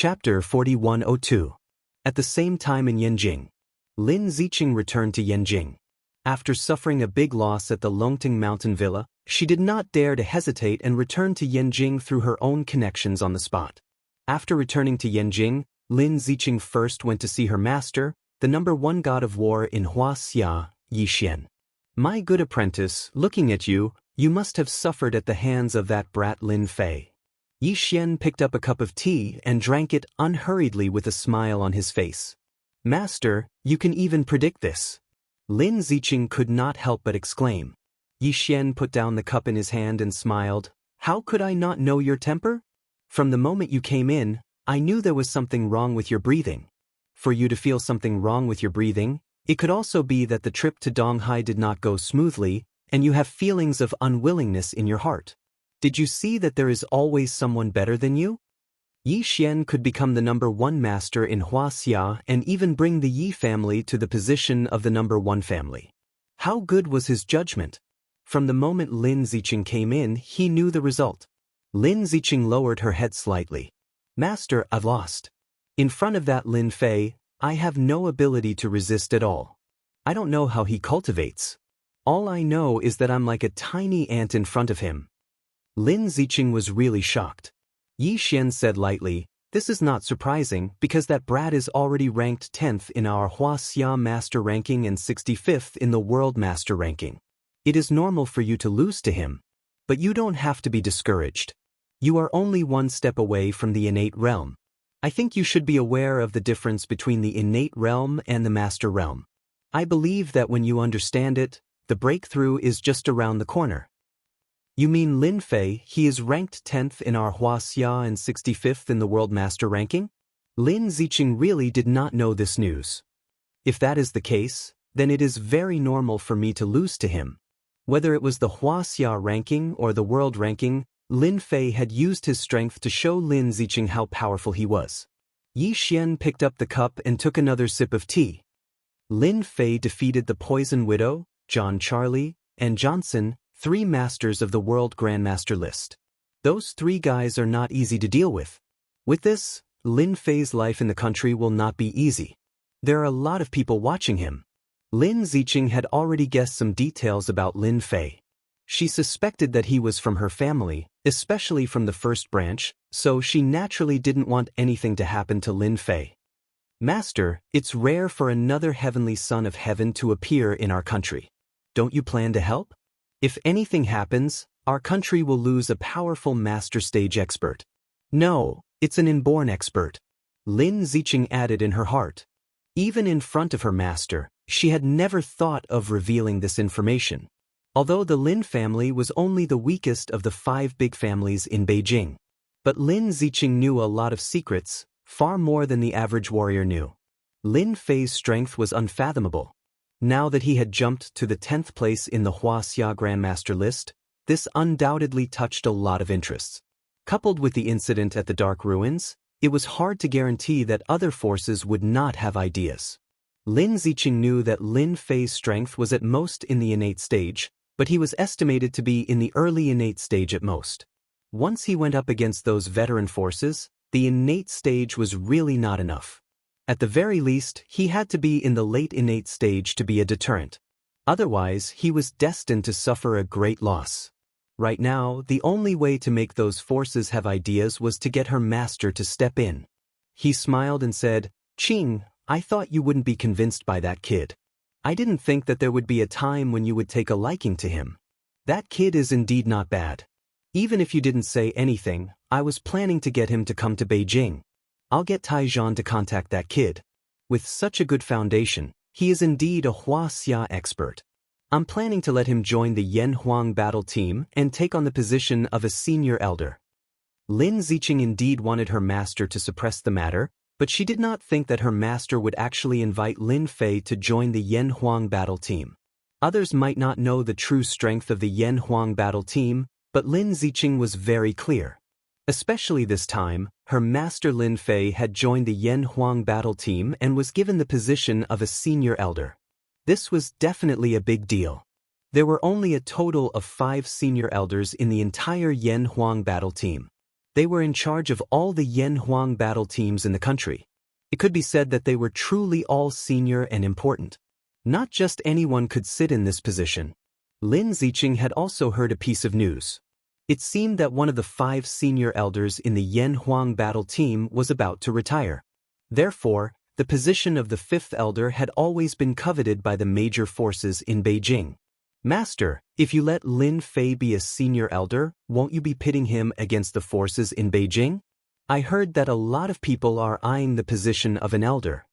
Chapter 4102. At the same time in Yanjing. Lin Ziqing returned to Yanjing. After suffering a big loss at the Longting Mountain Villa, she did not dare to hesitate and returned to Yanjing through her own connections on the spot. After returning to Yanjing, Lin Ziqing first went to see her master, the #1 god of war in Wuxia, Yixian. My good apprentice, looking at you, you must have suffered at the hands of that brat Lin Fei. Yixian picked up a cup of tea and drank it unhurriedly with a smile on his face. Master, you can even predict this. Lin Ziqing could not help but exclaim. Yixian put down the cup in his hand and smiled. How could I not know your temper? From the moment you came in, I knew there was something wrong with your breathing. For you to feel something wrong with your breathing, it could also be that the trip to Donghai did not go smoothly, and you have feelings of unwillingness in your heart. Did you see that there is always someone better than you? Yi Xian could become the #1 master in Wuxia and even bring the Yi family to the position of the #1 family. How good was his judgment? From the moment Lin Ziqing came in, he knew the result. Lin Ziqing lowered her head slightly. Master, I've lost. In front of that Lin Fei, I have no ability to resist at all. I don't know how he cultivates. All I know is that I'm like a tiny ant in front of him. Lin Ziqing was really shocked. Yi Xian said lightly, this is not surprising because that brat is already ranked 10th in our Wuxia master ranking and 65th in the world master ranking. It is normal for you to lose to him. But you don't have to be discouraged. You are only one step away from the innate realm. I think you should be aware of the difference between the innate realm and the master realm. I believe that when you understand it, the breakthrough is just around the corner. You mean Lin Fei, he is ranked 10th in our Wuxia and 65th in the world master ranking? Lin Ziqing really did not know this news. If that is the case, then it is very normal for me to lose to him. Whether it was the Wuxia ranking or the world ranking, Lin Fei had used his strength to show Lin Ziqing how powerful he was. Yi Xian picked up the cup and took another sip of tea. Lin Fei defeated the Poison Widow, John Charlie, and Johnson, 3 masters of the world grandmaster list. Those 3 guys are not easy to deal with. With this, Lin Fei's life in the country will not be easy. There are a lot of people watching him. Lin Ziqing had already guessed some details about Lin Fei. She suspected that he was from her family, especially from the first branch, so she naturally didn't want anything to happen to Lin Fei. Master, it's rare for another heavenly son of heaven to appear in our country. Don't you plan to help? If anything happens, our country will lose a powerful master stage expert. No, it's an inborn expert. Lin Ziqing added in her heart. Even in front of her master, she had never thought of revealing this information. Although the Lin family was only the weakest of the 5 big families in Beijing. But Lin Ziqing knew a lot of secrets, far more than the average warrior knew. Lin Fei's strength was unfathomable. Now that he had jumped to the 10th place in the Wuxia Grandmaster list, this undoubtedly touched a lot of interests. Coupled with the incident at the Dark Ruins, it was hard to guarantee that other forces would not have ideas. Lin Ziqing knew that Lin Fei's strength was at most in the innate stage, but he was estimated to be in the early innate stage at most. Once he went up against those veteran forces, the innate stage was really not enough. At the very least, he had to be in the late innate stage to be a deterrent. Otherwise, he was destined to suffer a great loss. Right now, the only way to make those forces have ideas was to get her master to step in. He smiled and said, Qing, I thought you wouldn't be convinced by that kid. I didn't think that there would be a time when you would take a liking to him. That kid is indeed not bad. Even if you didn't say anything, I was planning to get him to come to Beijing. I'll get Taizhan to contact that kid. With such a good foundation, he is indeed a Wuxia expert. I'm planning to let him join the Yanhuang battle team and take on the position of a senior elder. Lin Ziqing indeed wanted her master to suppress the matter, but she did not think that her master would actually invite Lin Fei to join the Yanhuang battle team. Others might not know the true strength of the Yanhuang battle team, but Lin Ziqing was very clear. Especially this time, her master Lin Fei had joined the Yanhuang battle team and was given the position of a senior elder. This was definitely a big deal. There were only a total of 5 senior elders in the entire Yanhuang battle team. They were in charge of all the Yan Huang battle teams in the country. It could be said that they were truly all senior and important. Not just anyone could sit in this position. Lin Ziqing had also heard a piece of news. It seemed that one of the 5 senior elders in the Yan Huang battle team was about to retire. Therefore, the position of the 5th elder had always been coveted by the major forces in Beijing. Master, if you let Lin Fei be a senior elder, won't you be pitting him against the forces in Beijing? I heard that a lot of people are eyeing the position of an elder.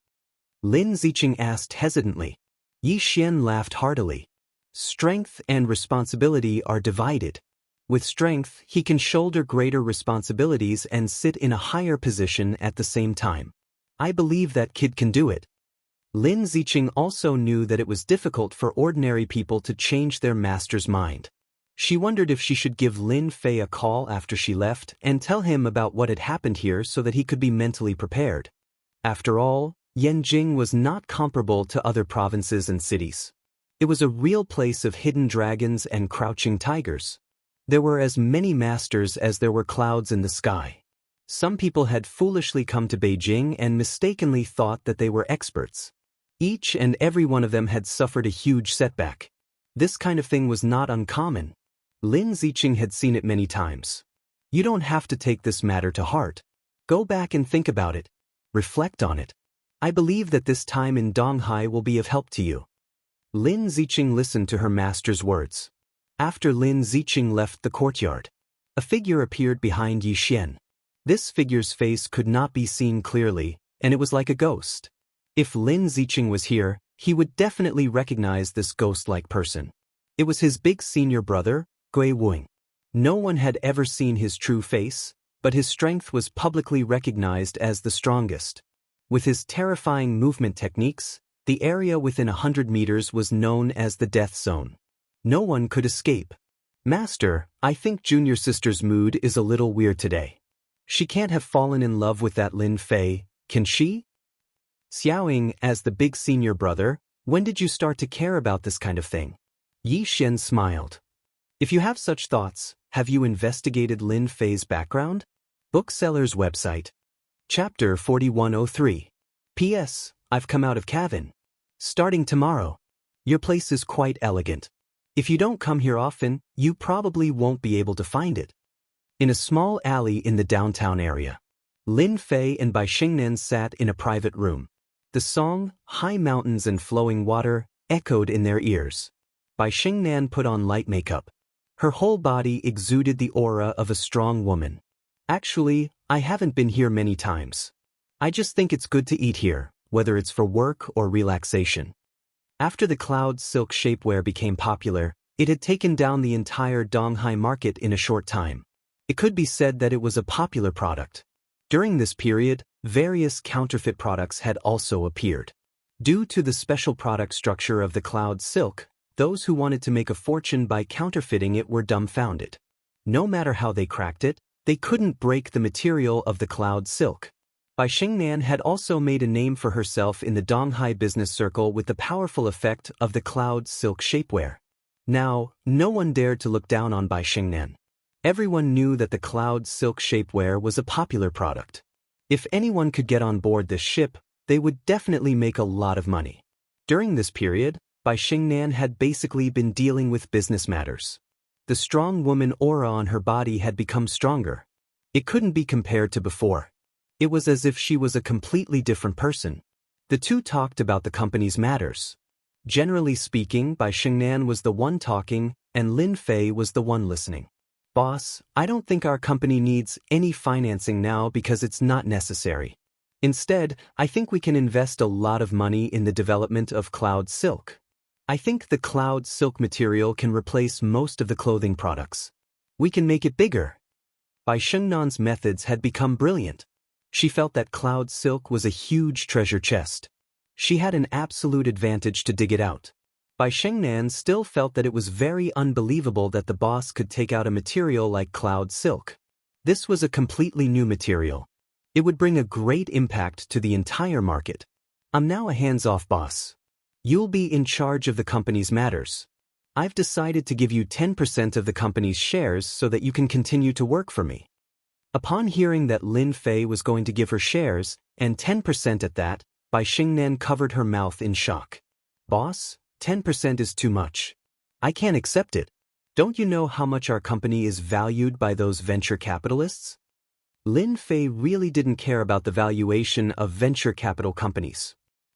Lin Ziqing asked hesitantly. Yi Xian laughed heartily. Strength and responsibility are divided. With strength, he can shoulder greater responsibilities and sit in a higher position at the same time. I believe that kid can do it. Lin Ziqing also knew that it was difficult for ordinary people to change their master's mind. She wondered if she should give Lin Fei a call after she left and tell him about what had happened here so that he could be mentally prepared. After all, Yanjing was not comparable to other provinces and cities. It was a real place of hidden dragons and crouching tigers. There were as many masters as there were clouds in the sky. Some people had foolishly come to Beijing and mistakenly thought that they were experts. Each and every one of them had suffered a huge setback. This kind of thing was not uncommon. Lin Ziqing had seen it many times. You don't have to take this matter to heart. Go back and think about it. Reflect on it. I believe that this time in Donghai will be of help to you. Lin Ziqing listened to her master's words. After Lin Ziqing left the courtyard, a figure appeared behind Yi Xian. This figure's face could not be seen clearly, and it was like a ghost. If Lin Ziqing was here, he would definitely recognize this ghost-like person. It was his big senior brother, Gui Weng. No one had ever seen his true face, but his strength was publicly recognized as the strongest. With his terrifying movement techniques, the area within 100 meters was known as the death zone. No one could escape. Master, I think junior sister's mood is a little weird today. She can't have fallen in love with that Lin Fei, can she? Xiaoying, as the big senior brother, when did you start to care about this kind of thing? Yi Xian smiled. If you have such thoughts, have you investigated Lin Fei's background? Bookseller's website. Chapter 4103. P.S. I've come out of Kavin. Starting tomorrow. Your place is quite elegant. If you don't come here often, you probably won't be able to find it. In a small alley in the downtown area, Lin Fei and Bai Xingnan sat in a private room. The song, High Mountains and Flowing Water, echoed in their ears. Bai Xingnan put on light makeup. Her whole body exuded the aura of a strong woman. Actually, I haven't been here many times. I just think it's good to eat here, whether it's for work or relaxation. After the cloud silk shapewear became popular, it had taken down the entire Donghai market in a short time. It could be said that it was a popular product. During this period, various counterfeit products had also appeared. Due to the special product structure of the cloud silk, those who wanted to make a fortune by counterfeiting it were dumbfounded. No matter how they cracked it, they couldn't break the material of the cloud silk. Bai Xingnan had also made a name for herself in the Donghai business circle with the powerful effect of the cloud silk shapewear. Now, no one dared to look down on Bai Xingnan. Everyone knew that the cloud silk shapewear was a popular product. If anyone could get on board this ship, they would definitely make a lot of money. During this period, Bai Xingnan had basically been dealing with business matters. The strong woman aura on her body had become stronger. It couldn't be compared to before. It was as if she was a completely different person. The two talked about the company's matters. Generally speaking, Bai Xingnan was the one talking, and Lin Fei was the one listening. Boss, I don't think our company needs any financing now because it's not necessary. Instead, I think we can invest a lot of money in the development of cloud silk. I think the cloud silk material can replace most of the clothing products. We can make it bigger. Bai Xingnan's methods had become brilliant. She felt that cloud silk was a huge treasure chest. She had an absolute advantage to dig it out. Bai Xingnan still felt that it was very unbelievable that the boss could take out a material like cloud silk. This was a completely new material. It would bring a great impact to the entire market. I'm now a hands-off boss. You'll be in charge of the company's matters. I've decided to give you 10% of the company's shares so that you can continue to work for me. Upon hearing that Lin Fei was going to give her shares, and 10% at that, Bai Xingnan covered her mouth in shock. Boss, 10% is too much. I can't accept it. Don't you know how much our company is valued by those venture capitalists? Lin Fei really didn't care about the valuation of venture capital companies.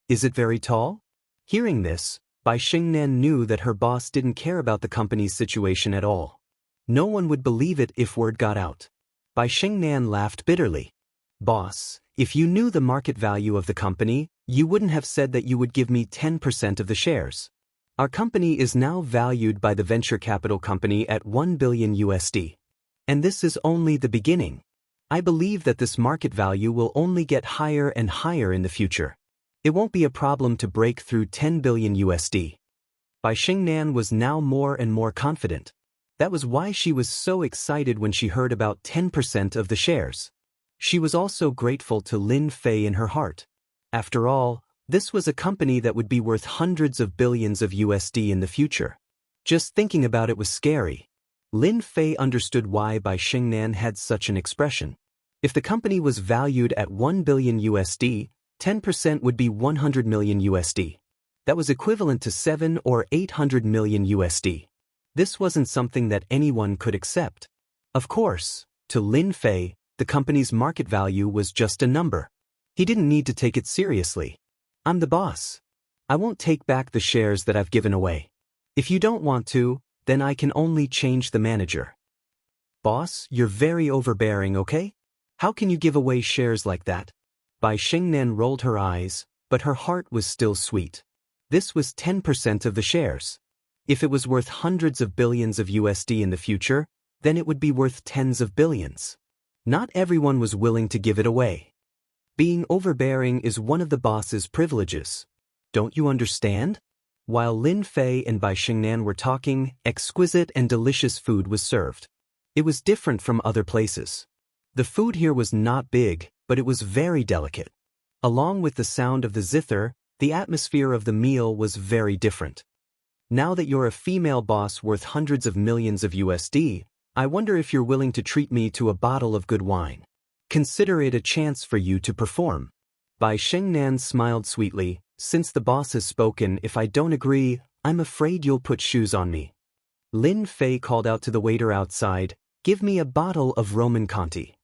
Is it very tall? Hearing this, Bai Xingnan knew that her boss didn't care about the company's situation at all. No one would believe it if word got out. Bai Xingnan laughed bitterly. Boss, if you knew the market value of the company, you wouldn't have said that you would give me 10% of the shares. Our company is now valued by the venture capital company at $1 billion. And this is only the beginning. I believe that this market value will only get higher and higher in the future. It won't be a problem to break through $10 billion. Bai Xingnan was now more and more confident. That was why she was so excited when she heard about 10% of the shares. She was also grateful to Lin Fei in her heart. After all, this was a company that would be worth hundreds of billions of USD in the future. Just thinking about it was scary. Lin Fei understood why Bai Xingnan had such an expression. If the company was valued at $1 billion, 10% would be $100 million. That was equivalent to $700 or $800 million. This wasn't something that anyone could accept. Of course, to Lin Fei, the company's market value was just a number. He didn't need to take it seriously. I'm the boss. I won't take back the shares that I've given away. If you don't want to, then I can only change the manager. Boss, you're very overbearing, okay? How can you give away shares like that? Bai Xingnan rolled her eyes, but her heart was still sweet. This was 10% of the shares. If it was worth hundreds of billions of USD in the future, then it would be worth tens of billions. Not everyone was willing to give it away. Being overbearing is one of the boss's privileges. Don't you understand? While Lin Fei and Bai Xingnan were talking, exquisite and delicious food was served. It was different from other places. The food here was not big, but it was very delicate. Along with the sound of the zither, the atmosphere of the meal was very different. Now that you're a female boss worth hundreds of millions of USD, I wonder if you're willing to treat me to a bottle of good wine. Consider it a chance for you to perform. Bai Xingnan smiled sweetly. Since the boss has spoken, if I don't agree, I'm afraid you'll put shoes on me. Lin Fei called out to the waiter outside, give me a bottle of Roman Conti.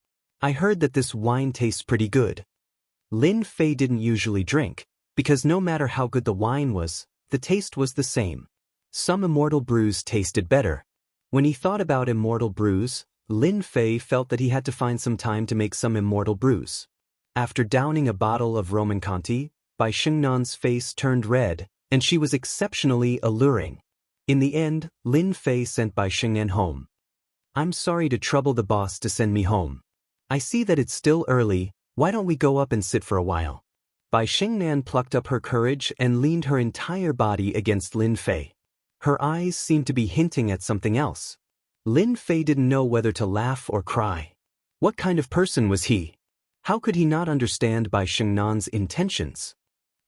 I heard that this wine tastes pretty good. Lin Fei didn't usually drink, because no matter how good the wine was, the taste was the same. Some Immortal brews tasted better. When he thought about Immortal brews, Lin Fei felt that he had to find some time to make some Immortal brews. After downing a bottle of Roman Conti, Bai Xingnan's face turned red, and she was exceptionally alluring. In the end, Lin Fei sent Bai Xingnan home. I'm sorry to trouble the boss to send me home. I see that it's still early, why don't we go up and sit for a while? Bai Xingnan plucked up her courage and leaned her entire body against Lin Fei. Her eyes seemed to be hinting at something else. Lin Fei didn't know whether to laugh or cry. What kind of person was he? How could he not understand Bai Xingnan's intentions?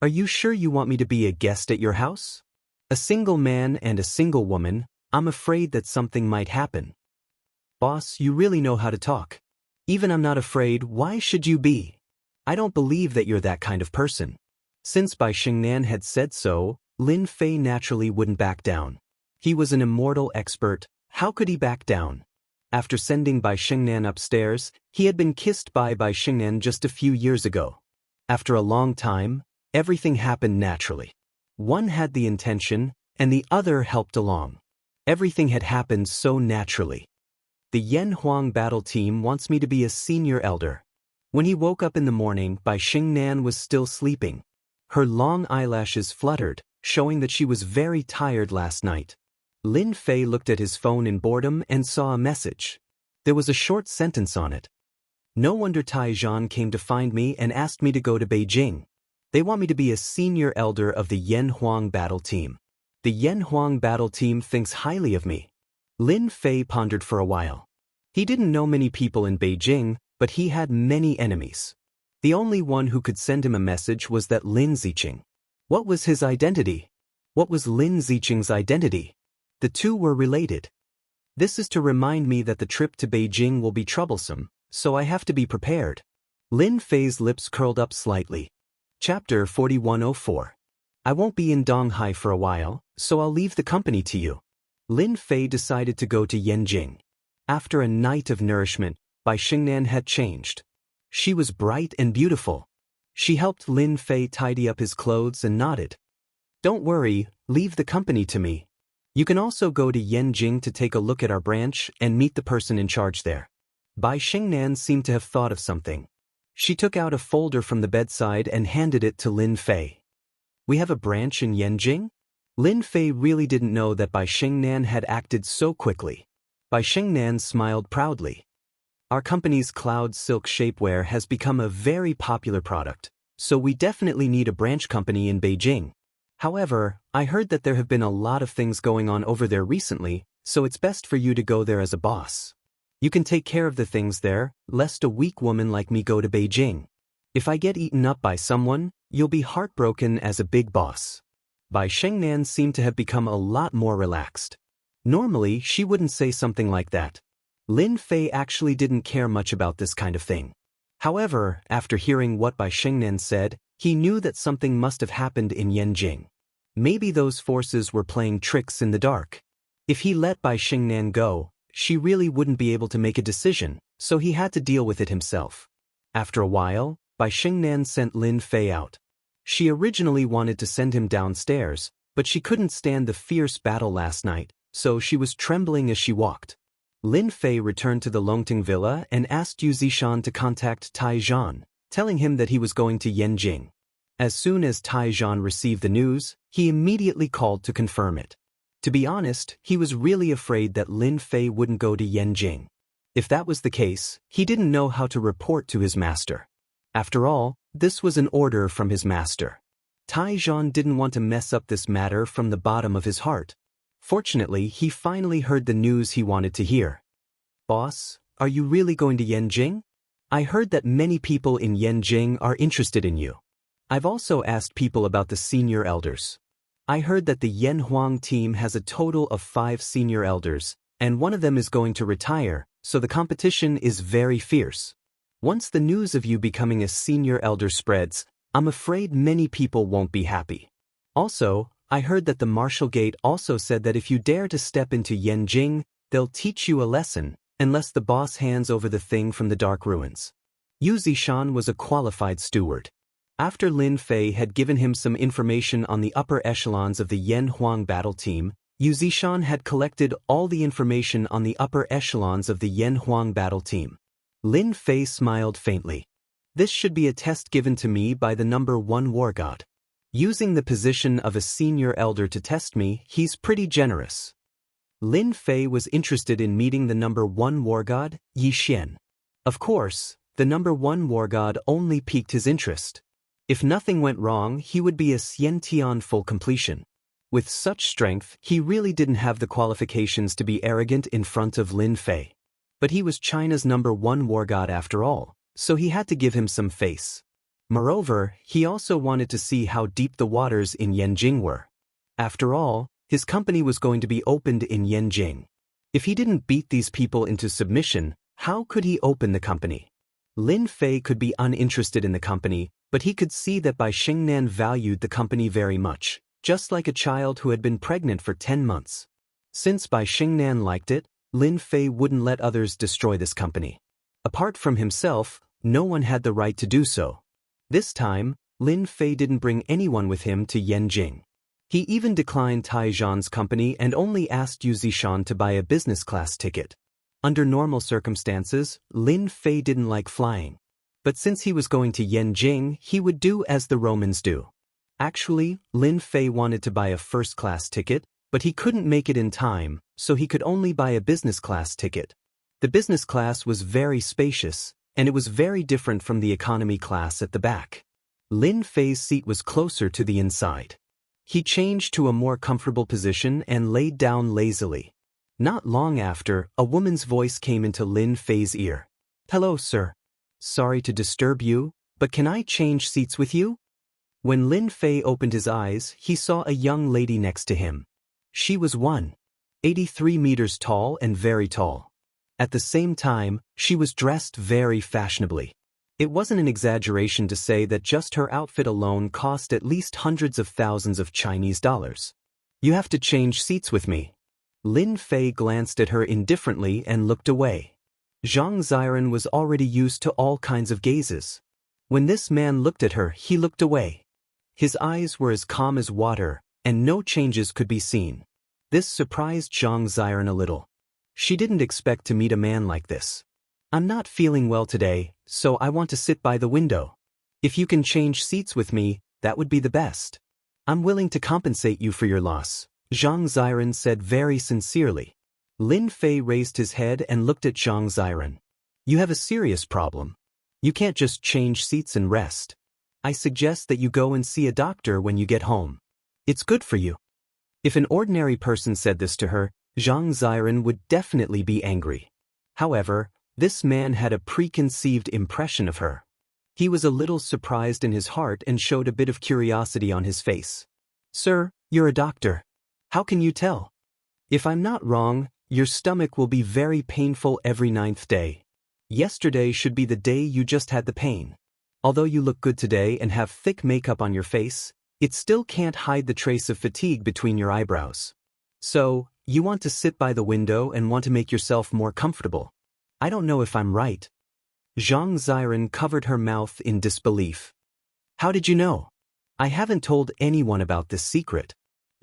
Are you sure you want me to be a guest at your house? A single man and a single woman, I'm afraid that something might happen. Boss, you really know how to talk. Even I'm not afraid, why should you be? I don't believe that you're that kind of person. Since Bai Xingnan had said so, Lin Fei naturally wouldn't back down. He was an immortal expert, how could he back down? After sending Bai Xingnan upstairs, he had been kissed by Bai Xingnan just a few years ago. After a long time, everything happened naturally. One had the intention, and the other helped along. Everything had happened so naturally. The Yan Huang battle team wants me to be a senior elder. When he woke up in the morning, Bai Xingnan was still sleeping. Her long eyelashes fluttered, showing that she was very tired last night. Lin Fei looked at his phone in boredom and saw a message. There was a short sentence on it. No wonder Taizhan came to find me and asked me to go to Beijing. They want me to be a senior elder of the Yan Huang battle team. The Yan Huang battle team thinks highly of me. Lin Fei pondered for a while. He didn't know many people in Beijing, but he had many enemies. The only one who could send him a message was that Lin Ziqing. What was his identity? What was Lin Ziqing's identity? The two were related. This is to remind me that the trip to Beijing will be troublesome, so I have to be prepared. Lin Fei's lips curled up slightly. Chapter 4104. I won't be in Donghai for a while, so I'll leave the company to you. Lin Fei decided to go to Yanjing. After a night of nourishment, Bai Xingnan had changed. She was bright and beautiful. She helped Lin Fei tidy up his clothes and nodded. Don't worry, leave the company to me. You can also go to Yanjing to take a look at our branch and meet the person in charge there. Bai Xingnan seemed to have thought of something. She took out a folder from the bedside and handed it to Lin Fei. We have a branch in Yanjing? Lin Fei really didn't know that Bai Xingnan had acted so quickly. Bai Xingnan smiled proudly. Our company's cloud silk shapewear has become a very popular product, so we definitely need a branch company in Beijing. However, I heard that there have been a lot of things going on over there recently, so it's best for you to go there as a boss. You can take care of the things there, lest a weak woman like me go to Beijing. If I get eaten up by someone, you'll be heartbroken as a big boss. Bai Xingnan seemed to have become a lot more relaxed. Normally, she wouldn't say something like that. Lin Fei actually didn't care much about this kind of thing. However, after hearing what Bai Xingnan said, he knew that something must have happened in Yanjing. Maybe those forces were playing tricks in the dark. If he let Bai Xingnan go, she really wouldn't be able to make a decision, so he had to deal with it himself. After a while, Bai Xingnan sent Lin Fei out. She originally wanted to send him downstairs, but she couldn't stand the fierce battle last night, so she was trembling as she walked. Lin Fei returned to the Longting villa and asked Yu Zishan to contact Tai Zhan, telling him that he was going to Yanjing. As soon as Tai Zhan received the news, he immediately called to confirm it. To be honest, he was really afraid that Lin Fei wouldn't go to Yanjing. If that was the case, he didn't know how to report to his master. After all, this was an order from his master. Tai Zhan didn't want to mess up this matter from the bottom of his heart. Fortunately, he finally heard the news he wanted to hear. Boss, are you really going to Yanjing? I heard that many people in Yanjing are interested in you. I've also asked people about the senior elders. I heard that the Yan Huang team has a total of 5 senior elders, and one of them is going to retire, so the competition is very fierce. Once the news of you becoming a senior elder spreads, I'm afraid many people won't be happy. Also, I heard that the Martial Gate also said that if you dare to step into Yanjing, they'll teach you a lesson, unless the boss hands over the thing from the Dark Ruins. Yu Zishan was a qualified steward. After Lin Fei had given him some information on the upper echelons of the Yan Huang battle team, Yu Zishan had collected all the information on the upper echelons of the Yan Huang battle team. Lin Fei smiled faintly. This should be a test given to me by the number 1 war god. Using the position of a senior elder to test me, he's pretty generous. Lin Fei was interested in meeting the number 1 war god, Yi Xian. Of course, the number 1 war god only piqued his interest. If nothing went wrong, he would be a Xiantian full completion. With such strength, he really didn't have the qualifications to be arrogant in front of Lin Fei. But he was China's number 1 war god after all, so he had to give him some face. Moreover, he also wanted to see how deep the waters in Yanjing were. After all, his company was going to be opened in Yanjing. If he didn't beat these people into submission, how could he open the company? Lin Fei could be uninterested in the company, but he could see that Bai Xingnan valued the company very much, just like a child who had been pregnant for 10 months. Since Bai Xingnan liked it, Lin Fei wouldn't let others destroy this company. Apart from himself, no one had the right to do so. This time, Lin Fei didn't bring anyone with him to Yanjing. He even declined Tai Zhan's company and only asked Yu Zishan to buy a business class ticket. Under normal circumstances, Lin Fei didn't like flying. But since he was going to Yanjing, he would do as the Romans do. Actually, Lin Fei wanted to buy a first-class ticket, but he couldn't make it in time, so he could only buy a business class ticket. The business class was very spacious, and it was very different from the economy class at the back. Lin Fei's seat was closer to the inside. He changed to a more comfortable position and laid down lazily. Not long after, a woman's voice came into Lin Fei's ear. "Hello, sir. Sorry to disturb you, but can I change seats with you?" When Lin Fei opened his eyes, he saw a young lady next to him. She was 183 meters tall and very tall. At the same time, she was dressed very fashionably. It wasn't an exaggeration to say that just her outfit alone cost at least hundreds of thousands of Chinese dollars. You have to change seats with me. Lin Fei glanced at her indifferently and looked away. Zhang Ziren was already used to all kinds of gazes. When this man looked at her, he looked away. His eyes were as calm as water, and no changes could be seen. This surprised Zhang Ziren a little. She didn't expect to meet a man like this. I'm not feeling well today, so I want to sit by the window. If you can change seats with me, that would be the best. I'm willing to compensate you for your loss, Zhang Ziren said very sincerely. Lin Fei raised his head and looked at Zhang Ziren. You have a serious problem. You can't just change seats and rest. I suggest that you go and see a doctor when you get home. It's good for you. If an ordinary person said this to her, Zhang Ziren would definitely be angry. However, this man had a preconceived impression of her. He was a little surprised in his heart and showed a bit of curiosity on his face. Sir, you're a doctor. How can you tell? If I'm not wrong, your stomach will be very painful every 9th day. Yesterday should be the day you just had the pain. Although you look good today and have thick makeup on your face, it still can't hide the trace of fatigue between your eyebrows. So, you want to sit by the window and want to make yourself more comfortable. I don't know if I'm right. Zhang Ziren covered her mouth in disbelief. How did you know? I haven't told anyone about this secret.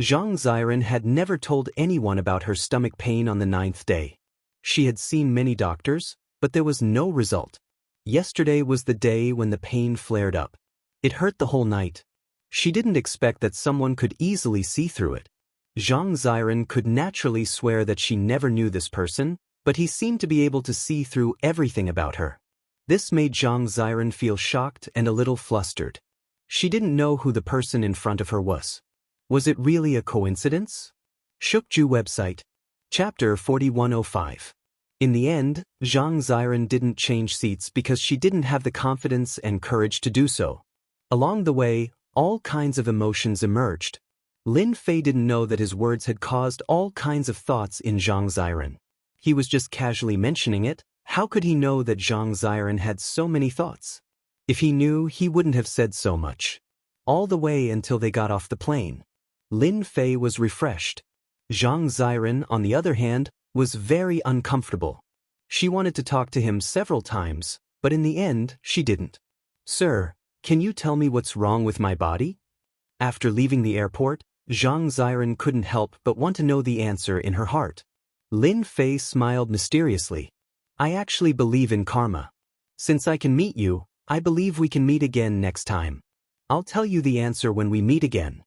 Zhang Ziren had never told anyone about her stomach pain on the 9th day. She had seen many doctors, but there was no result. Yesterday was the day when the pain flared up. It hurt the whole night. She didn't expect that someone could easily see through it. Zhang Ziren could naturally swear that she never knew this person, but he seemed to be able to see through everything about her. This made Zhang Ziren feel shocked and a little flustered. She didn't know who the person in front of her was. Was it really a coincidence? Shukju website. Chapter 4105. In the end, Zhang Ziren didn't change seats because she didn't have the confidence and courage to do so. Along the way, all kinds of emotions emerged. Lin Fei didn't know that his words had caused all kinds of thoughts in Zhang Ziren. He was just casually mentioning it. How could he know that Zhang Ziren had so many thoughts? If he knew, he wouldn't have said so much. All the way until they got off the plane. Lin Fei was refreshed. Zhang Ziren, on the other hand, was very uncomfortable. She wanted to talk to him several times, but in the end, she didn't. Sir, can you tell me what's wrong with my body? After leaving the airport, Zhang Ziren couldn't help but want to know the answer in her heart. Lin Fei smiled mysteriously. I actually believe in karma. Since I can meet you, I believe we can meet again next time. I'll tell you the answer when we meet again.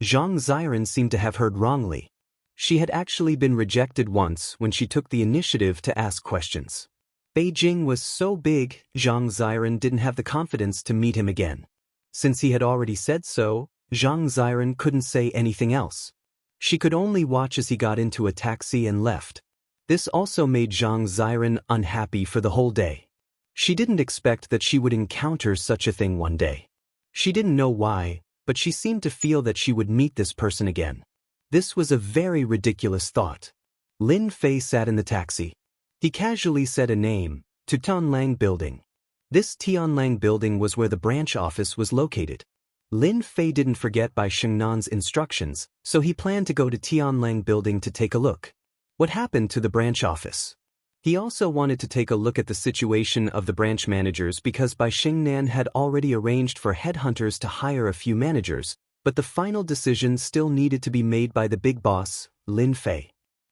Zhang Ziren seemed to have heard wrongly. She had actually been rejected once when she took the initiative to ask questions. Beijing was so big, Zhang Ziren didn't have the confidence to meet him again. Since he had already said so, Zhang Ziren couldn't say anything else. She could only watch as he got into a taxi and left. This also made Zhang Ziren unhappy for the whole day. She didn't expect that she would encounter such a thing one day. She didn't know why, but she seemed to feel that she would meet this person again. This was a very ridiculous thought. Lin Fei sat in the taxi. He casually said a name, Tianlang Building. This Tianlang Building was where the branch office was located. Lin Fei didn't forget Bai Xingnan's instructions, so he planned to go to Tianlang Building to take a look. What happened to the branch office? He also wanted to take a look at the situation of the branch managers because Bai Xingnan had already arranged for headhunters to hire a few managers, but the final decision still needed to be made by the big boss, Lin Fei.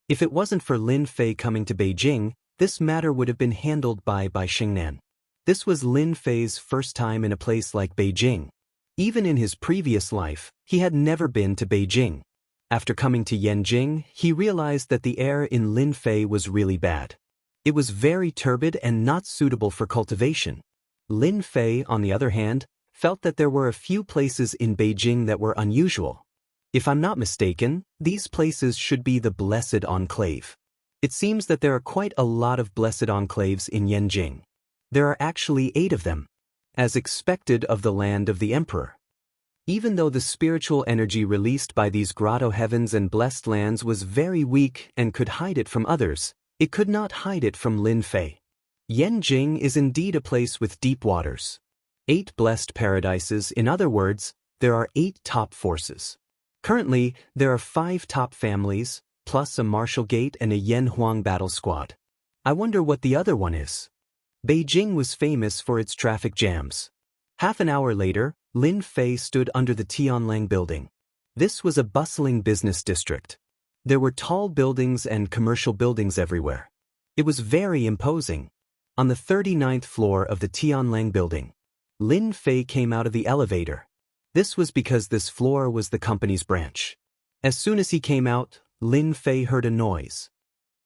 If it wasn't for Lin Fei coming to Beijing, this matter would have been handled by Bai Xingnan. This was Lin Fei's first time in a place like Beijing. Even in his previous life, he had never been to Beijing. After coming to Yanjing, he realized that the air in Lin Fei was really bad. It was very turbid and not suitable for cultivation. Lin Fei, on the other hand, felt that there were a few places in Beijing that were unusual. If I'm not mistaken, these places should be the Blessed Enclave. It seems that there are quite a lot of Blessed Enclaves in Yanjing. There are actually 8 of them, as expected of the land of the emperor. Even though the spiritual energy released by these grotto heavens and blessed lands was very weak and could hide it from others, It could not hide it from Lin Fei. Yanjing is indeed a place with deep waters. 8 blessed paradises, in other words, there are 8 top forces. Currently, there are 5 top families, plus a martial gate and a Yan Huang battle squad. I wonder what the other one is. Beijing was famous for its traffic jams. Half an hour later, Lin Fei stood under the Tianlang building. This was a bustling business district. There were tall buildings and commercial buildings everywhere. It was very imposing. On the 39th floor of the Tianlang building, Lin Fei came out of the elevator. This was because this floor was the company's branch. As soon as he came out, Lin Fei heard a noise.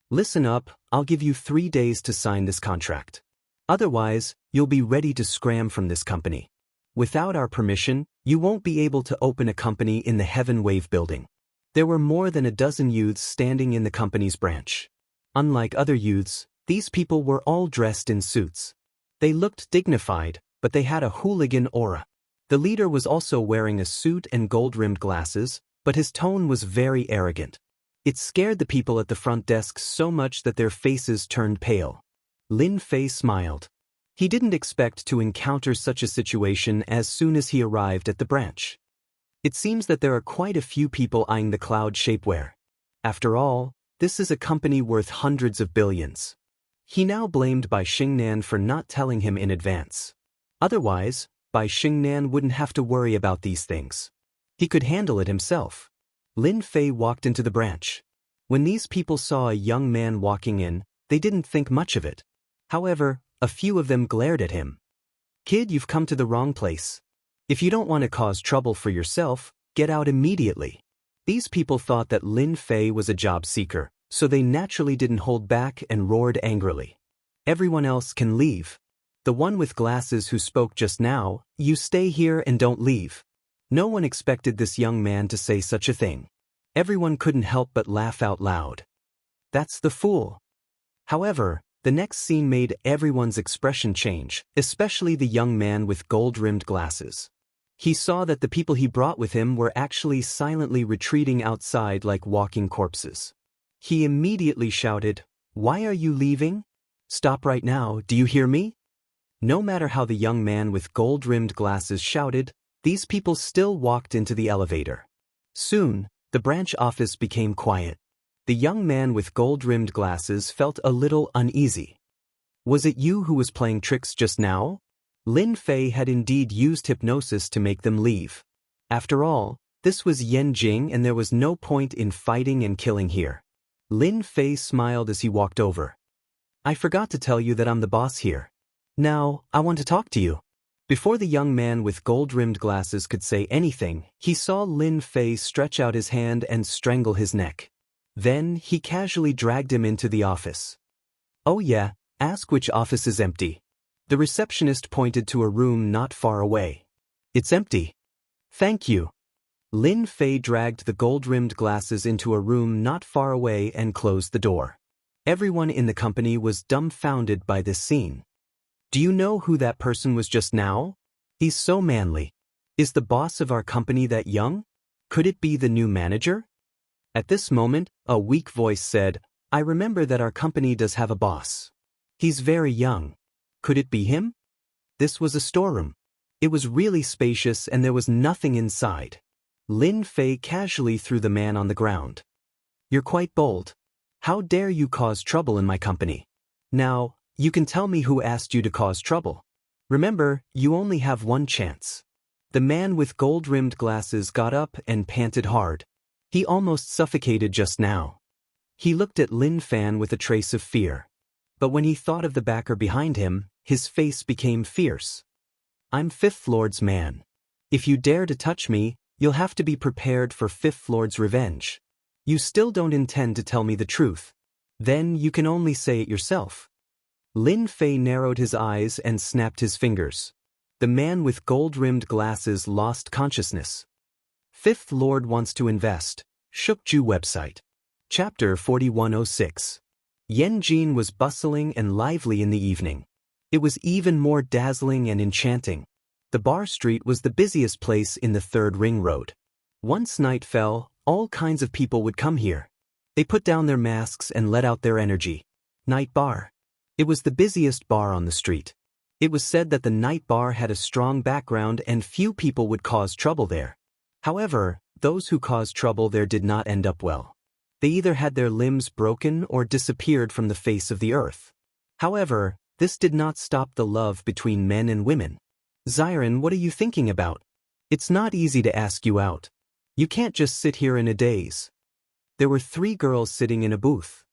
Listen up, I'll give you 3 days to sign this contract. Otherwise, you'll be ready to scram from this company. Without our permission, you won't be able to open a company in the Heaven Wave building. There were more than a dozen youths standing in the company's branch. Unlike other youths, these people were all dressed in suits. They looked dignified, but they had a hooligan aura. The leader was also wearing a suit and gold-rimmed glasses, but his tone was very arrogant. It scared the people at the front desk so much that their faces turned pale. Lin Fei smiled. He didn't expect to encounter such a situation as soon as he arrived at the branch. It seems that there are quite a few people eyeing the cloud shapeware. After all, this is a company worth hundreds of billions. He now blamed Bai Xingnan for not telling him in advance. Otherwise, Bai Xingnan wouldn't have to worry about these things. He could handle it himself. Lin Fei walked into the branch. When these people saw a young man walking in, they didn't think much of it. However, a few of them glared at him. "Kid, you've come to the wrong place. If you don't want to cause trouble for yourself, get out immediately." These people thought that Lin Fei was a job seeker, so they naturally didn't hold back and roared angrily. "Everyone else can leave. The one with glasses who spoke just now, you stay here and don't leave." No one expected this young man to say such a thing. Everyone couldn't help but laugh out loud. That's the fool. However, the next scene made everyone's expression change, especially the young man with gold-rimmed glasses. He saw that the people he brought with him were actually silently retreating outside like walking corpses. He immediately shouted, "Why are you leaving? Stop right now, do you hear me?" No matter how the young man with gold-rimmed glasses shouted, these people still walked into the elevator. Soon, the branch office became quiet. The young man with gold-rimmed glasses felt a little uneasy. "Was it you who was playing tricks just now?" Lin Fei had indeed used hypnosis to make them leave. After all, this was Yanjing and there was no point in fighting and killing here. Lin Fei smiled as he walked over. "I forgot to tell you that I'm the boss here. Now, I want to talk to you." Before the young man with gold-rimmed glasses could say anything, he saw Lin Fei stretch out his hand and strangle his neck. Then, he casually dragged him into the office. "Oh yeah, ask which office is empty." The receptionist pointed to a room not far away. "It's empty." "Thank you." Lin Fei dragged the gold-rimmed glasses into a room not far away and closed the door. Everyone in the company was dumbfounded by this scene. "Do you know who that person was just now? He's so manly. Is the boss of our company that young? Could it be the new manager?" At this moment, a weak voice said, "I remember that our company does have a boss. He's very young. Could it be him?" This was a storeroom. It was really spacious and there was nothing inside. Lin Fei casually threw the man on the ground. "You're quite bold. How dare you cause trouble in my company? Now, you can tell me who asked you to cause trouble. Remember, you only have one chance." The man with gold-rimmed glasses got up and panted hard. He almost suffocated just now. He looked at Lin Fan with a trace of fear. But when he thought of the backer behind him, his face became fierce. "I'm Fifth Lord's man. If you dare to touch me, you'll have to be prepared for Fifth Lord's revenge. You still don't intend to tell me the truth. Then you can only say it yourself." Lin Fei narrowed his eyes and snapped his fingers. The man with gold-rimmed glasses lost consciousness. Fifth Lord wants to invest. Shukju website. Chapter 4106. Yanjin was bustling and lively in the evening. It was even more dazzling and enchanting. The bar street was the busiest place in the Third Ring Road. Once night fell, all kinds of people would come here. They put down their masks and let out their energy. Night bar. It was the busiest bar on the street. It was said that the night bar had a strong background and few people would cause trouble there. However, those who caused trouble there did not end up well. They either had their limbs broken or disappeared from the face of the earth. However, this did not stop the love between men and women. Xiren, what are you thinking about? It's not easy to ask you out. You can't just sit here in a daze. There were 3 girls sitting in a booth.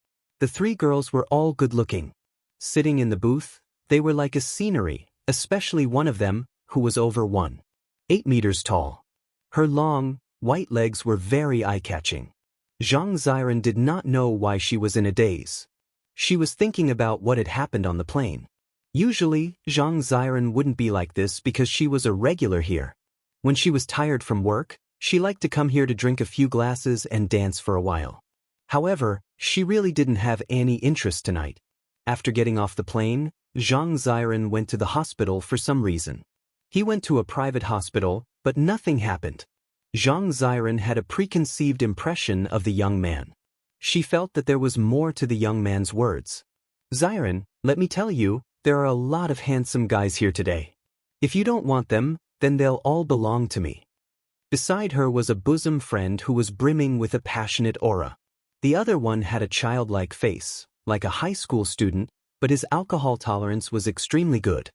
The 3 girls were all good-looking. Sitting in the booth, they were like a scenery, especially one of them, who was over 1.8 meters tall. Her long, white legs were very eye-catching. Zhang Xiren did not know why she was in a daze. She was thinking about what had happened on the plane. Usually, Zhang Xiren wouldn't be like this because she was a regular here. When she was tired from work, she liked to come here to drink a few glasses and dance for a while. However, she really didn't have any interest tonight. After getting off the plane, Zhang Xiren went to the hospital for some reason. He went to a private hospital, but nothing happened. Zhang Xiren had a preconceived impression of the young man. She felt that there was more to the young man's words. Xiren, let me tell you, there are a lot of handsome guys here today. If you don't want them, then they'll all belong to me. Beside her was a bosom friend who was brimming with a passionate aura. The other one had a childlike face, like a high school student, but his alcohol tolerance was extremely good.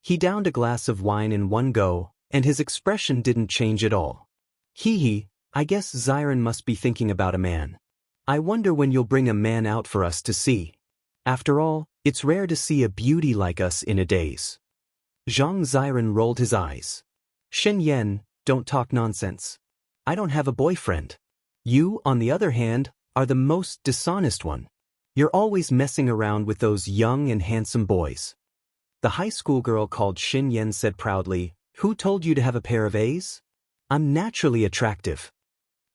He downed a glass of wine in one go, and his expression didn't change at all. Hee, I guess Xiren must be thinking about a man. I wonder when you'll bring a man out for us to see. After all, it's rare to see a beauty like us in a daze. Zhang Xiren rolled his eyes. Shen Yan, don't talk nonsense. I don't have a boyfriend. You, on the other hand, are the most dishonest one. You're always messing around with those young and handsome boys. The high school girl called Shen Yan said proudly, Who told you to have a pair of A's? I'm naturally attractive.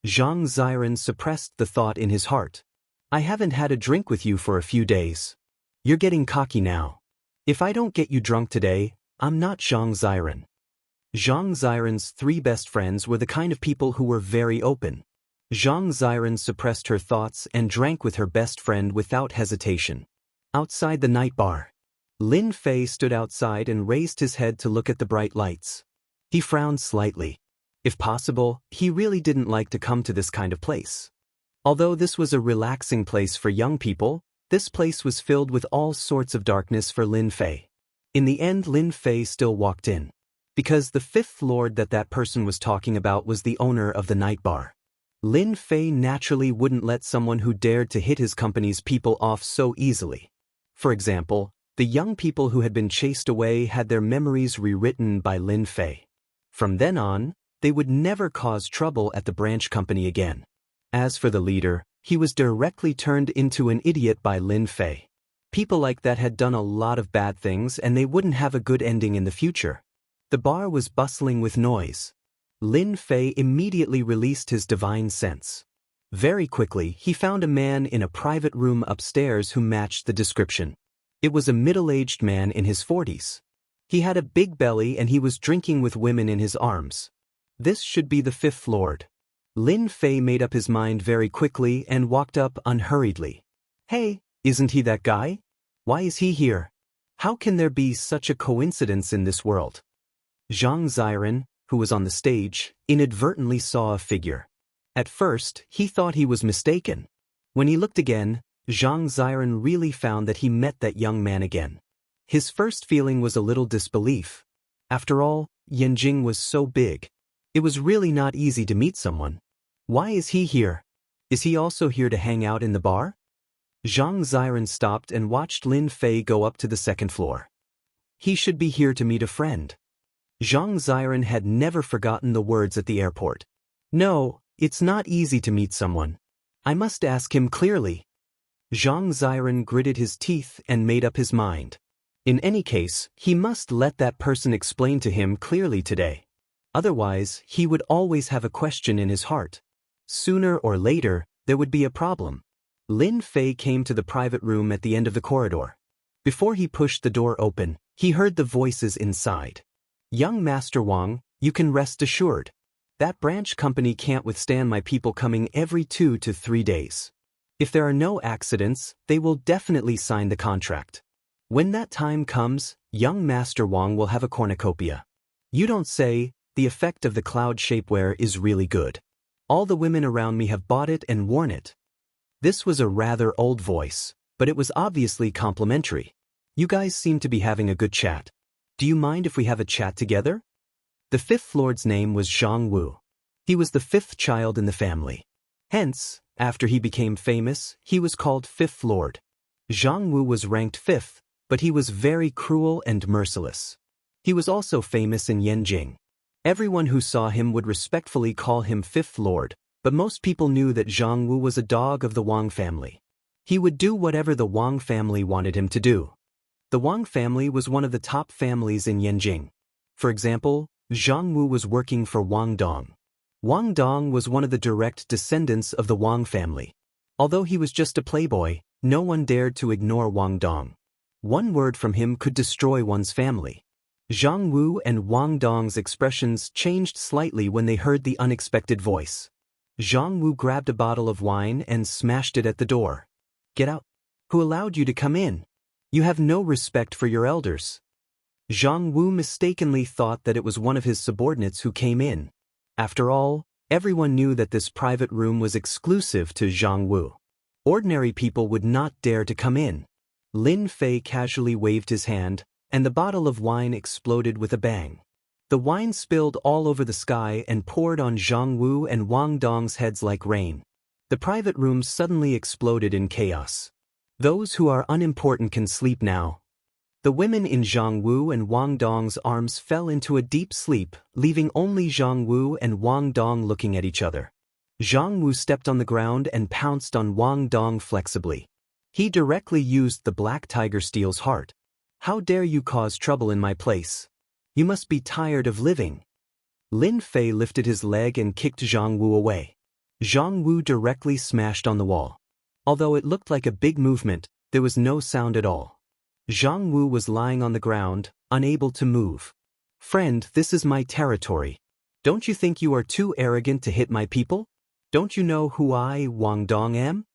Zhang Xiren suppressed the thought in his heart. I haven't had a drink with you for a few days. You're getting cocky now. If I don't get you drunk today, I'm not Zhang Xiren. Zhang Xiren's 3 best friends were the kind of people who were very open. Zhang Xiren suppressed her thoughts and drank with her best friend without hesitation. Outside the night bar, Lin Fei stood outside and raised his head to look at the bright lights. He frowned slightly. If possible, he really didn't like to come to this kind of place. Although this was a relaxing place for young people, this place was filled with all sorts of darkness for Lin Fei. In the end, Lin Fei still walked in. Because the 5th lord that person was talking about was the owner of the night bar. Lin Fei naturally wouldn't let someone who dared to hit his company's people off so easily. For example, the young people who had been chased away had their memories rewritten by Lin Fei. From then on, they would never cause trouble at the branch company again. As for the leader, he was directly turned into an idiot by Lin Fei. People like that had done a lot of bad things and they wouldn't have a good ending in the future. The bar was bustling with noise. Lin Fei immediately released his divine sense. Very quickly, he found a man in a private room upstairs who matched the description. It was a middle-aged man in his 40s. He had a big belly and he was drinking with women in his arms. This should be the 5th lord. Lin Fei made up his mind very quickly and walked up unhurriedly. Hey, isn't he that guy? Why is he here? How can there be such a coincidence in this world? Zhang Xiren, who was on the stage, inadvertently saw a figure. At first, he thought he was mistaken. When he looked again, Zhang Xiren really found that he met that young man again. His first feeling was a little disbelief. After all, Yanjing was so big. It was really not easy to meet someone. Why is he here? Is he also here to hang out in the bar? Zhang Xiren stopped and watched Lin Fei go up to the 2nd floor. He should be here to meet a friend. Zhang Xiren had never forgotten the words at the airport. No, it's not easy to meet someone. I must ask him clearly. Zhang Xiren gritted his teeth and made up his mind. In any case, he must let that person explain to him clearly today. Otherwise, he would always have a question in his heart. Sooner or later, there would be a problem. Lin Fei came to the private room at the end of the corridor. Before he pushed the door open, he heard the voices inside. Young Master Wang, you can rest assured. That branch company can't withstand my people coming every 2 to 3 days. If there are no accidents, they will definitely sign the contract. When that time comes, young Master Wang will have a cornucopia. You don't say, the effect of the cloud shapewear is really good. All the women around me have bought it and worn it. This was a rather old voice, but it was obviously complimentary. You guys seem to be having a good chat. Do you mind if we have a chat together? The fifth lord's name was Zhang Wu. He was the fifth child in the family. Hence, after he became famous, he was called Fifth Lord. Zhang Wu was ranked fifth, but he was very cruel and merciless. He was also famous in Yanjing. Everyone who saw him would respectfully call him Fifth Lord, but most people knew that Zhang Wu was a dog of the Wang family. He would do whatever the Wang family wanted him to do. The Wang family was one of the top families in Yanjing. For example, Zhang Wu was working for Wang Dong. Wang Dong was one of the direct descendants of the Wang family. Although he was just a playboy, no one dared to ignore Wang Dong. One word from him could destroy one's family. Zhang Wu and Wang Dong's expressions changed slightly when they heard the unexpected voice. Zhang Wu grabbed a bottle of wine and smashed it at the door. Get out! Who allowed you to come in? You have no respect for your elders. Zhang Wu mistakenly thought that it was one of his subordinates who came in. After all, everyone knew that this private room was exclusive to Zhang Wu. Ordinary people would not dare to come in. Lin Fei casually waved his hand, and the bottle of wine exploded with a bang. The wine spilled all over the sky and poured on Zhang Wu and Wang Dong's heads like rain. The private room suddenly exploded in chaos. Those who are unimportant can sleep now. The women in Zhang Wu and Wang Dong's arms fell into a deep sleep, leaving only Zhang Wu and Wang Dong looking at each other. Zhang Wu stepped on the ground and pounced on Wang Dong flexibly. He directly used the black tiger steel's heart. How dare you cause trouble in my place? You must be tired of living. Lin Fei lifted his leg and kicked Zhang Wu away. Zhang Wu directly smashed on the wall. Although it looked like a big movement, there was no sound at all. Zhang Wu was lying on the ground, unable to move. Friend, this is my territory. Don't you think you are too arrogant to hit my people? Don't you know who I, Wang Dong, am?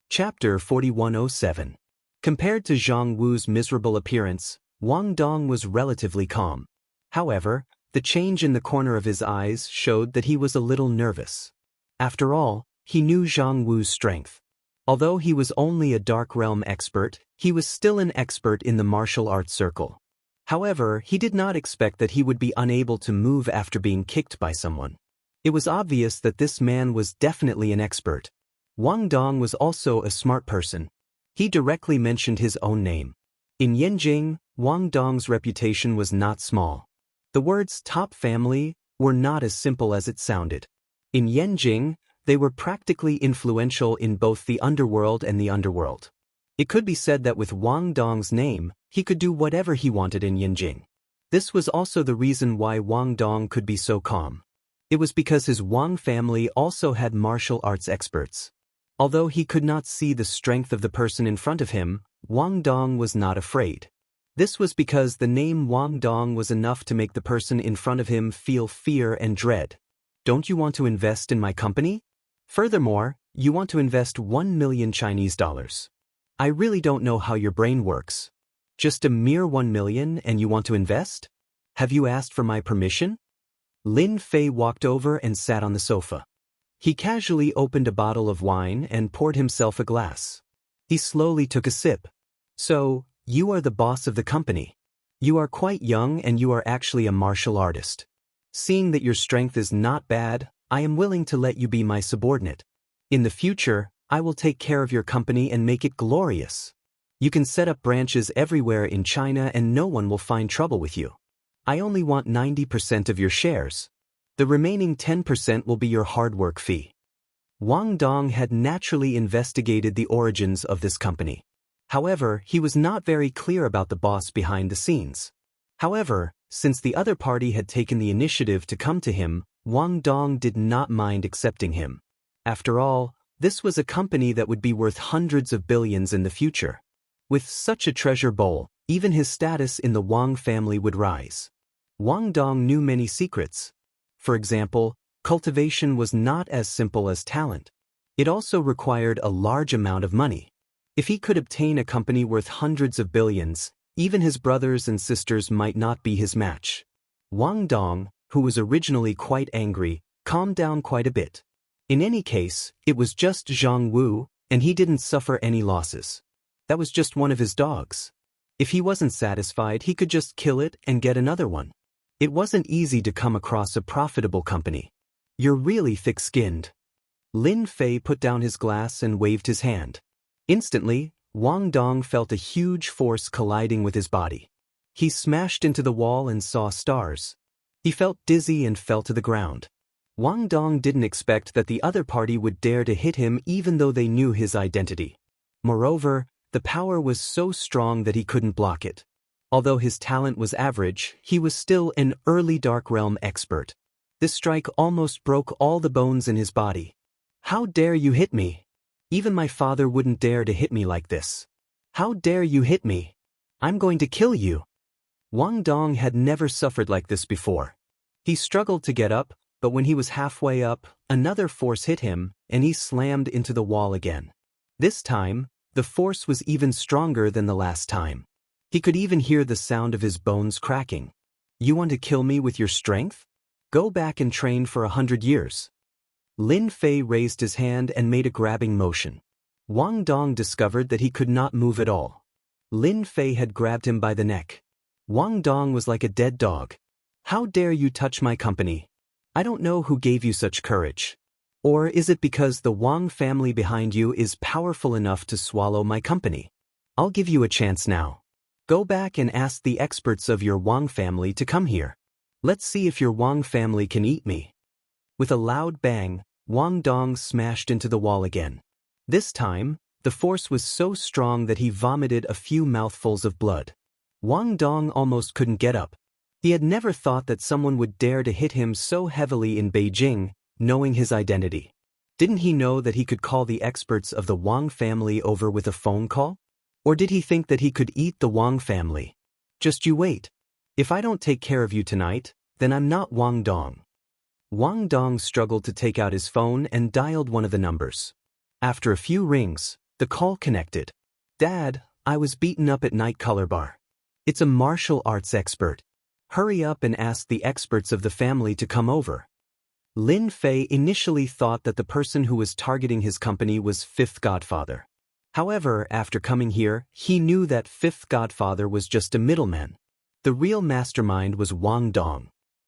Chapter 4107. Compared to Zhang Wu's miserable appearance, Wang Dong was relatively calm. However, the change in the corner of his eyes showed that he was a little nervous. After all, he knew Zhang Wu's strength. Although he was only a Dark Realm expert, he was still an expert in the martial arts circle. However, he did not expect that he would be unable to move after being kicked by someone. It was obvious that this man was definitely an expert. Wang Dong was also a smart person. He directly mentioned his own name. In Yanjing, Wang Dong's reputation was not small. The words top family were not as simple as it sounded. In Yanjing, they were practically influential in both the underworld and the underworld. It could be said that with Wang Dong's name, he could do whatever he wanted in Yanjing. This was also the reason why Wang Dong could be so calm. It was because his Wang family also had martial arts experts. Although he could not see the strength of the person in front of him, Wang Dong was not afraid. This was because the name Wang Dong was enough to make the person in front of him feel fear and dread. Don't you want to invest in my company? Furthermore, you want to invest 1 million Chinese dollars. I really don't know how your brain works. Just a mere 1 million and you want to invest? Have you asked for my permission? Lin Fei walked over and sat on the sofa. He casually opened a bottle of wine and poured himself a glass. He slowly took a sip. So, you are the boss of the company. You are quite young and you are actually a martial artist. Seeing that your strength is not bad, I am willing to let you be my subordinate. In the future, I will take care of your company and make it glorious. You can set up branches everywhere in China and no one will find trouble with you. I only want 90% of your shares. The remaining 10% will be your hard work fee. Wang Dong had naturally investigated the origins of this company. However, he was not very clear about the boss behind the scenes. However, since the other party had taken the initiative to come to him, Wang Dong did not mind accepting him. After all, this was a company that would be worth hundreds of billions in the future. With such a treasure bowl, even his status in the Wang family would rise. Wang Dong knew many secrets. For example, cultivation was not as simple as talent. It also required a large amount of money. If he could obtain a company worth hundreds of billions, even his brothers and sisters might not be his match. Wang Dong, who was originally quite angry, calmed down quite a bit. In any case, it was just Zhang Wu, and he didn't suffer any losses. That was just one of his dogs. If he wasn't satisfied, he could just kill it and get another one. It wasn't easy to come across a profitable company. You're really thick-skinned. Lin Fei put down his glass and waved his hand. Instantly, Wang Dong felt a huge force colliding with his body. He smashed into the wall and saw stars. He felt dizzy and fell to the ground. Wang Dong didn't expect that the other party would dare to hit him even though they knew his identity. Moreover, the power was so strong that he couldn't block it. Although his talent was average, he was still an early Dark Realm expert. This strike almost broke all the bones in his body. How dare you hit me? Even my father wouldn't dare to hit me like this. How dare you hit me? I'm going to kill you. Wang Dong had never suffered like this before. He struggled to get up, but when he was halfway up, another force hit him, and he slammed into the wall again. This time, the force was even stronger than the last time. He could even hear the sound of his bones cracking. You want to kill me with your strength? Go back and train for 100 years. Lin Fei raised his hand and made a grabbing motion. Wang Dong discovered that he could not move at all. Lin Fei had grabbed him by the neck. Wang Dong was like a dead dog. How dare you touch my company? I don't know who gave you such courage. Or is it because the Wang family behind you is powerful enough to swallow my company? I'll give you a chance now. Go back and ask the experts of your Wang family to come here. Let's see if your Wang family can eat me. With a loud bang, Wang Dong smashed into the wall again. This time, the force was so strong that he vomited a few mouthfuls of blood. Wang Dong almost couldn't get up. He had never thought that someone would dare to hit him so heavily in Beijing, knowing his identity. Didn't he know that he could call the experts of the Wang family over with a phone call? Or did he think that he could eat the Wang family? Just you wait. If I don't take care of you tonight, then I'm not Wang Dong. Wang Dong struggled to take out his phone and dialed one of the numbers. After a few rings, the call connected. Dad, I was beaten up at night color bar. It's a martial arts expert. Hurry up and ask the experts of the family to come over. Lin Fei initially thought that the person who was targeting his company was Fifth Godfather. However, after coming here, he knew that Fifth Godfather was just a middleman. The real mastermind was Wang Dong.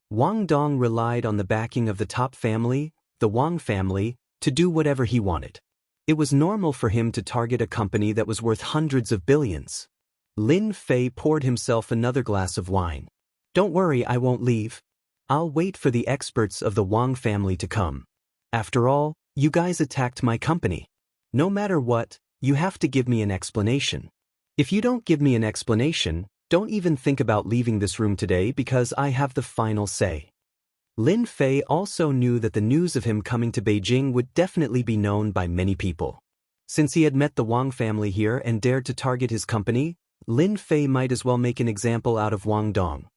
Wang Dong relied on the backing of the top family, the Wang family, to do whatever he wanted. It was normal for him to target a company that was worth hundreds of billions. Lin Fei poured himself another glass of wine. Don't worry, I won't leave. I'll wait for the experts of the Wang family to come. After all, you guys attacked my company. No matter what, you have to give me an explanation. If you don't give me an explanation, don't even think about leaving this room today because I have the final say. Lin Fei also knew that the news of him coming to Beijing would definitely be known by many people. Since he had met the Wang family here and dared to target his company, Lin Fei might as well make an example out of Wang Dong.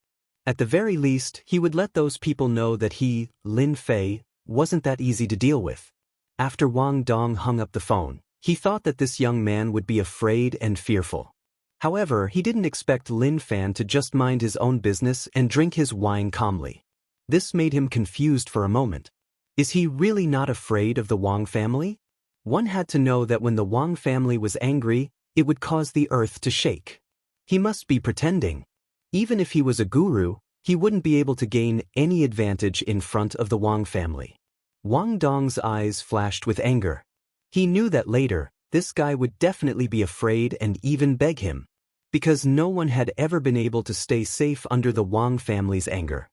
At the very least, he would let those people know that he, Lin Fei, wasn't that easy to deal with. After Wang Dong hung up the phone, he thought that this young man would be afraid and fearful. However, he didn't expect Lin Fan to just mind his own business and drink his wine calmly. This made him confused for a moment. Is he really not afraid of the Wang family? One had to know that when the Wang family was angry, it would cause the earth to shake. He must be pretending. Even if he was a guru, he wouldn't be able to gain any advantage in front of the Wang family. Wang Dong's eyes flashed with anger. He knew that later, this guy would definitely be afraid and even beg him, because no one had ever been able to stay safe under the Wang family's anger.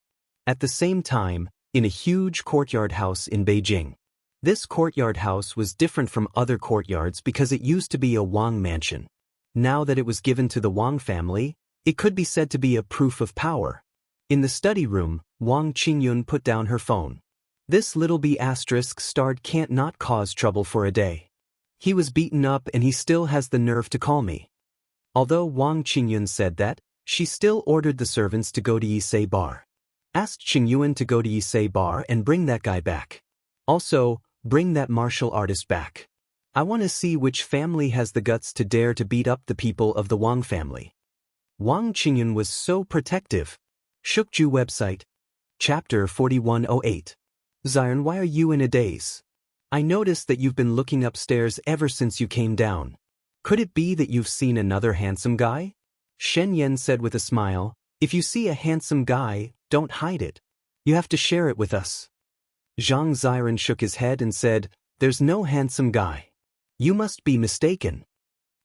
At the same time, in a huge courtyard house in Beijing. This courtyard house was different from other courtyards because it used to be a Wang mansion. Now that it was given to the Wang family, it could be said to be a proof of power. In the study room, Wang Qingyun put down her phone. This little B** starred can't not cause trouble for a day. He was beaten up and he still has the nerve to call me. Although Wang Qingyun said that, she still ordered the servants to go to Yisei Bar. Asked Qingyun to go to Yisei Bar and bring that guy back. Also, Bring that martial artist back. I want to see which family has the guts to dare to beat up the people of the Wang family. Wang Qingyun was so protective. Shukju website. Chapter 4108. Xian, why are you in a daze? I noticed that you've been looking upstairs ever since you came down. Could it be that you've seen another handsome guy? Shen Yan said with a smile, if you see a handsome guy, don't hide it. You have to share it with us. Zhang Xiren shook his head and said, there's no handsome guy. You must be mistaken.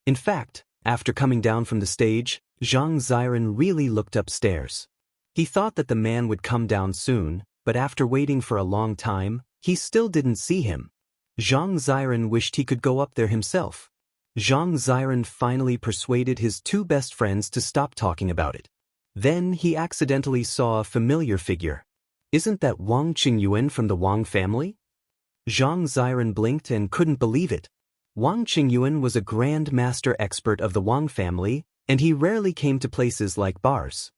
In fact, after coming down from the stage, Zhang Xiren really looked upstairs. He thought that the man would come down soon, but after waiting for a long time, he still didn't see him. Zhang Xiren wished he could go up there himself. Zhang Xiren finally persuaded his two best friends to stop talking about it. Then he accidentally saw a familiar figure. Isn't that Wang Qingyuan from the Wang family? Zhang Xiren blinked and couldn't believe it. Wang Qingyuan was a Grand Master expert of the Wang family, and he rarely came to places like bars.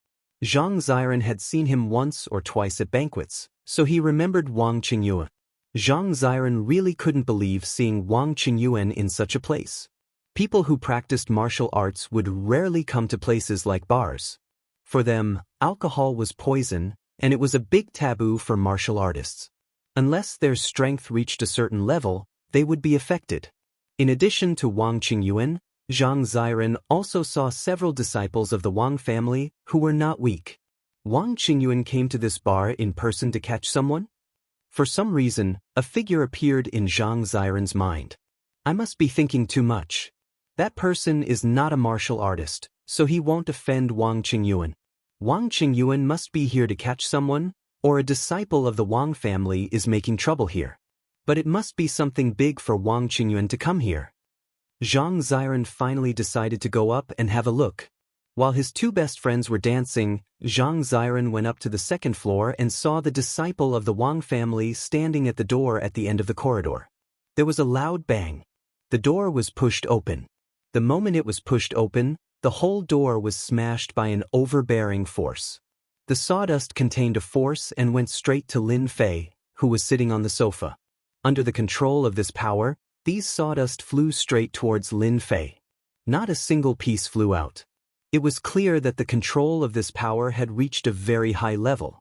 Zhang Xiren had seen him once or twice at banquets, so he remembered Wang Qingyuan. Zhang Xiren really couldn't believe seeing Wang Qingyuan in such a place. People who practiced martial arts would rarely come to places like bars. For them, alcohol was poison, and it was a big taboo for martial artists. Unless their strength reached a certain level, they would be affected. In addition to Wang Qingyuan, Zhang Xiren also saw several disciples of the Wang family who were not weak. Wang Qingyuan came to this bar in person to catch someone? For some reason, a figure appeared in Zhang Xiren's mind. I must be thinking too much. That person is not a martial artist, so he won't offend Wang Qingyuan. Wang Qingyuan must be here to catch someone, or a disciple of the Wang family is making trouble here. But it must be something big for Wang Qingyuan to come here. Zhang Xiren finally decided to go up and have a look. While his two best friends were dancing, Zhang Xiren went up to the second floor and saw the disciple of the Wang family standing at the door at the end of the corridor. There was a loud bang. The door was pushed open. The moment it was pushed open, the whole door was smashed by an overbearing force. The sawdust contained a force and went straight to Lin Fei, who was sitting on the sofa. Under the control of this power, these sawdust flew straight towards Lin Fei. Not a single piece flew out. It was clear that the control of this power had reached a very high level.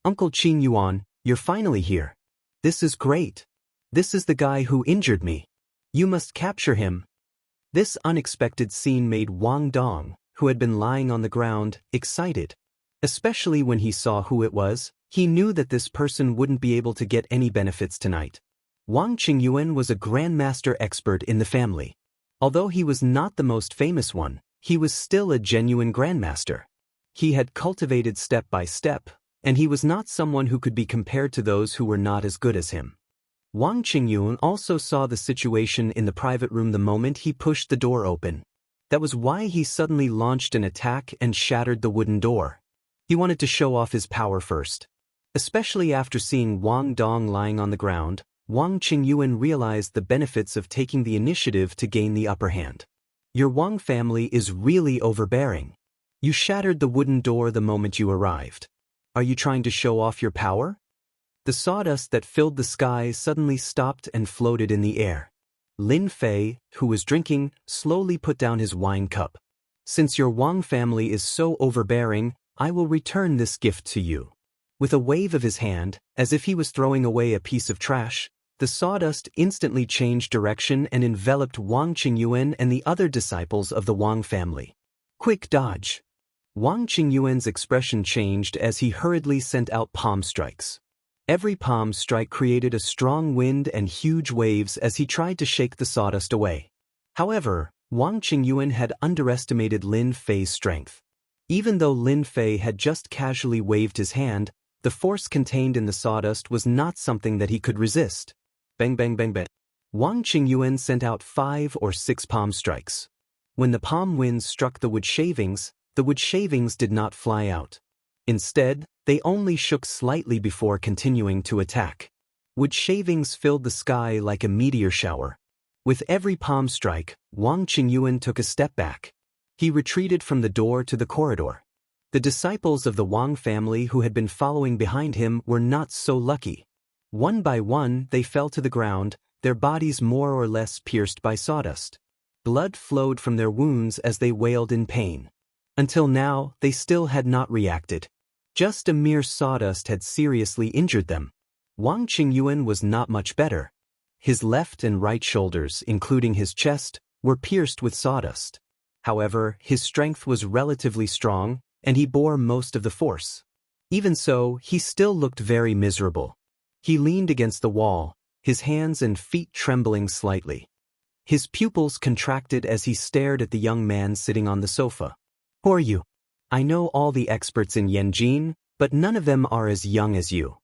Uncle Qin Yuan, you're finally here. This is great. This is the guy who injured me. You must capture him. This unexpected scene made Wang Dong, who had been lying on the ground, excited. Especially when he saw who it was, he knew that this person wouldn't be able to get any benefits tonight. Wang Qingyuan was a grandmaster expert in the family. Although he was not the most famous one, he was still a genuine grandmaster. He had cultivated step by step, and he was not someone who could be compared to those who were not as good as him. Wang Qingyuan also saw the situation in the private room the moment he pushed the door open. That was why he suddenly launched an attack and shattered the wooden door. He wanted to show off his power first. Especially after seeing Wang Dong lying on the ground, Wang Qingyuan realized the benefits of taking the initiative to gain the upper hand. Your Wang family is really overbearing. You shattered the wooden door the moment you arrived. Are you trying to show off your power? The sawdust that filled the sky suddenly stopped and floated in the air. Lin Fei, who was drinking, slowly put down his wine cup. Since your Wang family is so overbearing, I will return this gift to you. With a wave of his hand, as if he was throwing away a piece of trash, the sawdust instantly changed direction and enveloped Wang Qingyuan and the other disciples of the Wang family. Quick dodge! Wang Qingyuan's expression changed as he hurriedly sent out palm strikes. Every palm strike created a strong wind and huge waves as he tried to shake the sawdust away. However, Wang Qingyuan had underestimated Lin Fei's strength. Even though Lin Fei had just casually waved his hand, the force contained in the sawdust was not something that he could resist. Bang bang bang bang. Wang Qingyuan sent out 5 or 6 palm strikes. When the palm winds struck the wood shavings did not fly out. Instead, they only shook slightly before continuing to attack. Wood shavings filled the sky like a meteor shower. With every palm strike, Wang Qingyuan took a step back. He retreated from the door to the corridor. The disciples of the Wang family who had been following behind him were not so lucky. One by one, they fell to the ground, their bodies more or less pierced by sawdust. Blood flowed from their wounds as they wailed in pain. Until now, they still had not reacted. Just a mere sawdust had seriously injured them. Wang Qingyuan was not much better. His left and right shoulders, including his chest, were pierced with sawdust. However, his strength was relatively strong, and he bore most of the force. Even so, he still looked very miserable. He leaned against the wall, his hands and feet trembling slightly. His pupils contracted as he stared at the young man sitting on the sofa. "Who are you? I know all the experts in Yanjin, but none of them are as young as you."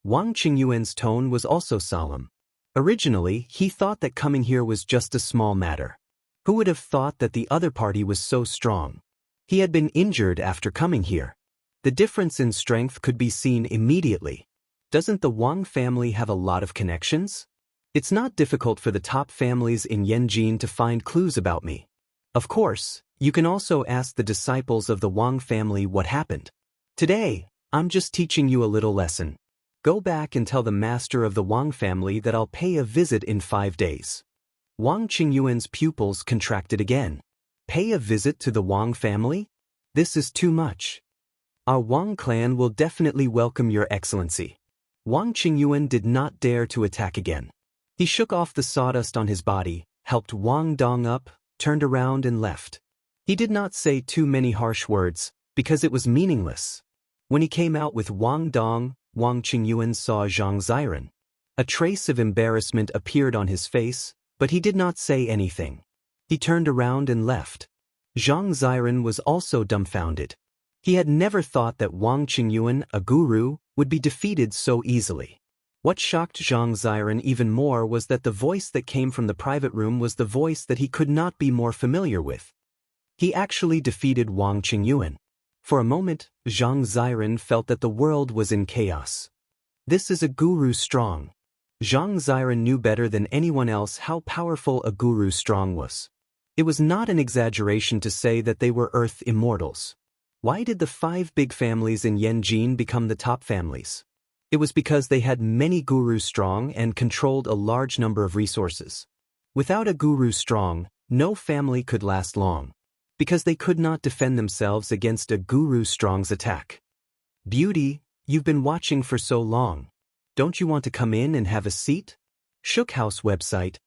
Wang Qingyuan's tone was also solemn. Originally, he thought that coming here was just a small matter. Who would have thought that the other party was so strong? He had been injured after coming here. The difference in strength could be seen immediately. Doesn't the Wang family have a lot of connections? It's not difficult for the top families in Yanjin to find clues about me. Of course, you can also ask the disciples of the Wang family what happened. Today, I'm just teaching you a little lesson. Go back and tell the master of the Wang family that I'll pay a visit in 5 days. Wang Qingyuan's pupils contracted again. Pay a visit to the Wang family? This is too much. Our Wang clan will definitely welcome your excellency. Wang Qingyuan did not dare to attack again. He shook off the sawdust on his body, helped Wang Dong up, turned around and left. He did not say too many harsh words, because it was meaningless. When he came out with Wang Dong, Wang Qingyuan saw Zhang Ziren. A trace of embarrassment appeared on his face, but he did not say anything. He turned around and left. Zhang Ziren was also dumbfounded. He had never thought that Wang Qingyuan, a guru, would be defeated so easily. What shocked Zhang Ziren even more was that the voice that came from the private room was the voice that he could not be more familiar with. He actually defeated Wang Qingyuan. For a moment, Zhang Ziren felt that the world was in chaos. This is a guru strong. Zhang Ziren knew better than anyone else how powerful a guru strong was. It was not an exaggeration to say that they were Earth immortals. Why did the 5 big families in Yanjin become the top families? It was because they had many gurus strong and controlled a large number of resources. Without a guru strong, no family could last long, because they could not defend themselves against a guru strong's attack. "Beauty, you've been watching for so long. Don't you want to come in and have a seat?" Shook House website.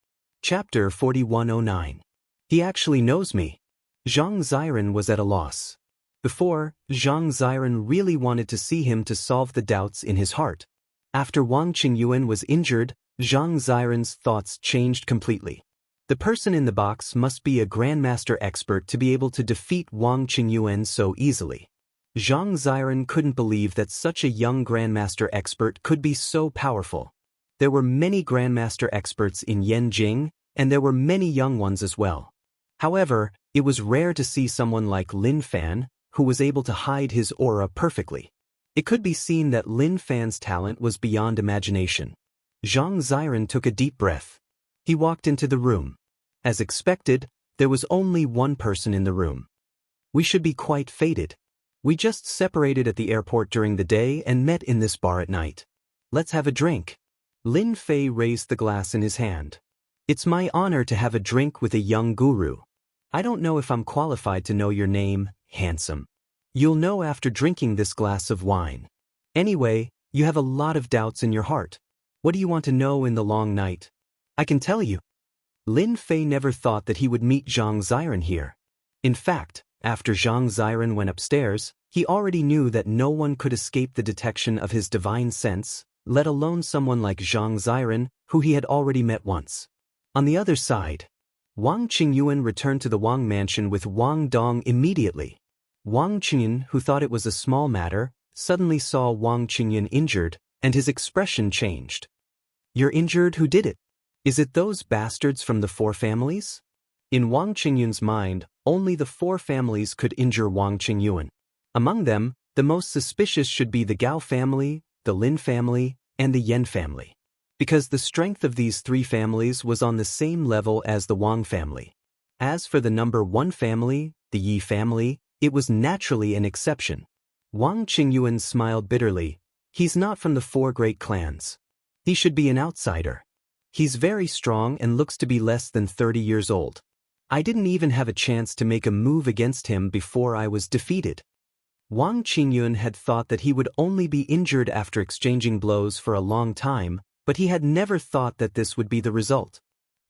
Chapter 4109. He actually knows me. Zhang Ziren was at a loss. Before, Zhang Ziren really wanted to see him to solve the doubts in his heart. After Wang Qingyuan was injured, Zhang Ziren's thoughts changed completely. The person in the box must be a grandmaster expert to be able to defeat Wang Qingyuan so easily. Zhang Ziren couldn't believe that such a young grandmaster expert could be so powerful. There were many grandmaster experts in Yanjing, and there were many young ones as well. However, it was rare to see someone like Lin Fan, who was able to hide his aura perfectly. It could be seen that Lin Fan's talent was beyond imagination. Zhang Ziren took a deep breath. He walked into the room. As expected, there was only one person in the room. "We should be quite fated. We just separated at the airport during the day and met in this bar at night. Let's have a drink." Lin Fei raised the glass in his hand. "It's my honor to have a drink with a young guru. I don't know if I'm qualified to know your name, handsome. You'll know after drinking this glass of wine. Anyway, you have a lot of doubts in your heart. What do you want to know in the long night? I can tell you." Lin Fei never thought that he would meet Zhang Ziren here. In fact, after Zhang Ziren went upstairs, he already knew that no one could escape the detection of his divine sense, let alone someone like Zhang Ziren, who he had already met once. On the other side, Wang Qingyuan returned to the Wang mansion with Wang Dong immediately. Wang Qingyuan, who thought it was a small matter, suddenly saw Wang Qingyuan injured, and his expression changed. "You're injured? Who did it? Is it those bastards from the 4 families?" In Wang Qingyuan's mind, only the 4 families could injure Wang Qingyuan. Among them, the most suspicious should be the Gao family, the Lin family, and the Yan family, because the strength of these 3 families was on the same level as the Wang family. As for the number 1 family, the Yi family, it was naturally an exception. Wang Qingyuan smiled bitterly. He's not from the 4 great clans. He should be an outsider. He's very strong and looks to be less than 30 years old. I didn't even have a chance to make a move against him before I was defeated. Wang Qingyun had thought that he would only be injured after exchanging blows for a long time, but he had never thought that this would be the result.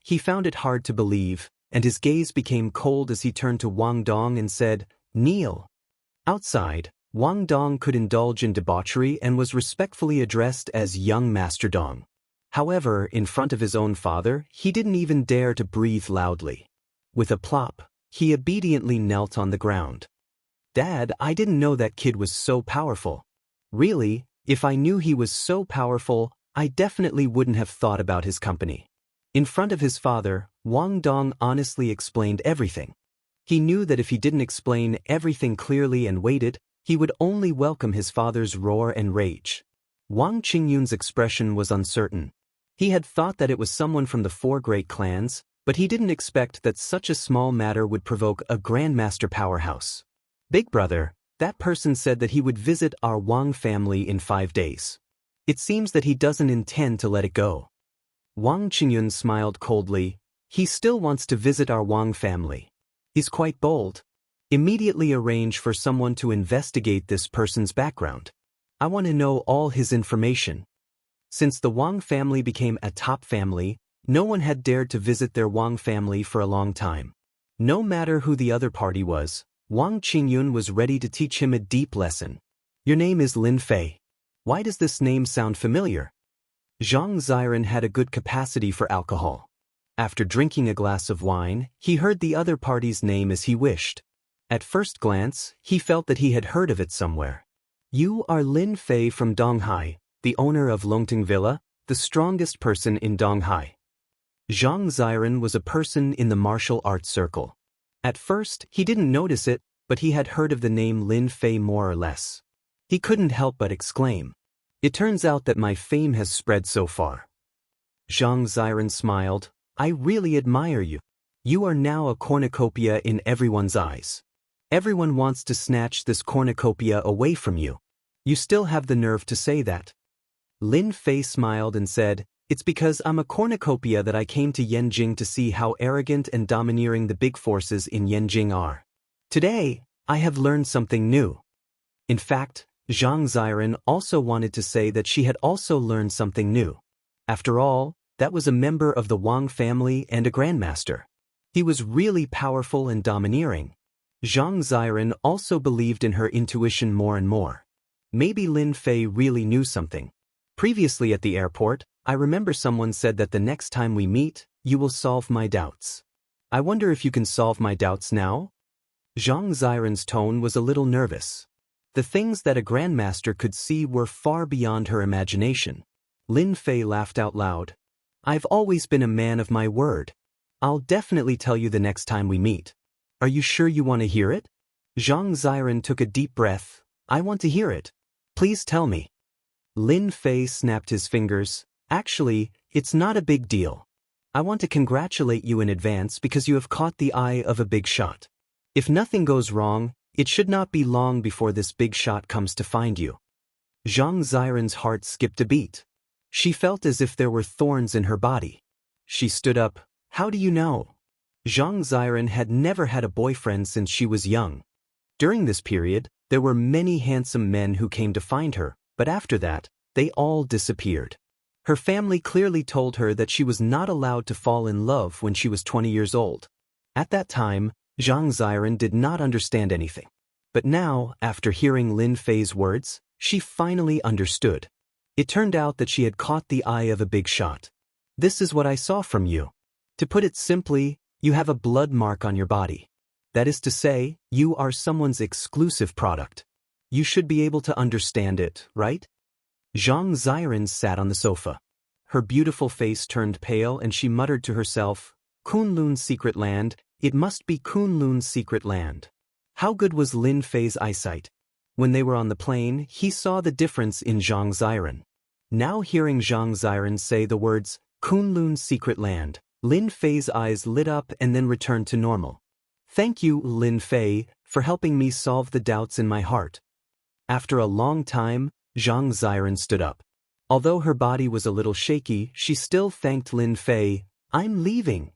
He found it hard to believe, and his gaze became cold as he turned to Wang Dong and said, "Kneel." Outside, Wang Dong could indulge in debauchery and was respectfully addressed as young Master Dong. However, in front of his own father, he didn't even dare to breathe loudly. With a plop, he obediently knelt on the ground. "Dad, I didn't know that kid was so powerful." "Really, if I knew he was so powerful, I definitely wouldn't have thought about his company." In front of his father, Wang Dong honestly explained everything. He knew that if he didn't explain everything clearly and waited, he would only welcome his father's roar and rage. Wang Qingyun's expression was uncertain. He had thought that it was someone from the 4 great clans, but he didn't expect that such a small matter would provoke a Grandmaster powerhouse. "Big brother, that person said that he would visit our Wang family in 5 days. It seems that he doesn't intend to let it go." Wang Qingyun smiled coldly. "He still wants to visit our Wang family. He's quite bold. Immediately arrange for someone to investigate this person's background. I want to know all his information." Since the Wang family became a top family, no one had dared to visit their Wang family for a long time. No matter who the other party was, Wang Qingyun was ready to teach him a deep lesson. "Your name is Lin Fei. Why does this name sound familiar?" Zhang Ziren had a good capacity for alcohol. After drinking a glass of wine, he heard the other party's name as he wished. At first glance, he felt that he had heard of it somewhere. "You are Lin Fei from Donghai, the owner of Longting Villa, the strongest person in Donghai." Zhang Ziren was a person in the martial arts circle. At first, he didn't notice it, but he had heard of the name Lin Fei more or less. He couldn't help but exclaim, "It turns out that my fame has spread so far." Zhang Ziren smiled, "I really admire you. You are now a cornucopia in everyone's eyes. Everyone wants to snatch this cornucopia away from you. You still have the nerve to say that." Lin Fei smiled and said, "It's because I'm a cornucopia that I came to Yanjing to see how arrogant and domineering the big forces in Yanjing are. Today, I have learned something new." In fact, Zhang Ziren also wanted to say that she had also learned something new. After all, that was a member of the Wang family and a grandmaster. He was really powerful and domineering. Zhang Ziren also believed in her intuition more and more. Maybe Lin Fei really knew something. "Previously at the airport, I remember someone said that the next time we meet, you will solve my doubts. I wonder if you can solve my doubts now?" Zhang Ziren's tone was a little nervous. The things that a grandmaster could see were far beyond her imagination. Lin Fei laughed out loud. "I've always been a man of my word. I'll definitely tell you the next time we meet. Are you sure you want to hear it?" Zhang Ziren took a deep breath. "I want to hear it. Please tell me." Lin Fei snapped his fingers. "Actually, it's not a big deal. I want to congratulate you in advance because you have caught the eye of a big shot. If nothing goes wrong, it should not be long before this big shot comes to find you." Zhang Ziren's heart skipped a beat. She felt as if there were thorns in her body. She stood up. "How do you know?" Zhang Ziren had never had a boyfriend since she was young. During this period, there were many handsome men who came to find her, but after that, they all disappeared. Her family clearly told her that she was not allowed to fall in love when she was 20 years old. At that time, Zhang Ziren did not understand anything. But now, after hearing Lin Fei's words, she finally understood. It turned out that she had caught the eye of a big shot. "This is what I saw from you. To put it simply, you have a blood mark on your body. That is to say, you are someone's exclusive product. You should be able to understand it, right?" Zhang Ziren sat on the sofa. Her beautiful face turned pale and she muttered to herself, "Kunlun's secret land, it must be Kunlun's secret land." How good was Lin Fei's eyesight? When they were on the plane, he saw the difference in Zhang Ziren. Now hearing Zhang Ziren say the words, "Kunlun's secret land," Lin Fei's eyes lit up and then returned to normal. "Thank you, Lin Fei, for helping me solve the doubts in my heart." After a long time, Zhang Ziren stood up. Although her body was a little shaky, she still thanked Lin Fei. "I'm leaving."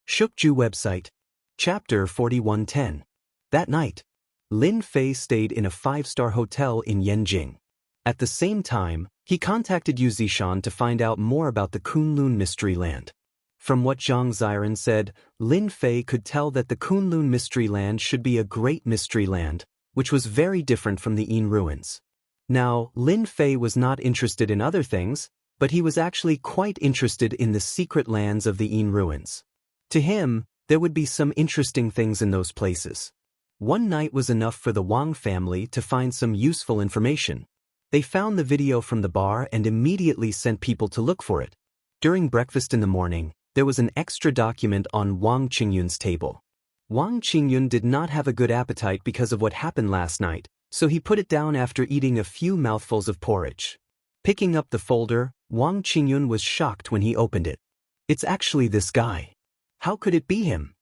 Shukju website. Chapter 4110. That night, Lin Fei stayed in a 5-star hotel in Yanjing. At the same time, he contacted Yu Zishan to find out more about the Kunlun Mystery Land. From what Zhang Ziren said, Lin Fei could tell that the Kunlun Mystery Land should be a great mystery land, which was very different from the Yin ruins. Now, Lin Fei was not interested in other things, but he was actually quite interested in the secret lands of the Yin ruins. To him, there would be some interesting things in those places. One night was enough for the Wang family to find some useful information. They found the video from the bar and immediately sent people to look for it. During breakfast in the morning, there was an extra document on Wang Qingyun's table. Wang Qingyun did not have a good appetite because of what happened last night, so he put it down after eating a few mouthfuls of porridge. Picking up the folder, Wang Qingyun was shocked when he opened it. It's actually this guy. How could it be him?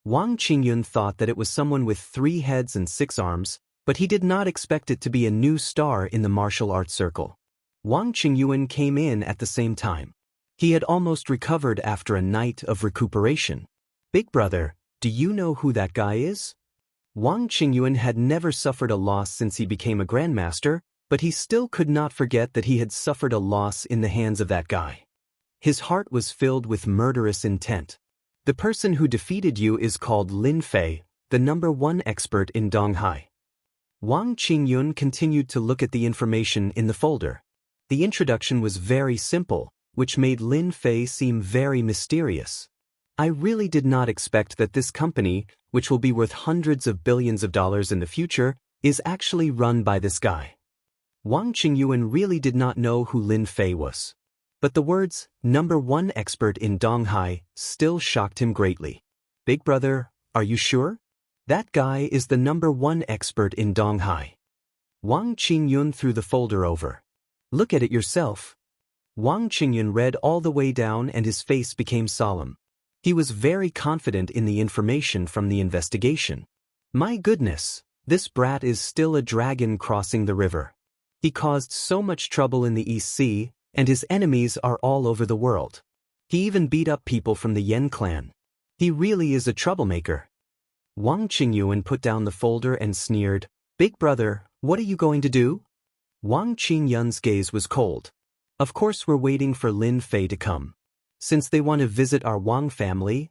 Wang Qingyun thought that it was someone with 3 heads and 6 arms, but he did not expect it to be a new star in the martial arts circle. Wang Qingyun came in at the same time. He had almost recovered after a night of recuperation. "Big brother, do you know who that guy is?" Wang Qingyun had never suffered a loss since he became a grandmaster, but he still could not forget that he had suffered a loss in the hands of that guy. His heart was filled with murderous intent. "The person who defeated you is called Lin Fei, the #1 expert in Donghai." Wang Qingyun continued to look at the information in the folder. The introduction was very simple, which made Lin Fei seem very mysterious. "I really did not expect that this company, which will be worth hundreds of billions of dollars in the future, is actually run by this guy." Wang Qingyun really did not know who Lin Fei was. But the words, #1 expert in Donghai, still shocked him greatly. "Big brother, are you sure? That guy is the #1 expert in Donghai." Wang Qingyun threw the folder over. "Look at it yourself." Wang Qingyun read all the way down and his face became solemn. He was very confident in the information from the investigation. "My goodness, this brat is still a dragon crossing the river. He caused so much trouble in the East Sea, and his enemies are all over the world. He even beat up people from the Yen clan. He really is a troublemaker." Wang Qingyun put down the folder and sneered, "Big brother, what are you going to do?" Wang Qingyun's gaze was cold. "Of course we're waiting for Lin Fei to come. Since they want to visit our Wang family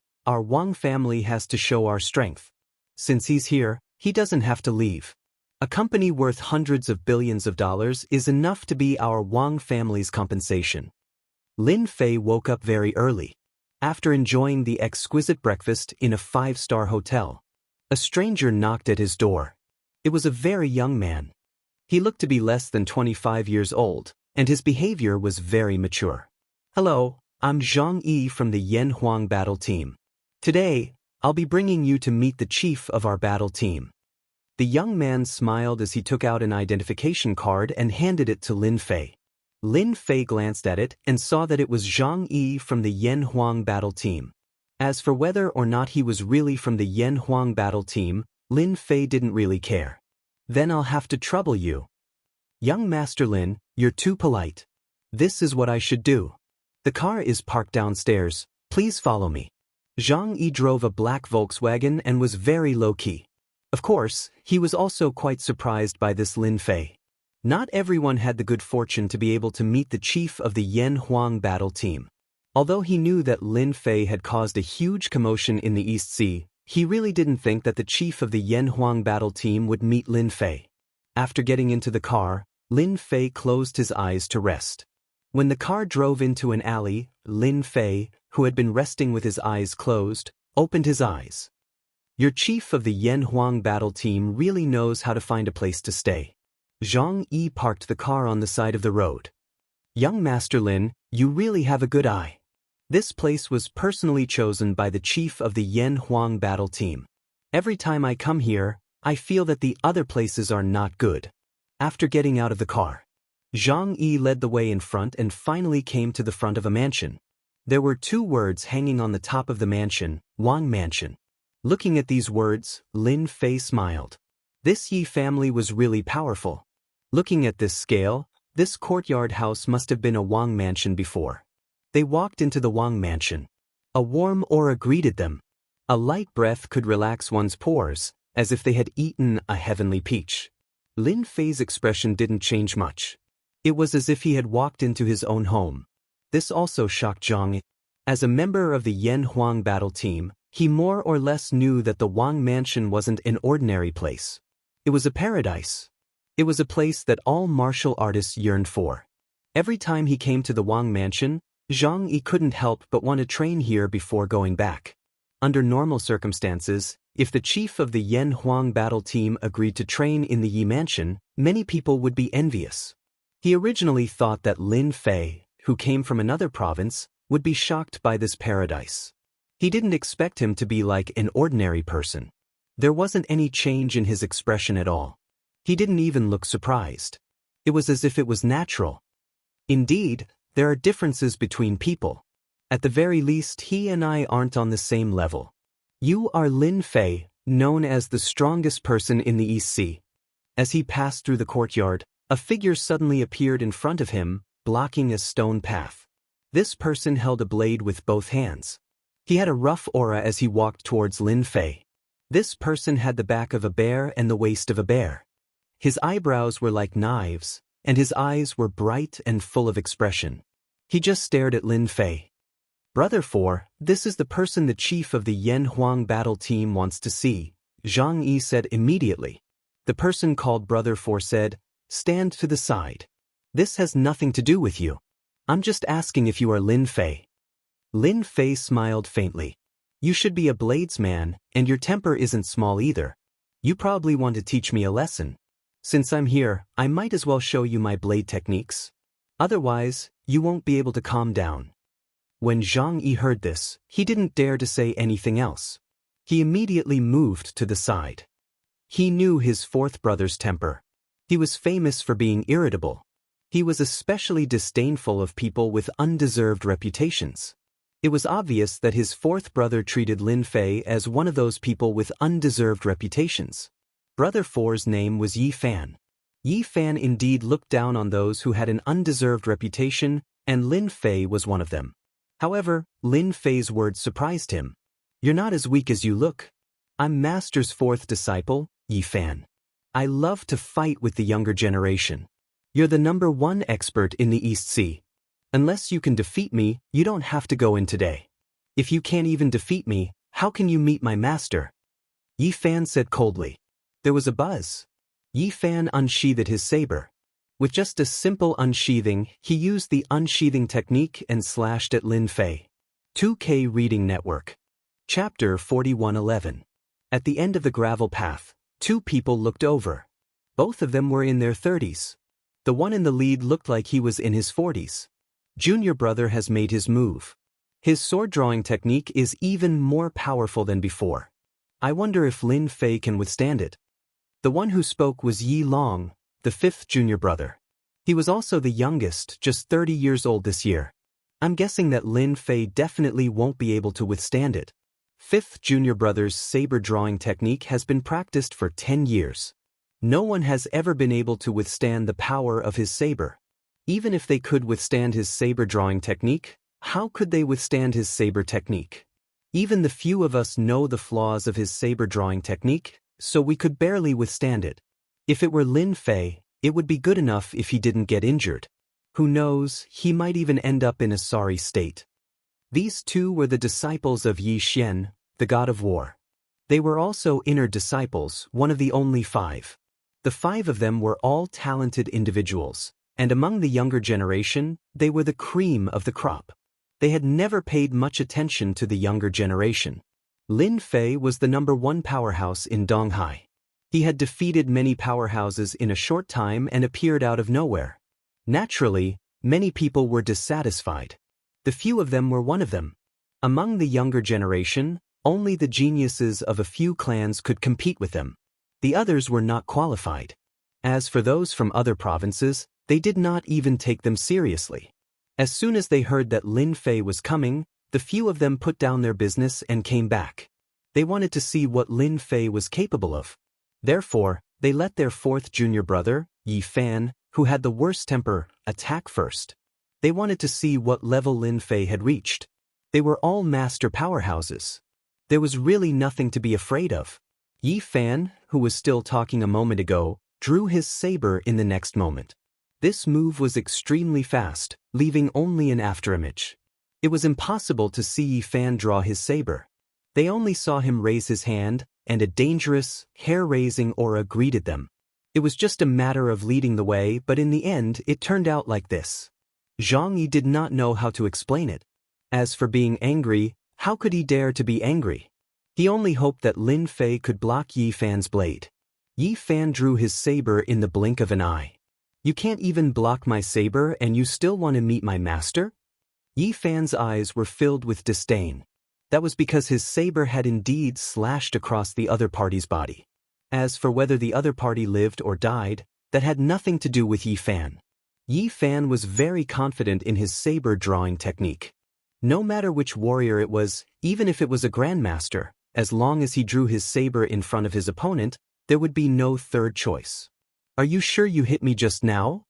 has to show our strength. Since he's here, he doesn't have to leave. A company worth hundreds of billions of dollars is enough to be our Wang family's compensation." Lin Fei woke up very early. After enjoying the exquisite breakfast in a 5-star hotel, a stranger knocked at his door. It was a very young man. He looked to be less than 25 years old, and his behavior was very mature. "Hello, I'm Zhang Yi from the Yan Huang battle team. Today, I'll be bringing you to meet the chief of our battle team." The young man smiled as he took out an identification card and handed it to Lin Fei. Lin Fei glanced at it and saw that it was Zhang Yi from the Yan Huang battle team. As for whether or not he was really from the Yan Huang battle team, Lin Fei didn't really care. "Then I'll have to trouble you." "Young Master Lin, you're too polite. This is what I should do. The car is parked downstairs, please follow me." Zhang Yi drove a black Volkswagen and was very low-key. Of course, he was also quite surprised by this Lin Fei. Not everyone had the good fortune to be able to meet the chief of the Yan Huang battle team. Although he knew that Lin Fei had caused a huge commotion in the East Sea, he really didn't think that the chief of the Yan Huang battle team would meet Lin Fei. After getting into the car, Lin Fei closed his eyes to rest. When the car drove into an alley, Lin Fei, who had been resting with his eyes closed, opened his eyes. "Your chief of the Yan Huang battle team really knows how to find a place to stay." Zhang Yi parked the car on the side of the road. "Young Master Lin, you really have a good eye. This place was personally chosen by the chief of the Yan Huang battle team. Every time I come here, I feel that the other places are not good." After getting out of the car, Zhang Yi led the way in front and finally came to the front of a mansion. There were 2 words hanging on the top of the mansion, Wang Mansion. Looking at these words, Lin Fei smiled. This Yi family was really powerful. Looking at this scale, This courtyard house must have been a Wang mansion before. They walked into the Wang mansion. A warm aura greeted them. A light breath could relax one's pores, as if they had eaten a heavenly peach. Lin Fei's expression didn't change much. It was as if he had walked into his own home. This also shocked Zhang. As a member of the Yan Huang battle team, he more or less knew that the Wang mansion wasn't an ordinary place. It was a paradise. It was a place that all martial artists yearned for. Every time he came to the Wang mansion, Zhang Yi couldn't help but want to train here before going back. Under normal circumstances, if the chief of the Yan Huang battle team agreed to train in the Yi mansion, many people would be envious. He originally thought that Lin Fei, who came from another province, would be shocked by this paradise. He didn't expect him to be like an ordinary person. There wasn't any change in his expression at all. He didn't even look surprised. It was as if it was natural. Indeed, there are differences between people. At the very least, he and I aren't on the same level. You are Lin Fei, known as the strongest person in the East Sea. As he passed through the courtyard, a figure suddenly appeared in front of him, blocking a stone path. This person held a blade with both hands. He had a rough aura as he walked towards Lin Fei. This person had the back of a bear and the waist of a bear. His eyebrows were like knives, and his eyes were bright and full of expression. He just stared at Lin Fei. Brother 4, this is the person the chief of the Yan Huang battle team wants to see, Zhang Yi said immediately. The person called Brother 4 said, stand to the side. This has nothing to do with you. I'm just asking if you are Lin Fei. Lin Fei smiled faintly. You should be a bladesman, and your temper isn't small either. You probably want to teach me a lesson. Since I'm here, I might as well show you my blade techniques. Otherwise, you won't be able to calm down. When Zhang Yi heard this, he didn't dare to say anything else. He immediately moved to the side. He knew his fourth brother's temper. He was famous for being irritable. He was especially disdainful of people with undeserved reputations. It was obvious that his fourth brother treated Lin Fei as one of those people with undeserved reputations. Brother 4's name was Yi Fan. Yi Fan indeed looked down on those who had an undeserved reputation, and Lin Fei was one of them. However, Lin Fei's words surprised him. You're not as weak as you look. I'm Master's fourth disciple, Yi Fan. I love to fight with the younger generation. You're the #1 expert in the East Sea. Unless you can defeat me, you don't have to go in today. If you can't even defeat me, how can you meet my master? Yi Fan said coldly. There was a buzz. Yi Fan unsheathed his saber. With just a simple unsheathing, he used the unsheathing technique and slashed at Lin Fei. 2K Reading Network. Chapter 41:11. At the end of the gravel path, two people looked over. Both of them were in their 30s. The one in the lead looked like he was in his 40s. Junior brother has made his move. His sword drawing technique is even more powerful than before. I wonder if Lin Fei can withstand it. The one who spoke was Yi Long, the fifth junior brother. He was also the youngest, just 30 years old this year. I'm guessing that Lin Fei definitely won't be able to withstand it. Fifth junior brother's saber drawing technique has been practiced for 10 years. No one has ever been able to withstand the power of his saber. Even if they could withstand his saber drawing technique, how could they withstand his saber technique? Even the few of us know the flaws of his saber drawing technique, so we could barely withstand it. If it were Lin Fei, it would be good enough if he didn't get injured. Who knows, he might even end up in a sorry state. These two were the disciples of Yi Xian, the god of war. They were also inner disciples, one of the only 5. The 5 of them were all talented individuals, and among the younger generation, they were the cream of the crop. They had never paid much attention to the younger generation. Lin Fei was the #1 powerhouse in Donghai. He had defeated many powerhouses in a short time and appeared out of nowhere. Naturally, many people were dissatisfied. The few of them were one of them. Among the younger generation, only the geniuses of a few clans could compete with them. The others were not qualified. As for those from other provinces, they did not even take them seriously. As soon as they heard that Lin Fei was coming, the few of them put down their business and came back. They wanted to see what Lin Fei was capable of. Therefore, they let their fourth junior brother, Yi Fan, who had the worst temper, attack first. They wanted to see what level Lin Fei had reached. They were all master powerhouses. There was really nothing to be afraid of. Yi Fan, who was still talking a moment ago, drew his saber in the next moment. This move was extremely fast, leaving only an afterimage. It was impossible to see Yi Fan draw his saber. They only saw him raise his hand, and a dangerous, hair-raising aura greeted them. It was just a matter of leading the way, but in the end it turned out like this. Zhang Yi did not know how to explain it. As for being angry, how could he dare to be angry? He only hoped that Lin Fei could block Yi Fan's blade. Yi Fan drew his saber in the blink of an eye. You can't even block my saber and you still want to meet my master? Yi Fan's eyes were filled with disdain. That was because his saber had indeed slashed across the other party's body. As for whether the other party lived or died, that had nothing to do with Yi Fan. Yi Fan was very confident in his saber drawing technique. No matter which warrior it was, even if it was a grandmaster, as long as he drew his saber in front of his opponent, there would be no third choice. Are you sure you hit me just now?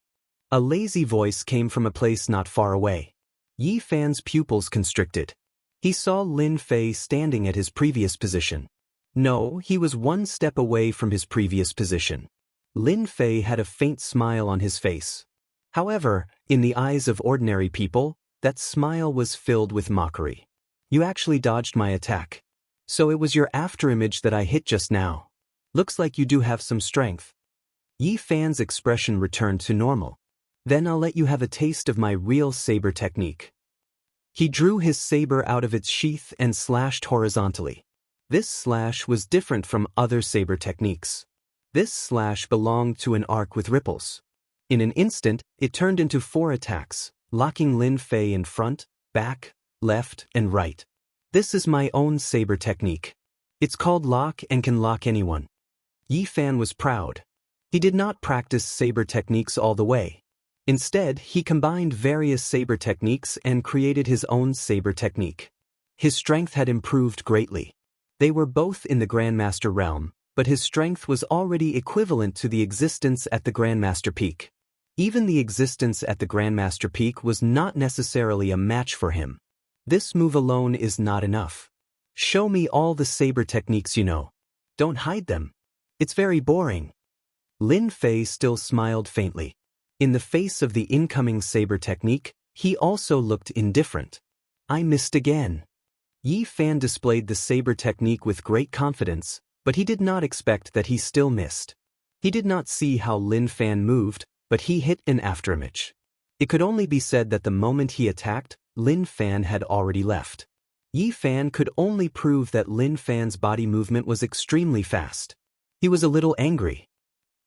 A lazy voice came from a place not far away. Yi Fan's pupils constricted. He saw Lin Fei standing at his previous position. No, he was one step away from his previous position. Lin Fei had a faint smile on his face. However, in the eyes of ordinary people, that smile was filled with mockery. You actually dodged my attack. So it was your afterimage that I hit just now. Looks like you do have some strength. Yi Fan's expression returned to normal. Then I'll let you have a taste of my real saber technique. He drew his saber out of its sheath and slashed horizontally. This slash was different from other saber techniques. This slash belonged to an arc with ripples. In an instant, it turned into 4 attacks, locking Lin Fei in front, back, left, and right. This is my own saber technique. It's called lock and can lock anyone. Yi Fan was proud. He did not practice saber techniques all the way. Instead, he combined various saber techniques and created his own saber technique. His strength had improved greatly. They were both in the Grandmaster realm, but his strength was already equivalent to the existence at the Grandmaster peak. Even the existence at the Grandmaster peak was not necessarily a match for him. This move alone is not enough. Show me all the saber techniques you know. Don't hide them. It's very boring. Lin Fei still smiled faintly. In the face of the incoming saber technique, he also looked indifferent. I missed again. Yi Fan displayed the saber technique with great confidence, but he did not expect that he still missed. He did not see how Lin Fan moved, but he hit an afterimage. It could only be said that the moment he attacked, Lin Fan had already left. Yi Fan could only prove that Lin Fan's body movement was extremely fast. He was a little angry.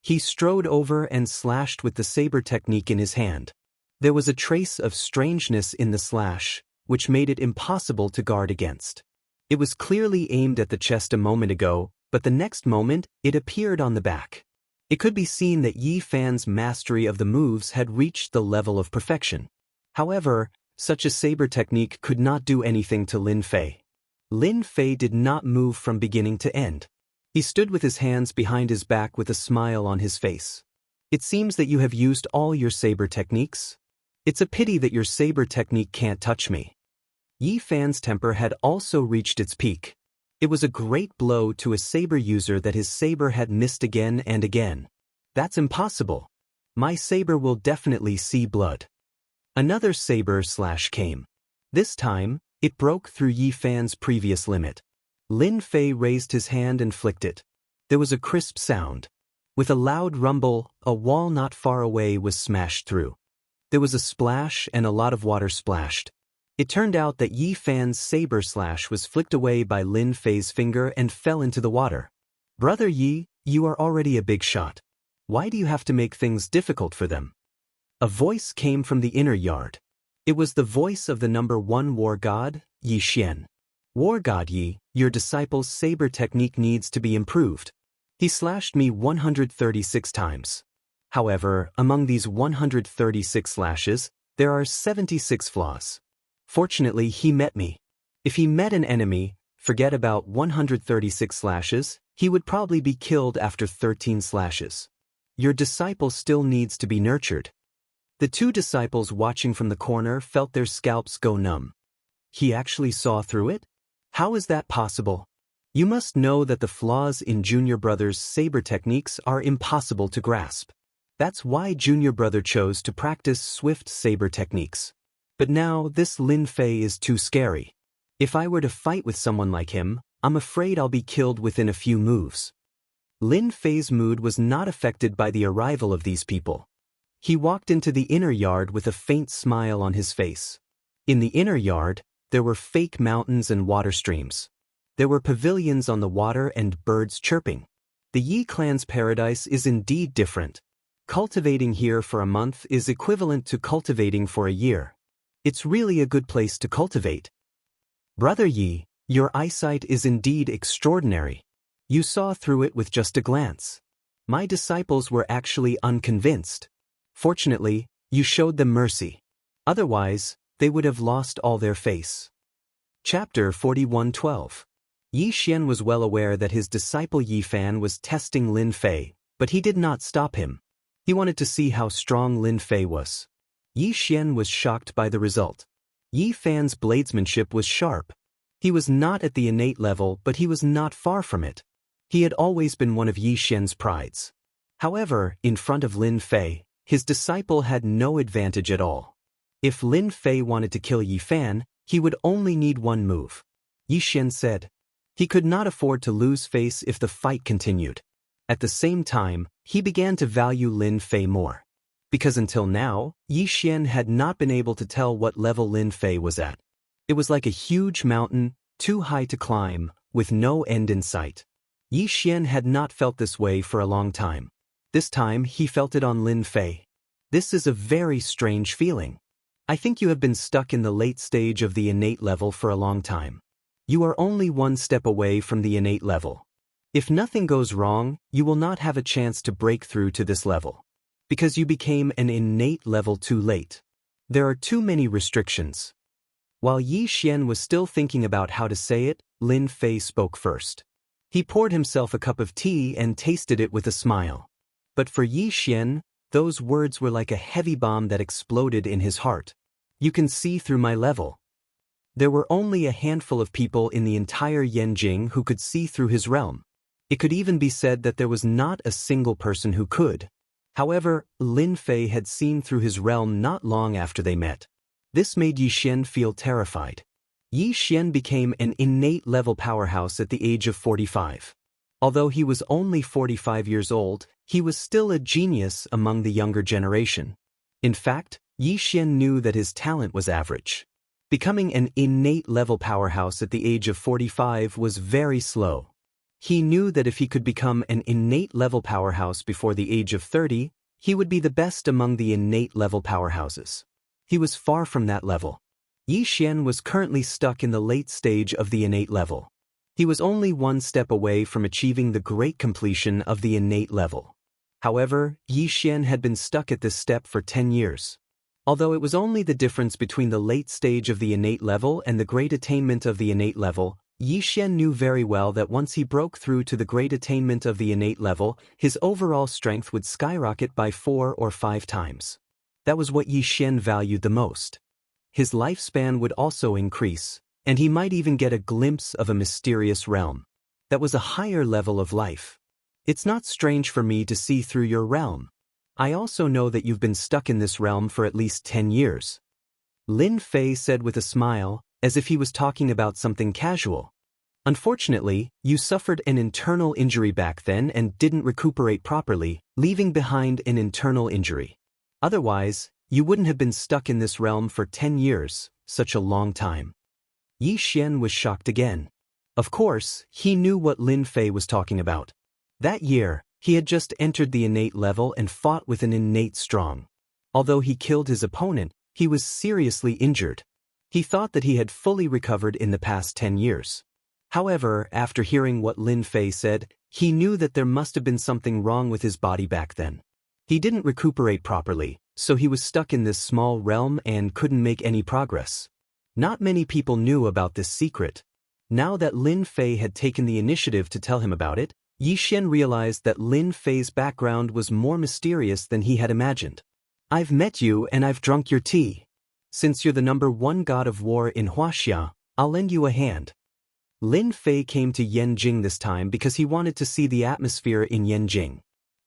He strode over and slashed with the saber technique in his hand. There was a trace of strangeness in the slash, which made it impossible to guard against. It was clearly aimed at the chest a moment ago, but the next moment, it appeared on the back. It could be seen that Yi Fan's mastery of the moves had reached the level of perfection. However, such a saber technique could not do anything to Lin Fei. Lin Fei did not move from beginning to end. He stood with his hands behind his back with a smile on his face. It seems that you have used all your saber techniques. It's a pity that your saber technique can't touch me. Yi Fan's temper had also reached its peak. It was a great blow to a saber user that his saber had missed again and again. That's impossible. My saber will definitely see blood. Another saber slash came. This time, it broke through Yi Fan's previous limit. Lin Fei raised his hand and flicked it. There was a crisp sound. With a loud rumble, a wall not far away was smashed through. There was a splash and a lot of water splashed. It turned out that Yi Fan's saber slash was flicked away by Lin Fei's finger and fell into the water. Brother Yi, you are already a big shot. Why do you have to make things difficult for them? A voice came from the inner yard. It was the voice of the number 1 war god, Yi Xian. War god Yi, your disciple's saber technique needs to be improved. He slashed me 136 times. However, among these 136 slashes, there are 76 flaws. Fortunately, he met me. If he met an enemy, forget about 136 slashes, he would probably be killed after 13 slashes. Your disciple still needs to be nurtured. The two disciples watching from the corner felt their scalps go numb. He actually saw through it? How is that possible? You must know that the flaws in Junior Brother's saber techniques are impossible to grasp. That's why Junior Brother chose to practice swift saber techniques. But now this Lin Fei is too scary. If I were to fight with someone like him, I'm afraid I'll be killed within a few moves. Lin Fei's mood was not affected by the arrival of these people. He walked into the inner yard with a faint smile on his face. In the inner yard, there were fake mountains and water streams. There were pavilions on the water and birds chirping. The Yi clan's paradise is indeed different. Cultivating here for a month is equivalent to cultivating for a year. It's really a good place to cultivate. Brother Yi, your eyesight is indeed extraordinary. You saw through it with just a glance. My disciples were actually unconvinced. Fortunately, you showed them mercy. Otherwise, they would have lost all their face. Chapter 41:12. Yi Xian was well aware that his disciple Yi Fan was testing Lin Fei, but he did not stop him. He wanted to see how strong Lin Fei was. Yi Xian was shocked by the result. Yi Fan's bladesmanship was sharp. He was not at the innate level, but he was not far from it. He had always been one of Yi Xian's prides. However, in front of Lin Fei, his disciple had no advantage at all. If Lin Fei wanted to kill Yi Fan, he would only need one move. Yi Xian said. He could not afford to lose face if the fight continued. At the same time, he began to value Lin Fei more. Because until now, Yi Xian had not been able to tell what level Lin Fei was at. It was like a huge mountain, too high to climb, with no end in sight. Yi Xian had not felt this way for a long time. This time he felt it on Lin Fei. This is a very strange feeling. I think you have been stuck in the late stage of the innate level for a long time. You are only one step away from the innate level. If nothing goes wrong, you will not have a chance to break through to this level. Because you became an innate level too late. There are too many restrictions. While Yi Xian was still thinking about how to say it, Lin Fei spoke first. He poured himself a cup of tea and tasted it with a smile. But for Yi Xian, those words were like a heavy bomb that exploded in his heart. You can see through my level. There were only a handful of people in the entire Yanjing who could see through his realm. It could even be said that there was not a single person who could. However, Lin Fei had seen through his realm not long after they met. This made Yi Xian feel terrified. Yi Xian became an innate level powerhouse at the age of 45. Although he was only 45 years old, he was still a genius among the younger generation. In fact, Yi Xian knew that his talent was average. Becoming an innate level powerhouse at the age of 45 was very slow. He knew that if he could become an innate level powerhouse before the age of 30, he would be the best among the innate level powerhouses. He was far from that level. Yi Xian was currently stuck in the late stage of the innate level. He was only one step away from achieving the great completion of the innate level. However, Yi Xian had been stuck at this step for 10 years. Although it was only the difference between the late stage of the innate level and the great attainment of the innate level, Yi Xian knew very well that once he broke through to the great attainment of the innate level, his overall strength would skyrocket by 4 or 5 times. That was what Yi Xian valued the most. His lifespan would also increase, and he might even get a glimpse of a mysterious realm. That was a higher level of life. It's not strange for me to see through your realm. I also know that you've been stuck in this realm for at least 10 years. Lin Fei said with a smile, as if he was talking about something casual. Unfortunately, you suffered an internal injury back then and didn't recuperate properly, leaving behind an internal injury. Otherwise, you wouldn't have been stuck in this realm for 10 years, such a long time. Yi Xian was shocked again. Of course, he knew what Lin Fei was talking about. That year, he had just entered the innate level and fought with an innate strong. Although he killed his opponent, he was seriously injured. He thought that he had fully recovered in the past 10 years. However, after hearing what Lin Fei said, he knew that there must have been something wrong with his body back then. He didn't recuperate properly, so he was stuck in this small realm and couldn't make any progress. Not many people knew about this secret. Now that Lin Fei had taken the initiative to tell him about it, Yi Xian realized that Lin Fei's background was more mysterious than he had imagined. I've met you and I've drunk your tea. Since you're the #1 god of war in Wuxia, I'll lend you a hand. Lin Fei came to Yanjing this time because he wanted to see the atmosphere in Yanjing.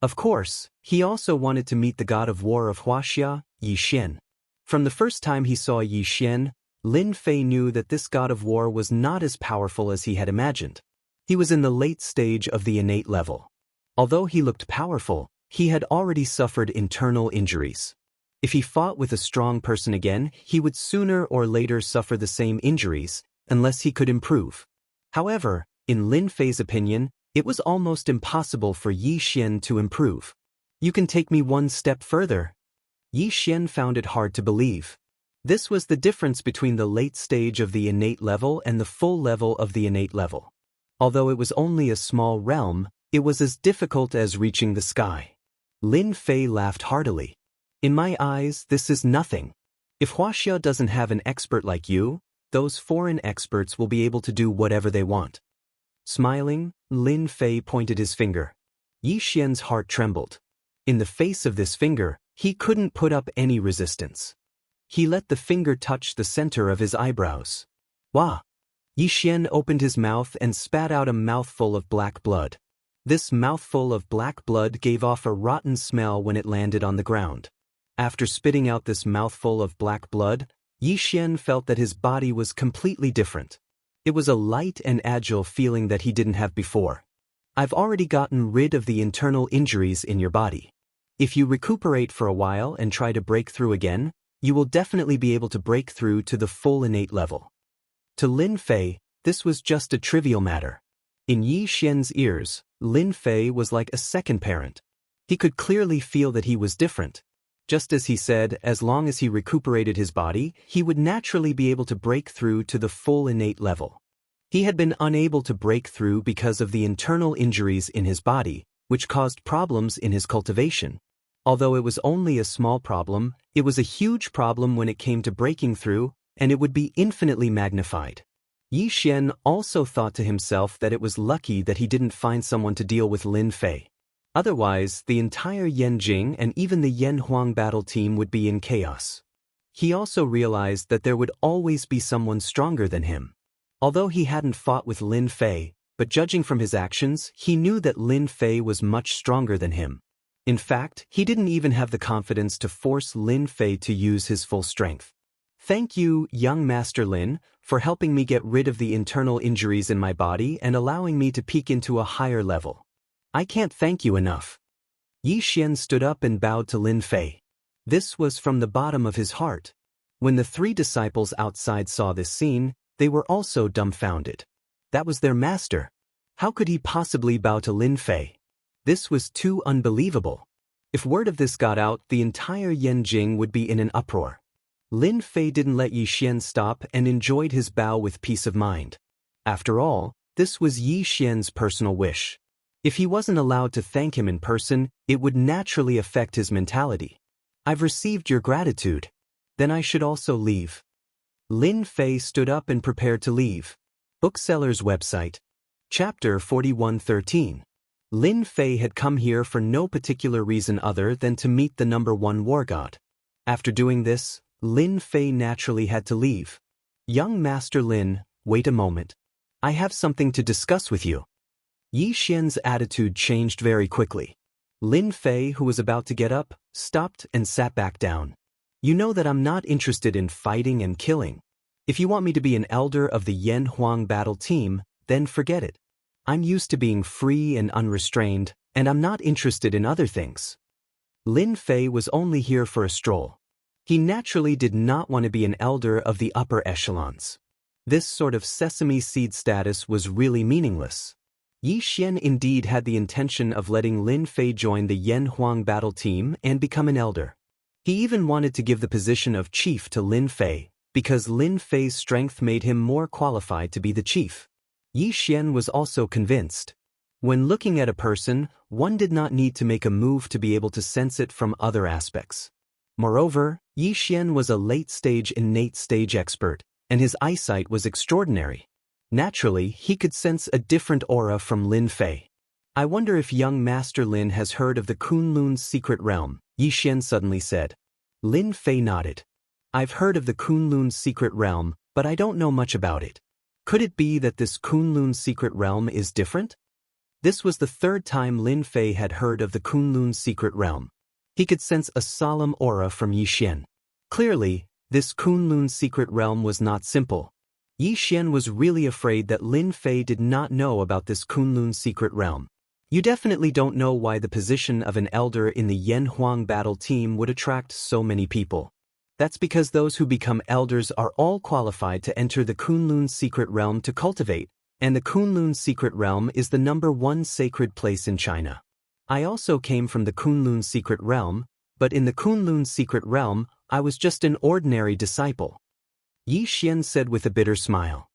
Of course, he also wanted to meet the god of war of Wuxia, Yi Xian. From the first time he saw Yi Xian, Lin Fei knew that this god of war was not as powerful as he had imagined. He was in the late stage of the innate level. Although he looked powerful, he had already suffered internal injuries. If he fought with a strong person again, he would sooner or later suffer the same injuries, unless he could improve. However, in Lin Fei's opinion, it was almost impossible for Yi Xian to improve. You can take me one step further. Yi Xian found it hard to believe. This was the difference between the late stage of the innate level and the full level of the innate level. Although it was only a small realm, it was as difficult as reaching the sky. Lin Fei laughed heartily. In my eyes, this is nothing. If Wuxia doesn't have an expert like you, those foreign experts will be able to do whatever they want. Smiling, Lin Fei pointed his finger. Yi Xian's heart trembled. In the face of this finger, he couldn't put up any resistance. He let the finger touch the center of his eyebrows. Wah! Yi Xian opened his mouth and spat out a mouthful of black blood. This mouthful of black blood gave off a rotten smell when it landed on the ground. After spitting out this mouthful of black blood, Yi Xian felt that his body was completely different. It was a light and agile feeling that he didn't have before. I've already gotten rid of the internal injuries in your body. If you recuperate for a while and try to break through again, you will definitely be able to break through to the full innate level. To Lin Fei, this was just a trivial matter. In Yi Xian's ears, Lin Fei was like a second parent. He could clearly feel that he was different. Just as he said, as long as he recuperated his body, he would naturally be able to break through to the full innate level. He had been unable to break through because of the internal injuries in his body, which caused problems in his cultivation. Although it was only a small problem, it was a huge problem when it came to breaking through, and it would be infinitely magnified. Yi Xian also thought to himself that it was lucky that he didn't find someone to deal with Lin Fei. Otherwise, the entire Yanjing and even the Yanhuang battle team would be in chaos. He also realized that there would always be someone stronger than him. Although he hadn't fought with Lin Fei, but judging from his actions, he knew that Lin Fei was much stronger than him. In fact, he didn't even have the confidence to force Lin Fei to use his full strength. Thank you, young Master Lin, for helping me get rid of the internal injuries in my body and allowing me to peek into a higher level. I can't thank you enough. Yi Xian stood up and bowed to Lin Fei. This was from the bottom of his heart. When the 3 disciples outside saw this scene, they were also dumbfounded. That was their master. How could he possibly bow to Lin Fei? This was too unbelievable. If word of this got out, the entire Yanjing would be in an uproar. Lin Fei didn't let Yi Xian stop and enjoyed his bow with peace of mind. After all, this was Yi Xian's personal wish. If he wasn't allowed to thank him in person, it would naturally affect his mentality. I've received your gratitude. Then I should also leave. Lin Fei stood up and prepared to leave. Bookseller's website. Chapter 41:13. Lin Fei had come here for no particular reason other than to meet the #1 war god. After doing this, Lin Fei naturally had to leave. Young Master Lin, wait a moment. I have something to discuss with you. Yi Xian's attitude changed very quickly. Lin Fei, who was about to get up, stopped and sat back down. You know that I'm not interested in fighting and killing. If you want me to be an elder of the Yanhuang battle team, then forget it. I'm used to being free and unrestrained, and I'm not interested in other things. Lin Fei was only here for a stroll. He naturally did not want to be an elder of the upper echelons. This sort of sesame seed status was really meaningless. Yi Xian indeed had the intention of letting Lin Fei join the Yanhuang battle team and become an elder. He even wanted to give the position of chief to Lin Fei, because Lin Fei's strength made him more qualified to be the chief. Yi Xian was also convinced. When looking at a person, one did not need to make a move to be able to sense it from other aspects. Moreover, Yi Xian was a late-stage innate stage expert, and his eyesight was extraordinary. Naturally, he could sense a different aura from Lin Fei. I wonder if young Master Lin has heard of the Kunlun's secret realm, Yi Xian suddenly said. Lin Fei nodded. I've heard of the Kunlun's secret realm, but I don't know much about it. Could it be that this Kunlun's secret realm is different? This was the third time Lin Fei had heard of the Kunlun's secret realm. He could sense a solemn aura from Yi Xian. Clearly, this Kunlun's secret realm was not simple. Yi Xian was really afraid that Lin Fei did not know about this Kunlun's secret realm. You definitely don't know why the position of an elder in the Yan Huang battle team would attract so many people. That's because those who become elders are all qualified to enter the Kunlun's secret realm to cultivate, and the Kunlun's secret realm is the #1 sacred place in China. I also came from the Kunlun's secret realm, but in the Kunlun's secret realm, I was just an ordinary disciple. Yi Xian said with a bitter smile.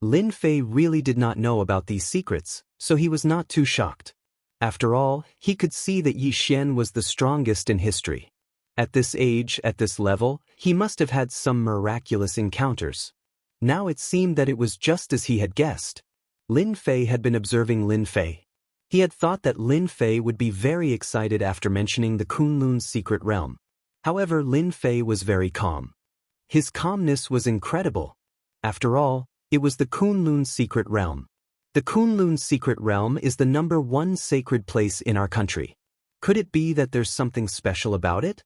Lin Fei really did not know about these secrets, so he was not too shocked. After all, he could see that Yi Xian was the strongest in history. At this age, at this level, he must have had some miraculous encounters. Now it seemed that it was just as he had guessed. Lin Fei had been observing Lin Fei. He had thought that Lin Fei would be very excited after mentioning the Kunlun's secret realm. However, Lin Fei was very calm. His calmness was incredible. After all, it was the Kunlun's secret realm. The Kunlun's secret realm is the #1 sacred place in our country. Could it be that there's something special about it?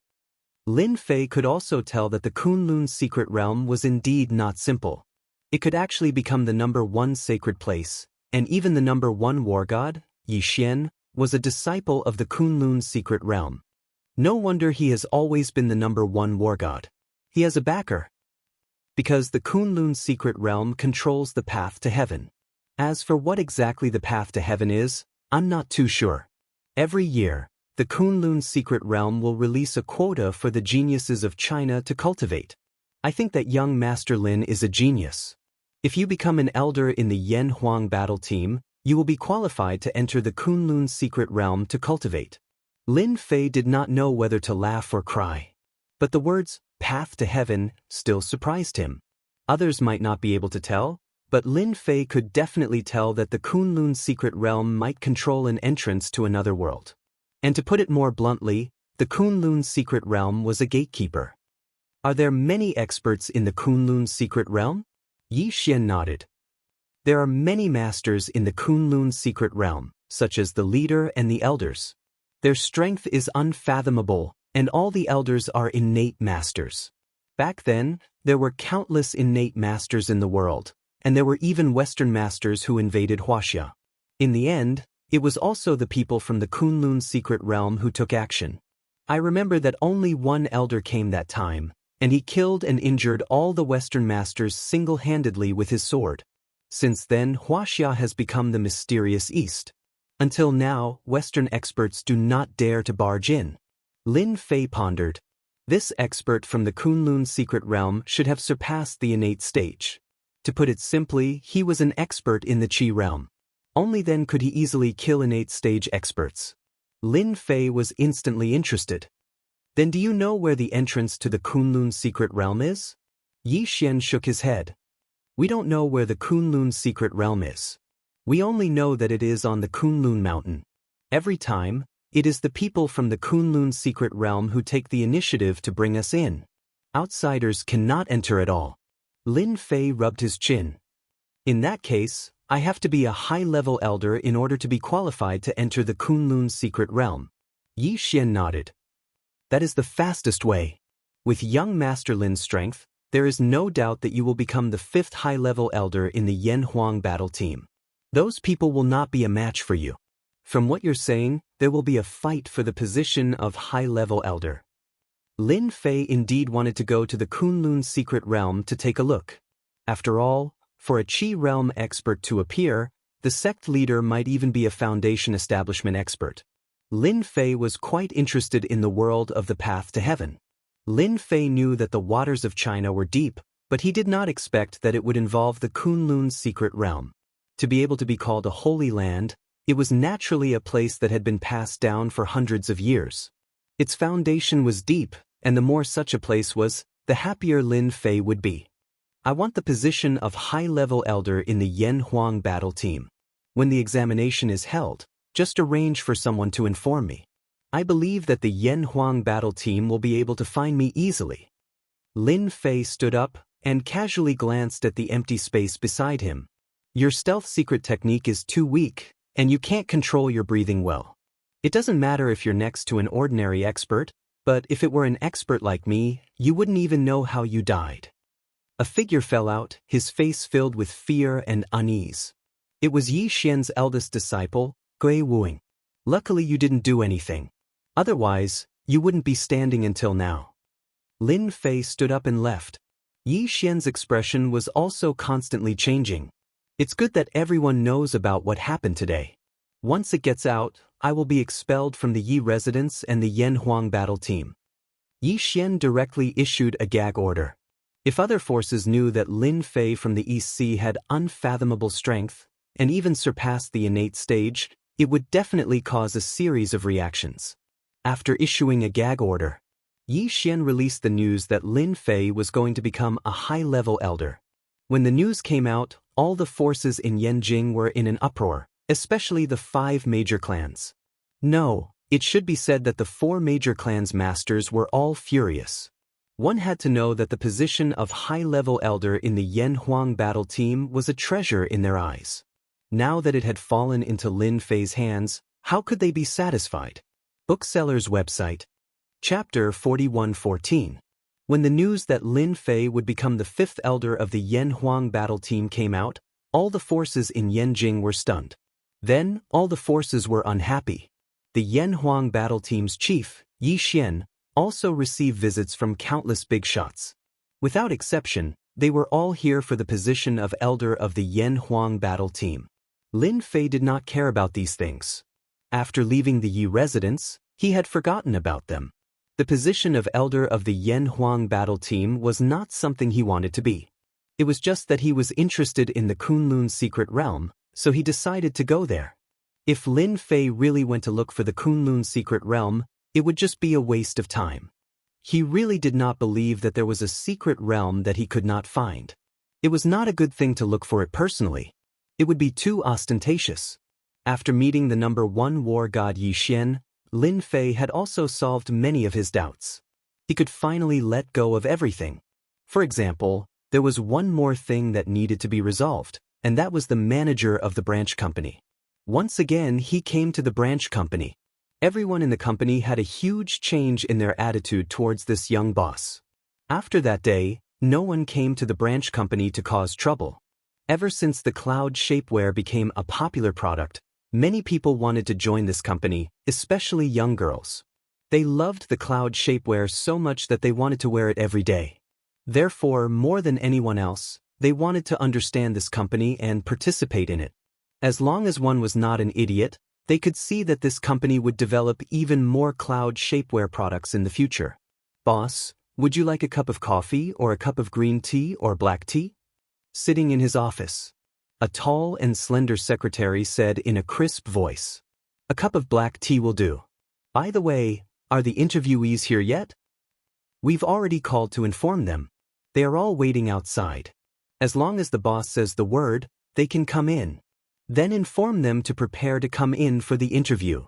Lin Fei could also tell that the Kunlun's secret realm was indeed not simple. It could actually become the #1 sacred place, and even the #1 war god, Yi Xian, was a disciple of the Kunlun's secret realm. No wonder he has always been the #1 war god. He has a backer. Because the Kunlun's secret realm controls the path to heaven. As for what exactly the path to heaven is, I'm not too sure. Every year, the Kunlun's secret realm will release a quota for the geniuses of China to cultivate. I think that young Master Lin is a genius. If you become an elder in the Yan Huang battle team, you will be qualified to enter the Kunlun's secret realm to cultivate. Lin Fei did not know whether to laugh or cry. But the words, path to heaven, still surprised him. Others might not be able to tell, but Lin Fei could definitely tell that the Kunlun's secret realm might control an entrance to another world. And to put it more bluntly, the Kunlun's secret realm was a gatekeeper. Are there many experts in the Kunlun's secret realm? Yi Xian nodded. There are many masters in the Kunlun's secret realm, such as the leader and the elders. Their strength is unfathomable, and all the elders are innate masters. Back then, there were countless innate masters in the world, and there were even Western masters who invaded Wuxia. In the end, it was also the people from the Kunlun's secret realm who took action. I remember that only one elder came that time, and he killed and injured all the Western masters single-handedly with his sword. Since then, Wuxia has become the mysterious East. Until now, Western experts do not dare to barge in. Lin Fei pondered. This expert from the Kunlun's secret realm should have surpassed the innate stage. To put it simply, he was an expert in the Qi realm. Only then could he easily kill innate stage experts. Lin Fei was instantly interested. Then do you know where the entrance to the Kunlun's secret realm is? Yi Xian shook his head. We don't know where the Kunlun's secret realm is. We only know that it is on the Kunlun mountain. Every time, it is the people from the Kunlun's secret realm who take the initiative to bring us in. Outsiders cannot enter at all. Lin Fei rubbed his chin. In that case, I have to be a high-level elder in order to be qualified to enter the Kunlun's secret realm. Yi Xian nodded. That is the fastest way. With young Master Lin's strength, there is no doubt that you will become the 5th high-level elder in the Yan Huang battle team. Those people will not be a match for you. From what you're saying, there will be a fight for the position of high-level elder. Lin Fei indeed wanted to go to the Kunlun's secret realm to take a look. After all, for a Qi realm expert to appear, the sect leader might even be a foundation establishment expert. Lin Fei was quite interested in the world of the path to heaven. Lin Fei knew that the waters of China were deep, but he did not expect that it would involve the Kunlun's secret realm. To be able to be called a holy land, it was naturally a place that had been passed down for hundreds of years. Its foundation was deep, and the more such a place was, the happier Lin Fei would be. I want the position of high-level elder in the Yan Huang battle team. When the examination is held, Just arrange for someone to inform me. I believe that the Yan Huang battle team will be able to find me easily. Lin Fei stood up and casually glanced at the empty space beside him. Your stealth secret technique is too weak, and you can't control your breathing well. It doesn't matter if you're next to an ordinary expert, but if it were an expert like me, you wouldn't even know how you died. A figure fell out, his face filled with fear and unease. It was Yi Xian's eldest disciple, Gui Wuing. Luckily you didn't do anything. Otherwise, you wouldn't be standing until now. Lin Fei stood up and left. Yi Xian's expression was also constantly changing. It's good that everyone knows about what happened today. Once it gets out, I will be expelled from the Yi residence and the Yan Huang battle team. Yi Xian directly issued a gag order. If other forces knew that Lin Fei from the East Sea had unfathomable strength, and even surpassed the innate stage, it would definitely cause a series of reactions. After issuing a gag order, Yi Xian released the news that Lin Fei was going to become a high-level elder. When the news came out, all the forces in Yanjing were in an uproar, especially the 5 major clans. No, it should be said that the 4 major clans' masters were all furious. One had to know that the position of high-level elder in the Yan Huang battle team was a treasure in their eyes. Now that it had fallen into Lin Fei's hands, how could they be satisfied? Bookseller's website. Chapter 41:14. When the news that Lin Fei would become the 5th elder of the Yan Huang battle team came out, all the forces in Yanjing were stunned. Then, all the forces were unhappy. The Yan Huang battle team's chief, Yi Xian, also received visits from countless big shots. Without exception, they were all here for the position of elder of the Yan Huang battle team. Lin Fei did not care about these things. After leaving the Yi residence, he had forgotten about them. The position of elder of the Yan Huang battle team was not something he wanted to be. It was just that he was interested in the Kunlun secret realm, so he decided to go there. If Lin Fei really went to look for the Kunlun secret realm, it would just be a waste of time. He really did not believe that there was a secret realm that he could not find. It was not a good thing to look for it personally. It would be too ostentatious. After meeting the number 1 war god Yi Xian, Lin Fei had also solved many of his doubts. He could finally let go of everything. For example, there was one more thing that needed to be resolved, and that was the manager of the branch company. Once again, he came to the branch company. Everyone in the company had a huge change in their attitude towards this young boss. After that day, no one came to the branch company to cause trouble. Ever since the cloud shapewear became a popular product, many people wanted to join this company, especially young girls. They loved the cloud shapewear so much that they wanted to wear it every day. Therefore, more than anyone else, they wanted to understand this company and participate in it. As long as one was not an idiot, they could see that this company would develop even more cloud shapewear products in the future. Boss, would you like a cup of coffee or a cup of green tea or black tea? Sitting in his office, a tall and slender secretary said in a crisp voice, "A cup of black tea will do. By the way, are the interviewees here yet? We've already called to inform them. They are all waiting outside. As long as the boss says the word, they can come in. Then inform them to prepare to come in for the interview."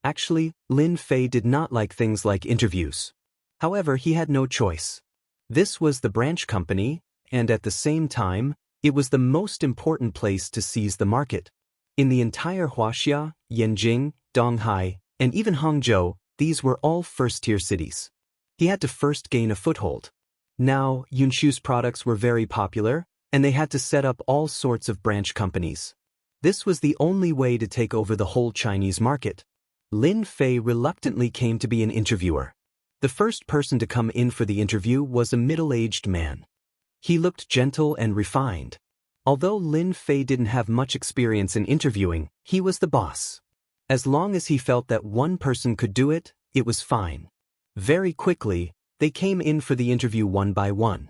Actually, Lin Fei did not like things like interviews. However, he had no choice. This was the branch company, and at the same time, it was the most important place to seize the market. In the entire Wuxia, Yanjing, Donghai, and even Hangzhou, these were all first-tier cities. He had to first gain a foothold. Now, Yunshu's products were very popular, and they had to set up all sorts of branch companies. This was the only way to take over the whole Chinese market. Lin Fei reluctantly came to be an interviewer. The first person to come in for the interview was a middle-aged man. He looked gentle and refined. Although Lin Fei didn't have much experience in interviewing, he was the boss. As long as he felt that one person could do it, it was fine. Very quickly, they came in for the interview one by one.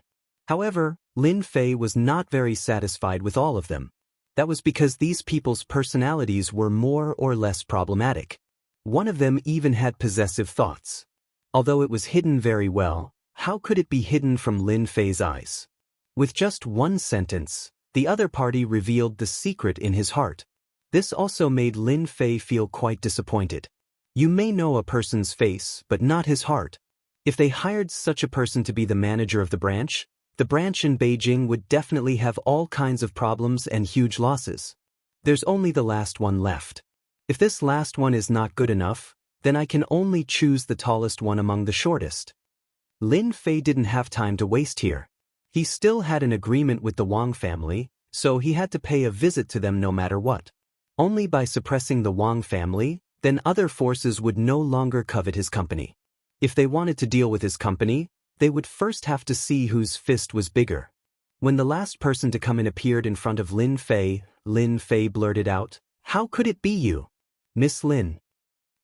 However, Lin Fei was not very satisfied with all of them. That was because these people's personalities were more or less problematic. One of them even had possessive thoughts. Although it was hidden very well, how could it be hidden from Lin Fei's eyes? With just one sentence, the other party revealed the secret in his heart. This also made Lin Fei feel quite disappointed. You may know a person's face, but not his heart. If they hired such a person to be the manager of the branch in Beijing would definitely have all kinds of problems and huge losses. There's only the last one left. If this last one is not good enough, then I can only choose the tallest one among the shortest. Lin Fei didn't have time to waste here. He still had an agreement with the Wang family, so he had to pay a visit to them no matter what. Only by suppressing the Wang family, then other forces would no longer covet his company. If they wanted to deal with his company, they would first have to see whose fist was bigger. When the last person to come in appeared in front of Lin Fei blurted out, "How could it be you, Miss Lin?"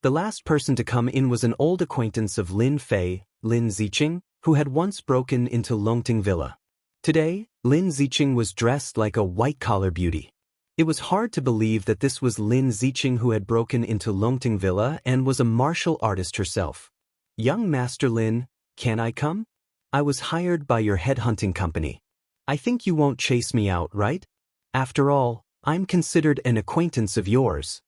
The last person to come in was an old acquaintance of Lin Fei, Lin Ziqing, who had once broken into Longting Villa. Today, Lin Ziqing was dressed like a white-collar beauty. It was hard to believe that this was Lin Ziqing who had broken into Longting Villa and was a martial artist herself. "Young Master Lin, can I come? I was hired by your headhunting company. I think you won't chase me out, right? After all, I'm considered an acquaintance of yours."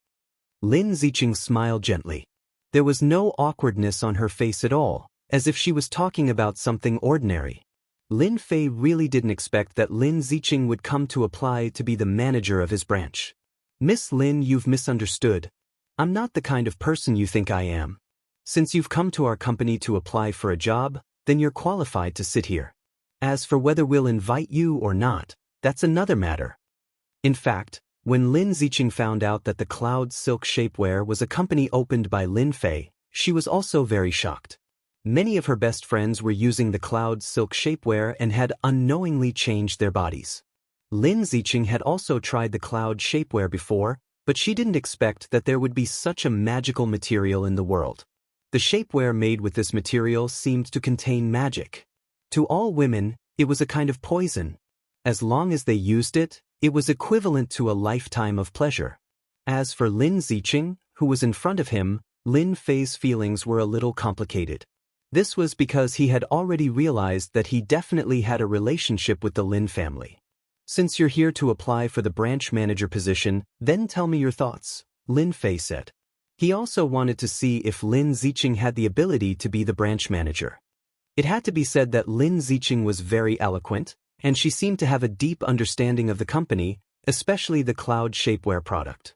Lin Ziqing smiled gently. There was no awkwardness on her face at all, as if she was talking about something ordinary. Lin Fei really didn't expect that Lin Ziqing would come to apply to be the manager of his branch. "Miss Lin, you've misunderstood. I'm not the kind of person you think I am. Since you've come to our company to apply for a job, then you're qualified to sit here. As for whether we'll invite you or not, that's another matter." In fact, when Lin Ziqing found out that the Cloud Silk Shapewear was a company opened by Lin Fei, she was also very shocked. Many of her best friends were using the Cloud Silk Shapewear and had unknowingly changed their bodies. Lin Ziqing had also tried the Cloud Shapewear before, but she didn't expect that there would be such a magical material in the world. The shapewear made with this material seemed to contain magic. To all women, it was a kind of poison. As long as they used it, it was equivalent to a lifetime of pleasure. As for Lin Ziqing, who was in front of him, Lin Fei's feelings were a little complicated. This was because he had already realized that he definitely had a relationship with the Lin family. "Since you're here to apply for the branch manager position, then tell me your thoughts," Lin Fei said. He also wanted to see if Lin Ziqing had the ability to be the branch manager. It had to be said that Lin Ziqing was very eloquent, and she seemed to have a deep understanding of the company, especially the Cloud Shapewear product.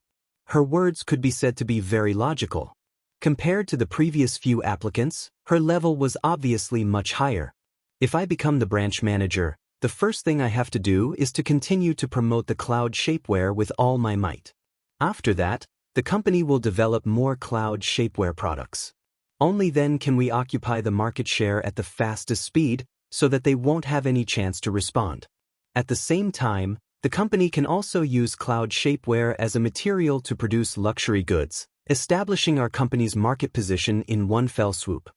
Her words could be said to be very logical. Compared to the previous few applicants, her level was obviously much higher. "If I become the branch manager, the first thing I have to do is to continue to promote the Cloud Shapewear with all my might. After that, the company will develop more Cloud Shapewear products. Only then can we occupy the market share at the fastest speed, so that they won't have any chance to respond. At the same time, the company can also use Cloud Shapewear as a material to produce luxury goods, establishing our company's market position in one fell swoop."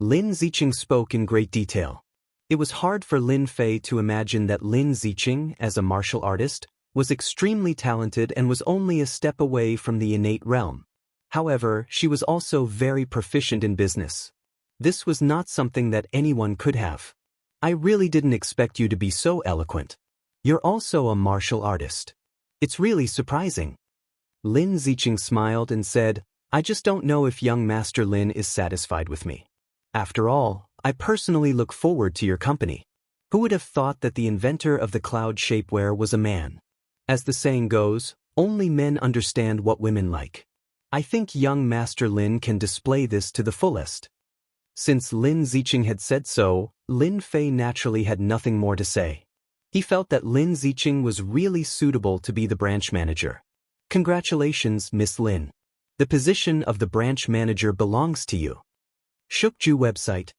Lin Ziqing spoke in great detail. It was hard for Lin Fei to imagine that Lin Ziqing, as a martial artist, was extremely talented and was only a step away from the innate realm. However, she was also very proficient in business. This was not something that anyone could have. "I really didn't expect you to be so eloquent. You're also a martial artist. It's really surprising." Lin Ziqing smiled and said, "I just don't know if young Master Lin is satisfied with me. After all, I personally look forward to your company. Who would have thought that the inventor of the Cloud Shapewear was a man? As the saying goes, only men understand what women like. I think young Master Lin can display this to the fullest." Since Lin Ziqing had said so, Lin Fei naturally had nothing more to say. He felt that Lin Ziqing was really suitable to be the branch manager. "Congratulations, Miss Lin. The position of the branch manager belongs to you." Shukju website.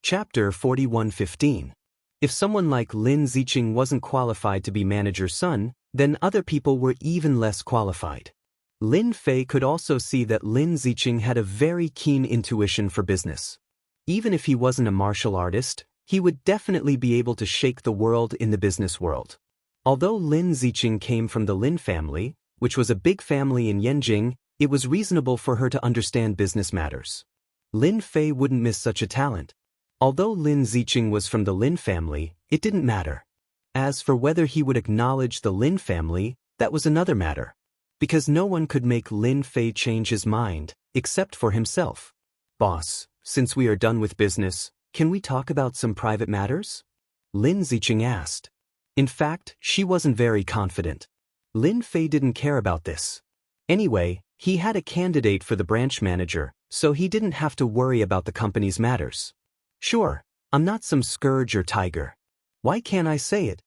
Chapter 4115. If someone like Lin Ziqing wasn't qualified to be manager's son, then other people were even less qualified. Lin Fei could also see that Lin Ziqing had a very keen intuition for business. Even if he wasn't a martial artist, he would definitely be able to shake the world in the business world. Although Lin Ziqing came from the Lin family, which was a big family in Yanjing, it was reasonable for her to understand business matters. Lin Fei wouldn't miss such a talent. Although Lin Ziqing was from the Lin family, it didn't matter. As for whether he would acknowledge the Lin family, that was another matter. because no one could make Lin Fei change his mind, except for himself. Boss, since we are done with business, can we talk about some private matters? Lin Ziqing asked. In fact, she wasn't very confident. Lin Fei didn't care about this. Anyway, he had a candidate for the branch manager, so he didn't have to worry about the company's matters. Sure, I'm not some scourge or tiger. Why can't I say it?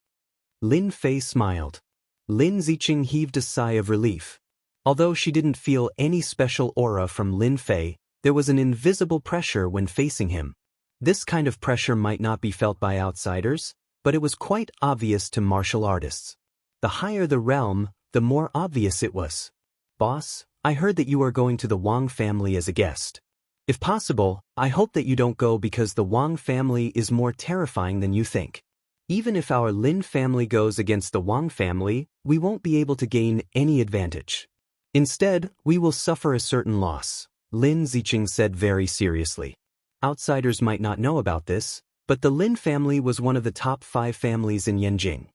Lin Fei smiled. Lin Ziqing heaved a sigh of relief. Although she didn't feel any special aura from Lin Fei, there was an invisible pressure when facing him. This kind of pressure might not be felt by outsiders, but it was quite obvious to martial artists. The higher the realm, the more obvious it was. Boss, I heard that you are going to the Wang family as a guest. If possible, I hope that you don't go because the Wang family is more terrifying than you think. Even if our Lin family goes against the Wang family, we won't be able to gain any advantage. Instead, we will suffer a certain loss, Lin Ziqing said very seriously. Outsiders might not know about this, but the Lin family was one of the top 5 families in Yanjing.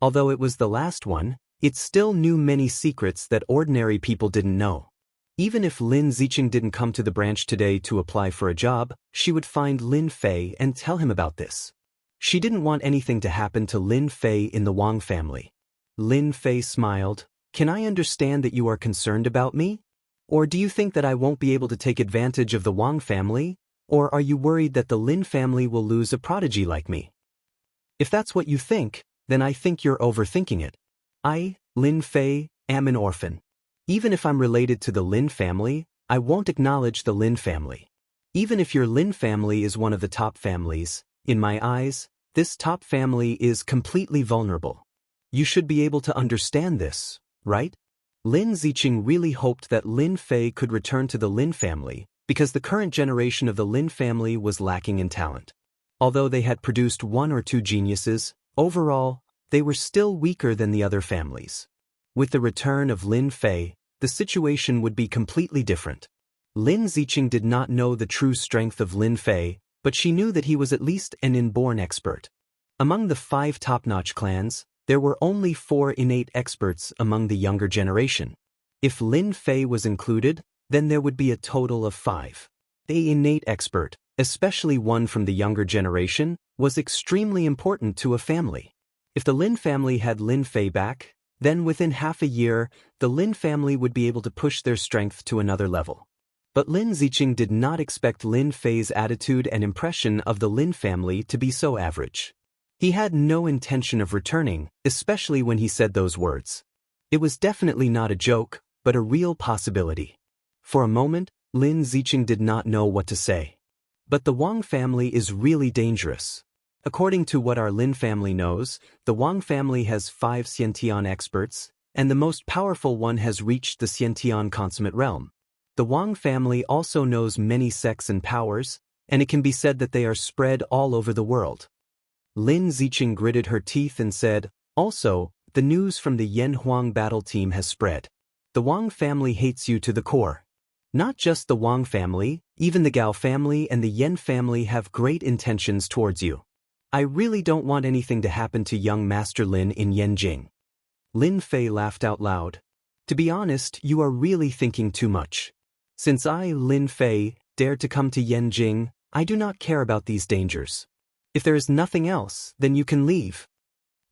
Although it was the last one, it still knew many secrets that ordinary people didn't know. Even if Lin Ziqing didn't come to the branch today to apply for a job, she would find Lin Fei and tell him about this. She didn't want anything to happen to Lin Fei in the Wang family. Lin Fei smiled. Can I understand that you are concerned about me? Or do you think that I won't be able to take advantage of the Wang family? Or are you worried that the Lin family will lose a prodigy like me? If that's what you think, then I think you're overthinking it. I, Lin Fei, am an orphan. Even if I'm related to the Lin family, I won't acknowledge the Lin family. Even if your Lin family is one of the top families, in my eyes, this top family is completely vulnerable. You should be able to understand this, right? Lin Ziqing really hoped that Lin Fei could return to the Lin family, because the current generation of the Lin family was lacking in talent. Although they had produced 1 or 2 geniuses, overall, they were still weaker than the other families. With the return of Lin Fei, the situation would be completely different. Lin Ziqing did not know the true strength of Lin Fei, but she knew that he was at least an inborn expert. Among the 5 top-notch clans, there were only 4 innate experts among the younger generation. If Lin Fei was included, then there would be a total of 5. The innate expert, especially one from the younger generation, was extremely important to a family. If the Lin family had Lin Fei back, then within half a year, the Lin family would be able to push their strength to another level. But Lin Ziqing did not expect Lin Fei's attitude and impression of the Lin family to be so average. He had no intention of returning, especially when he said those words. It was definitely not a joke, but a real possibility. For a moment, Lin Ziqing did not know what to say. But the Wang family is really dangerous. According to what our Lin family knows, the Wang family has 5 Xiantian experts, and the most powerful one has reached the Xiantian consummate realm. The Wang family also knows many sects and powers, and it can be said that they are spread all over the world. Lin Ziqing gritted her teeth and said, also, the news from the Yan Huang battle team has spread. The Wang family hates you to the core. Not just the Wang family, even the Gao family and the Yan family have great intentions towards you. I really don't want anything to happen to young Master Lin in Yanjing. Lin Fei laughed out loud. To be honest, you are really thinking too much. Since I, Lin Fei, dared to come to Yanjing, I do not care about these dangers. If there is nothing else, then you can leave.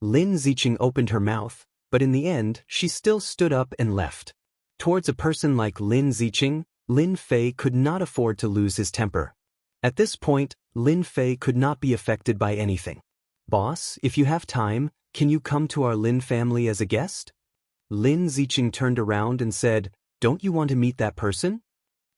Lin Ziqing opened her mouth, but in the end, she still stood up and left. Towards a person like Lin Ziqing, Lin Fei could not afford to lose his temper. At this point, Lin Fei could not be affected by anything. Boss, if you have time, can you come to our Lin family as a guest? Lin Ziqing turned around and said, don't you want to meet that person?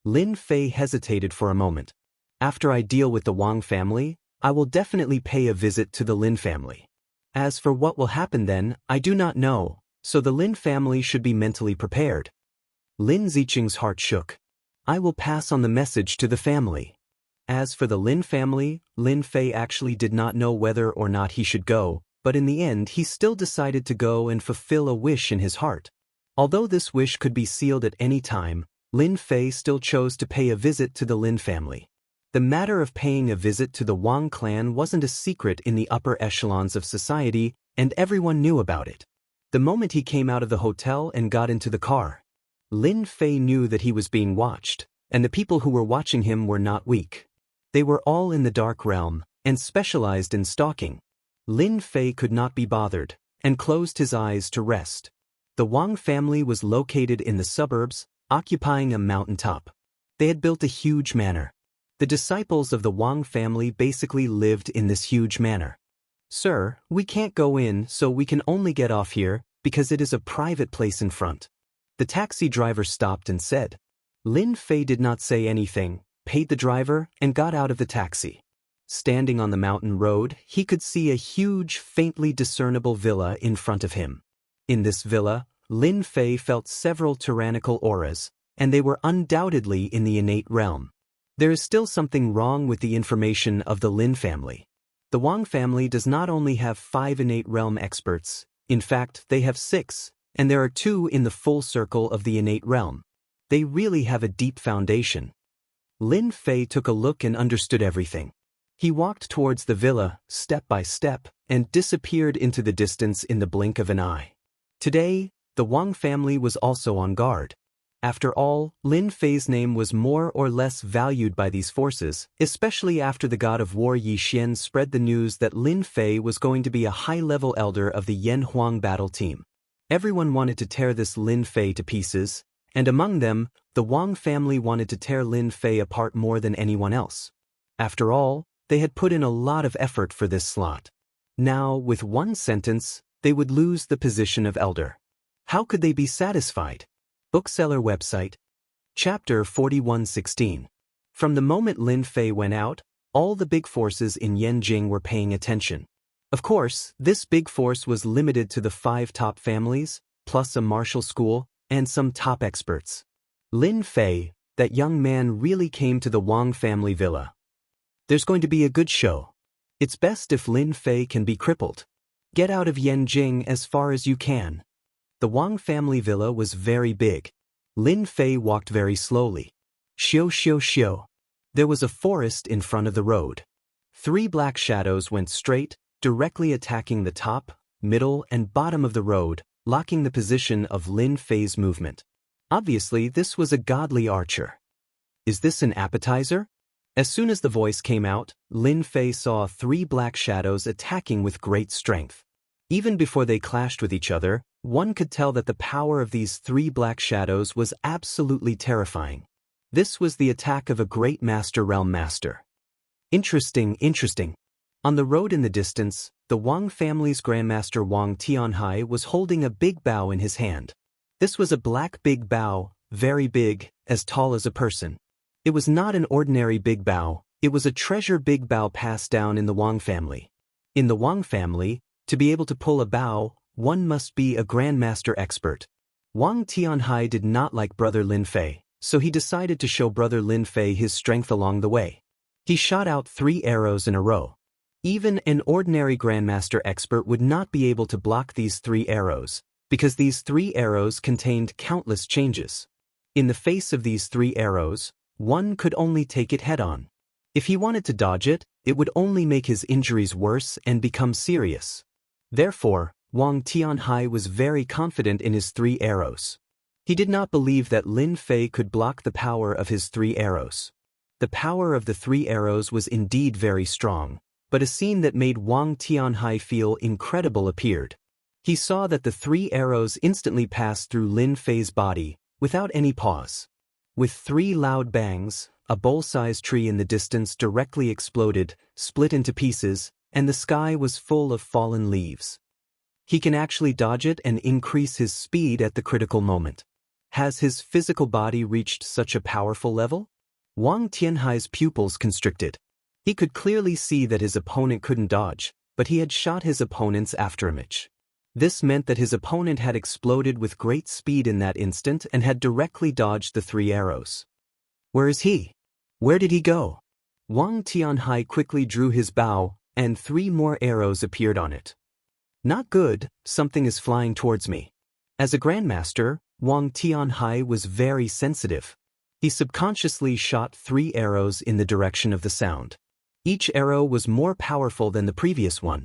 Lin Fei hesitated for a moment. After I deal with the Wang family, I will definitely pay a visit to the Lin family. As for what will happen then, I do not know, so the Lin family should be mentally prepared. Lin Ziqing's heart shook. I will pass on the message to the family. As for the Lin family, Lin Fei actually did not know whether or not he should go, but in the end he still decided to go and fulfill a wish in his heart. Although this wish could be sealed at any time, Lin Fei still chose to pay a visit to the Lin family. The matter of paying a visit to the Wang clan wasn't a secret in the upper echelons of society, and everyone knew about it. The moment he came out of the hotel and got into the car, Lin Fei knew that he was being watched, and the people who were watching him were not weak. They were all in the dark realm, and specialized in stalking. Lin Fei could not be bothered, and closed his eyes to rest. The Wang family was located in the suburbs, occupying a mountaintop. They had built a huge manor. The disciples of the Wang family basically lived in this huge manor. "Sir, we can't go in, so we can only get off here, because it is a private place in front." The taxi driver stopped and said. Lin Fei did not say anything, paid the driver, and got out of the taxi. Standing on the mountain road, he could see a huge, faintly discernible villa in front of him. In this villa, Lin Fei felt several tyrannical auras, and they were undoubtedly in the innate realm. There is still something wrong with the information of the Lin family. The Wang family does not only have 5 innate realm experts, in fact, they have 6, and there are 2 in the full circle of the innate realm. They really have a deep foundation. Lin Fei took a look and understood everything. He walked towards the villa, step by step, and disappeared into the distance in the blink of an eye. Today, the Wang family was also on guard. After all, Lin Fei's name was more or less valued by these forces, especially after the god of war Yi Xian spread the news that Lin Fei was going to be a high-level elder of the Yan Huang battle team. Everyone wanted to tear this Lin Fei to pieces, and among them, the Wang family wanted to tear Lin Fei apart more than anyone else. After all, they had put in a lot of effort for this slot. Now, with one sentence, they would lose the position of elder. How could they be satisfied? Bookseller website. Chapter 41:16. From the moment Lin Fei went out, all the big forces in Yanjing were paying attention. Of course, this big force was limited to the 5 top families, plus a martial school, and some top experts. Lin Fei, that young man, really came to the Wang family villa. There's going to be a good show. It's best if Lin Fei can be crippled. Get out of Yanjing as far as you can. The Wang family villa was very big. Lin Fei walked very slowly. Xiu xiu xiu. There was a forest in front of the road. 3 black shadows went straight, directly attacking the top, middle, and bottom of the road, locking the position of Lin Fei's movement. Obviously, this was a godly archer. Is this an appetizer? As soon as the voice came out, Lin Fei saw 3 black shadows attacking with great strength. Even before they clashed with each other, one could tell that the power of these 3 black shadows was absolutely terrifying. This was the attack of a great master realm master. Interesting. On the road in the distance, the Wang family's grandmaster Wang Tianhai was holding a big bow in his hand. This was a black big bow, very big, as tall as a person. It was not an ordinary big bow, it was a treasure big bow passed down in the Wang family. In the Wang family, to be able to pull a bow, one must be a grandmaster expert. Wang Tianhai did not like brother Lin Fei, so he decided to show brother Lin Fei his strength along the way. He shot out 3 arrows in a row. Even an ordinary grandmaster expert would not be able to block these 3 arrows, because these 3 arrows contained countless changes. In the face of these 3 arrows, one could only take it head-on. If he wanted to dodge it, it would only make his injuries worse and become serious. Therefore, Wang Tianhai was very confident in his 3 arrows. He did not believe that Lin Fei could block the power of his 3 arrows. The power of the 3 arrows was indeed very strong, but a scene that made Wang Tianhai feel incredible appeared. He saw that the 3 arrows instantly passed through Lin Fei's body, without any pause. With 3 loud bangs, a bowl-sized tree in the distance directly exploded, split into pieces, and the sky was full of fallen leaves. He can actually dodge it and increase his speed at the critical moment. Has his physical body reached such a powerful level? Wang Tianhai's pupils constricted. He could clearly see that his opponent couldn't dodge, but he had shot his opponent's afterimage. This meant that his opponent had exploded with great speed in that instant and had directly dodged the 3 arrows. Where is he? Where did he go? Wang Tianhai quickly drew his bow, and 3 more arrows appeared on it. Not good, something is flying towards me. As a grandmaster, Wang Tianhai was very sensitive. He subconsciously shot 3 arrows in the direction of the sound. Each arrow was more powerful than the previous one.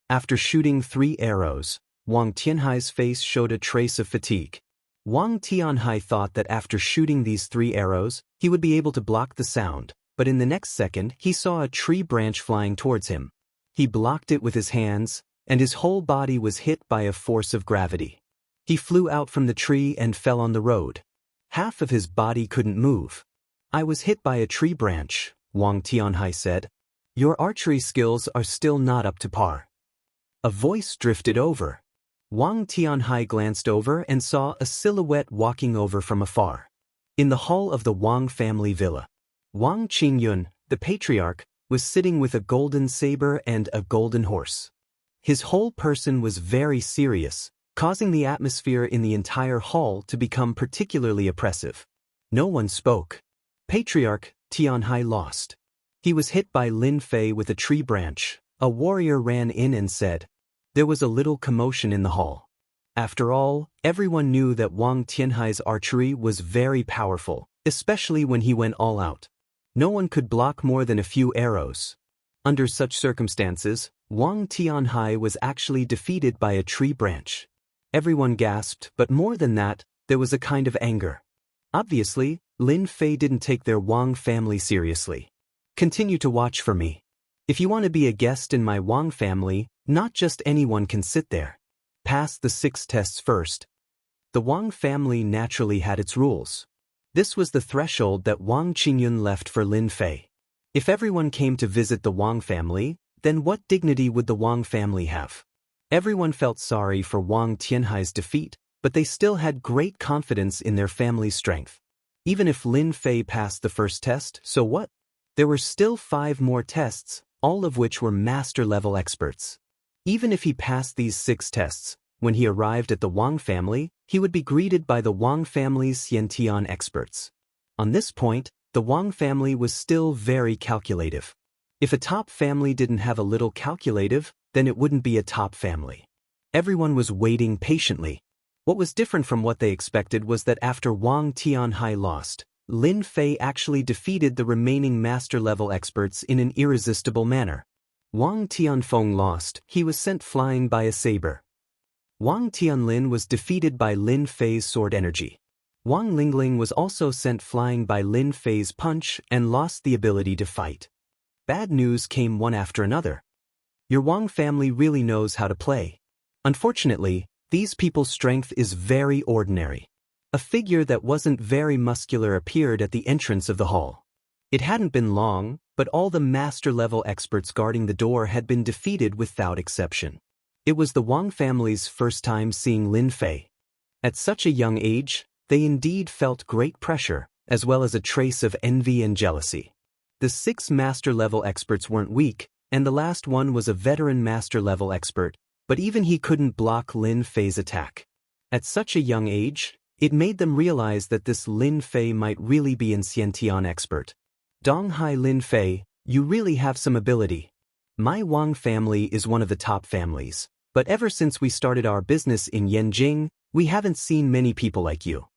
After shooting 3 arrows, Wang Tianhai's face showed a trace of fatigue. Wang Tianhai thought that after shooting these 3 arrows, he would be able to block the sound, but in the next second he saw a tree branch flying towards him. He blocked it with his hands, and his whole body was hit by a force of gravity. He flew out from the tree and fell on the road. Half of his body couldn't move. "I was hit by a tree branch," Wang Tianhai said. "Your archery skills are still not up to par." A voice drifted over. Wang Tianhai glanced over and saw a silhouette walking over from afar. In the hall of the Wang family villa, Wang Qingyun, the patriarch, was sitting with a golden saber and a golden horse. His whole person was very serious, causing the atmosphere in the entire hall to become particularly oppressive. No one spoke. Patriarch Tianhai lost. He was hit by Lin Fei with a tree branch. A warrior ran in and said. There was a little commotion in the hall. After all, everyone knew that Wang Tianhai's archery was very powerful, especially when he went all out. No one could block more than a few arrows. Under such circumstances, Wang Tianhai was actually defeated by a tree branch. Everyone gasped, but more than that, there was a kind of anger. Obviously, Lin Fei didn't take their Wang family seriously. Continue to watch for me. If you want to be a guest in my Wang family, not just anyone can sit there. Pass the 6 tests first. The Wang family naturally had its rules. This was the threshold that Wang Qingyun left for Lin Fei. If everyone came to visit the Wang family, then what dignity would the Wang family have? Everyone felt sorry for Wang Tianhai's defeat, but they still had great confidence in their family's strength. Even if Lin Fei passed the first test, so what? There were still 5 more tests, all of which were master-level experts. Even if he passed these 6 tests, when he arrived at the Wang family, he would be greeted by the Wang family's Xiantian experts. On this point, the Wang family was still very calculative. If a top family didn't have a little calculative, then it wouldn't be a top family. Everyone was waiting patiently. What was different from what they expected was that after Wang Tianhai lost, Lin Fei actually defeated the remaining master-level experts in an irresistible manner. Wang Tianfeng lost, he was sent flying by a saber. Wang Tianlin was defeated by Lin Fei's sword energy. Wang Lingling was also sent flying by Lin Fei's punch and lost the ability to fight. Bad news came one after another. Your Wang family really knows how to play. Unfortunately, these people's strength is very ordinary. A figure that wasn't very muscular appeared at the entrance of the hall. It hadn't been long, but all the master-level experts guarding the door had been defeated without exception. It was the Wang family's first time seeing Lin Fei. At such a young age, they indeed felt great pressure, as well as a trace of envy and jealousy. The 6 master-level experts weren't weak, and the last one was a veteran master-level expert, but even he couldn't block Lin Fei's attack. At such a young age, it made them realize that this Lin Fei might really be an Xiantian expert. Donghai Lin Fei, you really have some ability. My Wang family is one of the top families, but ever since we started our business in Yanjing, we haven't seen many people like you.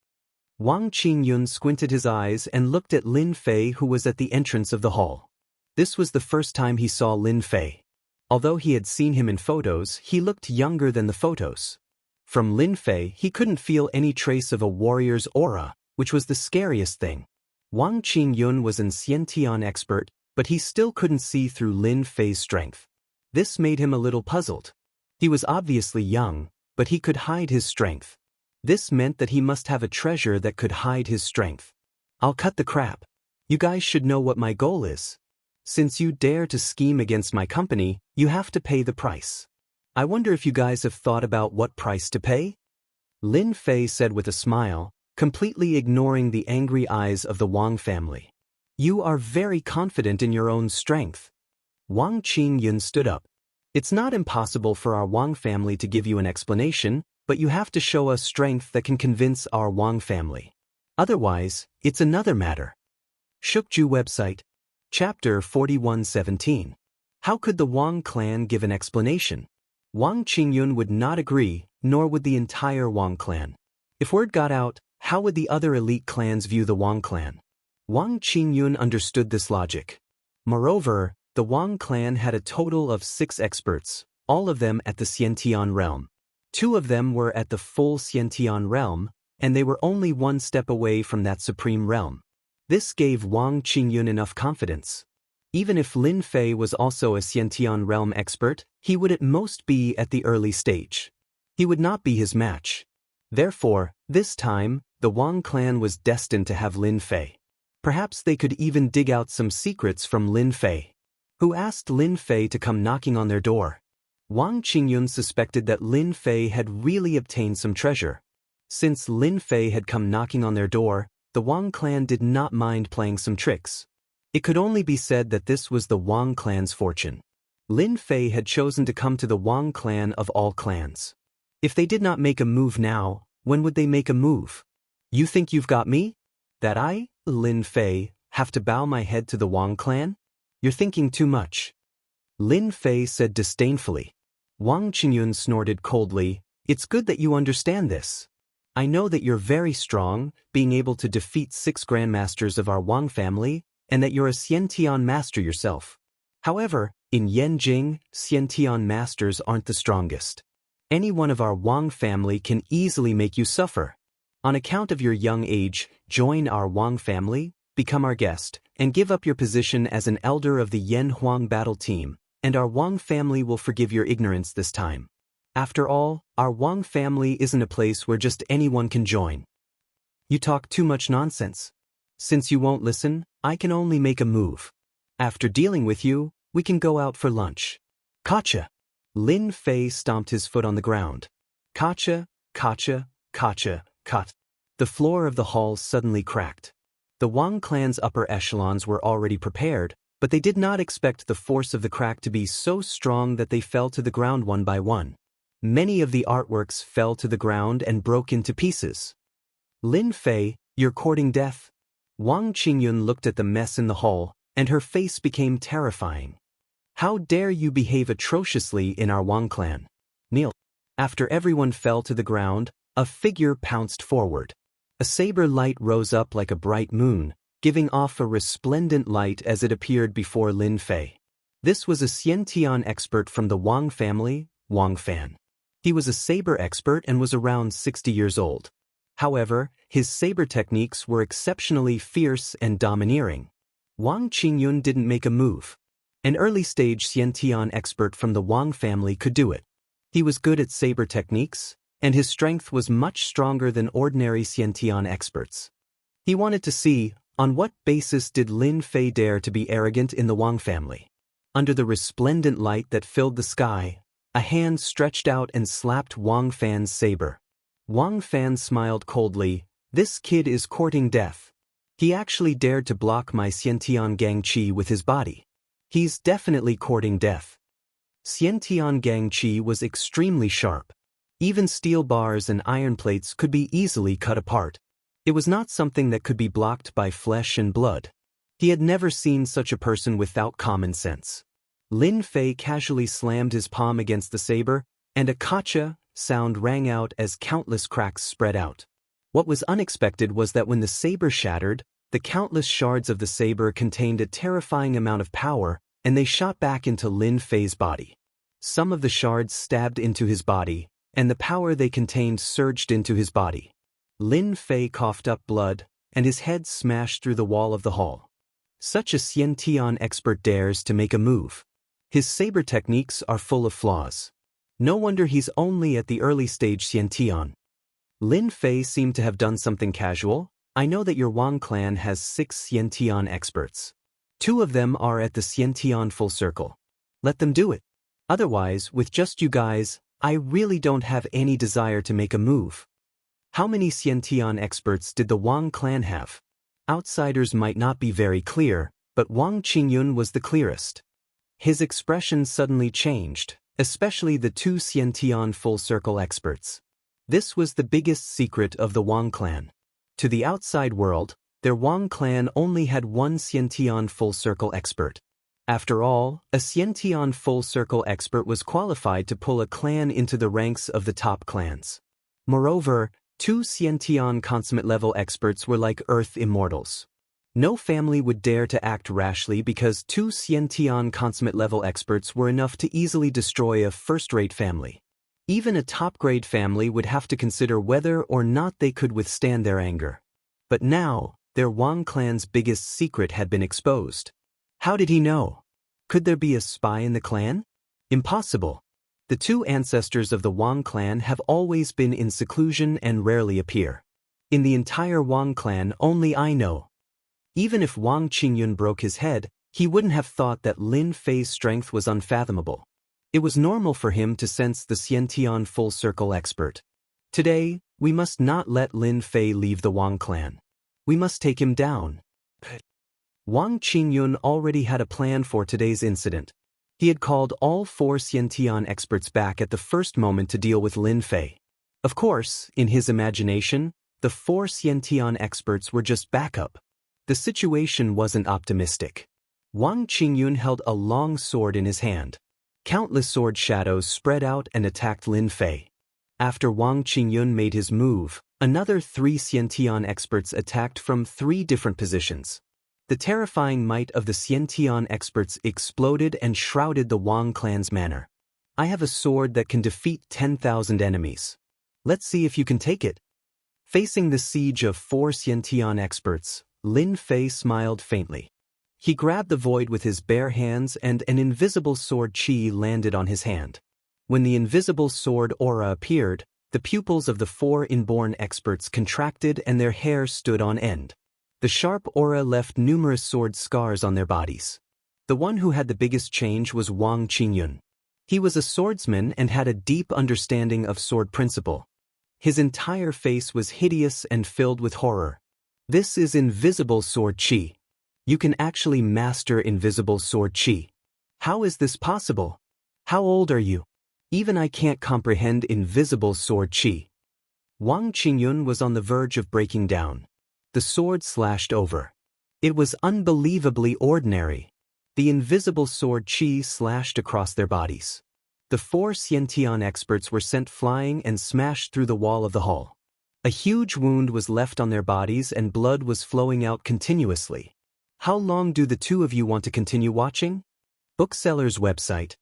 Wang Qingyun squinted his eyes and looked at Lin Fei, who was at the entrance of the hall. This was the first time he saw Lin Fei. Although he had seen him in photos, he looked younger than the photos. From Lin Fei, he couldn't feel any trace of a warrior's aura, which was the scariest thing. Wang Qingyun was an Xiantian expert, but he still couldn't see through Lin Fei's strength. This made him a little puzzled. He was obviously young, but he could hide his strength. This meant that he must have a treasure that could hide his strength. I'll cut the crap. You guys should know what my goal is. Since you dare to scheme against my company, you have to pay the price. I wonder if you guys have thought about what price to pay? Lin Fei said with a smile, completely ignoring the angry eyes of the Wang family. You are very confident in your own strength. Wang Qingyun stood up. It's not impossible for our Wang family to give you an explanation, but you have to show us strength that can convince our Wang family. Otherwise, it's another matter. Shukju website. Chapter 4117. How could the Wang clan give an explanation? Wang Qingyun would not agree, nor would the entire Wang clan. If word got out, how would the other elite clans view the Wang clan? Wang Qingyun understood this logic. Moreover, the Wang clan had a total of 6 experts, all of them at the Xiantian realm. Two of them were at the full Xiantian realm, and they were only one step away from that supreme realm. This gave Wang Qingyun enough confidence. Even if Lin Fei was also a Xiantian realm expert, he would at most be at the early stage. He would not be his match. Therefore, this time, the Wang clan was destined to have Lin Fei. Perhaps they could even dig out some secrets from Lin Fei. Who asked Lin Fei to come knocking on their door? Wang Qingyun suspected that Lin Fei had really obtained some treasure. Since Lin Fei had come knocking on their door, the Wang clan did not mind playing some tricks. It could only be said that this was the Wang clan's fortune. Lin Fei had chosen to come to the Wang clan of all clans. If they did not make a move now, when would they make a move? You think you've got me? That I, Lin Fei, have to bow my head to the Wang clan? You're thinking too much. Lin Fei said disdainfully. Wang Qingyun snorted coldly. It's good that you understand this. I know that you're very strong, being able to defeat 6 grandmasters of our Wang family, and that you're a Xiantian master yourself. However, in Yanjing, Xiantian masters aren't the strongest. Any one of our Wang family can easily make you suffer. On account of your young age, join our Wang family, become our guest, and give up your position as an elder of the Yan Huang battle team, and our Wang family will forgive your ignorance this time. After all, our Wang family isn't a place where just anyone can join. You talk too much nonsense. Since you won't listen, I can only make a move. After dealing with you, we can go out for lunch. Gotcha! Lin Fei stomped his foot on the ground. Gotcha, gotcha, gotcha, gotcha. The floor of the hall suddenly cracked. The Wang clan's upper echelons were already prepared, but they did not expect the force of the crack to be so strong that they fell to the ground one by one. Many of the artworks fell to the ground and broke into pieces. Lin Fei, you're courting death? Wang Qingyun looked at the mess in the hall, and her face became terrifying. How dare you behave atrociously in our Wang clan? Kneel. After everyone fell to the ground, a figure pounced forward. A saber light rose up like a bright moon, giving off a resplendent light as it appeared before Lin Fei. This was a Xiantian expert from the Wang family, Wang Fan. He was a saber expert and was around 60 years old. However, his saber techniques were exceptionally fierce and domineering. Wang Qingyun didn't make a move. An early-stage Xiantian expert from the Wang family could do it. He was good at saber techniques, and his strength was much stronger than ordinary Xiantian experts. He wanted to see, on what basis did Lin Fei dare to be arrogant in the Wang family. Under the resplendent light that filled the sky, a hand stretched out and slapped Wang Fan's saber. Wang Fan smiled coldly. This kid is courting death. He actually dared to block my Xiantian Gang Qi with his body. He's definitely courting death. Xiantian Gang Qi was extremely sharp. Even steel bars and iron plates could be easily cut apart. It was not something that could be blocked by flesh and blood. He had never seen such a person without common sense. Lin Fei casually slammed his palm against the saber, and a gotcha sound rang out as countless cracks spread out. What was unexpected was that when the saber shattered, the countless shards of the saber contained a terrifying amount of power, and they shot back into Lin Fei's body. Some of the shards stabbed into his body, and the power they contained surged into his body. Lin Fei coughed up blood, and his head smashed through the wall of the hall. Such a Xiantian expert dares to make a move. His saber techniques are full of flaws. No wonder he's only at the early stage Xiantian. Lin Fei seemed to have done something casual. I know that your Wang clan has 6 Xiantian experts. 2 of them are at the Xiantian full circle. Let them do it. Otherwise, with just you guys, I really don't have any desire to make a move. How many Xiantian experts did the Wang clan have? Outsiders might not be very clear, but Wang Qingyun was the clearest. His expression suddenly changed, especially the 2 Xiantian full circle experts. This was the biggest secret of the Wang clan. To the outside world, their Wang clan only had 1 Xiantian full circle expert. After all, a Xiantian full circle expert was qualified to pull a clan into the ranks of the top clans. Moreover, 2 Xiantian consummate level experts were like Earth immortals. No family would dare to act rashly because 2 Xiantian consummate level experts were enough to easily destroy a first-rate family. Even a top-grade family would have to consider whether or not they could withstand their anger. But now, their Wang clan's biggest secret had been exposed. How did he know? Could there be a spy in the clan? Impossible. The two ancestors of the Wang clan have always been in seclusion and rarely appear. In the entire Wang clan, only I know. Even if Wang Qingyun broke his head, he wouldn't have thought that Lin Fei's strength was unfathomable. It was normal for him to sense the Xiantian full-circle expert. Today, we must not let Lin Fei leave the Wang clan. We must take him down. Wang Qingyun already had a plan for today's incident. He had called all 4 Xiantian experts back at the first moment to deal with Lin Fei. Of course, in his imagination, the 4 Xiantian experts were just backup. The situation wasn't optimistic. Wang Qingyun held a long sword in his hand. Countless sword shadows spread out and attacked Lin Fei. After Wang Qingyun made his move, another 3 Xiantian experts attacked from 3 different positions. The terrifying might of the Xiantian experts exploded and shrouded the Wang clan's manner. I have a sword that can defeat 10,000 enemies. Let's see if you can take it. Facing the siege of 4 Xiantian experts, Lin Fei smiled faintly. He grabbed the void with his bare hands and an invisible sword chi landed on his hand. When the invisible sword aura appeared, the pupils of the 4 inborn experts contracted and their hair stood on end. The sharp aura left numerous sword scars on their bodies. The one who had the biggest change was Wang Qingyun. He was a swordsman and had a deep understanding of sword principle. His entire face was hideous and filled with horror. This is invisible sword chi. You can actually master invisible sword chi. How is this possible? How old are you? Even I can't comprehend invisible sword chi. Wang Qingyun was on the verge of breaking down. The sword slashed over. It was unbelievably ordinary. The invisible sword chi slashed across their bodies. The 4 Xiantian experts were sent flying and smashed through the wall of the hall. A huge wound was left on their bodies and blood was flowing out continuously. How long do the 2 of you want to continue watching? Bookseller's website.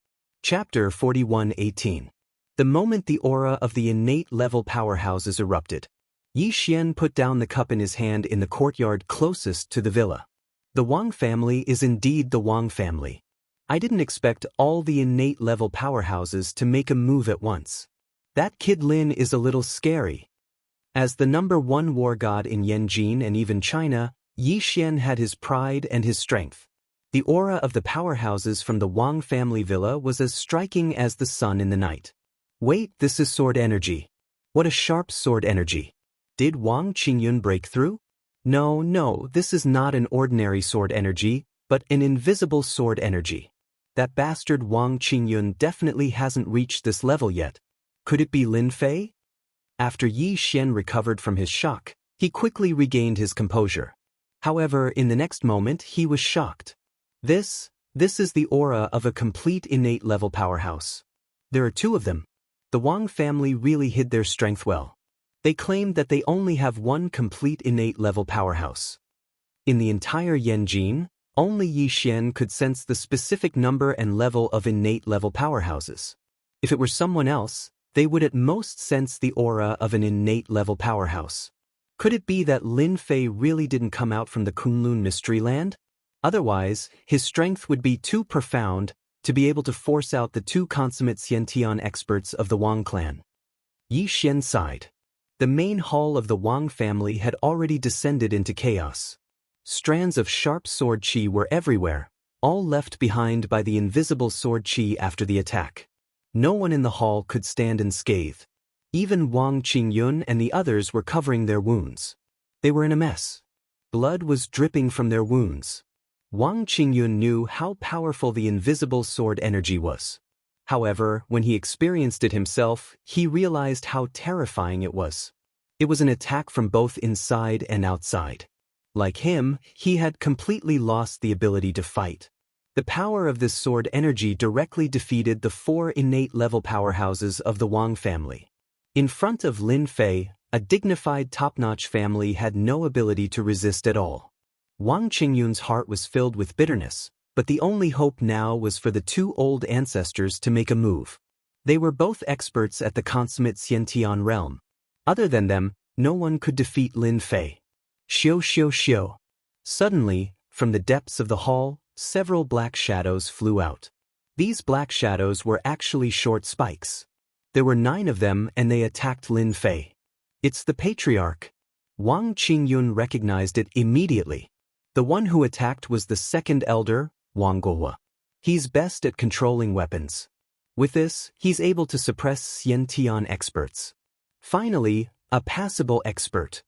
Chapter 41:18. The moment the aura of the innate level powerhouses erupted, Yi Xian put down the cup in his hand in the courtyard closest to the villa. The Wang family is indeed the Wang family. I didn't expect all the innate level powerhouses to make a move at once. That kid Lin is a little scary. As the #1 war god in Yanjin and even China, Yi Xian had his pride and his strength. The aura of the powerhouses from the Wang family villa was as striking as the sun in the night. Wait, this is sword energy. What a sharp sword energy. Did Wang Qingyun break through? No, this is not an ordinary sword energy, but an invisible sword energy. That bastard Wang Qingyun definitely hasn't reached this level yet. Could it be Lin Fei? After Yi Xian recovered from his shock, he quickly regained his composure. However, in the next moment, he was shocked. This is the aura of a complete innate level powerhouse. There are 2 of them. The Wang family really hid their strength well. They claimed that they only have 1 complete innate level powerhouse. In the entire Yanjin, only Yi Xian could sense the specific number and level of innate level powerhouses. If it were someone else, they would at most sense the aura of an innate level powerhouse. Could it be that Lin Fei really didn't come out from the Kunlun Mystery Land? Otherwise, his strength would be too profound to be able to force out the 2 consummate Xiantian experts of the Wang clan. Yi Xian sighed. The main hall of the Wang family had already descended into chaos. Strands of sharp sword chi were everywhere, all left behind by the invisible sword chi after the attack. No one in the hall could stand unscathed. Even Wang Qingyun and the others were covering their wounds. They were in a mess. Blood was dripping from their wounds. Wang Qingyun knew how powerful the invisible sword energy was. However, when he experienced it himself, he realized how terrifying it was. It was an attack from both inside and outside. Like him, he had completely lost the ability to fight. The power of this sword energy directly defeated the 4 innate level powerhouses of the Wang family. In front of Lin Fei, a dignified top-notch family had no ability to resist at all. Wang Qingyun's heart was filled with bitterness, but the only hope now was for the 2 old ancestors to make a move. They were both experts at the consummate Xiantian realm. Other than them, no one could defeat Lin Fei. Xiu xiu xiu. Suddenly, from the depths of the hall, several black shadows flew out. These black shadows were actually short spikes. There were 9 of them and they attacked Lin Fei. It's the patriarch. Wang Qingyun recognized it immediately. The one who attacked was the second elder, Wang Guohua. He's best at controlling weapons. With this, he's able to suppress Xiantian experts. Finally, a passable expert.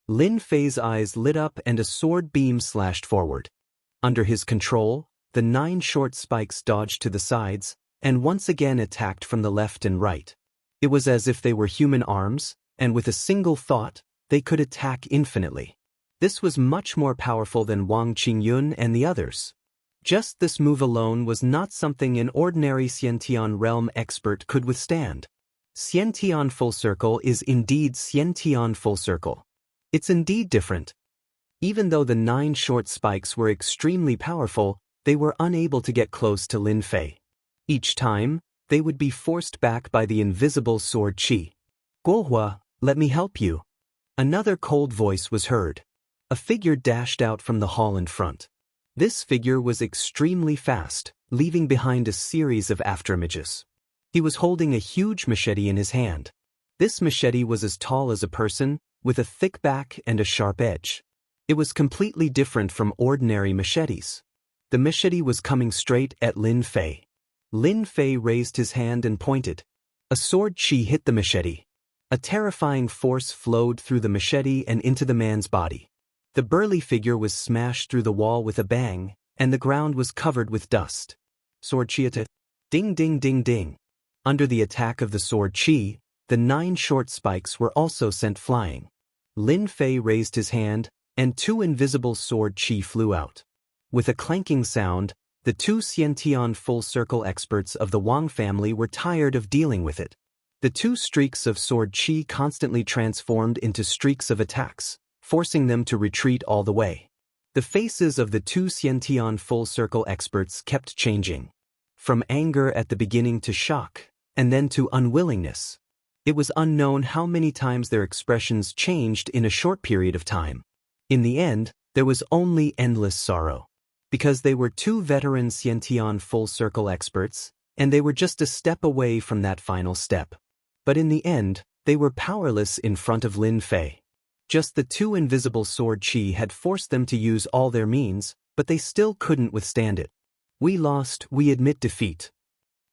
Lin Fei's eyes lit up and a sword beam slashed forward. Under his control, the 9 short spikes dodged to the sides, and once again attacked from the left and right. It was as if they were human arms, and with a single thought, they could attack infinitely. This was much more powerful than Wang Qingyun and the others. Just this move alone was not something an ordinary Xiantian realm expert could withstand. Xiantian Full Circle is indeed Xiantian Full Circle. It's indeed different. Even though the 9 short spikes were extremely powerful, they were unable to get close to Lin Fei. Each time, they would be forced back by the invisible sword qi. Guohua, let me help you. Another cold voice was heard. A figure dashed out from the hall in front. This figure was extremely fast, leaving behind a series of afterimages. He was holding a huge machete in his hand. This machete was as tall as a person, with a thick back and a sharp edge. It was completely different from ordinary machetes. The machete was coming straight at Lin Fei. Lin Fei raised his hand and pointed. A sword qi hit the machete. A terrifying force flowed through the machete and into the man's body. The burly figure was smashed through the wall with a bang, and the ground was covered with dust. Sword qi. Ding ding ding ding. Under the attack of the sword qi, the 9 short spikes were also sent flying. Lin Fei raised his hand, and 2 invisible sword qi flew out. With a clanking sound, the 2 Xiantian Full Circle experts of the Wang family were tired of dealing with it. The 2 streaks of sword qi constantly transformed into streaks of attacks, forcing them to retreat all the way. The faces of the 2 Xiantian Full Circle experts kept changing. From anger at the beginning to shock, and then to unwillingness. It was unknown how many times their expressions changed in a short period of time. In the end, there was only endless sorrow. Because they were 2 veteran Xiantian Full Circle experts, and they were just a step away from that final step. But in the end, they were powerless in front of Lin Fei. Just the 2 invisible sword qi had forced them to use all their means, but they still couldn't withstand it. We lost, we admit defeat.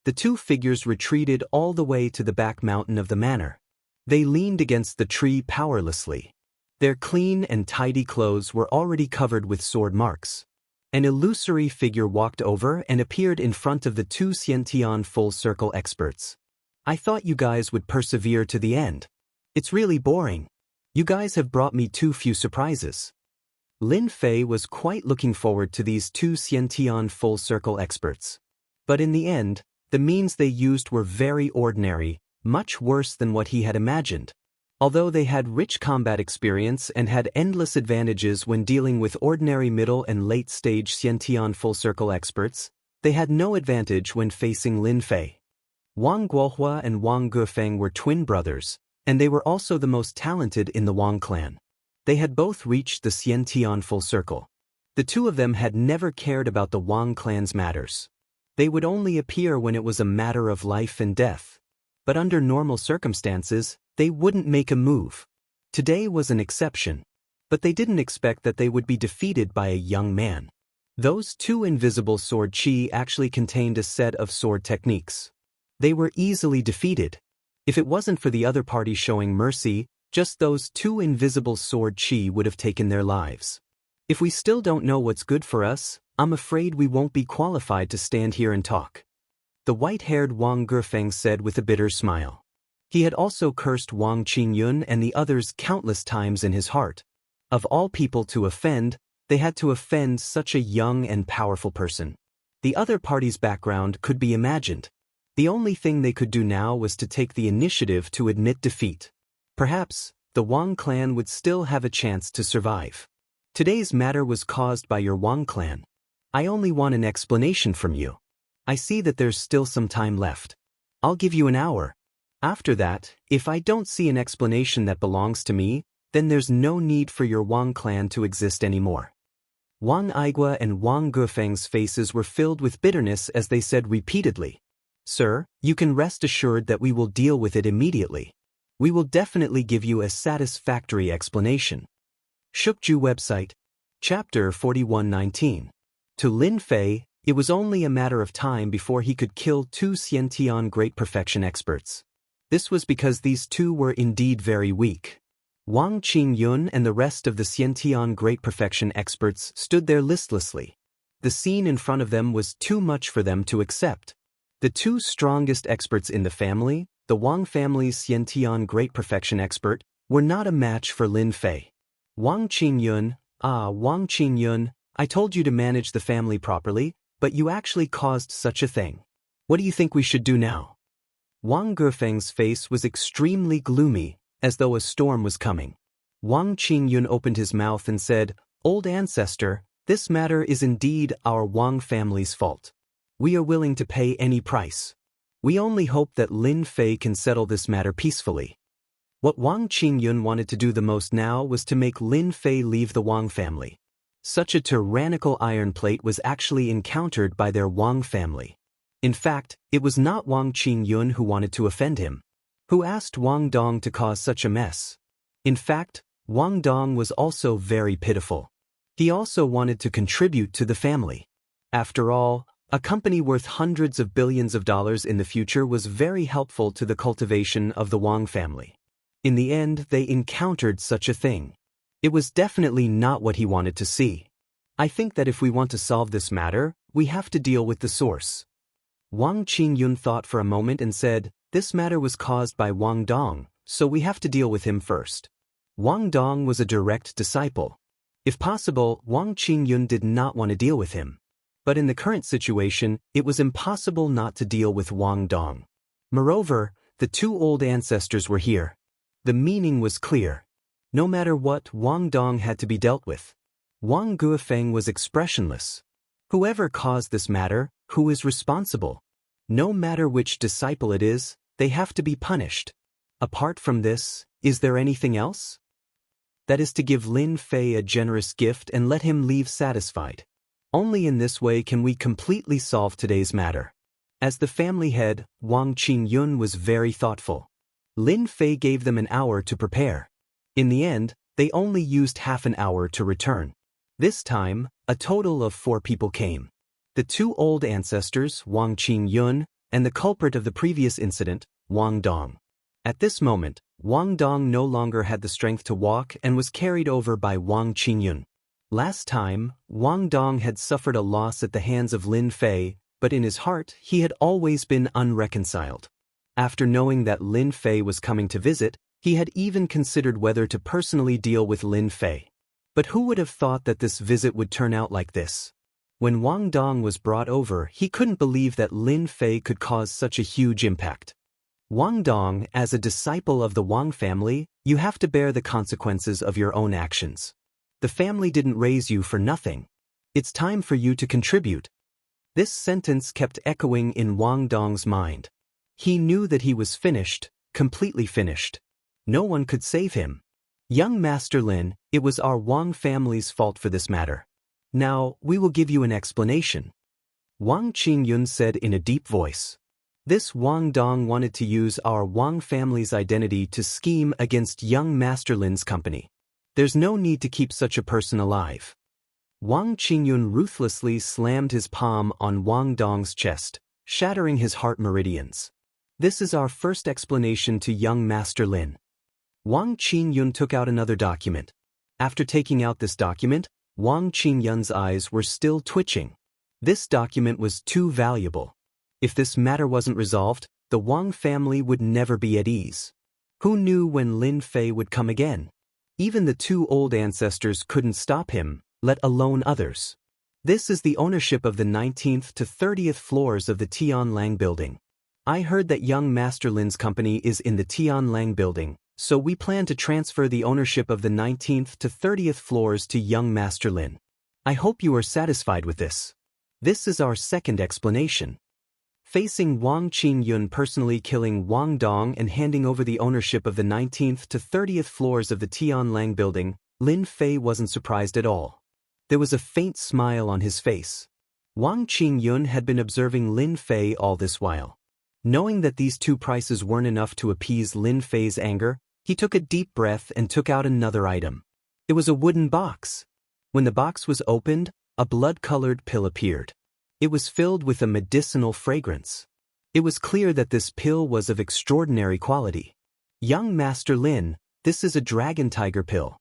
The 2 figures retreated all the way to the back mountain of the manor. They leaned against the tree powerlessly. Their clean and tidy clothes were already covered with sword marks. An illusory figure walked over and appeared in front of the 2 Xiantian Full Circle experts. I thought you guys would persevere to the end. It's really boring. You guys have brought me too few surprises. Lin Fei was quite looking forward to these 2 Xiantian Full Circle experts. But in the end, the means they used were very ordinary, much worse than what he had imagined. Although they had rich combat experience and had endless advantages when dealing with ordinary middle and late-stage Xiantian Full Circle experts, they had no advantage when facing Lin Fei. Wang Guohua and Wang Gufeng were twin brothers, and they were also the most talented in the Wang clan. They had both reached the Xiantian Full Circle. The 2 of them had never cared about the Wang clan's matters. They would only appear when it was a matter of life and death. But under normal circumstances, they wouldn't make a move. Today was an exception. But they didn't expect that they would be defeated by a young man. Those 2 invisible sword qi actually contained a set of sword techniques. They were easily defeated. If it wasn't for the other party showing mercy, just those 2 invisible sword qi would have taken their lives. If we still don't know what's good for us, I'm afraid we won't be qualified to stand here and talk. The white-haired Wang Gufeng said with a bitter smile. He had also cursed Wang Qingyun and the others countless times in his heart. Of all people to offend, they had to offend such a young and powerful person. The other party's background could be imagined. The only thing they could do now was to take the initiative to admit defeat. Perhaps, the Wang clan would still have a chance to survive. Today's matter was caused by your Wang clan. I only want an explanation from you. I see that there's still some time left. I'll give you an hour. After that, if I don't see an explanation that belongs to me, then there's no need for your Wang clan to exist anymore. Wang Aigua and Wang Gufeng's faces were filled with bitterness as they said repeatedly, "Sir, you can rest assured that we will deal with it immediately. We will definitely give you a satisfactory explanation." Shukju website. Chapter 4119. To Lin Fei, it was only a matter of time before he could kill two Xiantian great perfection experts. This was because these two were indeed very weak. Wang Qingyun and the rest of the Xiantian great perfection experts stood there listlessly. The scene in front of them was too much for them to accept. The two strongest experts in the family, the Wang family's Xiantian great perfection expert, were not a match for Lin Fei. Wang Qingyun, I told you to manage the family properly, but you actually caused such a thing. What do you think we should do now? Wang Gufeng's face was extremely gloomy, as though a storm was coming. Wang Qingyun opened his mouth and said, "Old ancestor, this matter is indeed our Wang family's fault. We are willing to pay any price. We only hope that Lin Fei can settle this matter peacefully." What Wang Qingyun wanted to do the most now was to make Lin Fei leave the Wang family. Such a tyrannical iron plate was actually encountered by their Wang family. In fact, it was not Wang Qingyun who wanted to offend him. Who asked Wang Dong to cause such a mess? In fact, Wang Dong was also very pitiful. He also wanted to contribute to the family. After all, a company worth hundreds of billions of dollars in the future was very helpful to the cultivation of the Wang family. In the end, they encountered such a thing. It was definitely not what he wanted to see. I think that if we want to solve this matter, we have to deal with the source. Wang Qingyun thought for a moment and said, "This matter was caused by Wang Dong, so we have to deal with him first." Wang Dong was a direct disciple. If possible, Wang Qingyun did not want to deal with him. But in the current situation, it was impossible not to deal with Wang Dong. Moreover, the two old ancestors were here. The meaning was clear. No matter what, Wang Dong had to be dealt with. Wang Guofeng was expressionless. Whoever caused this matter, who is responsible? No matter which disciple it is, they have to be punished. Apart from this, is there anything else? That is to give Lin Fei a generous gift and let him leave satisfied. Only in this way can we completely solve today's matter. As the family head, Wang Qingyun was very thoughtful. Lin Fei gave them an hour to prepare. In the end, they only used half an hour to return. This time, a total of 4 people came. The two old ancestors, Wang Qingyun, and the culprit of the previous incident, Wang Dong. At this moment, Wang Dong no longer had the strength to walk and was carried over by Wang Qingyun. Last time, Wang Dong had suffered a loss at the hands of Lin Fei, but in his heart he had always been unreconciled. After knowing that Lin Fei was coming to visit, he had even considered whether to personally deal with Lin Fei. But who would have thought that this visit would turn out like this? When Wang Dong was brought over, he couldn't believe that Lin Fei could cause such a huge impact. Wang Dong, as a disciple of the Wang family, you have to bear the consequences of your own actions. The family didn't raise you for nothing. It's time for you to contribute. This sentence kept echoing in Wang Dong's mind. He knew that he was finished, completely finished. No one could save him. Young Master Lin, it was our Wang family's fault for this matter. Now, we will give you an explanation. Wang Qingyun said in a deep voice. This Wang Dong wanted to use our Wang family's identity to scheme against young Master Lin's company. There's no need to keep such a person alive. Wang Qingyun ruthlessly slammed his palm on Wang Dong's chest, shattering his heart meridians. This is our first explanation to young Master Lin. Wang Qingyun took out another document. After taking out this document, Wang Qingyun's eyes were still twitching. This document was too valuable. If this matter wasn't resolved, the Wang family would never be at ease. Who knew when Lin Fei would come again? Even the two old ancestors couldn't stop him, let alone others. This is the ownership of the 19th to 30th floors of the Tianlang building. I heard that young Master Lin's company is in the Tianlang building, so we plan to transfer the ownership of the 19th to 30th floors to young Master Lin. I hope you are satisfied with this. This is our second explanation. Facing Wang Qingyun personally killing Wang Dong and handing over the ownership of the 19th to 30th floors of the Tianlang building, Lin Fei wasn't surprised at all. There was a faint smile on his face. Wang Qingyun had been observing Lin Fei all this while. Knowing that these two prices weren't enough to appease Lin Fei's anger, he took a deep breath and took out another item. It was a wooden box. When the box was opened, a blood-colored pill appeared. It was filled with a medicinal fragrance. It was clear that this pill was of extraordinary quality. Young Master Lin, this is a dragon tiger pill.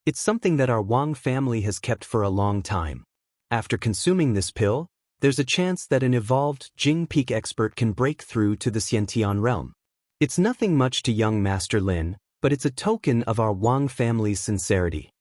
It's something that our Wang family has kept for a long time. After consuming this pill, there's a chance that an evolved Jing Peak expert can break through to the Xiantian realm. It's nothing much to young Master Lin, but it's a token of our Wang family's sincerity.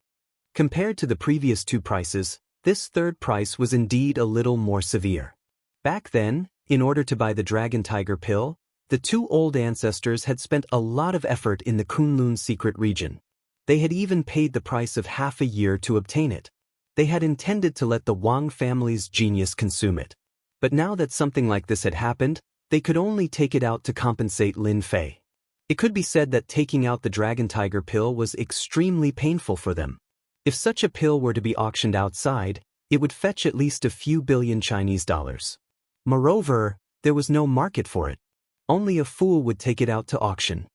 Compared to the previous two prices, this third price was indeed a little more severe. Back then, in order to buy the Dragon Tiger pill, the two old ancestors had spent a lot of effort in the Kunlun secret region. They had even paid the price of half a year to obtain it. They had intended to let the Wang family's genius consume it. But now that something like this had happened, they could only take it out to compensate Lin Fei. It could be said that taking out the Dragon Tiger pill was extremely painful for them. If such a pill were to be auctioned outside, it would fetch at least a few billion Chinese dollars. Moreover, there was no market for it. Only a fool would take it out to auction.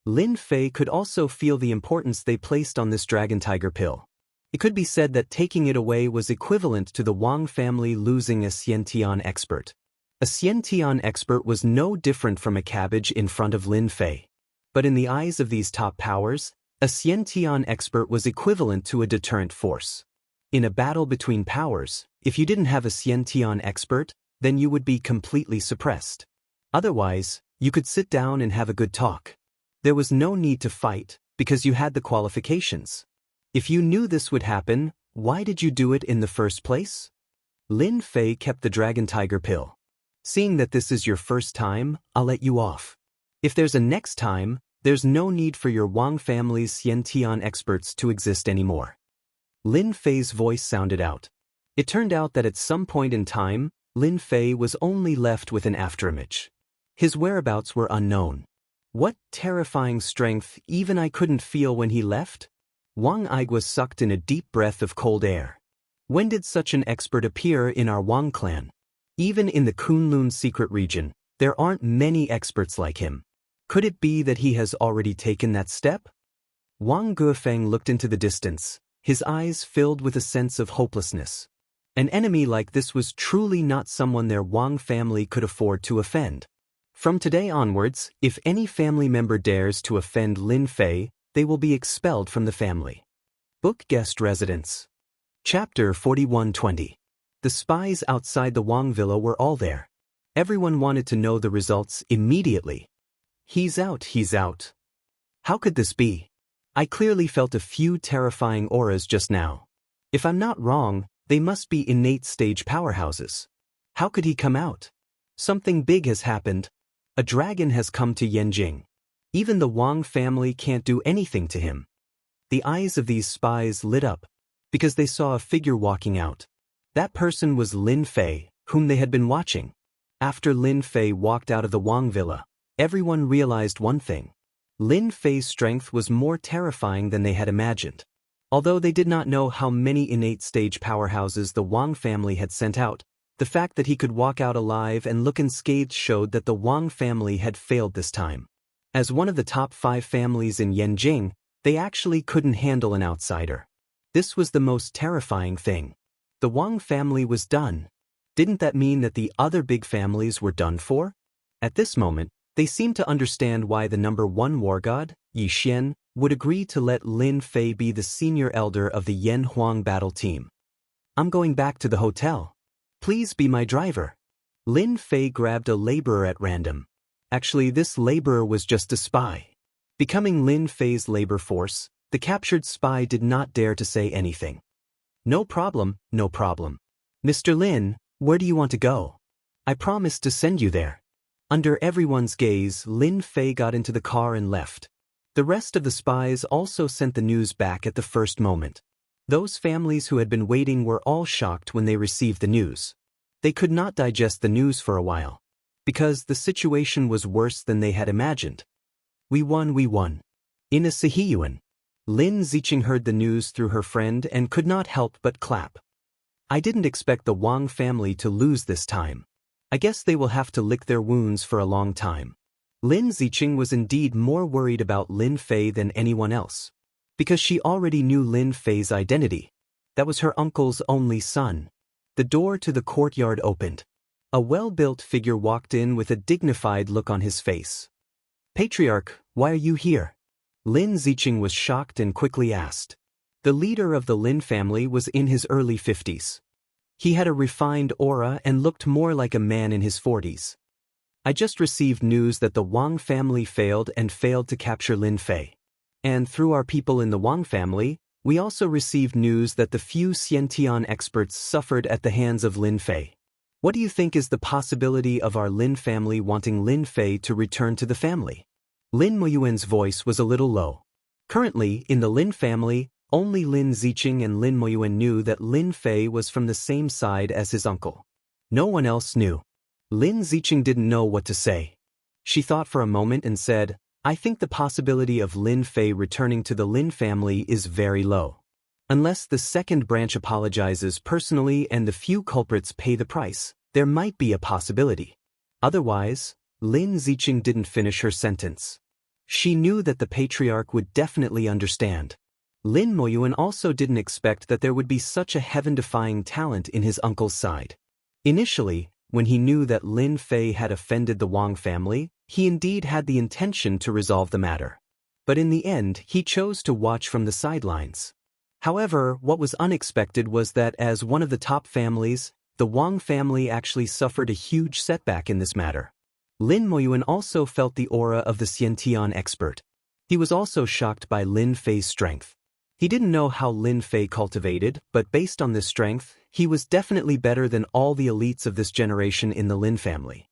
Lin Fei could also feel the importance they placed on this Dragon Tiger pill. It could be said that taking it away was equivalent to the Wang family losing a Xiantian expert. A Xiantian expert was no different from a cabbage in front of Lin Fei. But in the eyes of these top powers, a Xiantian expert was equivalent to a deterrent force. In a battle between powers, if you didn't have a Xiantian expert, then you would be completely suppressed. Otherwise, you could sit down and have a good talk. There was no need to fight, because you had the qualifications. If you knew this would happen, why did you do it in the first place? Lin Fei kept the Dragon Tiger pill. Seeing that this is your first time, I'll let you off. If there's a next time, there's no need for your Wang family's Xiantian experts to exist anymore. Lin Fei's voice sounded out. It turned out that at some point in time, Lin Fei was only left with an afterimage. His whereabouts were unknown. What terrifying strength even I couldn't feel when he left? Wang Igwa sucked in a deep breath of cold air. When did such an expert appear in our Wang clan? Even in the Kunlun secret region, there aren't many experts like him. Could it be that he has already taken that step? Wang Guofeng looked into the distance, his eyes filled with a sense of hopelessness. An enemy like this was truly not someone their Wang family could afford to offend. From today onwards, if any family member dares to offend Lin Fei, they will be expelled from the family. Book Guest Residence. Chapter 4120. The spies outside the Wang villa were all there. Everyone wanted to know the results immediately. He's out, he's out. How could this be? I clearly felt a few terrifying auras just now. If I'm not wrong, they must be innate stage powerhouses. How could he come out? Something big has happened. A dragon has come to Yanjing. Even the Wang family can't do anything to him. The eyes of these spies lit up, because they saw a figure walking out. That person was Lin Fei, whom they had been watching. After Lin Fei walked out of the Wang villa, everyone realized one thing. Lin Fei's strength was more terrifying than they had imagined. Although they did not know how many innate stage powerhouses the Wang family had sent out, the fact that he could walk out alive and look unscathed showed that the Wang family had failed this time. As one of the top 5 families in Yanjing, they actually couldn't handle an outsider. This was the most terrifying thing. The Wang family was done. Didn't that mean that the other big families were done for? At this moment, they seemed to understand why the number 1 war god, Yi Xian, would agree to let Lin Fei be the senior elder of the Yan Huang battle team. I'm going back to the hotel. Please be my driver. Lin Fei grabbed a laborer at random. Actually, this laborer was just a spy. Becoming Lin Fei's labor force, the captured spy did not dare to say anything. No problem, no problem. Mr. Lin, where do you want to go? I promised to send you there. Under everyone's gaze, Lin Fei got into the car and left. The rest of the spies also sent the news back at the first moment. Those families who had been waiting were all shocked when they received the news. They could not digest the news for a while. because the situation was worse than they had imagined. We won, we won. In a Sihiyuan. Lin Ziqing heard the news through her friend and could not help but clap. I didn't expect the Wang family to lose this time. I guess they will have to lick their wounds for a long time. Lin Ziqing was indeed more worried about Lin Fei than anyone else. Because she already knew Lin Fei's identity. That was her uncle's only son. The door to the courtyard opened. A well-built figure walked in with a dignified look on his face. Patriarch, why are you here? Lin Ziqing was shocked and quickly asked. The leader of the Lin family was in his early 50s. He had a refined aura and looked more like a man in his 40s. I just received news that the Wang family failed to capture Lin Fei. And through our people in the Wang family, we also received news that the few Xiantian experts suffered at the hands of Lin Fei. What do you think is the possibility of our Lin family wanting Lin Fei to return to the family? Lin Moyuan's voice was a little low. Currently, in the Lin family, only Lin Ziqing and Lin Moyuan knew that Lin Fei was from the same side as his uncle. No one else knew. Lin Ziqing didn't know what to say. She thought for a moment and said, I think the possibility of Lin Fei returning to the Lin family is very low. Unless the second branch apologizes personally and the few culprits pay the price, there might be a possibility. Otherwise, Lin Ziqing didn't finish her sentence. She knew that the patriarch would definitely understand. Lin Moyuan also didn't expect that there would be such a heaven-defying talent in his uncle's side. Initially, when he knew that Lin Fei had offended the Wang family, he indeed had the intention to resolve the matter. But in the end, he chose to watch from the sidelines. However, what was unexpected was that as one of the top families, the Wang family actually suffered a huge setback in this matter. Lin Moyuan also felt the aura of the Xiantian expert. He was also shocked by Lin Fei's strength. He didn't know how Lin Fei cultivated, but based on this strength, he was definitely better than all the elites of this generation in the Lin family.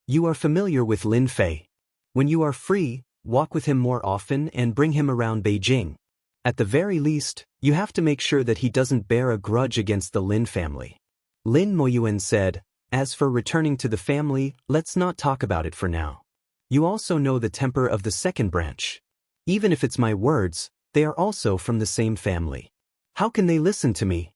You are familiar with Lin Fei. When you are free, walk with him more often and bring him around Beijing. At the very least, you have to make sure that he doesn't bear a grudge against the Lin family. Lin Moyuan said, as for returning to the family, let's not talk about it for now. You also know the temper of the second branch. Even if it's my words, they are also from the same family. How can they listen to me?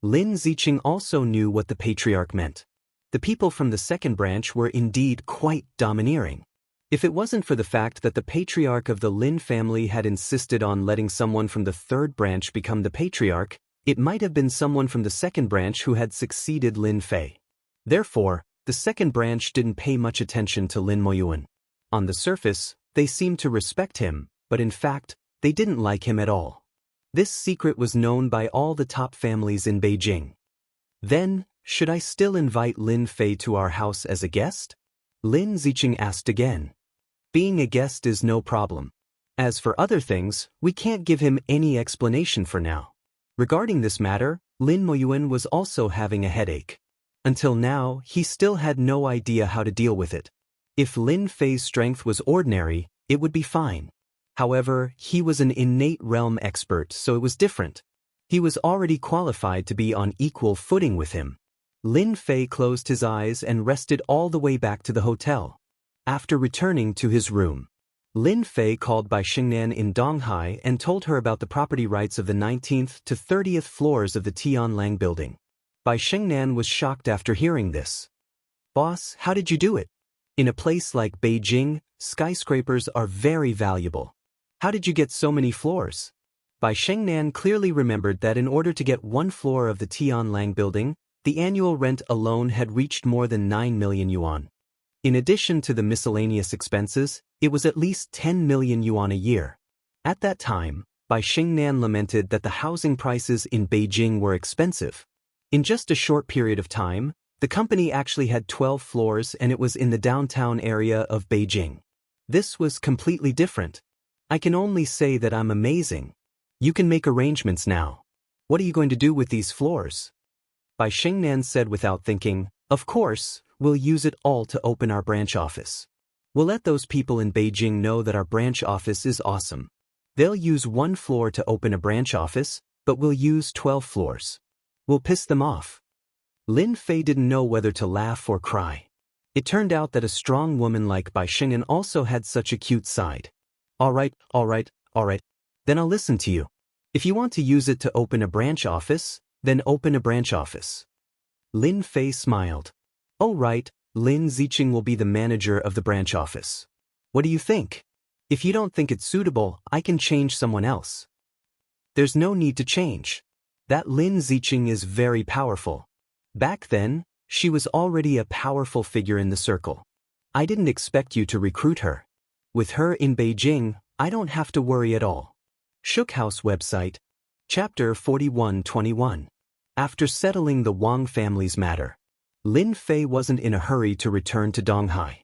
Lin Ziqing also knew what the patriarch meant. The people from the second branch were indeed quite domineering. If it wasn't for the fact that the patriarch of the Lin family had insisted on letting someone from the third branch become the patriarch, it might have been someone from the second branch who had succeeded Lin Fei. Therefore, the second branch didn't pay much attention to Lin Moyuan. On the surface, they seemed to respect him, but in fact, they didn't like him at all. This secret was known by all the top families in Beijing. Then, should I still invite Lin Fei to our house as a guest? Lin Ziqing asked again. Being a guest is no problem. As for other things, we can't give him any explanation for now. Regarding this matter, Lin Moyuan was also having a headache. Until now, he still had no idea how to deal with it. If Lin Fei's strength was ordinary, it would be fine. However, he was an innate realm expert, so it was different. He was already qualified to be on equal footing with him. Lin Fei closed his eyes and rested all the way back to the hotel. After returning to his room, Lin Fei called Bai Xingnan in Donghai and told her about the property rights of the 19th to 30th floors of the Tianlang building. Bai Xingnan was shocked after hearing this. Boss, how did you do it? In a place like Beijing, skyscrapers are very valuable. How did you get so many floors? Bai Xingnan clearly remembered that in order to get one floor of the Tianlang building, the annual rent alone had reached more than 9 million yuan. In addition to the miscellaneous expenses, it was at least 10 million yuan a year. At that time, Bai Xingnan lamented that the housing prices in Beijing were expensive. In just a short period of time, the company actually had 12 floors and it was in the downtown area of Beijing. This was completely different. I can only say that I'm amazing. You can make arrangements now. What are you going to do with these floors? Bai Xingnan said without thinking, of course, we'll use it all to open our branch office. We'll let those people in Beijing know that our branch office is awesome. They'll use one floor to open a branch office, but we'll use 12 floors. We'll piss them off. Lin Fei didn't know whether to laugh or cry. It turned out that a strong woman like Bai Xing'an also had such a cute side. All right. Then I'll listen to you. If you want to use it to open a branch office, then open a branch office. Lin Fei smiled. Oh right, Lin Ziqing will be the manager of the branch office. What do you think? If you don't think it's suitable, I can change someone else. There's no need to change. That Lin Ziqing is very powerful. Back then, she was already a powerful figure in the circle. I didn't expect you to recruit her. With her in Beijing, I don't have to worry at all. Shookhouse website. Chapter 41-21. After settling the Wang family's matter, Lin Fei wasn't in a hurry to return to Donghai.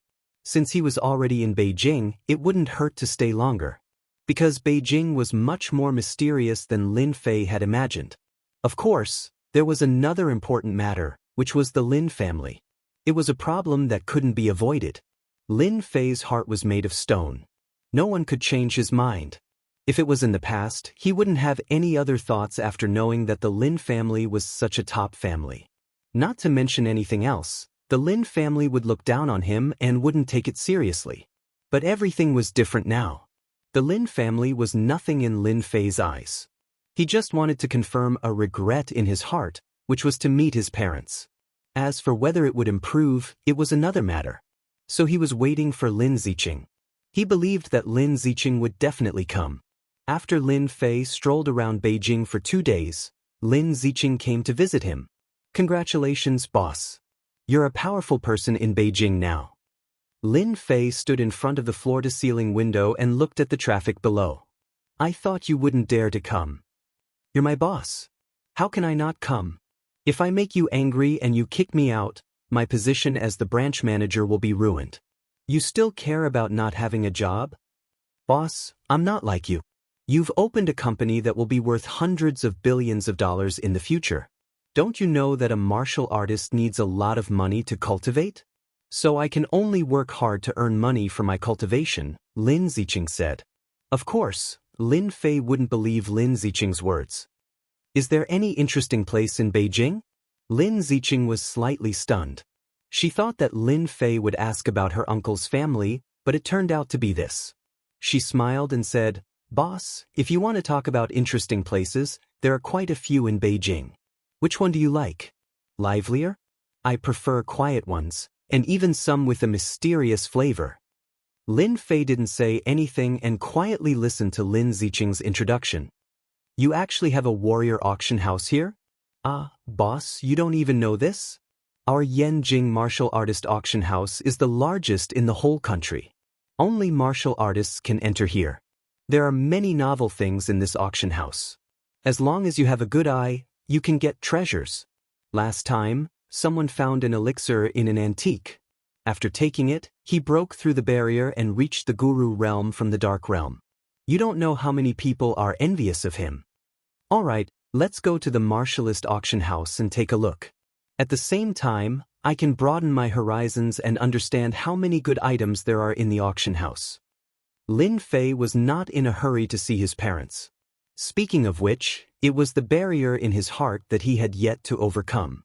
Since he was already in Beijing, it wouldn't hurt to stay longer. Because Beijing was much more mysterious than Lin Fei had imagined. Of course, there was another important matter, which was the Lin family. It was a problem that couldn't be avoided. Lin Fei's heart was made of stone. No one could change his mind. If it was in the past, he wouldn't have any other thoughts after knowing that the Lin family was such a top family. Not to mention anything else, the Lin family would look down on him and wouldn't take it seriously. But everything was different now. The Lin family was nothing in Lin Fei's eyes. He just wanted to confirm a regret in his heart, which was to meet his parents. As for whether it would improve, it was another matter. So he was waiting for Lin Ziqing. He believed that Lin Ziqing would definitely come. After Lin Fei strolled around Beijing for 2 days, Lin Ziqing came to visit him. Congratulations, boss. You're a powerful person in Beijing now. Lin Fei stood in front of the floor-to-ceiling window and looked at the traffic below. I thought you wouldn't dare to come. You're my boss. How can I not come? If I make you angry and you kick me out, my position as the branch manager will be ruined. You still care about not having a job? Boss, I'm not like you. You've opened a company that will be worth hundreds of billions of dollars in the future. Don't you know that a martial artist needs a lot of money to cultivate? So I can only work hard to earn money for my cultivation, Lin Ziqing said. Of course, Lin Fei wouldn't believe Lin Ziqing's words. Is there any interesting place in Beijing? Lin Ziqing was slightly stunned. She thought that Lin Fei would ask about her uncle's family, but it turned out to be this. She smiled and said, Boss, if you want to talk about interesting places, there are quite a few in Beijing. Which one do you like? Livelier? I prefer quiet ones, and even some with a mysterious flavor. Lin Fei didn't say anything and quietly listened to Lin Ziqing's introduction. You actually have a warrior auction house here? Boss, you don't even know this? Our Yanjing martial artist auction house is the largest in the whole country. Only martial artists can enter here. There are many novel things in this auction house. As long as you have a good eye, you can get treasures. Last time, someone found an elixir in an antique. After taking it, he broke through the barrier and reached the Guru realm from the Dark Realm. You don't know how many people are envious of him. All right, let's go to the martialist auction house and take a look. At the same time, I can broaden my horizons and understand how many good items there are in the auction house. Lin Fei was not in a hurry to see his parents. Speaking of which, it was the barrier in his heart that he had yet to overcome.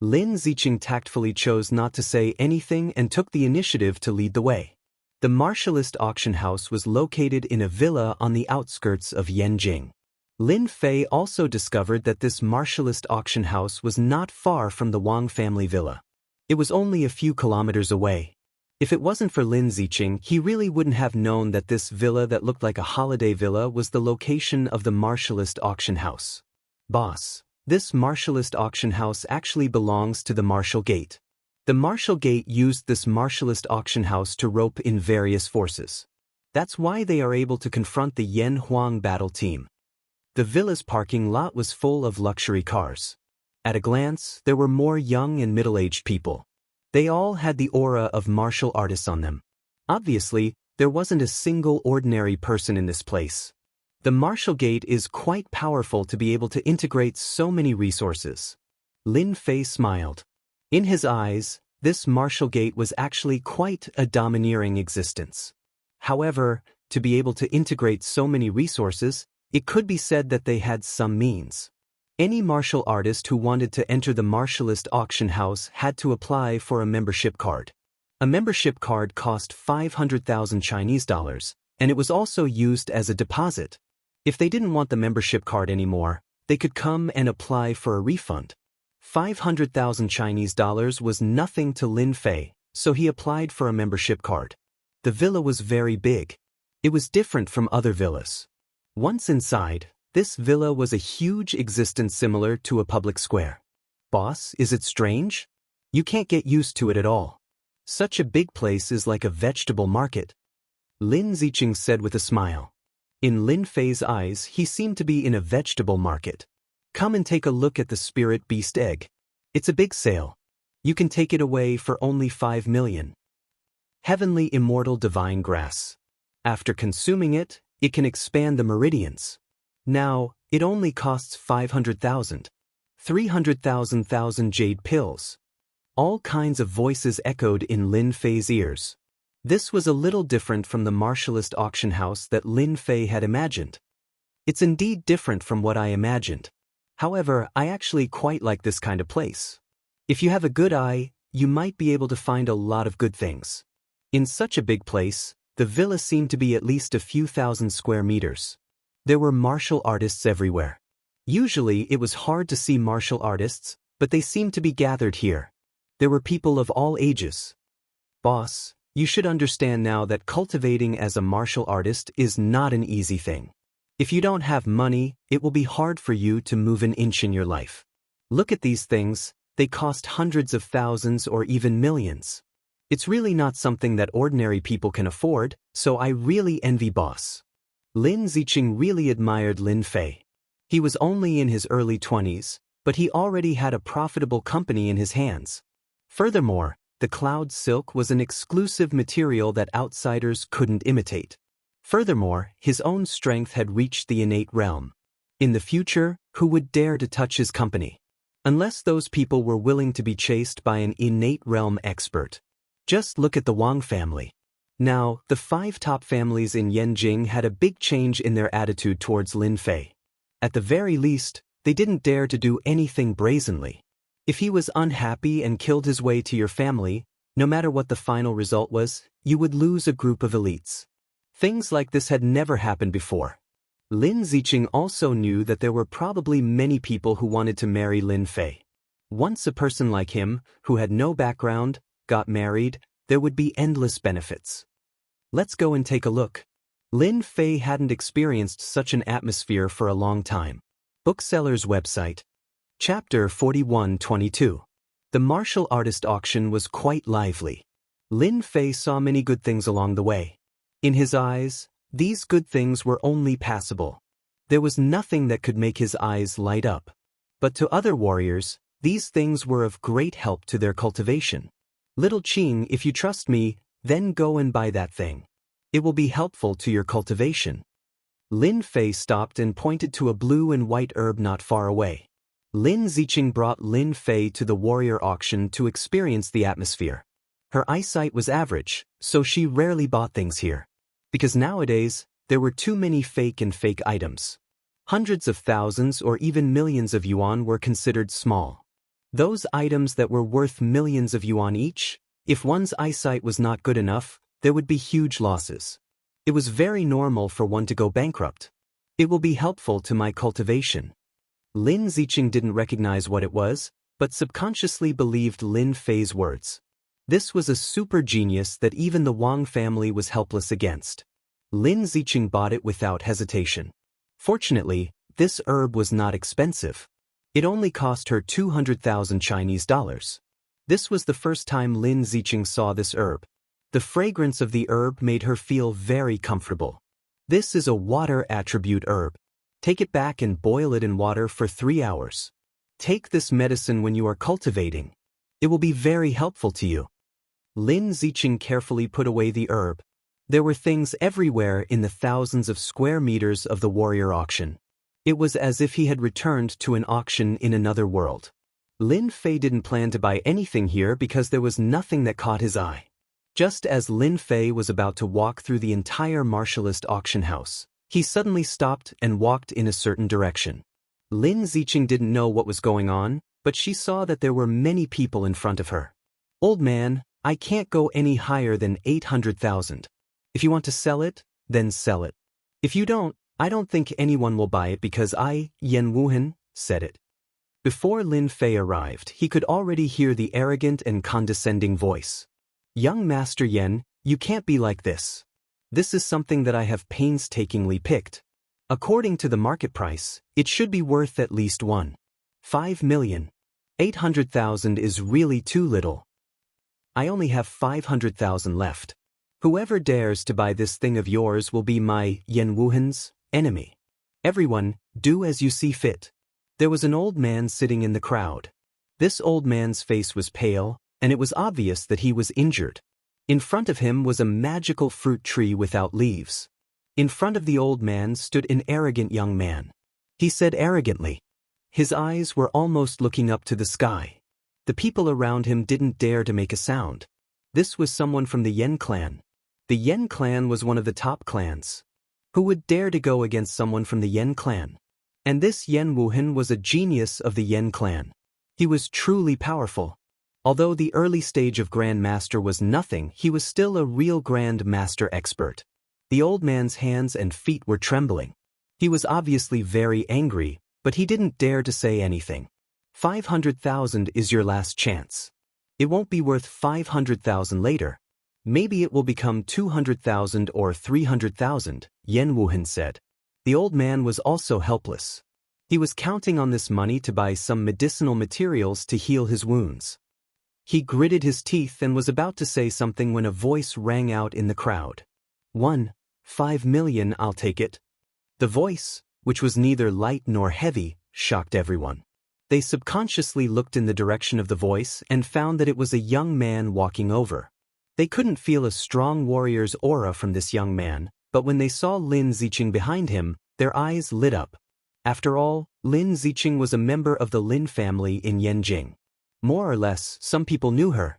Lin Ziqing tactfully chose not to say anything and took the initiative to lead the way. The martialist auction house was located in a villa on the outskirts of Yanjing. Lin Fei also discovered that this martialist auction house was not far from the Wang family villa. It was only a few kilometers away. If it wasn't for Lin Ziqing, he really wouldn't have known that this villa that looked like a holiday villa was the location of the martialist auction house. Boss, this martialist auction house actually belongs to the Martial Gate. The Martial Gate used this martialist auction house to rope in various forces. That's why they are able to confront the Yan Huang battle team. The villa's parking lot was full of luxury cars. At a glance, there were more young and middle-aged people. They all had the aura of martial artists on them. Obviously, there wasn't a single ordinary person in this place. The Martial Gate is quite powerful to be able to integrate so many resources. Lin Fei smiled. In his eyes, this Martial Gate was actually quite a domineering existence. However, to be able to integrate so many resources, it could be said that they had some means. Any martial artist who wanted to enter the martialist auction house had to apply for a membership card. A membership card cost 500,000 Chinese dollars, and it was also used as a deposit. If they didn't want the membership card anymore, they could come and apply for a refund. 500,000 Chinese dollars was nothing to Lin Fei, so he applied for a membership card. The villa was very big. It was different from other villas. Once inside, this villa was a huge existence similar to a public square. Boss, is it strange? You can't get used to it at all. Such a big place is like a vegetable market. Lin Ziqing said with a smile. In Lin Fei's eyes, he seemed to be in a vegetable market. Come and take a look at the spirit beast egg. It's a big sale. You can take it away for only 5 million. Heavenly immortal divine grass. After consuming it, it can expand the meridians. Now, it only costs 500,000. 300,000 jade pills. All kinds of voices echoed in Lin Fei's ears. This was a little different from the martialist auction house that Lin Fei had imagined. It's indeed different from what I imagined. However, I actually quite like this kind of place. If you have a good eye, you might be able to find a lot of good things. In such a big place, the villa seemed to be at least a few thousand square meters. There were martial artists everywhere. Usually it was hard to see martial artists, but they seemed to be gathered here. There were people of all ages. Boss, you should understand now that cultivating as a martial artist is not an easy thing. If you don't have money, it will be hard for you to move an inch in your life. Look at these things, they cost hundreds of thousands or even millions. It's really not something that ordinary people can afford, so I really envy Boss. Lin Ziqing really admired Lin Fei. He was only in his early 20s, but he already had a profitable company in his hands. Furthermore, the cloud silk was an exclusive material that outsiders couldn't imitate. Furthermore, his own strength had reached the innate realm. In the future, who would dare to touch his company? Unless those people were willing to be chased by an innate realm expert. Just look at the Wang family. Now, the 5 top families in Yanjing had a big change in their attitude towards Lin Fei. At the very least, they didn't dare to do anything brazenly. If he was unhappy and killed his way to your family, no matter what the final result was, you would lose a group of elites. Things like this had never happened before. Lin Ziqing also knew that there were probably many people who wanted to marry Lin Fei. Once a person like him, who had no background, got married, there would be endless benefits. Let's go and take a look. Lin Fei hadn't experienced such an atmosphere for a long time. Bookseller's website. Chapter 41-22. The martial artist auction was quite lively. Lin Fei saw many good things along the way. In his eyes, these good things were only passable. There was nothing that could make his eyes light up. But to other warriors, these things were of great help to their cultivation. Little Qing, if you trust me, then go and buy that thing. It will be helpful to your cultivation. Lin Fei stopped and pointed to a blue and white herb not far away. Lin Ziqing brought Lin Fei to the warrior auction to experience the atmosphere. Her eyesight was average, so she rarely bought things here. Because nowadays, there were too many fake items. Hundreds of thousands or even millions of yuan were considered small. Those items that were worth millions of yuan each, if one's eyesight was not good enough, there would be huge losses. It was very normal for one to go bankrupt. It will be helpful to my cultivation. Lin Ziqing didn't recognize what it was, but subconsciously believed Lin Fei's words. This was a super genius that even the Wang family was helpless against. Lin Ziqing bought it without hesitation. Fortunately, this herb was not expensive. It only cost her 200,000 Chinese dollars. This was the first time Lin Ziqing saw this herb. The fragrance of the herb made her feel very comfortable. This is a water attribute herb. Take it back and boil it in water for 3 hours. Take this medicine when you are cultivating. It will be very helpful to you. Lin Ziqing carefully put away the herb. There were things everywhere in the thousands of square meters of the warrior auction. It was as if he had returned to an auction in another world. Lin Fei didn't plan to buy anything here because there was nothing that caught his eye. Just as Lin Fei was about to walk through the entire martialist auction house, he suddenly stopped and walked in a certain direction. Lin Ziqing didn't know what was going on, but she saw that there were many people in front of her. "Old man, I can't go any higher than 800,000. If you want to sell it, then sell it. If you don't, I don't think anyone will buy it because Yan Wuhan, said it. Before Lin Fei arrived, he could already hear the arrogant and condescending voice. Young Master Yan, you can't be like this. This is something that I have painstakingly picked. According to the market price, it should be worth at least 1.5 million. 800,000 is really too little. I only have 500,000 left. Whoever dares to buy this thing of yours will be my Yan Wuhan's enemy. Everyone, do as you see fit. There was an old man sitting in the crowd. This old man's face was pale, and it was obvious that he was injured. In front of him was a magical fruit tree without leaves. In front of the old man stood an arrogant young man. He said arrogantly. His eyes were almost looking up to the sky. The people around him didn't dare to make a sound. This was someone from the Yan clan. The Yan clan was one of the top clans. Who would dare to go against someone from the Yan clan? And this Yan Wuhan was a genius of the Yan clan. He was truly powerful. Although the early stage of Grand Master was nothing, he was still a real Grand Master expert. The old man's hands and feet were trembling. He was obviously very angry, but he didn't dare to say anything. 500,000 is your last chance. It won't be worth 500,000 later. Maybe it will become 200,000 or 300,000, Yan Wuhan said. The old man was also helpless. He was counting on this money to buy some medicinal materials to heal his wounds. He gritted his teeth and was about to say something when a voice rang out in the crowd. 1.5 million, I'll take it. The voice, which was neither light nor heavy, shocked everyone. They subconsciously looked in the direction of the voice and found that it was a young man walking over. They couldn't feel a strong warrior's aura from this young man, but when they saw Lin Ziqing behind him, their eyes lit up. After all, Lin Ziqing was a member of the Lin family in Yanjing. More or less, some people knew her.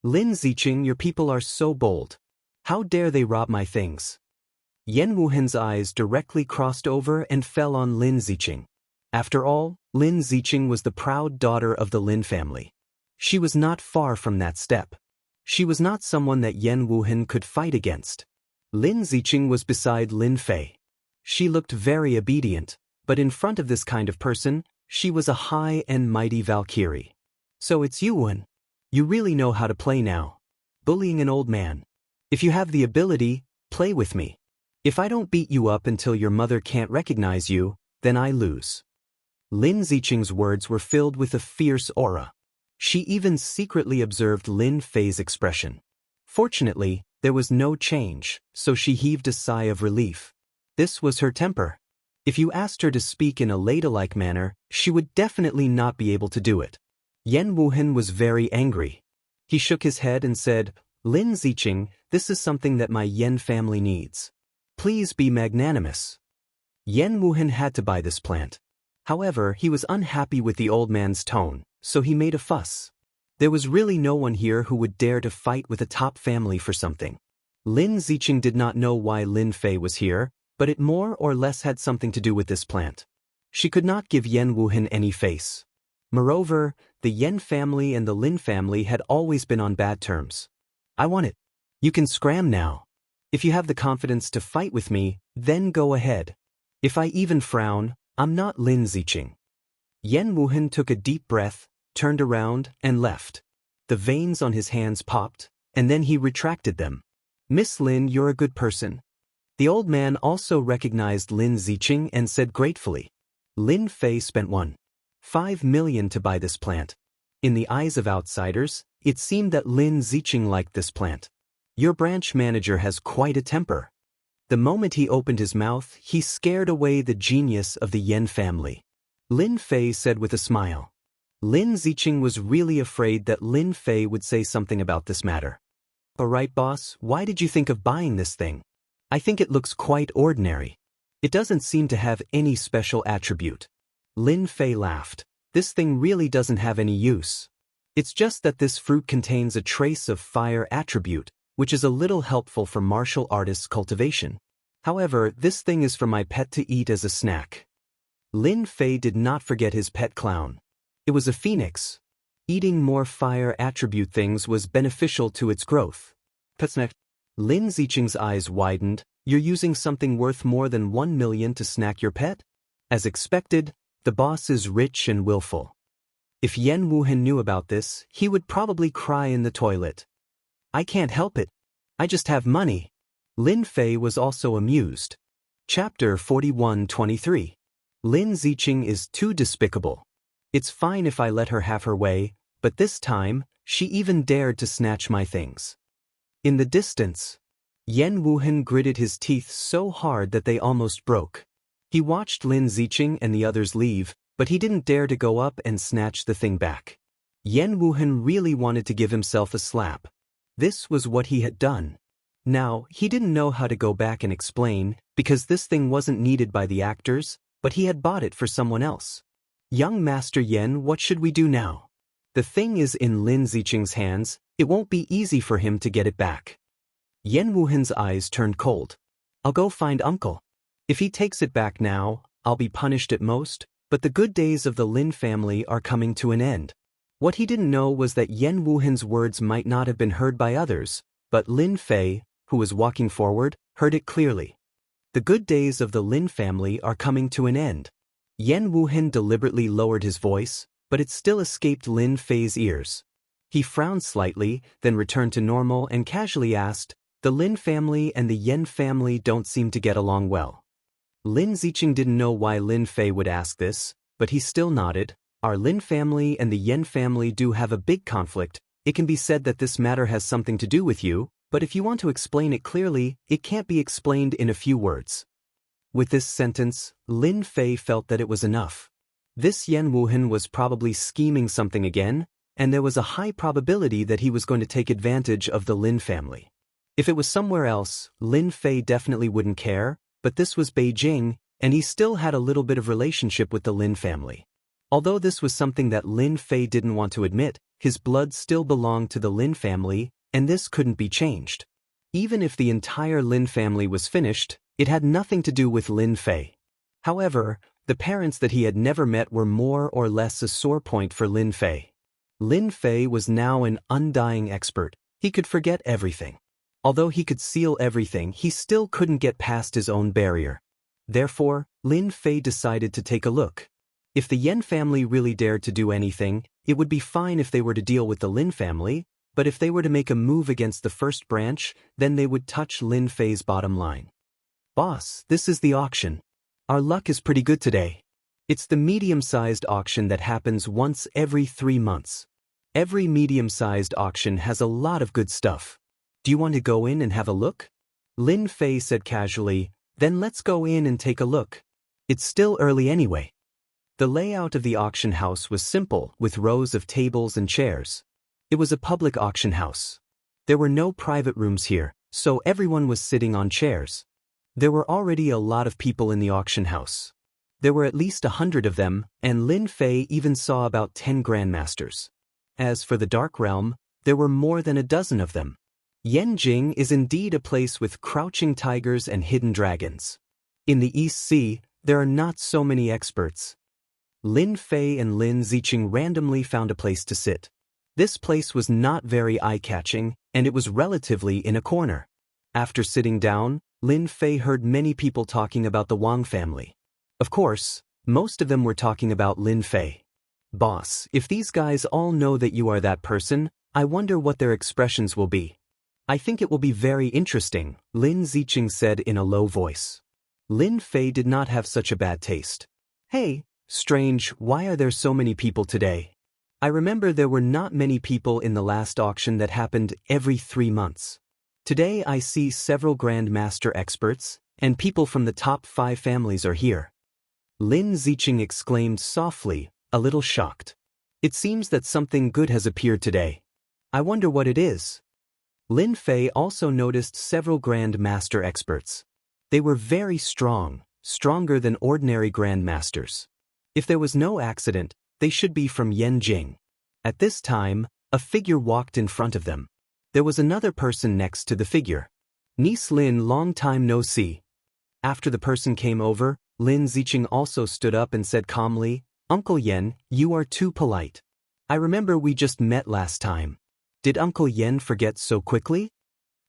Lin Ziqing, your people are so bold. How dare they rob my things? Yan Wuhan's eyes directly crossed over and fell on Lin Ziqing. After all, Lin Ziqing was the proud daughter of the Lin family. She was not far from that step. She was not someone that Yan Wuhan could fight against. Lin Ziqing was beside Lin Fei. She looked very obedient, but in front of this kind of person, she was a high and mighty Valkyrie. So it's you, Wuhan. You really know how to play now. Bullying an old man. If you have the ability, play with me. If I don't beat you up until your mother can't recognize you, then I lose. Lin Ziqing's words were filled with a fierce aura. She even secretly observed Lin Fei's expression. Fortunately, there was no change, so she heaved a sigh of relief. This was her temper. If you asked her to speak in a ladylike manner, she would definitely not be able to do it. Yan Wuhan was very angry. He shook his head and said, Lin Ziqing, this is something that my Yan family needs. Please be magnanimous. Yan Wuhan had to buy this plant. However, he was unhappy with the old man's tone, so he made a fuss. There was really no one here who would dare to fight with a top family for something. Lin Ziqing did not know why Lin Fei was here, but it more or less had something to do with this plant. She could not give Yan Wuhan any face. Moreover, the Yan family and the Lin family had always been on bad terms. I want it. You can scram now. If you have the confidence to fight with me, then go ahead. If I even frown, I'm not Lin Ziqing. Yan Wuhan took a deep breath, turned around, and left. The veins on his hands popped, and then he retracted them. Miss Lin, you're a good person. The old man also recognized Lin Ziqing and said gratefully. Lin Fei spent 1.5 million to buy this plant. In the eyes of outsiders, it seemed that Lin Ziqing liked this plant. Your branch manager has quite a temper. The moment he opened his mouth, he scared away the genius of the Yan family. Lin Fei said with a smile. Lin Ziqing was really afraid that Lin Fei would say something about this matter. Alright boss, why did you think of buying this thing? I think it looks quite ordinary. It doesn't seem to have any special attribute. Lin Fei laughed. This thing really doesn't have any use. It's just that this fruit contains a trace of fire attribute, which is a little helpful for martial artists' cultivation. However, this thing is for my pet to eat as a snack. Lin Fei did not forget his pet clown. It was a phoenix. Eating more fire attribute things was beneficial to its growth. Lin Ziqing's eyes widened. You're using something worth more than 1 million to snack your pet? As expected, the boss is rich and willful. If Yen Wuhan knew about this, he would probably cry in the toilet. I can't help it. I just have money. Lin Fei was also amused. Chapter 41-23. Lin Ziqing is too despicable. It's fine if I let her have her way, but this time, she even dared to snatch my things. In the distance, Yen Wuhan gritted his teeth so hard that they almost broke. He watched Lin Ziqing and the others leave, but he didn't dare to go up and snatch the thing back. Yen Wuhan really wanted to give himself a slap. This was what he had done. Now, he didn't know how to go back and explain, because this thing wasn't needed by the actors, but he had bought it for someone else. Young Master Yen, what should we do now? The thing is in Lin Ziqing's hands, it won't be easy for him to get it back. Yen Wuhan's eyes turned cold. I'll go find Uncle. If he takes it back now, I'll be punished at most, but the good days of the Lin family are coming to an end. What he didn't know was that Yen Wuhan's words might not have been heard by others, but Lin Fei, who was walking forward, heard it clearly. The good days of the Lin family are coming to an end. Yen Wuhan deliberately lowered his voice, but it still escaped Lin Fei's ears. He frowned slightly, then returned to normal and casually asked, the Lin family and the Yen family don't seem to get along well. Lin Ziqing didn't know why Lin Fei would ask this, but he still nodded. Our Lin family and the Yen family do have a big conflict. It can be said that this matter has something to do with you, but if you want to explain it clearly, it can't be explained in a few words. With this sentence, Lin Fei felt that it was enough. This Yen Wuhan was probably scheming something again, and there was a high probability that he was going to take advantage of the Lin family. If it was somewhere else, Lin Fei definitely wouldn't care, but this was Beijing, and he still had a little bit of relationship with the Lin family. Although this was something that Lin Fei didn't want to admit, his blood still belonged to the Lin family, and this couldn't be changed. Even if the entire Lin family was finished, it had nothing to do with Lin Fei. However, the parents that he had never met were more or less a sore point for Lin Fei. Lin Fei was now an undying expert. He could forget everything. Although he could seal everything, he still couldn't get past his own barrier. Therefore, Lin Fei decided to take a look. If the Yen family really dared to do anything, it would be fine if they were to deal with the Lin family, but if they were to make a move against the first branch, then they would touch Lin Fei's bottom line. Boss, this is the auction. Our luck is pretty good today. It's the medium-sized auction that happens once every 3 months. Every medium-sized auction has a lot of good stuff. Do you want to go in and have a look? Lin Fei said casually, then let's go in and take a look. It's still early anyway. The layout of the auction house was simple, with rows of tables and chairs. It was a public auction house. There were no private rooms here, so everyone was sitting on chairs. There were already a lot of people in the auction house. There were at least 100 of them, and Lin Fei even saw about 10 grandmasters. As for the Dark Realm, there were more than a dozen of them. Yanjing is indeed a place with crouching tigers and hidden dragons. In the East Sea, there are not so many experts. Lin Fei and Lin Ziqing randomly found a place to sit. This place was not very eye-catching, and it was relatively in a corner. After sitting down, Lin Fei heard many people talking about the Wang family. Of course, most of them were talking about Lin Fei. Boss, if these guys all know that you are that person, I wonder what their expressions will be. I think it will be very interesting, Lin Ziqing said in a low voice. Lin Fei did not have such a bad taste. Hey, strange, why are there so many people today? I remember there were not many people in the last auction that happened every 3 months. Today I see several Grand Master experts, and people from the top 5 families are here. Lin Ziqing exclaimed softly, a little shocked. It seems that something good has appeared today. I wonder what it is. Lin Fei also noticed several Grand Master experts. They were very strong, stronger than ordinary Grand Masters. If there was no accident, they should be from Yanjing. At this time, a figure walked in front of them. There was another person next to the figure. Niece Lin, long time no see. After the person came over, Lin Ziqing also stood up and said calmly, Uncle Yen, you are too polite. I remember we just met last time. Did Uncle Yen forget so quickly?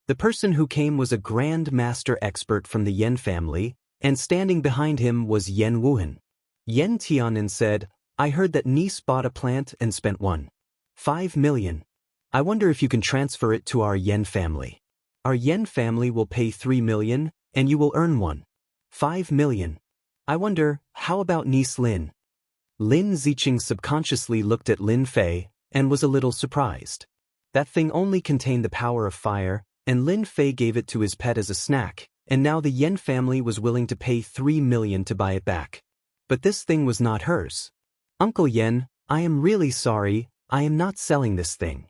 The person who came was a Grand Master expert from the Yen family, and standing behind him was Yen Wuhan. Yen Tianin said, I heard that niece bought a plant and spent 1.5 million. I wonder if you can transfer it to our Yen family. Our Yen family will pay 3 million, and you will earn 1.5 million. I wonder, how about niece Lin? Lin Ziqing subconsciously looked at Lin Fei, and was a little surprised. That thing only contained the power of fire, and Lin Fei gave it to his pet as a snack, and now the Yen family was willing to pay 3 million to buy it back. But this thing was not hers. Uncle Yen, I am really sorry, I am not selling this thing.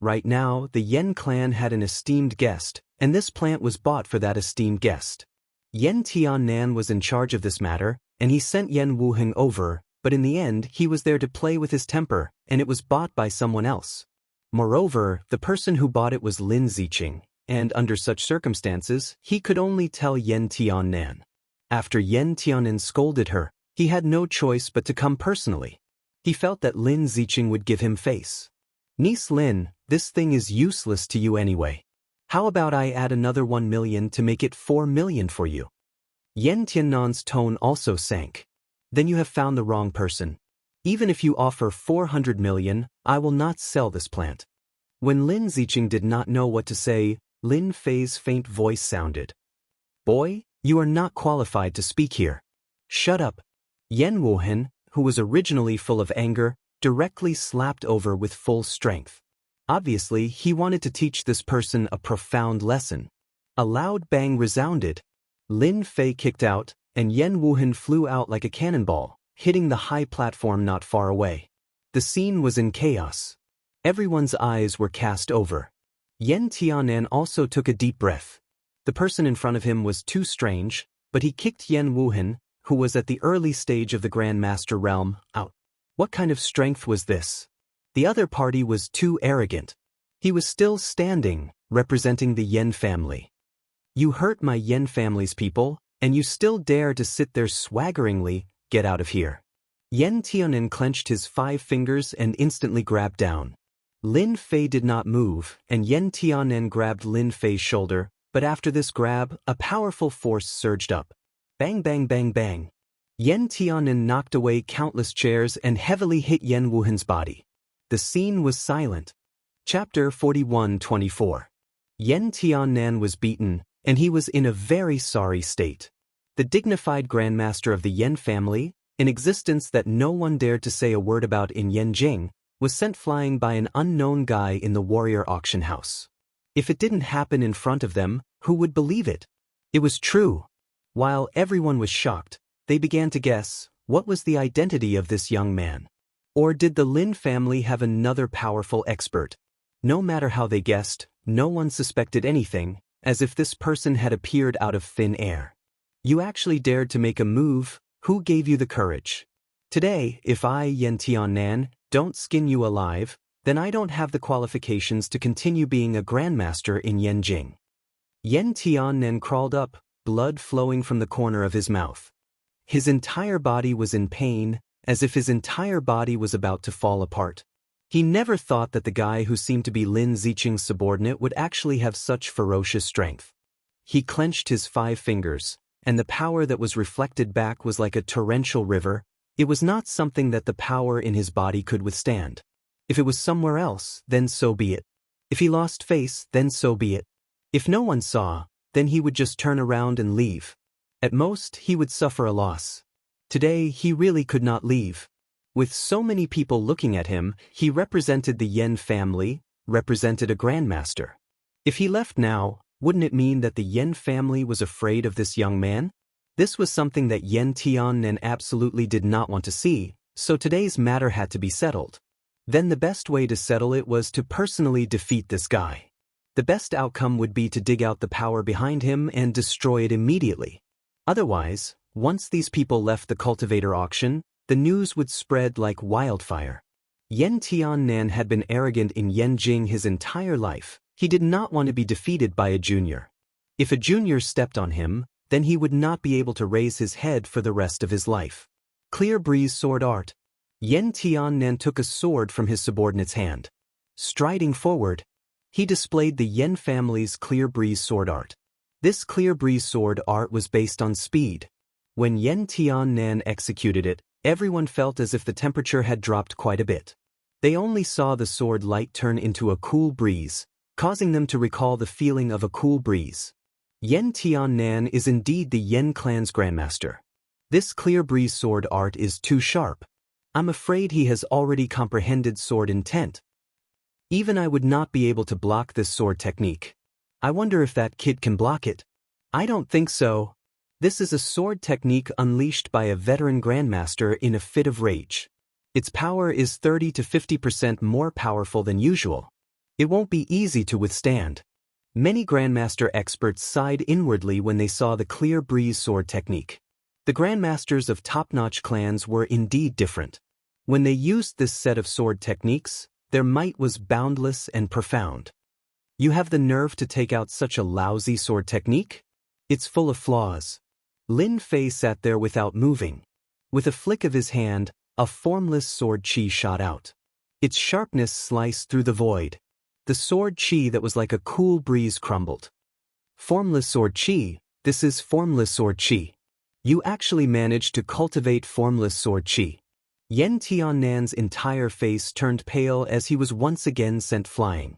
Right now, the Yen clan had an esteemed guest, and this plant was bought for that esteemed guest. Yen Tianan was in charge of this matter, and he sent Yen Wuheng over, but in the end he was there to play with his temper, and it was bought by someone else. Moreover, the person who bought it was Lin Ziqing, and under such circumstances, he could only tell Yen Tianan. After Yen Tianan scolded her, he had no choice but to come personally. He felt that Lin Ziqing would give him face. Niece Lin, this thing is useless to you anyway. How about I add another 1 million to make it 4 million for you? Yen Tianan's tone also sank. Then you have found the wrong person. Even if you offer 400 million, I will not sell this plant. When Lin Ziqing did not know what to say, Lin Fei's faint voice sounded. Boy, you are not qualified to speak here. Shut up. Yen Wuhan, who was originally full of anger, directly slapped over with full strength. Obviously, he wanted to teach this person a profound lesson. A loud bang resounded. Lin Fei kicked out, and Yen Wuhan flew out like a cannonball, hitting the high platform not far away. The scene was in chaos. Everyone's eyes were cast over. Yen Tianan also took a deep breath. The person in front of him was too strange, but he kicked Yen Wuhan, who was at the early stage of the Grand Master realm, out. What kind of strength was this? The other party was too arrogant. He was still standing, representing the Yen family. You hurt my Yen family's people, and you still dare to sit there swaggeringly, get out of here. Yen Tianan clenched his 5 fingers and instantly grabbed down. Lin Fei did not move, and Yen Tianan grabbed Lin Fei's shoulder, but after this grab, a powerful force surged up. Bang bang bang bang. Yen Tianan knocked away countless chairs and heavily hit Yen Wuhan's body. The scene was silent. Chapter 41-24. Yen Tianan was beaten, and he was in a very sorry state. The dignified Grandmaster of the Yen family, an existence that no one dared to say a word about in Yanjing, was sent flying by an unknown guy in the warrior auction house. If it didn't happen in front of them, who would believe it? It was true. While everyone was shocked, they began to guess, what was the identity of this young man? Or did the Lin family have another powerful expert? No matter how they guessed, no one suspected anything, as if this person had appeared out of thin air. You actually dared to make a move. Who gave you the courage? Today, if I, Yen Tianan, don't skin you alive, then I don't have the qualifications to continue being a grandmaster in Yanjing. Yen Tianan crawled up, blood flowing from the corner of his mouth. His entire body was in pain, as if his entire body was about to fall apart. He never thought that the guy who seemed to be Lin Ziqing's subordinate would actually have such ferocious strength. He clenched his 5 fingers, and the power that was reflected back was like a torrential river. It was not something that the power in his body could withstand. If it was somewhere else, then so be it. If he lost face, then so be it. If no one saw, then he would just turn around and leave. At most, he would suffer a loss. Today, he really could not leave. With so many people looking at him, he represented the Yen family, represented a grandmaster. If he left now, wouldn't it mean that the Yen family was afraid of this young man? This was something that Yen Tianan absolutely did not want to see, so today's matter had to be settled. Then the best way to settle it was to personally defeat this guy. The best outcome would be to dig out the power behind him and destroy it immediately. Otherwise, once these people left the cultivator auction, the news would spread like wildfire. Yen Tianan had been arrogant in Yanjing his entire life. He did not want to be defeated by a junior. If a junior stepped on him, then he would not be able to raise his head for the rest of his life. Clear breeze sword art. Yan Tiannan took a sword from his subordinate's hand. Striding forward, he displayed the Yan family's clear breeze sword art. This clear breeze sword art was based on speed. When Yan Tiannan executed it, everyone felt as if the temperature had dropped quite a bit. They only saw the sword light turn into a cool breeze, causing them to recall the feeling of a cool breeze. Yan Tiannan is indeed the Yan clan's grandmaster. This clear breeze sword art is too sharp. I'm afraid he has already comprehended sword intent. Even I would not be able to block this sword technique. I wonder if that kid can block it. I don't think so. This is a sword technique unleashed by a veteran grandmaster in a fit of rage. Its power is 30 to 50% more powerful than usual. It won't be easy to withstand. Many grandmaster experts sighed inwardly when they saw the clear breeze sword technique. The grandmasters of top-notch clans were indeed different. When they used this set of sword techniques, their might was boundless and profound. You have the nerve to take out such a lousy sword technique? It's full of flaws. Lin Fei sat there without moving. With a flick of his hand, a formless sword chi shot out. Its sharpness sliced through the void. The sword chi that was like a cool breeze crumbled. Formless sword chi, this is formless sword chi. You actually managed to cultivate formless sword chi. Yan Tiannan's entire face turned pale as he was once again sent flying.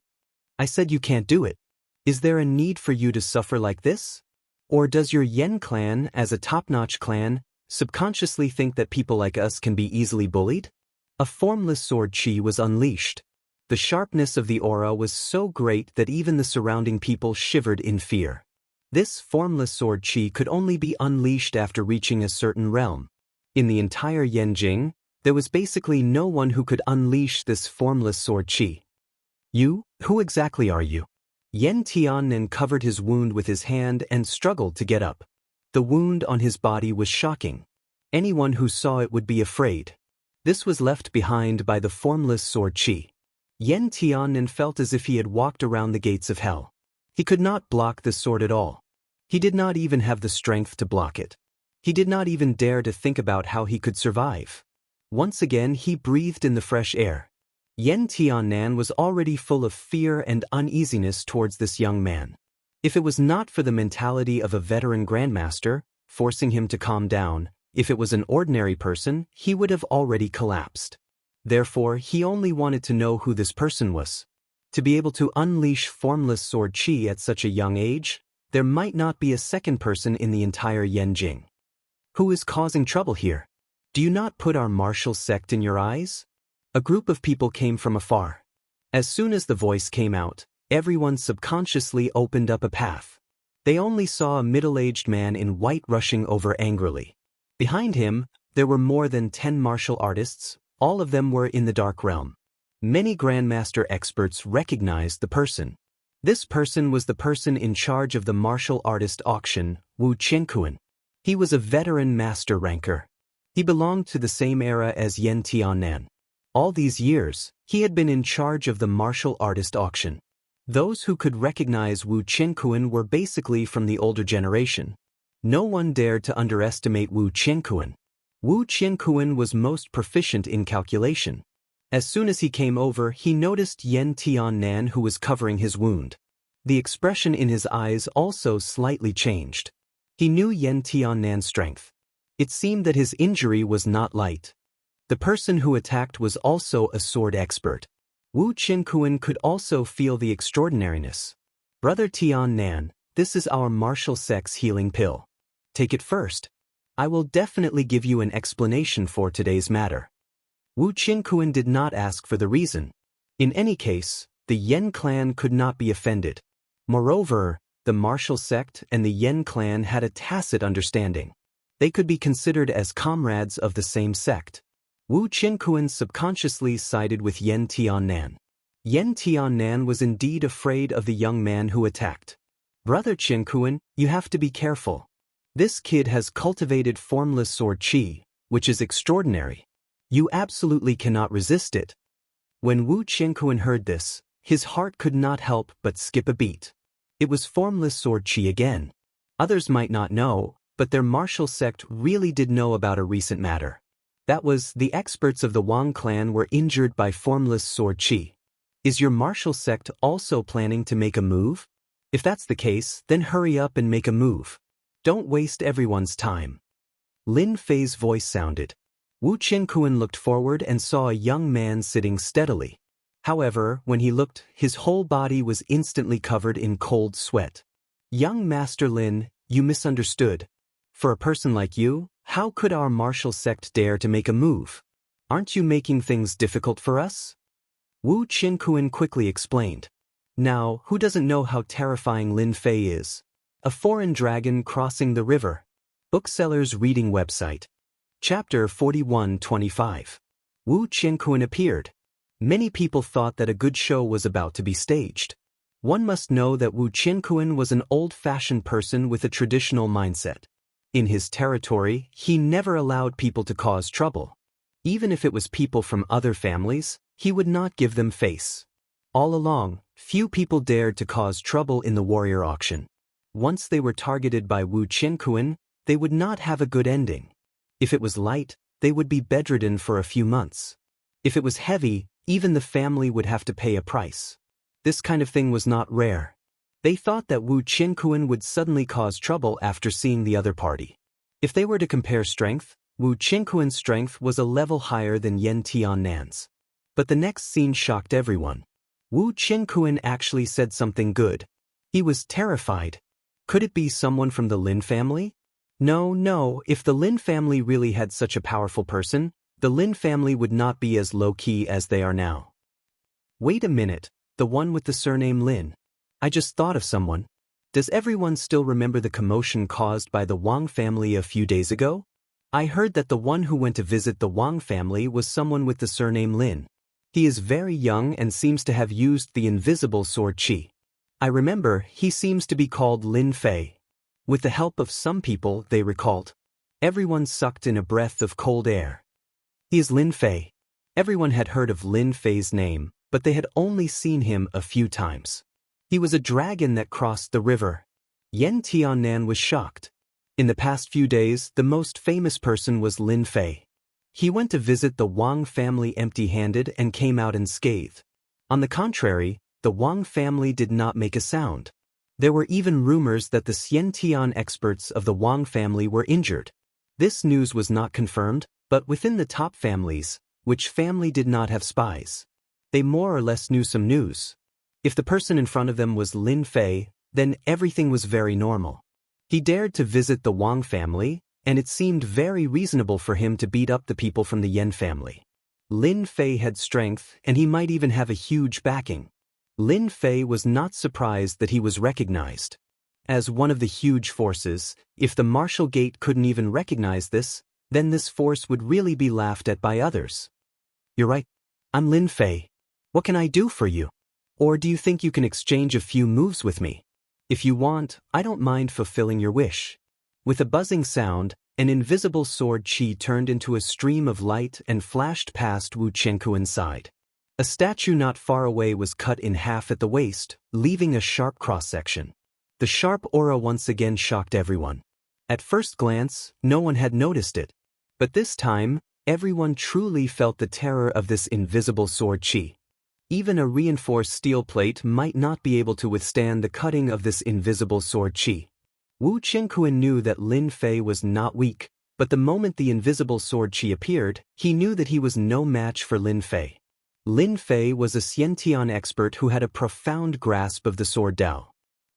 I said you can't do it. Is there a need for you to suffer like this? Or does your Yan clan, as a top-notch clan, subconsciously think that people like us can be easily bullied? A formless sword chi was unleashed. The sharpness of the aura was so great that even the surrounding people shivered in fear. This formless sword chi could only be unleashed after reaching a certain realm. In the entire Yanjing, there was basically no one who could unleash this formless sword chi. You? Who exactly are you? Yan Tiannan covered his wound with his hand and struggled to get up. The wound on his body was shocking. Anyone who saw it would be afraid. This was left behind by the formless sword chi. Yan Tiannan felt as if he had walked around the gates of hell. He could not block the sword at all. He did not even have the strength to block it. He did not even dare to think about how he could survive. Once again he breathed in the fresh air. Yan Tiannan was already full of fear and uneasiness towards this young man. If it was not for the mentality of a veteran grandmaster, forcing him to calm down, if it was an ordinary person, he would have already collapsed. Therefore, he only wanted to know who this person was. To be able to unleash formless sword chi at such a young age, there might not be a second person in the entire Yanjing. Who is causing trouble here? Do you not put our martial sect in your eyes? A group of people came from afar. As soon as the voice came out, everyone subconsciously opened up a path. They only saw a middle-aged man in white rushing over angrily. Behind him, there were more than 10 martial artists. All of them were in the dark realm. Many grandmaster experts recognized the person. This person was the person in charge of the martial artist auction, Wu Qianquan. He was a veteran master ranker. He belonged to the same era as Yan Tiannan. All these years, he had been in charge of the martial artist auction. Those who could recognize Wu Qianquan were basically from the older generation. No one dared to underestimate Wu Qianquan. Wu Qianquan was most proficient in calculation. As soon as he came over, he noticed Yan Tiannan who was covering his wound. The expression in his eyes also slightly changed. He knew Yan Tiannan's strength. It seemed that his injury was not light. The person who attacked was also a sword expert. Wu Qianquan could also feel the extraordinariness. Brother Tiannan, this is our martial sect's healing pill. Take it first. I will definitely give you an explanation for today's matter. Wu Qianquan did not ask for the reason. In any case, the Yan clan could not be offended. Moreover, the martial sect and the Yan clan had a tacit understanding. They could be considered as comrades of the same sect. Wu Qianquan subconsciously sided with Yan Tiannan. Yan Tiannan was indeed afraid of the young man who attacked. Brother Qianquan, you have to be careful. This kid has cultivated formless sword chi, which is extraordinary. You absolutely cannot resist it. When Wu Qianquan heard this, his heart could not help but skip a beat. It was formless sword chi again. Others might not know, but their martial sect really did know about a recent matter. That was, the experts of the Wang clan were injured by formless sword qi. Is your martial sect also planning to make a move? If that's the case, then hurry up and make a move. Don't waste everyone's time. Lin Fei's voice sounded. Wu Qianquan looked forward and saw a young man sitting steadily. However, when he looked, his whole body was instantly covered in cold sweat. Young Master Lin, you misunderstood. For a person like you, how could our martial sect dare to make a move? Aren't you making things difficult for us? Wu Qianquan quickly explained. Now, who doesn't know how terrifying Lin Fei is? A foreign dragon crossing the river. Bookseller's reading website. Chapter 41-25. Wu Qianquan appeared. Many people thought that a good show was about to be staged. One must know that Wu Qianquan was an old-fashioned person with a traditional mindset. In his territory, he never allowed people to cause trouble. Even if it was people from other families, he would not give them face. All along, few people dared to cause trouble in the warrior auction. Once they were targeted by Wu Qianquan, they would not have a good ending. If it was light, they would be bedridden for a few months. If it was heavy, even the family would have to pay a price. This kind of thing was not rare. They thought that Wu Qianquan would suddenly cause trouble after seeing the other party. If they were to compare strength, Wu Qianquan's strength was a level higher than Yan Tiannan's. But the next scene shocked everyone. Wu Qianquan actually said something good. He was terrified. Could it be someone from the Lin family? No, if the Lin family really had such a powerful person, the Lin family would not be as low-key as they are now. Wait a minute, the one with the surname Lin. I just thought of someone. Does everyone still remember the commotion caused by the Wang family a few days ago? I heard that the one who went to visit the Wang family was someone with the surname Lin. He is very young and seems to have used the invisible sword qi. I remember, he seems to be called Lin Fei. With the help of some people, they recalled. Everyone sucked in a breath of cold air. He is Lin Fei. Everyone had heard of Lin Fei's name, but they had only seen him a few times. He was a dragon that crossed the river. Yan Tiannan was shocked. In the past few days, the most famous person was Lin Fei. He went to visit the Wang family empty-handed and came out unscathed. On the contrary, the Wang family did not make a sound. There were even rumors that the Xiantian experts of the Wang family were injured. This news was not confirmed, but within the top families, which family did not have spies? They more or less knew some news. If the person in front of them was Lin Fei, then everything was very normal. He dared to visit the Wang family, and it seemed very reasonable for him to beat up the people from the Yan family. Lin Fei had strength, and he might even have a huge backing. Lin Fei was not surprised that he was recognized. As one of the huge forces, if the martial gate couldn't even recognize this, then this force would really be laughed at by others. You're right. I'm Lin Fei. What can I do for you? Or do you think you can exchange a few moves with me? If you want, I don't mind fulfilling your wish. With a buzzing sound, an invisible sword qi turned into a stream of light and flashed past Wu Qianquan's side. A statue not far away was cut in half at the waist, leaving a sharp cross-section. The sharp aura once again shocked everyone. At first glance, no one had noticed it. But this time, everyone truly felt the terror of this invisible sword qi. Even a reinforced steel plate might not be able to withstand the cutting of this invisible sword qi. Wu Qianquan knew that Lin Fei was not weak, but the moment the invisible sword qi appeared, he knew that he was no match for Lin Fei. Lin Fei was a Xiantian expert who had a profound grasp of the sword Dao.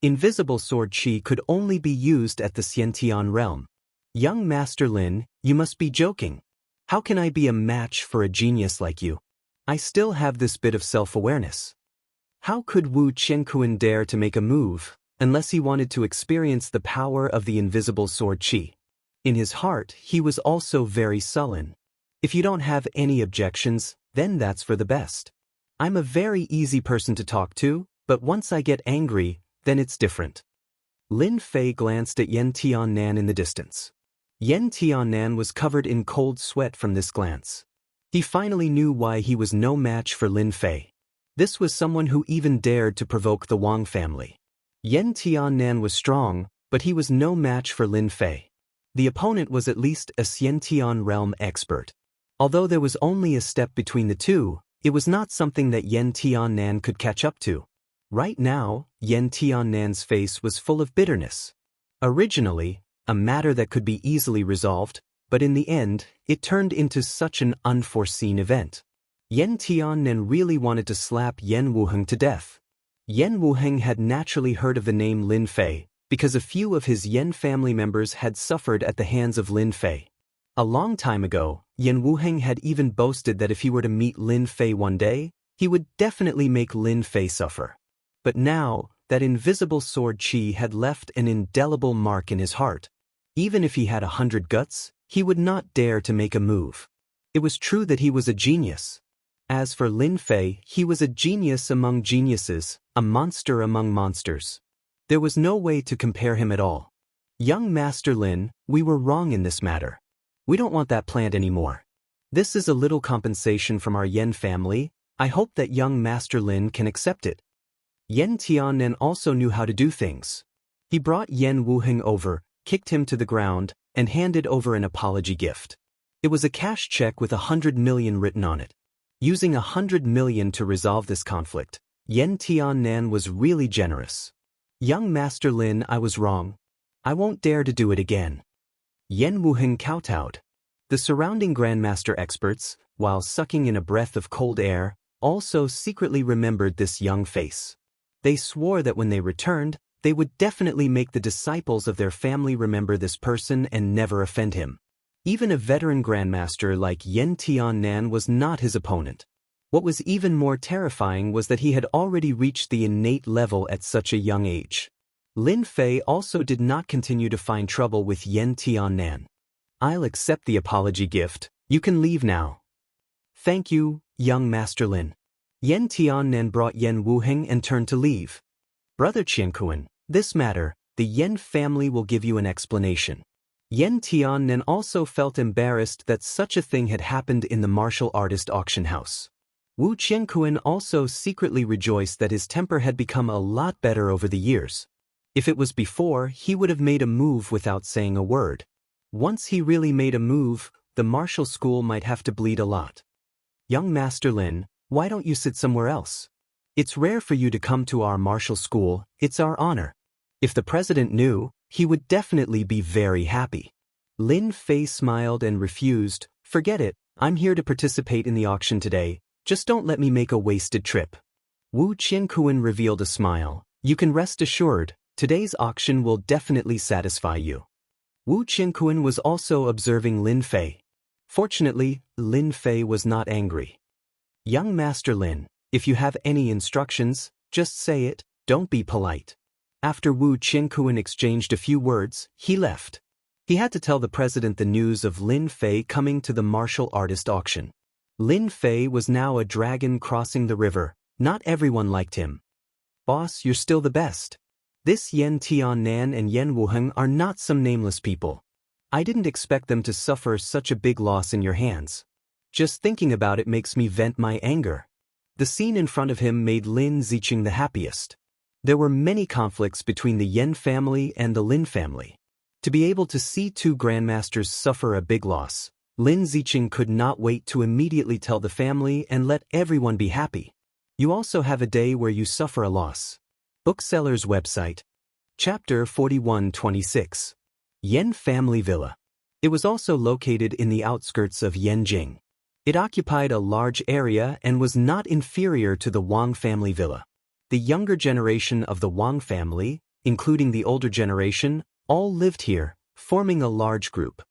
Invisible sword qi could only be used at the Xiantian realm. Young Master Lin, you must be joking. How can I be a match for a genius like you? I still have this bit of self-awareness. How could Wu Qianquan dare to make a move, unless he wanted to experience the power of the invisible sword qi? In his heart, he was also very sullen. If you don't have any objections, then that's for the best. I'm a very easy person to talk to, but once I get angry, then it's different. Lin Fei glanced at Yan Tiannan in the distance. Yan Tiannan was covered in cold sweat from this glance. He finally knew why he was no match for Lin Fei. This was someone who even dared to provoke the Wang family. Yan Tiannan was strong, but he was no match for Lin Fei. The opponent was at least a Xiantian realm expert. Although there was only a step between the two, it was not something that Yan Tiannan could catch up to. Right now, Yan Tiannan's face was full of bitterness. Originally, a matter that could be easily resolved, but in the end, it turned into such an unforeseen event. Yan Tiannan really wanted to slap Yan Wuheng to death. Yan Wuheng had naturally heard of the name Lin Fei, because a few of his Yan family members had suffered at the hands of Lin Fei. A long time ago, Yan Wuheng had even boasted that if he were to meet Lin Fei one day, he would definitely make Lin Fei suffer. But now, that invisible sword qi had left an indelible mark in his heart. Even if he had 100 guts, he would not dare to make a move. It was true that he was a genius. As for Lin Fei, he was a genius among geniuses, a monster among monsters. There was no way to compare him at all. Young Master Lin, we were wrong in this matter. We don't want that plant anymore. This is a little compensation from our Yan family. I hope that young Master Lin can accept it. Yan Tiannan also knew how to do things. He brought Yan Wuheng over, kicked him to the ground, and handed over an apology gift. It was a cash check with 100 million written on it. Using 100 million to resolve this conflict, Yan Tiannan was really generous. Young Master Lin, I was wrong. I won't dare to do it again. Yan Wuheng kowtowed. The surrounding Grandmaster experts, while sucking in a breath of cold air, also secretly remembered this young face. They swore that when they returned, they would definitely make the disciples of their family remember this person and never offend him. Even a veteran Grandmaster like Yan Tiannan was not his opponent. What was even more terrifying was that he had already reached the innate level at such a young age. Lin Fei also did not continue to find trouble with Yan Tiannan. I'll accept the apology gift. You can leave now. Thank you, young Master Lin. Yan Tiannan brought Yan Wuheng and turned to leave. Brother Qianquan, this matter, the Yan family will give you an explanation. Yan Tiannan also felt embarrassed that such a thing had happened in the martial artist auction house. Wu Qianquan also secretly rejoiced that his temper had become a lot better over the years. If it was before, he would have made a move without saying a word. Once he really made a move, the martial school might have to bleed a lot. Young Master Lin, why don't you sit somewhere else? It's rare for you to come to our martial school, it's our honor. If the president knew, he would definitely be very happy. Lin Fei smiled and refused. Forget it, I'm here to participate in the auction today, just don't let me make a wasted trip. Wu Qianquan revealed a smile. You can rest assured, today's auction will definitely satisfy you. Wu Qianquan was also observing Lin Fei. Fortunately, Lin Fei was not angry. Young Master Lin, if you have any instructions, just say it, don't be polite. After Wu Qianquan exchanged a few words, he left. He had to tell the president the news of Lin Fei coming to the martial artist auction. Lin Fei was now a dragon crossing the river. Not everyone liked him. Boss, you're still the best. This Yan Tiannan and Yan Wuheng are not some nameless people. I didn't expect them to suffer such a big loss in your hands. Just thinking about it makes me vent my anger. The scene in front of him made Lin Ziqing the happiest. There were many conflicts between the Yan family and the Lin family. To be able to see two grandmasters suffer a big loss, Lin Ziqing could not wait to immediately tell the family and let everyone be happy. You also have a day where you suffer a loss. Bookseller's website. Chapter 4126. Yan Family Villa. It was also located in the outskirts of Yanjing. It occupied a large area and was not inferior to the Wang family villa. The younger generation of the Wang family, including the older generation, all lived here, forming a large group.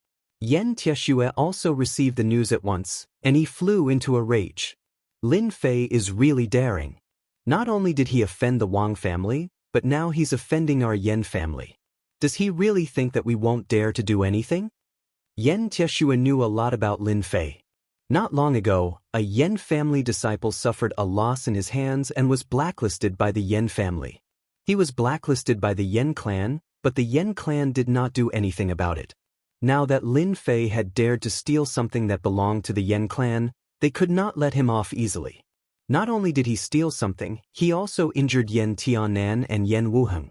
Yan Tieshue also received the news at once, and he flew into a rage. Lin Fei is really daring. Not only did he offend the Wang family, but now he's offending our Yan family. Does he really think that we won't dare to do anything? Yan Tieshue knew a lot about Lin Fei. Not long ago, a Yan family disciple suffered a loss in his hands and was blacklisted by the Yan family. He was blacklisted by the Yan clan, but the Yan clan did not do anything about it. Now that Lin Fei had dared to steal something that belonged to the Yan clan, they could not let him off easily. Not only did he steal something, he also injured Yan Tiannan and Yan Wuheng.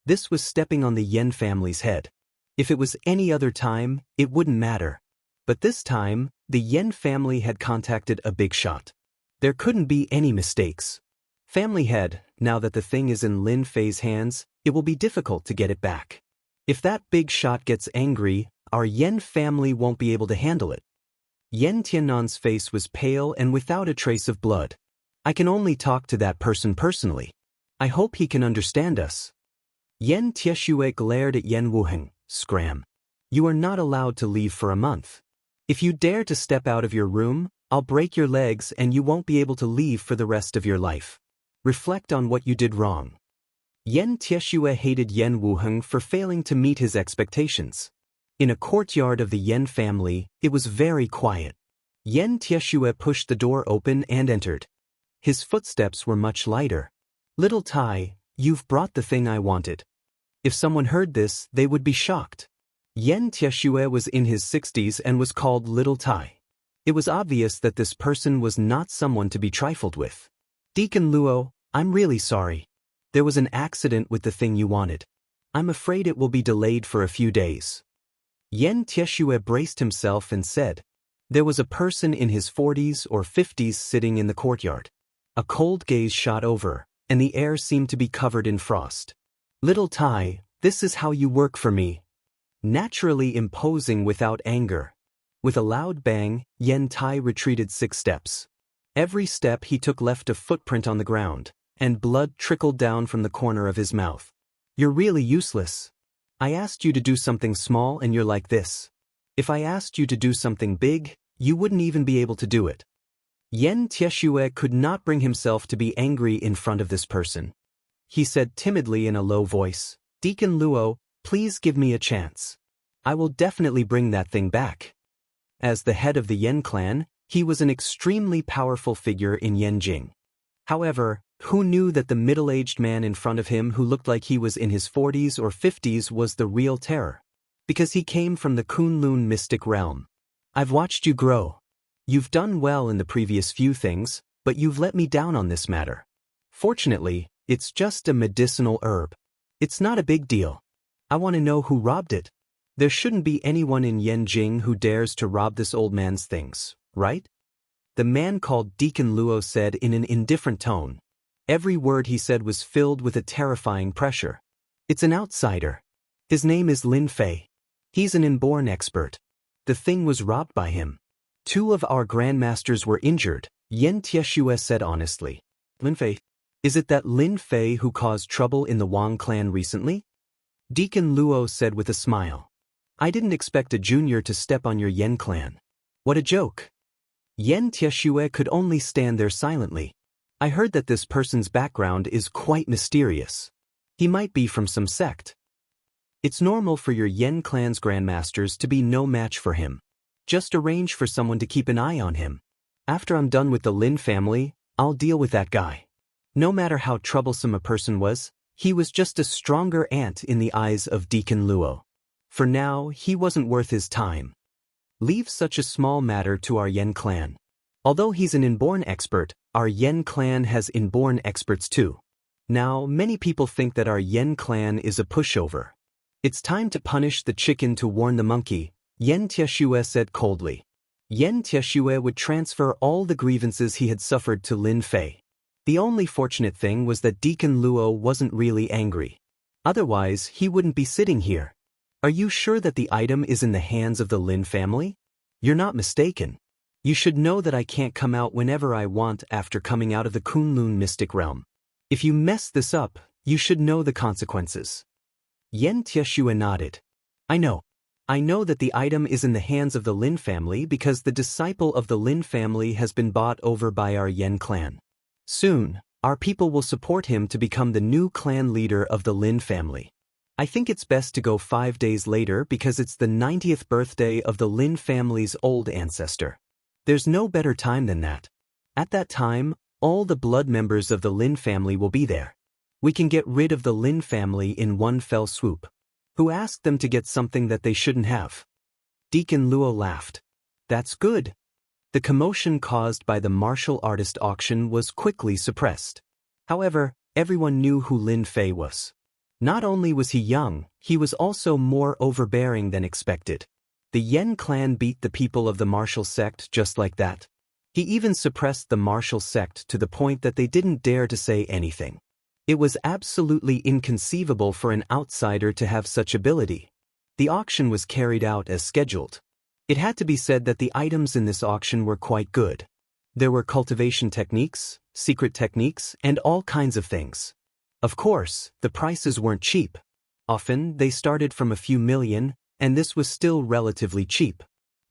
This was stepping on the Yan family's head. If it was any other time, it wouldn't matter. But this time, The Yen family had contacted a big shot. There couldn't be any mistakes. Family head, now that the thing is in Lin Fei's hands, it will be difficult to get it back. If that big shot gets angry, our Yen family won't be able to handle it. Yen Tiannan's face was pale and without a trace of blood. I can only talk to that person personally. I hope he can understand us. Yen Tieshue glared at Yen Wuheng. Scram. You are not allowed to leave for a month. If you dare to step out of your room, I'll break your legs and you won't be able to leave for the rest of your life. Reflect on what you did wrong. Yen Tieshue hated Yen Wuheng for failing to meet his expectations. In a courtyard of the Yen family, it was very quiet. Yen Tieshue pushed the door open and entered. His footsteps were much lighter. Little Tai, you've brought the thing I wanted. If someone heard this, they would be shocked. Yen Tieshue was in his 60s and was called Little Tai. It was obvious that this person was not someone to be trifled with. Deacon Luo, I'm really sorry. There was an accident with the thing you wanted. I'm afraid it will be delayed for a few days. Yen Tieshue braced himself and said, there was a person in his 40s or 50s sitting in the courtyard. A cold gaze shot over, and the air seemed to be covered in frost. Little Tai, this is how you work for me. Naturally imposing without anger. With a loud bang, Yen Tai retreated 6 steps. Every step he took left a footprint on the ground, and blood trickled down from the corner of his mouth. You're really useless. I asked you to do something small and you're like this. If I asked you to do something big, you wouldn't even be able to do it. Yen Tieshue could not bring himself to be angry in front of this person. He said timidly in a low voice, Deacon Luo, please give me a chance. I will definitely bring that thing back. As the head of the Yen clan, he was an extremely powerful figure in Yanjing. However, who knew that the middle-aged man in front of him who looked like he was in his 40s or 50s was the real terror? Because he came from the Kunlun mystic realm. I've watched you grow. You've done well in the previous few things, but you've let me down on this matter. Fortunately, it's just a medicinal herb. It's not a big deal. I want to know who robbed it. There shouldn't be anyone in Yanjing who dares to rob this old man's things, right? The man called Deacon Luo said in an indifferent tone. Every word he said was filled with a terrifying pressure. It's an outsider. His name is Lin Fei. He's an inborn expert. The thing was robbed by him. 2 of our grandmasters were injured, Yen Tieshue said honestly. Lin Fei? Is it that Lin Fei who caused trouble in the Wang clan recently? Deacon Luo said with a smile. I didn't expect a junior to step on your Yen clan. What a joke. Yen Tieshue could only stand there silently. I heard that this person's background is quite mysterious. He might be from some sect. It's normal for your Yen clan's grandmasters to be no match for him. Just arrange for someone to keep an eye on him. After I'm done with the Lin family, I'll deal with that guy. No matter how troublesome a person was, he was just a stronger ant in the eyes of Deacon Luo. For now, he wasn't worth his time. Leave such a small matter to our Yen clan. Although he's an inborn expert, our Yen clan has inborn experts too. Now, many people think that our Yen clan is a pushover. It's time to punish the chicken to warn the monkey, Yen Tieshue said coldly. Yen Tieshue would transfer all the grievances he had suffered to Lin Fei. The only fortunate thing was that Deacon Luo wasn't really angry. Otherwise, he wouldn't be sitting here. Are you sure that the item is in the hands of the Lin family? You're not mistaken. You should know that I can't come out whenever I want after coming out of the Kunlun mystic realm. If you mess this up, you should know the consequences. Yen Tieshue nodded. I know. I know that the item is in the hands of the Lin family because the disciple of the Lin family has been bought over by our Yen clan. Soon, our people will support him to become the new clan leader of the Lin family. I think it's best to go 5 days later because it's the 90th birthday of the Lin family's old ancestor. There's no better time than that. At that time, all the blood members of the Lin family will be there. We can get rid of the Lin family in one fell swoop. Who asked them to get something that they shouldn't have? Deacon Luo laughed. That's good. The commotion caused by the martial artist auction was quickly suppressed. However, everyone knew who Lin Fei was. Not only was he young, he was also more overbearing than expected. The Yen clan beat the people of the martial sect just like that. He even suppressed the martial sect to the point that they didn't dare to say anything. It was absolutely inconceivable for an outsider to have such ability. The auction was carried out as scheduled. It had to be said that the items in this auction were quite good. There were cultivation techniques, secret techniques, and all kinds of things. Of course, the prices weren't cheap. Often, they started from a few million, and this was still relatively cheap.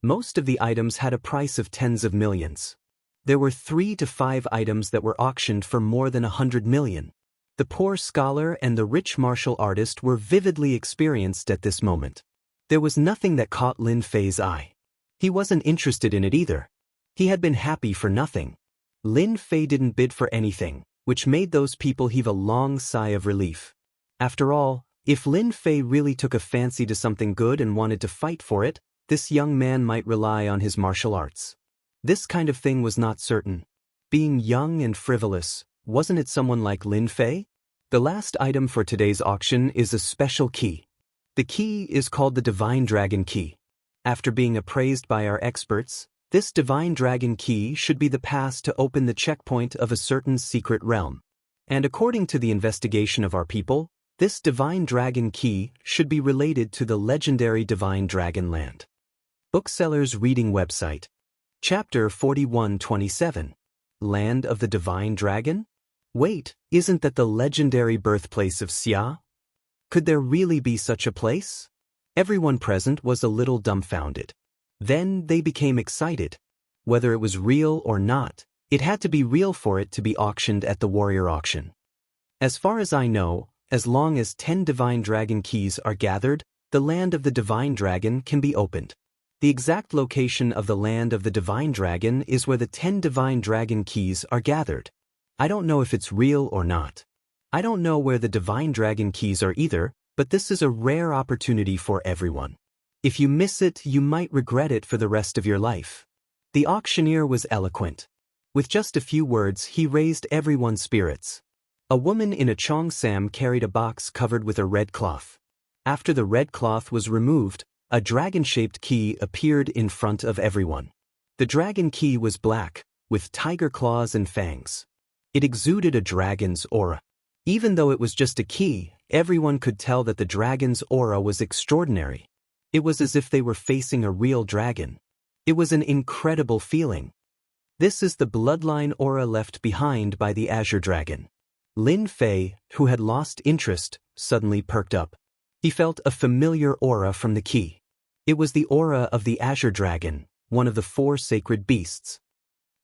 Most of the items had a price of tens of millions. There were 3 to 5 items that were auctioned for more than 100 million. The poor scholar and the rich martial artist were vividly experienced at this moment. There was nothing that caught Lin Fei's eye. He wasn't interested in it either. He had been happy for nothing. Lin Fei didn't bid for anything, which made those people heave a long sigh of relief. After all, if Lin Fei really took a fancy to something good and wanted to fight for it, this young man might rely on his martial arts. This kind of thing was not certain. Being young and frivolous, wasn't it someone like Lin Fei? The last item for today's auction is a special key. The key is called the Divine Dragon Key. After being appraised by our experts, this Divine Dragon Key should be the pass to open the checkpoint of a certain secret realm. And according to the investigation of our people, this Divine Dragon Key should be related to the legendary Divine Dragon Land. Bookseller's Reading Website. Chapter 4127. Land of the Divine Dragon? Wait, isn't that the legendary birthplace of Xia? Could there really be such a place? Everyone present was a little dumbfounded. Then they became excited. Whether it was real or not, it had to be real for it to be auctioned at the warrior auction. As far as I know, as long as 10 Divine Dragon Keys are gathered, the land of the Divine Dragon can be opened. The exact location of the land of the Divine Dragon is where the 10 Divine Dragon Keys are gathered. I don't know if it's real or not. I don't know where the Divine Dragon Keys are either, but this is a rare opportunity for everyone. If you miss it, you might regret it for the rest of your life. The auctioneer was eloquent. With just a few words, he raised everyone's spirits. A woman in a cheongsam carried a box covered with a red cloth. After the red cloth was removed, a dragon-shaped key appeared in front of everyone. The dragon key was black, with tiger claws and fangs. It exuded a dragon's aura. Even though it was just a key, everyone could tell that the dragon's aura was extraordinary. It was as if they were facing a real dragon. It was an incredible feeling. This is the bloodline aura left behind by the Azure Dragon. Lin Fei, who had lost interest, suddenly perked up. He felt a familiar aura from the key. It was the aura of the Azure Dragon, one of the 4 sacred beasts.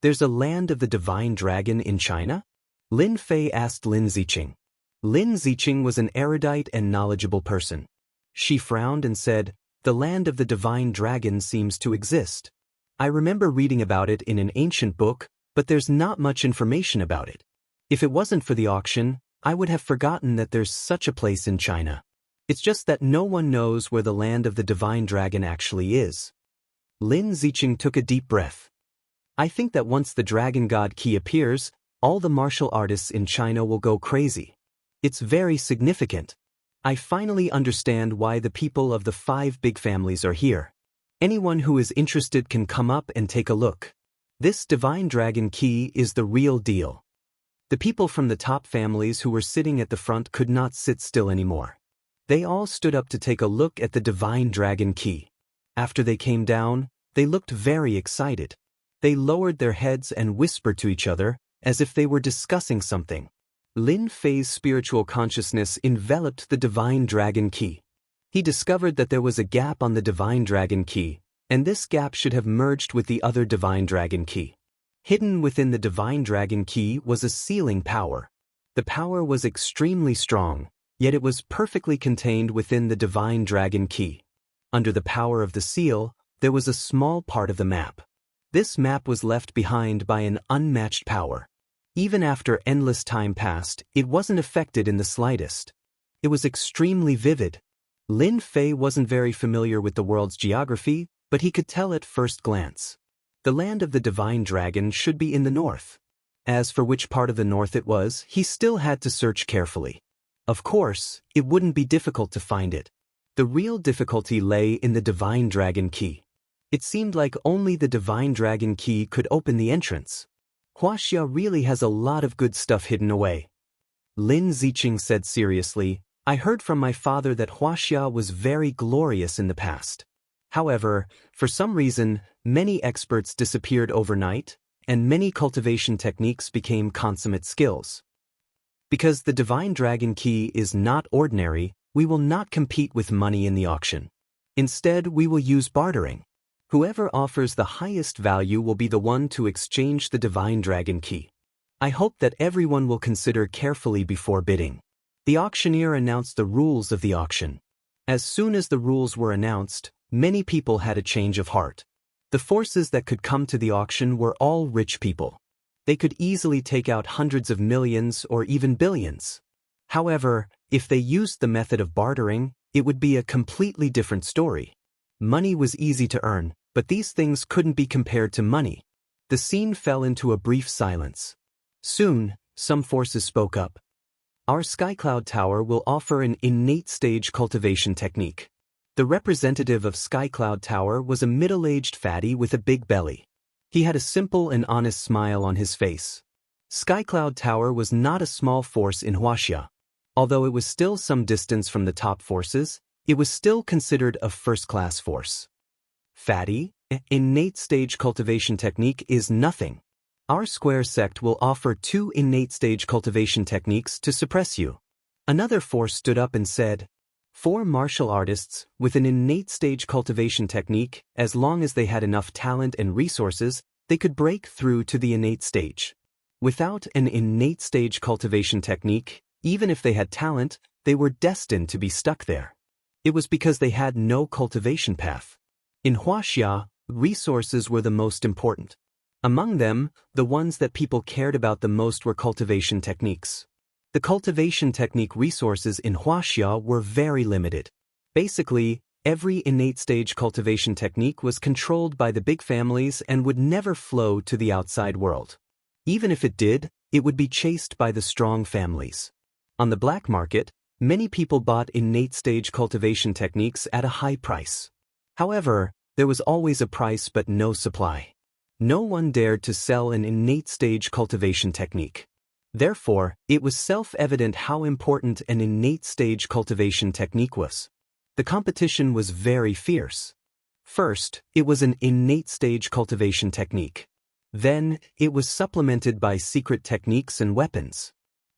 There's a land of the Divine Dragon in China? Lin Fei asked Lin Ziqing. Lin Ziqing was an erudite and knowledgeable person. She frowned and said, "The land of the Divine Dragon seems to exist. I remember reading about it in an ancient book, but there's not much information about it. If it wasn't for the auction, I would have forgotten that there's such a place in China. It's just that no one knows where the land of the Divine Dragon actually is." Lin Ziqing took a deep breath. "I think that once the Dragon God Key appears, all the martial artists in China will go crazy. It's very significant. I finally understand why the people of the 5 big families are here. Anyone who is interested can come up and take a look. This Divine Dragon Key is the real deal." The people from the top families who were sitting at the front could not sit still anymore. They all stood up to take a look at the Divine Dragon Key. After they came down, they looked very excited. They lowered their heads and whispered to each other, as if they were discussing something. Lin Fei's spiritual consciousness enveloped the Divine Dragon Key. He discovered that there was a gap on the Divine Dragon Key, and this gap should have merged with the other Divine Dragon Key. Hidden within the Divine Dragon Key was a sealing power. The power was extremely strong, yet it was perfectly contained within the Divine Dragon Key. Under the power of the seal, there was a small part of the map. This map was left behind by an unmatched power. Even after endless time passed, it wasn't affected in the slightest. It was extremely vivid. Lin Fei wasn't very familiar with the world's geography, but he could tell at first glance. The land of the Divine Dragon should be in the north. As for which part of the north it was, he still had to search carefully. Of course, it wouldn't be difficult to find it. The real difficulty lay in the Divine Dragon Key. It seemed like only the Divine Dragon Key could open the entrance. Wuxia really has a lot of good stuff hidden away. Lin Ziqing said seriously, I heard from my father that Wuxia was very glorious in the past. However, for some reason, many experts disappeared overnight, and many cultivation techniques became consummate skills. Because the Divine Dragon Key is not ordinary, we will not compete with money in the auction. Instead, we will use bartering. Whoever offers the highest value will be the one to exchange the Divine Dragon Key. I hope that everyone will consider carefully before bidding. The auctioneer announced the rules of the auction. As soon as the rules were announced, many people had a change of heart. The forces that could come to the auction were all rich people. They could easily take out hundreds of millions or even billions. However, if they used the method of bartering, it would be a completely different story. Money was easy to earn, but these things couldn't be compared to money. The scene fell into a brief silence. Soon, some forces spoke up. Our Skycloud Tower will offer an innate stage cultivation technique. The representative of Skycloud Tower was a middle-aged fatty with a big belly. He had a simple and honest smile on his face. Skycloud Tower was not a small force in Wuxia. Although it was still some distance from the top forces, it was still considered a first-class force. Fatty, innate stage cultivation technique is nothing. Our square sect will offer 2 innate stage cultivation techniques to suppress you. Another force stood up and said, 4 martial artists with an innate stage cultivation technique, as long as they had enough talent and resources, they could break through to the innate stage. Without an innate stage cultivation technique, even if they had talent, they were destined to be stuck there. It was because they had no cultivation path. In Wuxia, resources were the most important. Among them, the ones that people cared about the most were cultivation techniques. The cultivation technique resources in Wuxia were very limited. Basically, every innate stage cultivation technique was controlled by the big families and would never flow to the outside world. Even if it did, it would be chased by the strong families. On the black market, many people bought innate stage cultivation techniques at a high price. However, there was always a price but no supply. No one dared to sell an innate stage cultivation technique. Therefore, it was self-evident how important an innate stage cultivation technique was. The competition was very fierce. First, it was an innate stage cultivation technique. Then, it was supplemented by secret techniques and weapons.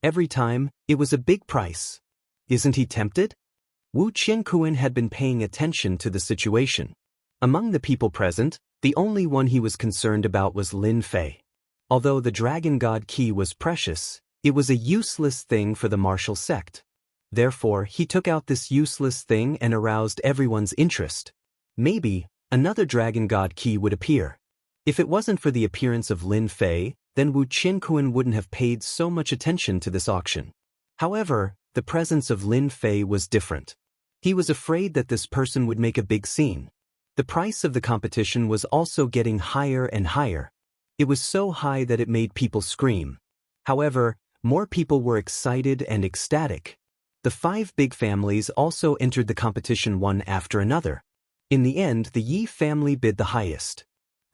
Every time, it was a big price. Isn't he tempted? Wu Qianquan had been paying attention to the situation. Among the people present, the only one he was concerned about was Lin Fei. Although the Dragon God Key was precious, it was a useless thing for the martial sect. Therefore, he took out this useless thing and aroused everyone's interest. Maybe, another Dragon God Key would appear. If it wasn't for the appearance of Lin Fei, then Wu Qianquan wouldn't have paid so much attention to this auction. However, the presence of Lin Fei was different. He was afraid that this person would make a big scene. The price of the competition was also getting higher and higher. It was so high that it made people scream. However, more people were excited and ecstatic. The 5 big families also entered the competition one after another. In the end, the Yi family bid the highest.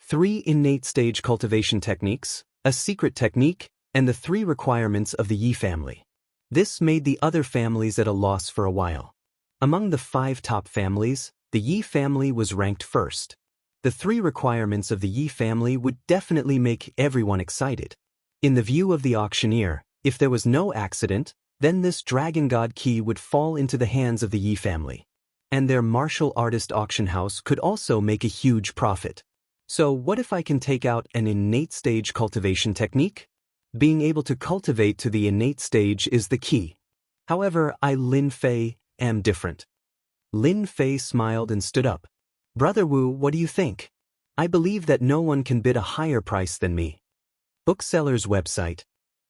3 innate stage cultivation techniques, a secret technique, and the 3 requirements of the Yi family. This made the other families at a loss for a while. Among the 5 top families, the Yi family was ranked first. The 3 requirements of the Yi family would definitely make everyone excited. In the view of the auctioneer, if there was no accident, then this Dragon God Key would fall into the hands of the Yi family. And their martial artist auction house could also make a huge profit. So what if I can take out an innate stage cultivation technique? Being able to cultivate to the innate stage is the key. However, I, Lin Fei, am different. Lin Fei smiled and stood up. Brother Wu, what do you think? I believe that no one can bid a higher price than me. Bookseller's website.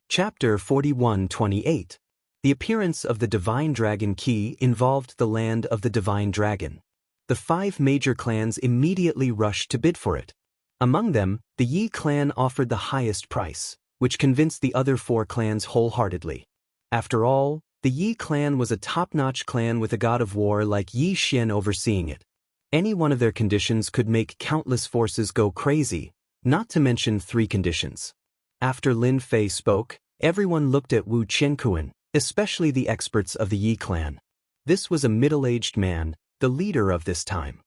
Chapter 41-28. The appearance of the Divine Dragon Key involved the land of the Divine Dragon. The 5 major clans immediately rushed to bid for it. Among them, the Yi clan offered the highest price, which convinced the other 4 clans wholeheartedly. After all, the The Yi clan was a top-notch clan with a god of war like Yi Xian overseeing it. Any one of their conditions could make countless forces go crazy, not to mention 3 conditions. After Lin Fei spoke, everyone looked at Wu Qiankuan, especially the experts of the Yi clan. This was a middle-aged man, the leader of this time.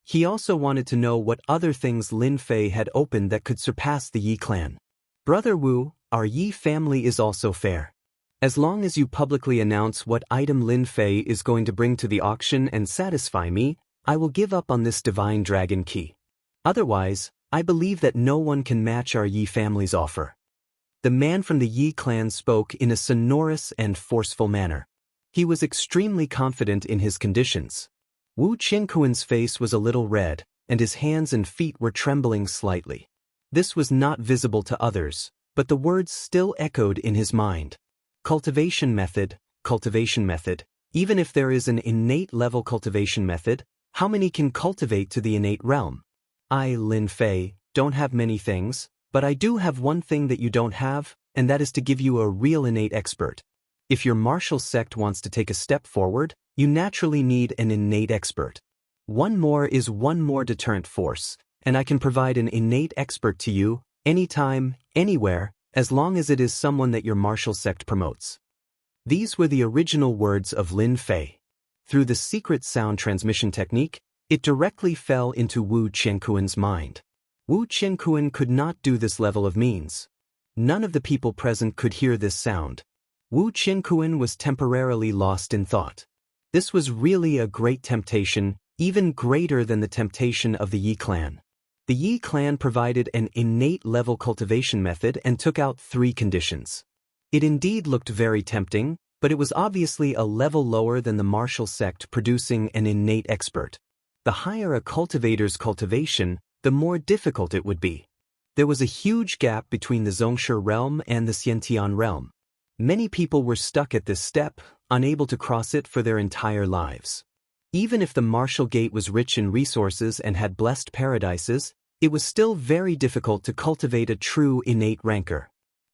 He also wanted to know what other things Lin Fei had opened that could surpass the Yi clan. Brother Wu, our Yi family is also fair. As long as you publicly announce what item Lin Fei is going to bring to the auction and satisfy me, I will give up on this divine dragon key. Otherwise, I believe that no one can match our Yi family's offer. The man from the Yi clan spoke in a sonorous and forceful manner. He was extremely confident in his conditions. Wu Qiankuan's face was a little red, and his hands and feet were trembling slightly. This was not visible to others, but the words still echoed in his mind. Cultivation method, even if there is an innate level cultivation method, how many can cultivate to the innate realm? I, Lin Fei, don't have many things, but I do have one thing that you don't have, and that is to give you a real innate expert. If your martial sect wants to take a step forward, you naturally need an innate expert. One more is one more deterrent force, and I can provide an innate expert to you, anytime, anywhere, as long as it is someone that your martial sect promotes. These were the original words of Lin Fei. Through the secret sound transmission technique, it directly fell into Wu Qiankuan's mind. Wu Qiankuan could not do this level of means. None of the people present could hear this sound. Wu Qiankuan was temporarily lost in thought. This was really a great temptation, even greater than the temptation of the Yi clan. The Yi clan provided an innate level cultivation method and took out 3 conditions. It indeed looked very tempting, but it was obviously a level lower than the martial sect producing an innate expert. The higher a cultivator's cultivation, the more difficult it would be. There was a huge gap between the Zhongshe realm and the Xiantian realm. Many people were stuck at this step, unable to cross it for their entire lives. Even if the martial gate was rich in resources and had blessed paradises, it was still very difficult to cultivate a true innate ranker.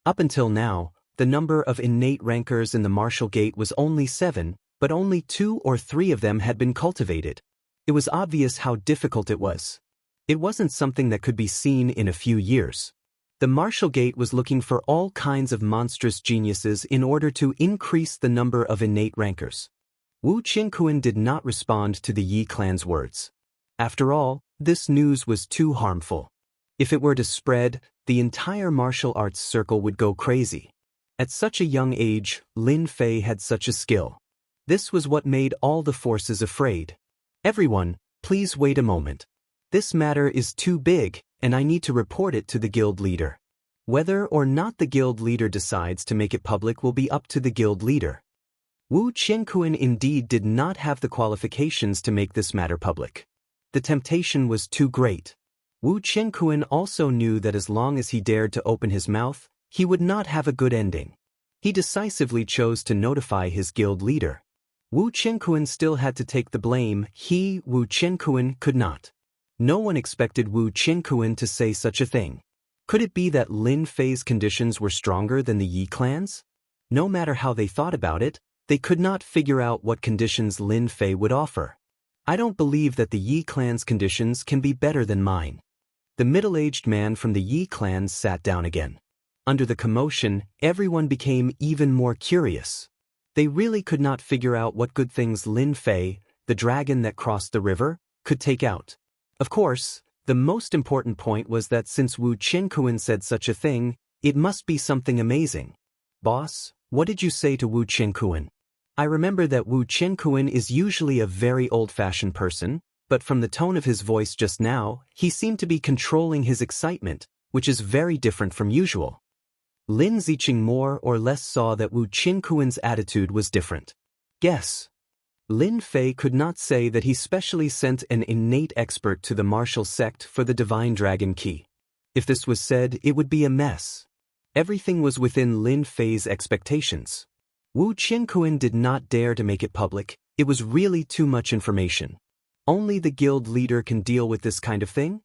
Up until now, the number of innate rankers in the martial gate was only 7, but only 2 or 3 of them had been cultivated. It was obvious how difficult it was. It wasn't something that could be seen in a few years. The martial gate was looking for all kinds of monstrous geniuses in order to increase the number of innate rankers. Wu Qiankuan did not respond to the Yi clan's words. After all, this news was too harmful. If it were to spread, the entire martial arts circle would go crazy. At such a young age, Lin Fei had such a skill. This was what made all the forces afraid. Everyone, please wait a moment. This matter is too big, and I need to report it to the guild leader. Whether or not the guild leader decides to make it public will be up to the guild leader. Wu Qiankuan indeed did not have the qualifications to make this matter public. The temptation was too great. Wu Qiankuan also knew that as long as he dared to open his mouth, he would not have a good ending. He decisively chose to notify his guild leader. Wu Qiankuan still had to take the blame. He, Wu Qiankuan, could not. No one expected Wu Qiankuan to say such a thing. Could it be that Lin Fei's conditions were stronger than the Yi clans? No matter how they thought about it, they could not figure out what conditions Lin Fei would offer. I don't believe that the Yi clan's conditions can be better than mine. The middle-aged man from the Yi clan sat down again. Under the commotion, everyone became even more curious. They really could not figure out what good things Lin Fei, the dragon that crossed the river, could take out. Of course, the most important point was that since Wu Qiankuan said such a thing, it must be something amazing. Boss, what did you say to Wu Qiankuan? I remember that Wu Qiankuan is usually a very old-fashioned person, but from the tone of his voice just now, he seemed to be controlling his excitement, which is very different from usual. Lin Ziqing more or less saw that Wu Qiankuan's attitude was different. Guess. Lin Fei could not say that he specially sent an innate expert to the martial sect for the divine dragon key. If this was said, it would be a mess. Everything was within Lin Fei's expectations. Wu Qiankuan did not dare to make it public. It was really too much information. Only the guild leader can deal with this kind of thing?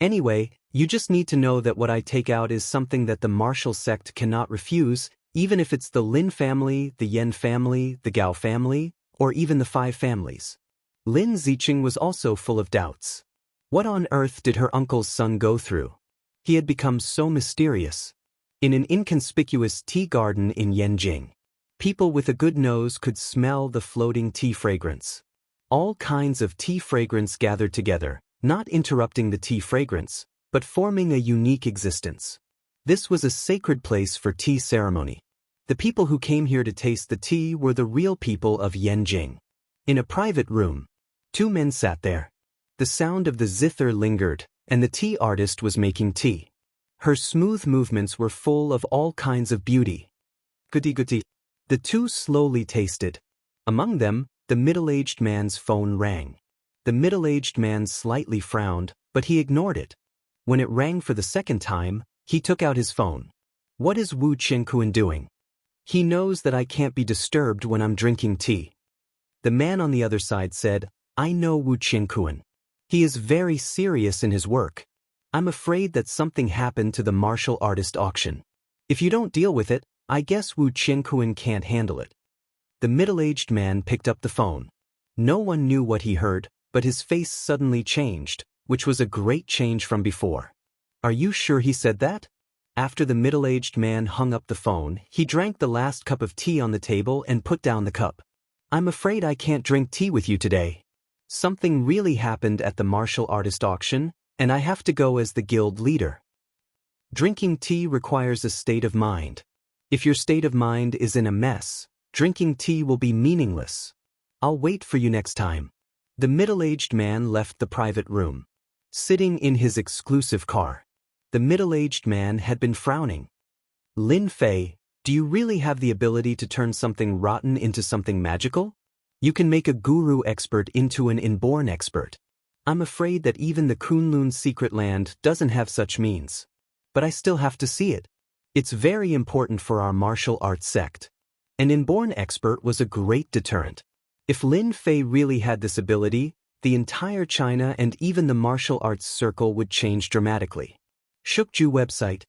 Anyway, you just need to know that what I take out is something that the martial sect cannot refuse, Even if it's the Lin family, the Yan family, the Gao family, or even the 5 families. Lin Ziqing was also full of doubts. What on earth did her uncle's son go through? He had become so mysterious. In an inconspicuous tea garden in Yanjing, people with a good nose could smell the floating tea fragrance. All kinds of tea fragrance gathered together, not interrupting the tea fragrance, but forming a unique existence. This was a sacred place for tea ceremony. The people who came here to taste the tea were the real people of Yanjing. In a private room, 2 men sat there. The sound of the zither lingered, and the tea artist was making tea. Her smooth movements were full of all kinds of beauty. Goody. The 2 slowly tasted. Among them, the middle-aged man's phone rang. The middle-aged man slightly frowned, but he ignored it. When it rang for the second time, he took out his phone. What is Wu Qianquan doing? He knows that I can't be disturbed when I'm drinking tea. The man on the other side said, I know Wu Qianquan. He is very serious in his work. I'm afraid that something happened to the martial artist auction. If you don't deal with it, I guess Wu Qianquan can't handle it. The middle-aged man picked up the phone. No one knew what he heard, but his face suddenly changed, which was a great change from before. Are you sure he said that? After the middle-aged man hung up the phone, he drank the last cup of tea on the table and put down the cup. I'm afraid I can't drink tea with you today. Something really happened at the martial artist auction, and I have to go as the guild leader. Drinking tea requires a state of mind. If your state of mind is in a mess, drinking tea will be meaningless. I'll wait for you next time. The middle-aged man left the private room. Sitting in his exclusive car, the middle-aged man had been frowning. Lin Fei, do you really have the ability to turn something rotten into something magical? You can make a guru expert into an inborn expert. I'm afraid that even the Kunlun secret land doesn't have such means. But I still have to see it. It's very important for our martial arts sect. An inborn expert was a great deterrent. If Lin Fei really had this ability, the entire China and even the martial arts circle would change dramatically. Shukju website.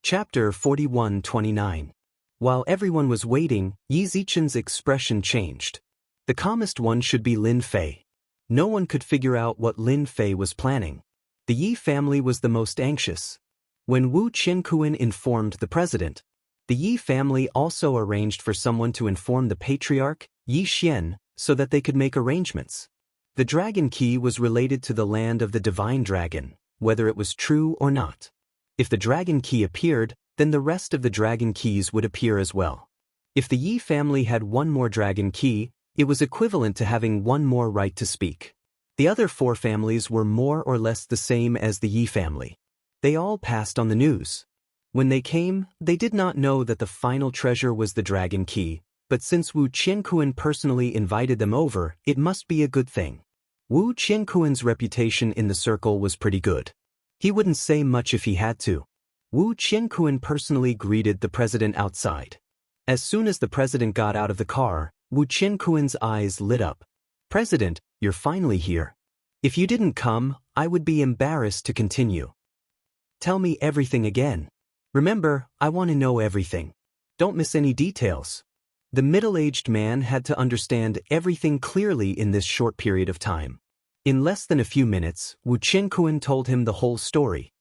Chapter 41-29. While everyone was waiting, Yi Zichen's expression changed. The calmest one should be Lin Fei. No one could figure out what Lin Fei was planning. The Yi family was the most anxious. When Wu Qianquan informed the president, the Yi family also arranged for someone to inform the patriarch, Yi Xian, so that they could make arrangements. The dragon key was related to the land of the divine dragon, whether it was true or not. If the dragon key appeared, then the rest of the dragon keys would appear as well. If the Yi family had one more dragon key, it was equivalent to having one more right to speak. The other 4 families were more or less the same as the Yi family. They all passed on the news. When they came, they did not know that the final treasure was the dragon key, but since Wu Qianquan personally invited them over, it must be a good thing. Wu Qianquan's reputation in the circle was pretty good. He wouldn't say much if he had to. Wu Qianquan personally greeted the president outside. As soon as the president got out of the car, Wu Qianquan's eyes lit up. President, you're finally here. If you didn't come, I would be embarrassed to continue. Tell me everything again. Remember, I want to know everything. Don't miss any details. The middle-aged man had to understand everything clearly in this short period of time. In less than a few minutes, Wu Qianquan told him the whole story.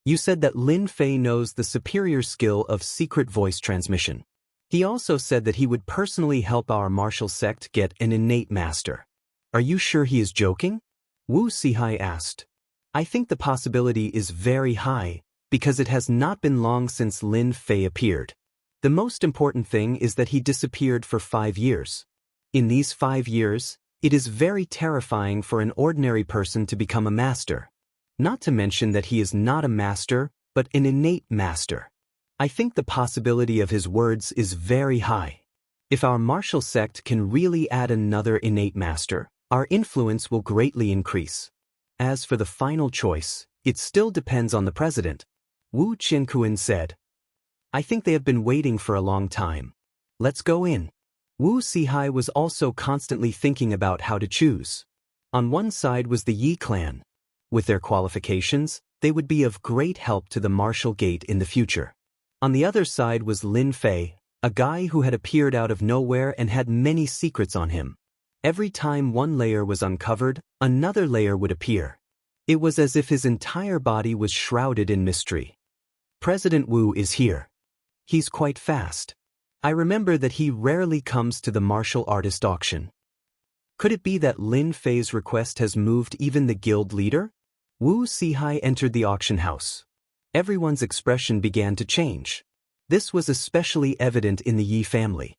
You said that Lin Fei knows the superior skill of secret voice transmission. He also said that he would personally help our martial sect get an innate master. Are you sure he is joking? Wu Sihai asked. I think the possibility is very high, because it has not been long since Lin Fei appeared. The most important thing is that he disappeared for 5 years. In these 5 years, it is very terrifying for an ordinary person to become a master. Not to mention that he is not a master, but an innate master. I think the possibility of his words is very high. If our martial sect can really add another innate master, our influence will greatly increase. As for the final choice, it still depends on the president. Wu Qianquan said. I think they have been waiting for a long time. Let's go in. Wu Sihai was also constantly thinking about how to choose. On one side was the Yi clan. With their qualifications, they would be of great help to the martial gate in the future. On the other side was Lin Fei, A guy who had appeared out of nowhere and had many secrets on him. Every time one layer was uncovered, another layer would appear. It was as if his entire body was shrouded in mystery. President Wu is here. He's quite fast. I remember that he rarely comes to the martial artist auction. Could it be that Lin Fei's request has moved even the guild leader? Wu Sihai entered the auction house. Everyone's expression began to change. This was especially evident in the Yi family.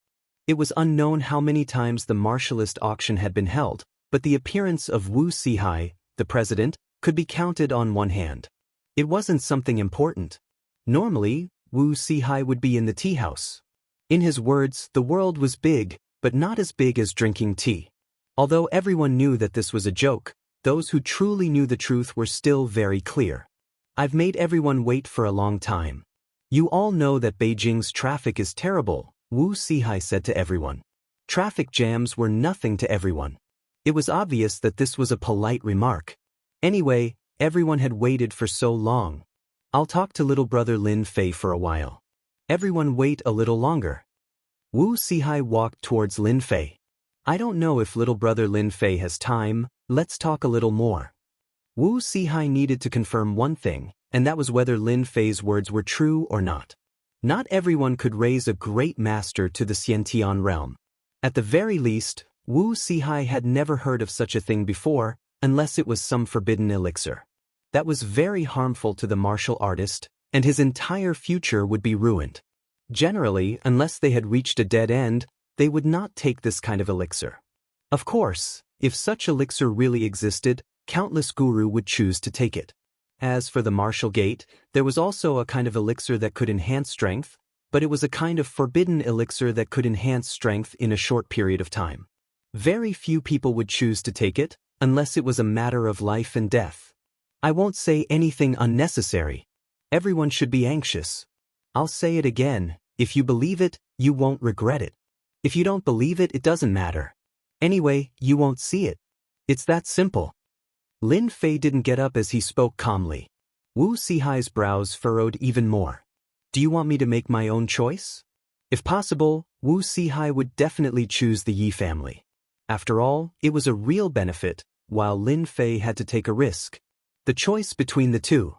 It was unknown how many times the martialist auction had been held, but the appearance of Wu Sihai, the president, could be counted on one hand. It wasn't something important. Normally, Wu Sihai would be in the tea house. In his words, the world was big, but not as big as drinking tea. Although everyone knew that this was a joke, those who truly knew the truth were still very clear. I've made everyone wait for a long time. You all know that Beijing's traffic is terrible, Wu Sihai said to everyone. Traffic jams were nothing to everyone. It was obvious that this was a polite remark. Anyway, everyone had waited for so long. I'll talk to little brother Lin Fei for a while. Everyone wait a little longer. Wu Sihai walked towards Lin Fei. I don't know if little brother Lin Fei has time, let's talk a little more. Wu Sihai needed to confirm one thing, and that was whether Lin Fei's words were true or not. Not everyone could raise a great master to the Xiantian realm. At the very least, Wu Sihai had never heard of such a thing before, unless it was some forbidden elixir. That was very harmful to the martial artist, and his entire future would be ruined. Generally, unless they had reached a dead end, they would not take this kind of elixir. Of course, if such elixir really existed, countless guru would choose to take it. As for the martial gate, there was also a kind of elixir that could enhance strength, but it was a kind of forbidden elixir that could enhance strength in a short period of time. Very few people would choose to take it, unless it was a matter of life and death. I won't say anything unnecessary. Everyone should be anxious. I'll say it again, if you believe it, you won't regret it. If you don't believe it, it doesn't matter. Anyway, you won't see it. It's that simple. Lin Fei didn't get up as he spoke calmly. Wu Sihai's brows furrowed even more. Do you want me to make my own choice? If possible, Wu Sihai would definitely choose the Yi family. After all, it was a real benefit, while Lin Fei had to take a risk. The choice between the two.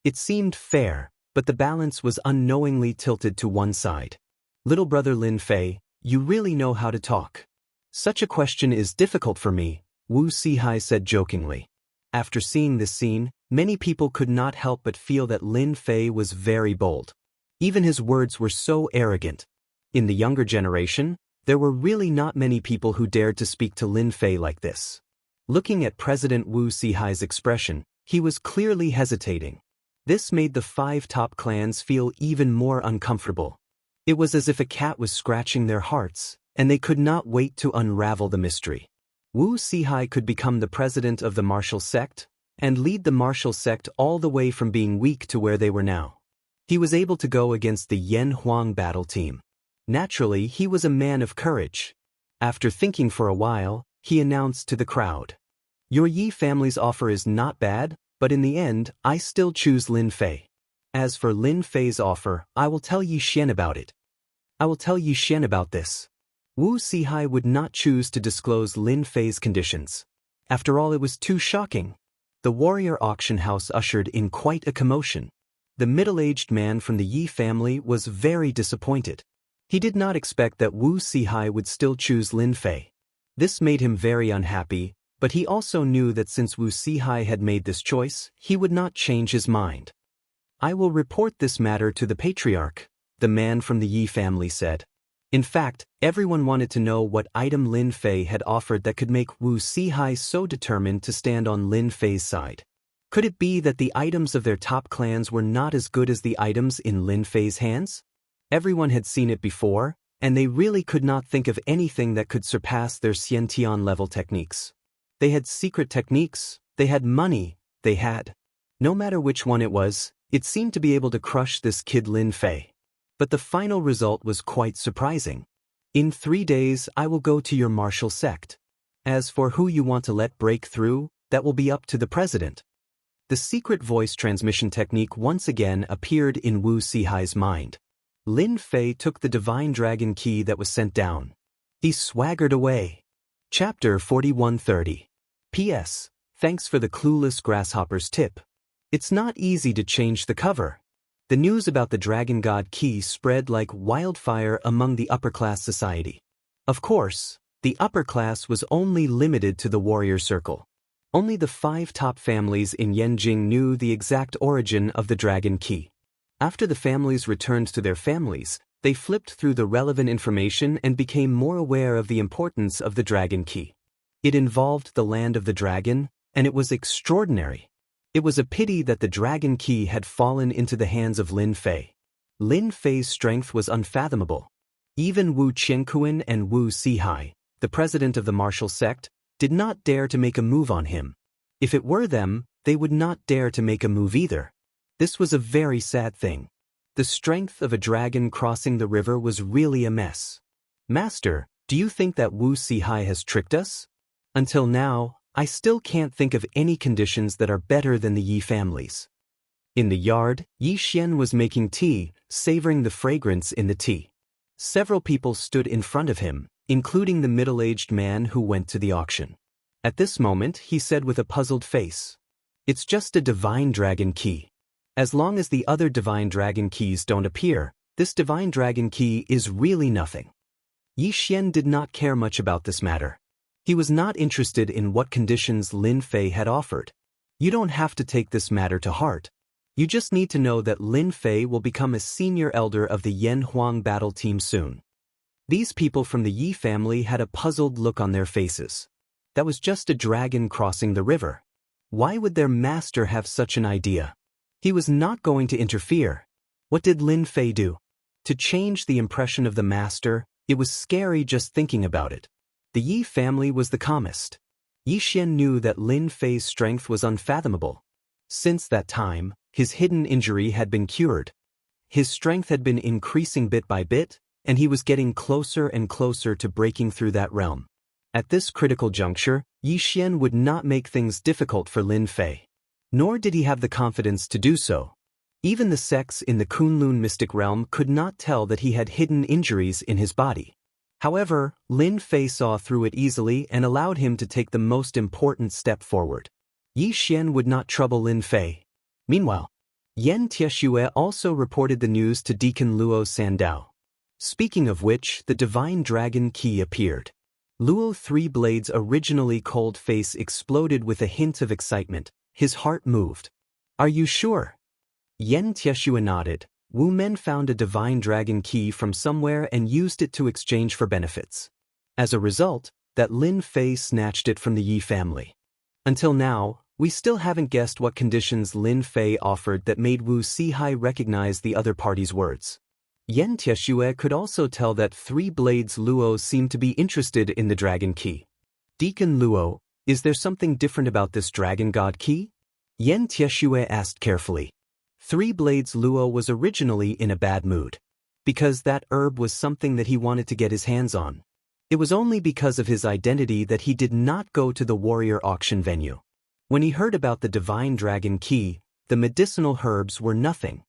It seemed fair, but the balance was unknowingly tilted to one side. Little brother Lin Fei, you really know how to talk. Such a question is difficult for me, Wu Sihai said jokingly. After seeing this scene, many people could not help but feel that Lin Fei was very bold. Even his words were so arrogant. In the younger generation, there were really not many people who dared to speak to Lin Fei like this. Looking at President Wu Sihai's expression, he was clearly hesitating. This made the 5 top clans feel even more uncomfortable. It was as if a cat was scratching their hearts, and they could not wait to unravel the mystery. Wu Sihai could become the president of the martial sect, and lead the martial sect all the way from being weak to where they were now. He was able to go against the Yan Huang battle team. Naturally, he was a man of courage. After thinking for a while, he announced to the crowd, "Your Yi family's offer is not bad, but in the end, I still choose Lin Fei. As for Lin Fei's offer, I will tell Yi Xian about it. I will tell Yi Xian about this." Wu Sihai would not choose to disclose Lin Fei's conditions. After all, it was too shocking. The warrior auction house ushered in quite a commotion. The middle-aged man from the Yi family was very disappointed. He did not expect that Wu Sihai would still choose Lin Fei. This made him very unhappy, but he also knew that since Wu Sihai had made this choice, he would not change his mind. "I will report this matter to the patriarch," the man from the Yi family said. In fact, everyone wanted to know what item Lin Fei had offered that could make Wu Sihai so determined to stand on Lin Fei's side. Could it be that the items of their top clans were not as good as the items in Lin Fei's hands? Everyone had seen it before, and they really could not think of anything that could surpass their Xiantian level techniques. They had secret techniques, they had money, they had. No matter which one it was, it seemed to be able to crush this kid Lin Fei. But the final result was quite surprising. "In 3 days I will go to your martial sect. As for who you want to let break through, that will be up to the president." The secret voice transmission technique once again appeared in Wu Sihai's mind. Lin Fei took the divine dragon key that was sent down. He swaggered away. Chapter 4130. P.S. Thanks for the clueless grasshopper's tip. It's not easy to change the cover. The news about the Dragon God key spread like wildfire among the upper-class society. Of course, the upper class was only limited to the warrior circle. Only the 5 top families in Yanjing knew the exact origin of the dragon key. After the families returned to their families, they flipped through the relevant information and became more aware of the importance of the dragon key. It involved the land of the dragon, and it was extraordinary. It was a pity that the dragon key had fallen into the hands of Lin Fei. Lin Fei's strength was unfathomable. Even Wu Qianquan and Wu Sihai, the president of the martial sect, did not dare to make a move on him. If it were them, they would not dare to make a move either. This was a very sad thing. The strength of a dragon crossing the river was really a mess. Master, do you think that Wu Sihai has tricked us? Until now, I still can't think of any conditions that are better than the Yi families. In the yard, Yi Xian was making tea, savoring the fragrance in the tea. Several people stood in front of him, including the middle-aged man who went to the auction. At this moment, he said with a puzzled face, "It's just a divine dragon key. As long as the other divine dragon keys don't appear, this divine dragon key is really nothing." Yi Xian did not care much about this matter. He was not interested in what conditions Lin Fei had offered. You don't have to take this matter to heart. You just need to know that Lin Fei will become a senior elder of the Yan Huang battle team soon. These people from the Yi family had a puzzled look on their faces. That was just a dragon crossing the river. Why would their master have such an idea? He was not going to interfere. What did Lin Fei do? To change the impression of the master, it was scary just thinking about it. The Yi family was the calmest. Yi Xian knew that Lin Fei's strength was unfathomable. Since that time, his hidden injury had been cured. His strength had been increasing bit by bit, and he was getting closer and closer to breaking through that realm. At this critical juncture, Yi Xian would not make things difficult for Lin Fei. Nor did he have the confidence to do so. Even the sects in the Kunlun mystic realm could not tell that he had hidden injuries in his body. However, Lin Fei saw through it easily and allowed him to take the most important step forward. Yi Xian would not trouble Lin Fei. Meanwhile, Yan Tieshue also reported the news to Deacon Luo Sandao. Speaking of which, the divine dragon key appeared. Luo Three Blades' originally cold face exploded with a hint of excitement. His heart moved. "Are you sure?" Yan Tieshue nodded. Wu Men found a divine dragon key from somewhere and used it to exchange for benefits. As a result, that Lin Fei snatched it from the Yi family. Until now, we still haven't guessed what conditions Lin Fei offered that made Wu Sihai recognize the other party's words. Yan Tieshue could also tell that Three Blades Luo seemed to be interested in the dragon key. "Deacon Luo, is there something different about this dragon god key?" Yan Tieshue asked carefully. Three Blades Luo was originally in a bad mood. Because that herb was something that he wanted to get his hands on. It was only because of his identity that he did not go to the warrior auction venue. When he heard about the divine dragon key, the medicinal herbs were nothing.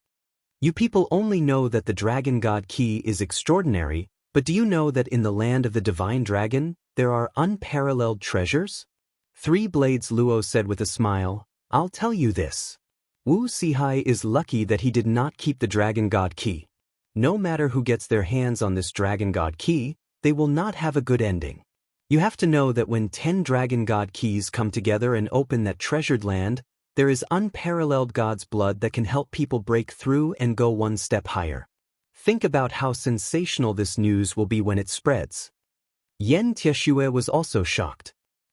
"You people only know that the dragon god key is extraordinary, but do you know that in the land of the divine dragon, there are unparalleled treasures?" Three Blades Luo said with a smile, "I'll tell you this. Wu Sihai is lucky that he did not keep the dragon god key. No matter who gets their hands on this dragon god key, they will not have a good ending. You have to know that when 10 dragon god keys come together and open that treasured land, there is unparalleled God's blood that can help people break through and go one step higher. Think about how sensational this news will be when it spreads." Yan Tieshue was also shocked.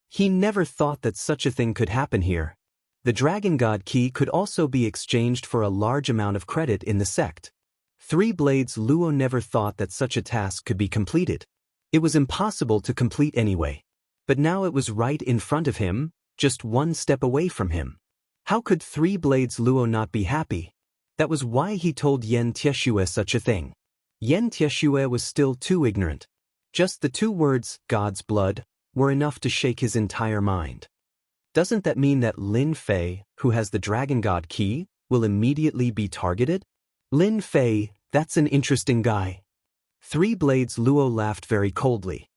He never thought that such a thing could happen here. The dragon god key could also be exchanged for a large amount of credit in the sect. Three Blades Luo never thought that such a task could be completed. It was impossible to complete anyway. But now it was right in front of him, just one step away from him. How could Three Blades Luo not be happy? That was why he told Yan Tieshue such a thing. Yan Tieshue was still too ignorant. Just the 2 words, God's blood, were enough to shake his entire mind. Doesn't that mean that Lin Fei, who has the dragon god key, will immediately be targeted? Lin Fei, That's an interesting guy. Three Blades Luo laughed very coldly.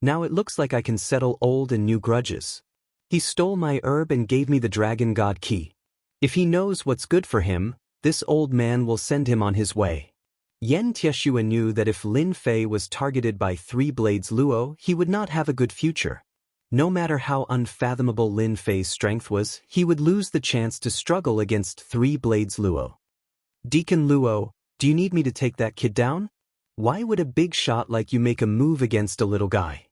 Now it looks like I can settle old and new grudges. He stole my herb and gave me the Dragon God key. If he knows what's good for him, this old man will send him on his way. Xianxia knew that if Lin Fei was targeted by Three Blades Luo, he would not have a good future. No matter how unfathomable Lin Fei's strength was, he would lose the chance to struggle against Three Blades Luo. Deacon Luo, do you need me to take that kid down? Why would a big shot like you make a move against a little guy?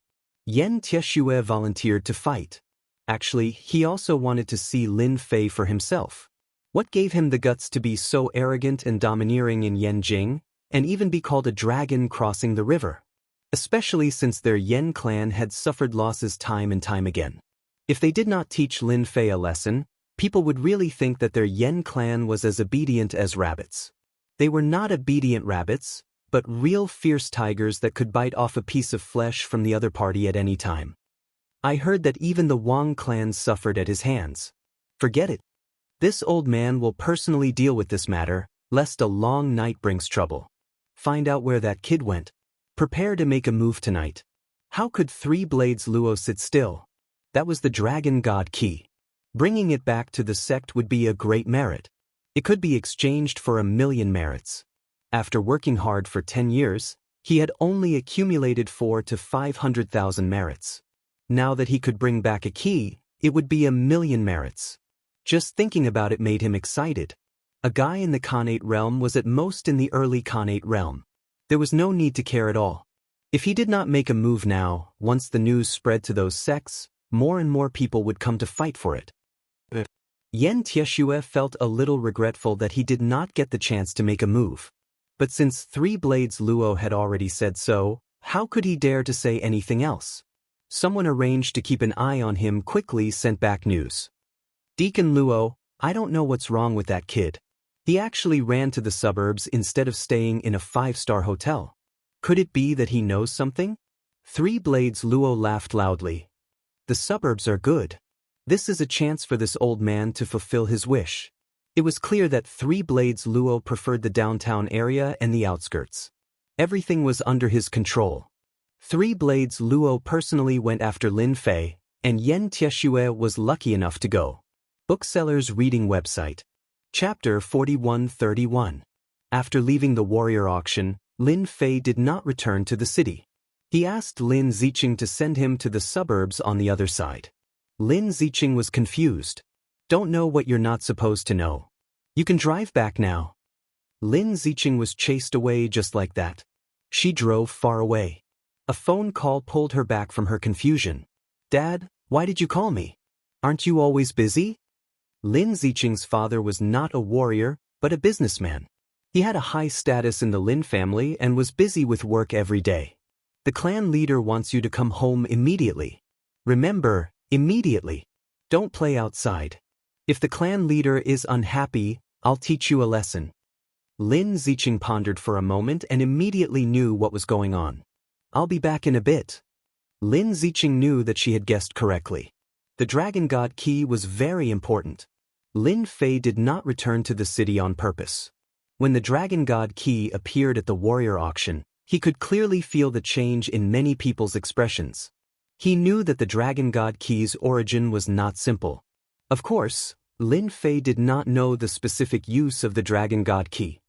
Xianxia volunteered to fight. Actually, he also wanted to see Lin Fei for himself. What gave him the guts to be so arrogant and domineering in Yanjing, and even be called a dragon crossing the river? Especially since their Yan clan had suffered losses time and time again. If they did not teach Lin Fei a lesson, people would really think that their Yan clan was as obedient as rabbits. They were not obedient rabbits, but real fierce tigers that could bite off a piece of flesh from the other party at any time. I heard that even the Wang clan suffered at his hands. Forget it. This old man will personally deal with this matter, lest a long night brings trouble. Find out where that kid went. Prepare to make a move tonight. How could Three Blades Luo sit still? That was the Dragon God key. Bringing it back to the sect would be a great merit. It could be exchanged for 1,000,000 merits. After working hard for 10 years, he had only accumulated 400,000 to 500,000 merits. Now that he could bring back a key, it would be 1,000,000 merits. Just thinking about it made him excited. A guy in the Khanate realm was at most in the early Khanate realm. There was no need to care at all. If he did not make a move now, once the news spread to those sects, more and more people would come to fight for it. Xianxia felt a little regretful that he did not get the chance to make a move. But since Three Blades Luo had already said so, how could he dare to say anything else? Someone arranged to keep an eye on him quickly sent back news. Deacon Luo, I don't know what's wrong with that kid. He actually ran to the suburbs instead of staying in a 5-star hotel. Could it be that he knows something? Three Blades Luo laughed loudly. The suburbs are good. This is a chance for this old man to fulfill his wish. It was clear that Three Blades Luo preferred the downtown area and the outskirts. Everything was under his control. Three Blades Luo personally went after Lin Fei, and Xianxia was lucky enough to go. Bookseller's reading website. Chapter 4131. After leaving the warrior auction, Lin Fei did not return to the city. He asked Lin Ziqing to send him to the suburbs on the other side. Lin Ziqing was confused. Don't know what you're not supposed to know. You can drive back now. Lin Ziqing was chased away just like that. She drove far away. A phone call pulled her back from her confusion. Dad, why did you call me? Aren't you always busy? Lin Ziqing's father was not a warrior, but a businessman. He had a high status in the Lin family and was busy with work every day. The clan leader wants you to come home immediately. Remember, immediately. Don't play outside. If the clan leader is unhappy, I'll teach you a lesson. Lin Ziqing pondered for a moment and immediately knew what was going on. I'll be back in a bit. Lin Ziqing knew that she had guessed correctly. The Dragon God key was very important. Lin Fei did not return to the city on purpose. When the Dragon God key appeared at the warrior auction, he could clearly feel the change in many people's expressions. He knew that the Dragon God key's origin was not simple. Of course, Lin Fei did not know the specific use of the Dragon God key.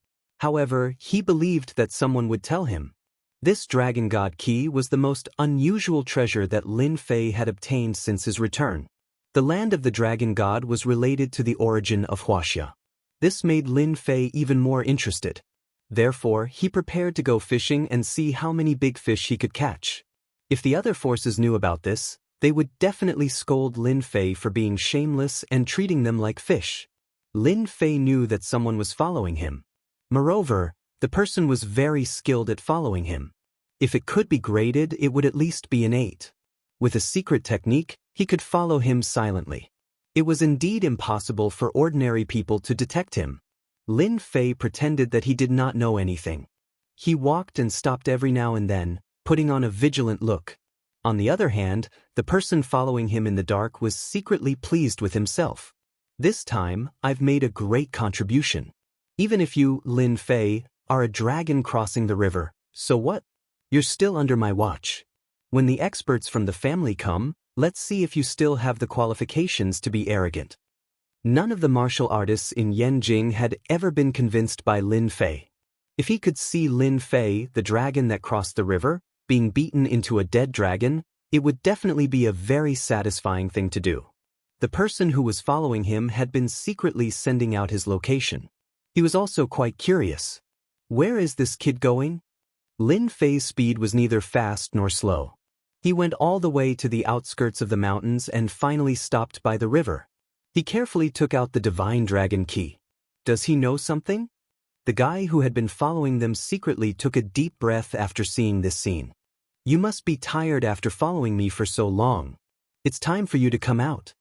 However, he believed that someone would tell him. This Dragon God key was the most unusual treasure that Lin Fei had obtained since his return. The land of the Dragon God was related to the origin of Wuxia. This made Lin Fei even more interested. Therefore, he prepared to go fishing and see how many big fish he could catch. If the other forces knew about this, they would definitely scold Lin Fei for being shameless and treating them like fish. Lin Fei knew that someone was following him. Moreover, the person was very skilled at following him. If it could be graded, it would at least be an 8. With a secret technique, he could follow him silently. It was indeed impossible for ordinary people to detect him. Lin Fei pretended that he did not know anything. He walked and stopped every now and then, putting on a vigilant look. On the other hand, the person following him in the dark was secretly pleased with himself. This time, I've made a great contribution. Even if you, Lin Fei, are a dragon crossing the river, so what? You're still under my watch. When the experts from the family come, let's see if you still have the qualifications to be arrogant. None of the martial artists in Yanjing had ever been convinced by Lin Fei. If he could see Lin Fei, the dragon that crossed the river, being beaten into a dead dragon, it would definitely be a very satisfying thing to do. The person who was following him had been secretly sending out his location. He was also quite curious. Where is this kid going? Lin Fei's speed was neither fast nor slow. He went all the way to the outskirts of the mountains and finally stopped by the river. He carefully took out the divine dragon key. Does he know something? The guy who had been following them secretly took a deep breath after seeing this scene. You must be tired after following me for so long. It's time for you to come out.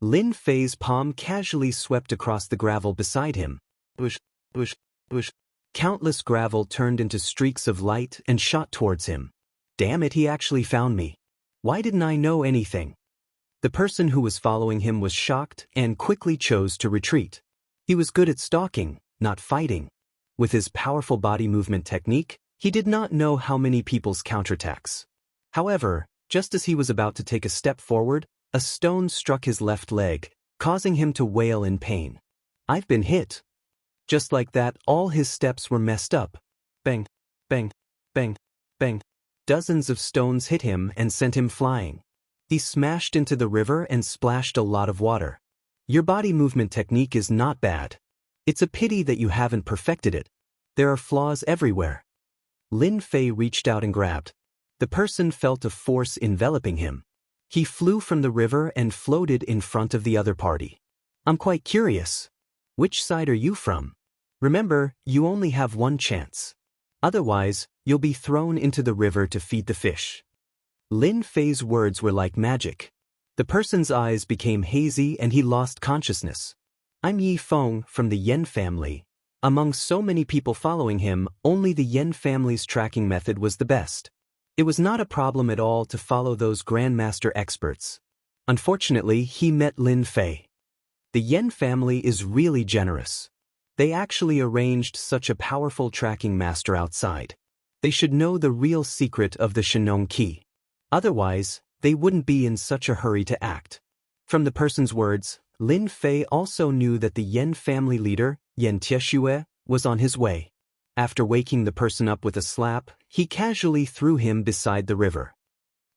Lin Fei's palm casually swept across the gravel beside him. Bush, bush, bush. Countless gravel turned into streaks of light and shot towards him. Damn it, he actually found me. Why didn't I know anything? The person who was following him was shocked and quickly chose to retreat. He was good at stalking, not fighting. With his powerful body movement technique, he did not know how many people's counterattacks. However, just as he was about to take a step forward, a stone struck his left leg, causing him to wail in pain. I've been hit. Just like that, all his steps were messed up. Bang, bang, bang, bang. Dozens of stones hit him and sent him flying. He smashed into the river and splashed a lot of water. Your body movement technique is not bad. It's a pity that you haven't perfected it. There are flaws everywhere. Lin Fei reached out and grabbed. The person felt a force enveloping him. He flew from the river and floated in front of the other party. I'm quite curious. Which side are you from? Remember, you only have one chance. Otherwise, you'll be thrown into the river to feed the fish. Lin Fei's words were like magic. The person's eyes became hazy and he lost consciousness. I'm Yi Feng from the Yen family. Among so many people following him, only the Yen family's tracking method was the best. It was not a problem at all to follow those grandmaster experts. Unfortunately, he met Lin Fei. The Yen family is really generous. They actually arranged such a powerful tracking master outside. They should know the real secret of the Shenong key. Otherwise, they wouldn't be in such a hurry to act. From the person's words, Lin Fei also knew that the Yen family leader, Yan Tieshue, was on his way. After waking the person up with a slap, he casually threw him beside the river.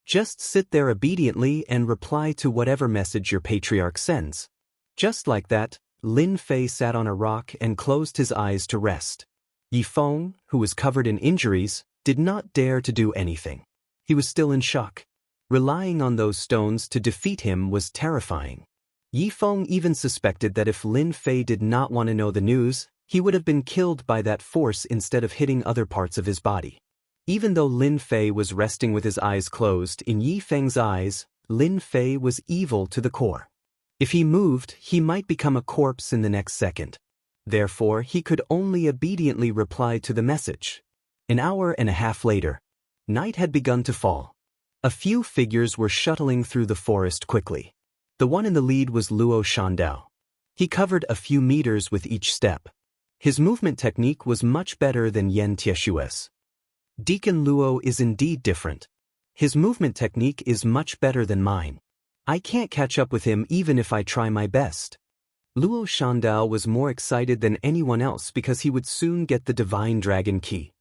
Just sit there obediently and reply to whatever message your patriarch sends. Just like that, Lin Fei sat on a rock and closed his eyes to rest. Yi Feng, who was covered in injuries, did not dare to do anything. He was still in shock. Relying on those stones to defeat him was terrifying. Yi Feng even suspected that if Lin Fei did not want to know the news, he would have been killed by that force instead of hitting other parts of his body. Even though Lin Fei was resting with his eyes closed, in Yi Feng's eyes, Lin Fei was evil to the core. If he moved, he might become a corpse in the next second. Therefore, he could only obediently reply to the message. An hour and a half later, night had begun to fall. A few figures were shuttling through the forest quickly. The one in the lead was Luo Shandao. He covered a few meters with each step. His movement technique was much better than Yan Tieshue's. Deacon Luo is indeed different. His movement technique is much better than mine. I can't catch up with him even if I try my best. Luo Shandao was more excited than anyone else because he would soon get the divine dragon key.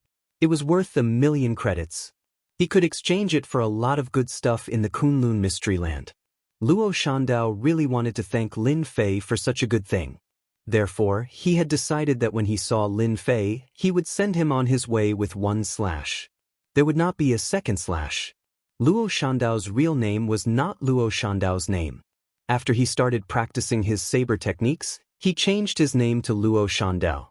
It was worth 1,000,000 credits. He could exchange it for a lot of good stuff in the Kunlun Mystery Land. Luo Shandao really wanted to thank Lin Fei for such a good thing. Therefore, he had decided that when he saw Lin Fei, he would send him on his way with 1 slash. There would not be a second slash. Luo Shandao's real name was not Luo Shandao's name. After he started practicing his saber techniques, he changed his name to Luo Shandao.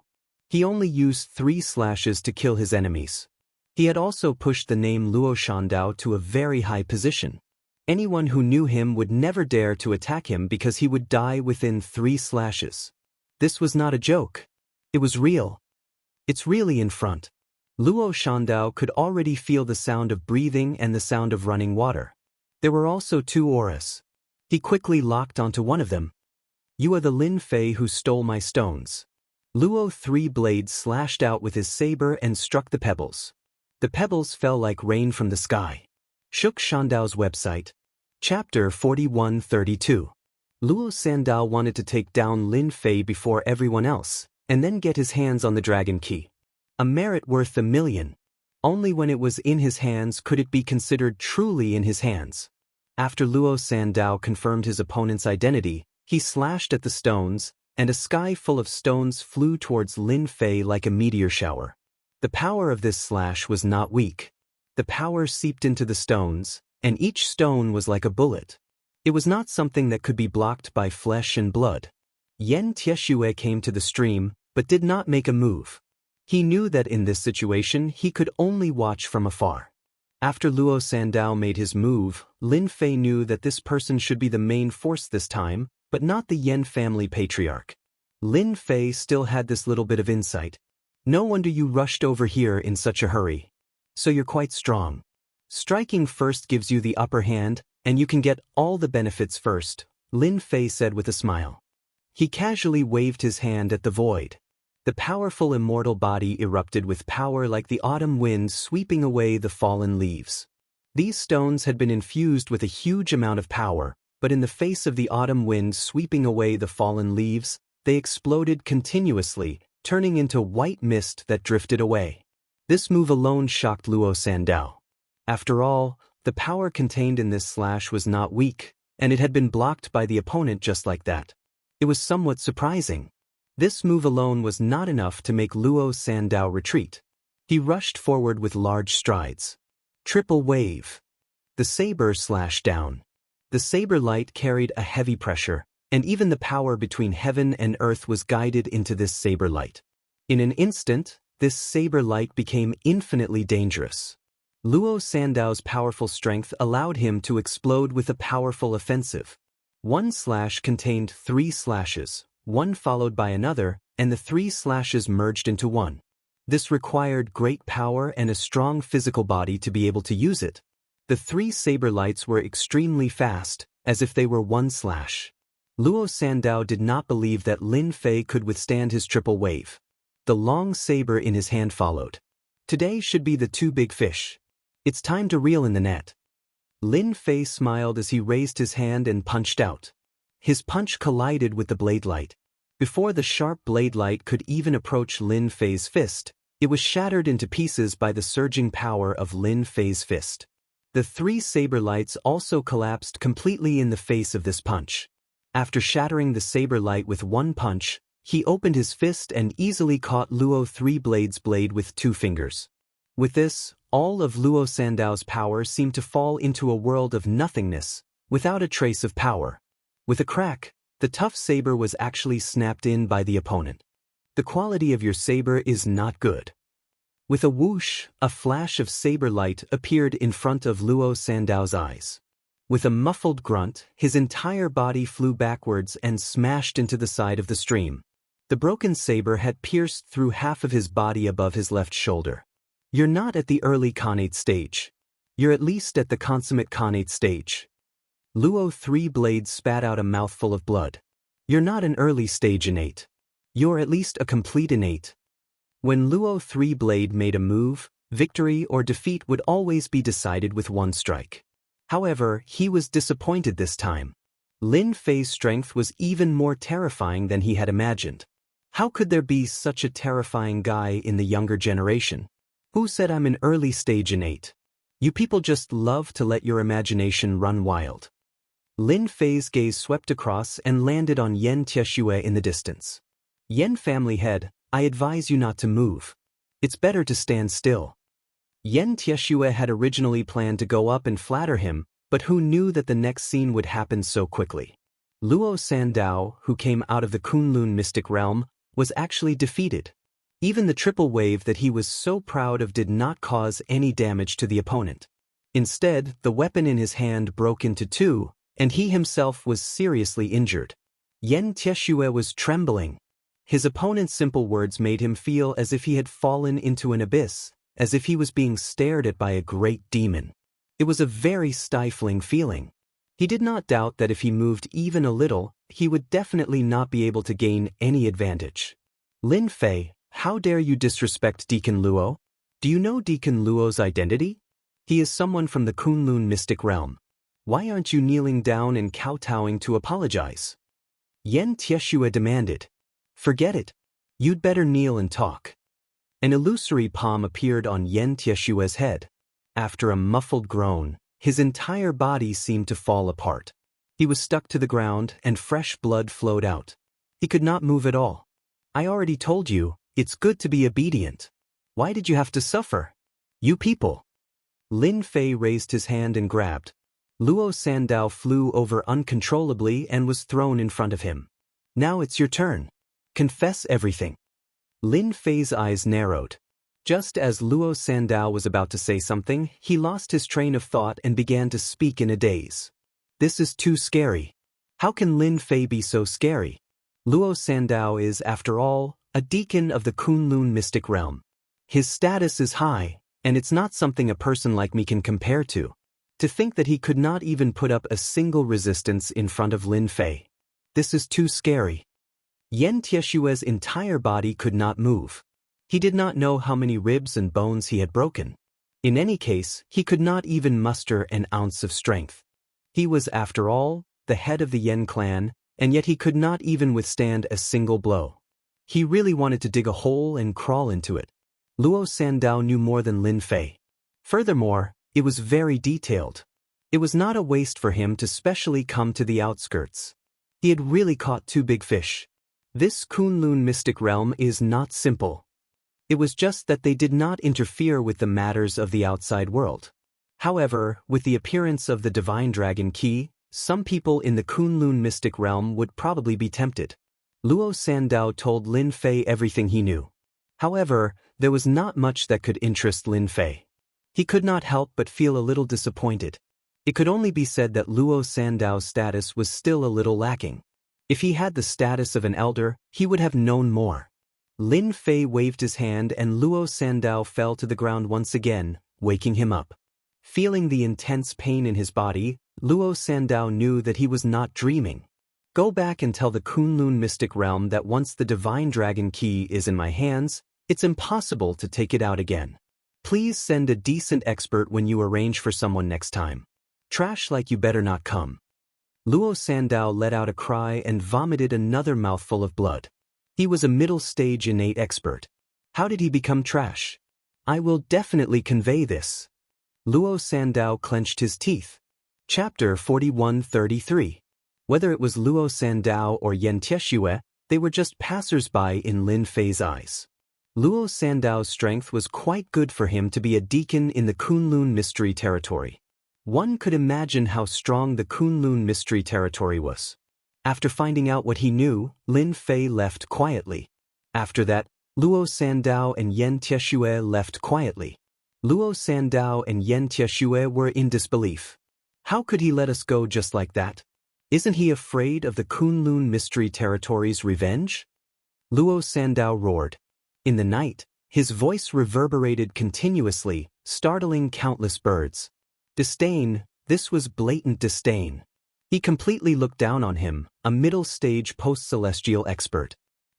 He only used 3 slashes to kill his enemies. He had also pushed the name Luo Shandao to a very high position. Anyone who knew him would never dare to attack him because he would die within 3 slashes. This was not a joke. It was real. It's really in front. Luo Shandao could already feel the sound of breathing and the sound of running water. There were also 2 auras. He quickly locked onto one of them. You are the Lin Fei who stole my stones. Luo three blades slashed out with his saber and struck the pebbles. The pebbles fell like rain from the sky. Shuk Shandao's website. Chapter 4132. Luo Sandao wanted to take down Lin Fei before everyone else, and then get his hands on the dragon key. A merit worth $1 million. Only when it was in his hands could it be considered truly in his hands. After Luo Sandao confirmed his opponent's identity, he slashed at the stones, and a sky full of stones flew towards Lin Fei like a meteor shower. The power of this slash was not weak. The power seeped into the stones, and each stone was like a bullet. It was not something that could be blocked by flesh and blood. Yan Tieshue came to the stream, but did not make a move. He knew that in this situation he could only watch from afar. After Luo Sandao made his move, Lin Fei knew that this person should be the main force this time, but not the Yan family patriarch. Lin Fei still had this little bit of insight. No wonder you rushed over here in such a hurry. So you're quite strong. Striking first gives you the upper hand, and you can get all the benefits first, Lin Fei said with a smile. He casually waved his hand at the void. The powerful immortal body erupted with power like the autumn wind sweeping away the fallen leaves. These stones had been infused with a huge amount of power, but in the face of the autumn wind sweeping away the fallen leaves, they exploded continuously, turning into white mist that drifted away. This move alone shocked Luo Sandao. After all, the power contained in this slash was not weak, and it had been blocked by the opponent just like that. It was somewhat surprising. This move alone was not enough to make Luo Sandao retreat. He rushed forward with large strides. Triple wave. The saber slashed down. The saber light carried a heavy pressure, and even the power between heaven and earth was guided into this saber light. In an instant, this saber light became infinitely dangerous. Luo Sandao's powerful strength allowed him to explode with a powerful offensive. One slash contained 3 slashes, one followed by another, and the 3 slashes merged into one. This required great power and a strong physical body to be able to use it. The 3 saber lights were extremely fast, as if they were one slash. Luo Sandao did not believe that Lin Fei could withstand his triple wave. The long saber in his hand followed. Today should be the 2 big fish. It's time to reel in the net. Lin Fei smiled as he raised his hand and punched out. His punch collided with the blade light. Before the sharp blade light could even approach Lin Fei's fist, it was shattered into pieces by the surging power of Lin Fei's fist. The 3 saber lights also collapsed completely in the face of this punch. After shattering the saber light with one punch, he opened his fist and easily caught Luo Three Blades' blade with 2 fingers. With this, all of Luo Sandao's power seemed to fall into a world of nothingness, without a trace of power. With a crack, the tough saber was actually snapped in by the opponent. The quality of your saber is not good. With a whoosh, a flash of saber light appeared in front of Luo Sandao's eyes. With a muffled grunt, his entire body flew backwards and smashed into the side of the stream. The broken saber had pierced through half of his body above his left shoulder. You're not at the early Khanate stage. You're at least at the consummate Khanate stage. Luo Three Blades spat out a mouthful of blood. You're not an early stage innate. You're at least a complete innate. When Luo Three Blade made a move, victory or defeat would always be decided with one strike. However, he was disappointed this time. Lin Fei's strength was even more terrifying than he had imagined. How could there be such a terrifying guy in the younger generation? Who said I'm an early stage innate? You people just love to let your imagination run wild. Lin Fei's gaze swept across and landed on Yan Tieshue in the distance. Yan family head, I advise you not to move. It's better to stand still. Yan Tieshue had originally planned to go up and flatter him, but who knew that the next scene would happen so quickly? Luo Sandao, who came out of the Kunlun mystic realm, was actually defeated. Even the triple wave that he was so proud of did not cause any damage to the opponent. Instead, the weapon in his hand broke into 2, and he himself was seriously injured. Yan Tieshue was trembling. His opponent's simple words made him feel as if he had fallen into an abyss, as if he was being stared at by a great demon. It was a very stifling feeling. He did not doubt that if he moved even a little, he would definitely not be able to gain any advantage. Lin Fei, how dare you disrespect Deacon Luo? Do you know Deacon Luo's identity? He is someone from the Kunlun mystic realm. Why aren't you kneeling down and kowtowing to apologize? Yen Tieshue demanded. Forget it. You'd better kneel and talk. An illusory palm appeared on Yen Tieshue's head. After a muffled groan, his entire body seemed to fall apart. He was stuck to the ground and fresh blood flowed out. He could not move at all. I already told you, it's good to be obedient. Why did you have to suffer? You people. Lin Fei raised his hand and grabbed. Luo Sandao flew over uncontrollably and was thrown in front of him. Now it's your turn. Confess everything. Lin Fei's eyes narrowed. Just as Luo Sandao was about to say something, he lost his train of thought and began to speak in a daze. This is too scary. How can Lin Fei be so scary? Luo Sandao is, after all, a deacon of the Kunlun mystic realm. His status is high, and it's not something a person like me can compare to. To think that he could not even put up a single resistance in front of Lin Fei. This is too scary. Yen Tieshue's entire body could not move. He did not know how many ribs and bones he had broken. In any case, he could not even muster an ounce of strength. He was, after all, the head of the Yen clan, and yet he could not even withstand a single blow. He really wanted to dig a hole and crawl into it. Luo Sandao knew more than Lin Fei. Furthermore, it was very detailed. It was not a waste for him to specially come to the outskirts. He had really caught two big fish. This Kunlun mystic realm is not simple. It was just that they did not interfere with the matters of the outside world. However, with the appearance of the divine dragon key, some people in the Kunlun mystic realm would probably be tempted. Luo Sandao told Lin Fei everything he knew. However, there was not much that could interest Lin Fei. He could not help but feel a little disappointed. It could only be said that Luo Sandao's status was still a little lacking. If he had the status of an elder, he would have known more. Lin Fei waved his hand and Luo Sandao fell to the ground once again, waking him up. Feeling the intense pain in his body, Luo Sandao knew that he was not dreaming. Go back and tell the Kunlun mystic realm that once the divine dragon key is in my hands, it's impossible to take it out again. Please send a decent expert when you arrange for someone next time. Trash like you better not come. Luo Sandao let out a cry and vomited another mouthful of blood. He was a middle-stage innate expert. How did he become trash? I will definitely convey this. Luo Sandao clenched his teeth. Chapter 41-33. Whether it was Luo Sandao or Yen Tieshue, they were just passers-by in Lin Fei's eyes. Luo Sandao's strength was quite good for him to be a deacon in the Kunlun mystery territory. One could imagine how strong the Kunlun mystery territory was. After finding out what he knew, Lin Fei left quietly. After that, Luo Sandao and Yen Tieshue left quietly. Luo Sandao and Yen Tieshue were in disbelief. How could he let us go just like that? Isn't he afraid of the Kunlun mystery territory's revenge? Luo Sandao roared. In the night, his voice reverberated continuously, startling countless birds. Disdain, this was blatant disdain. He completely looked down on him, a middle-stage post-celestial expert.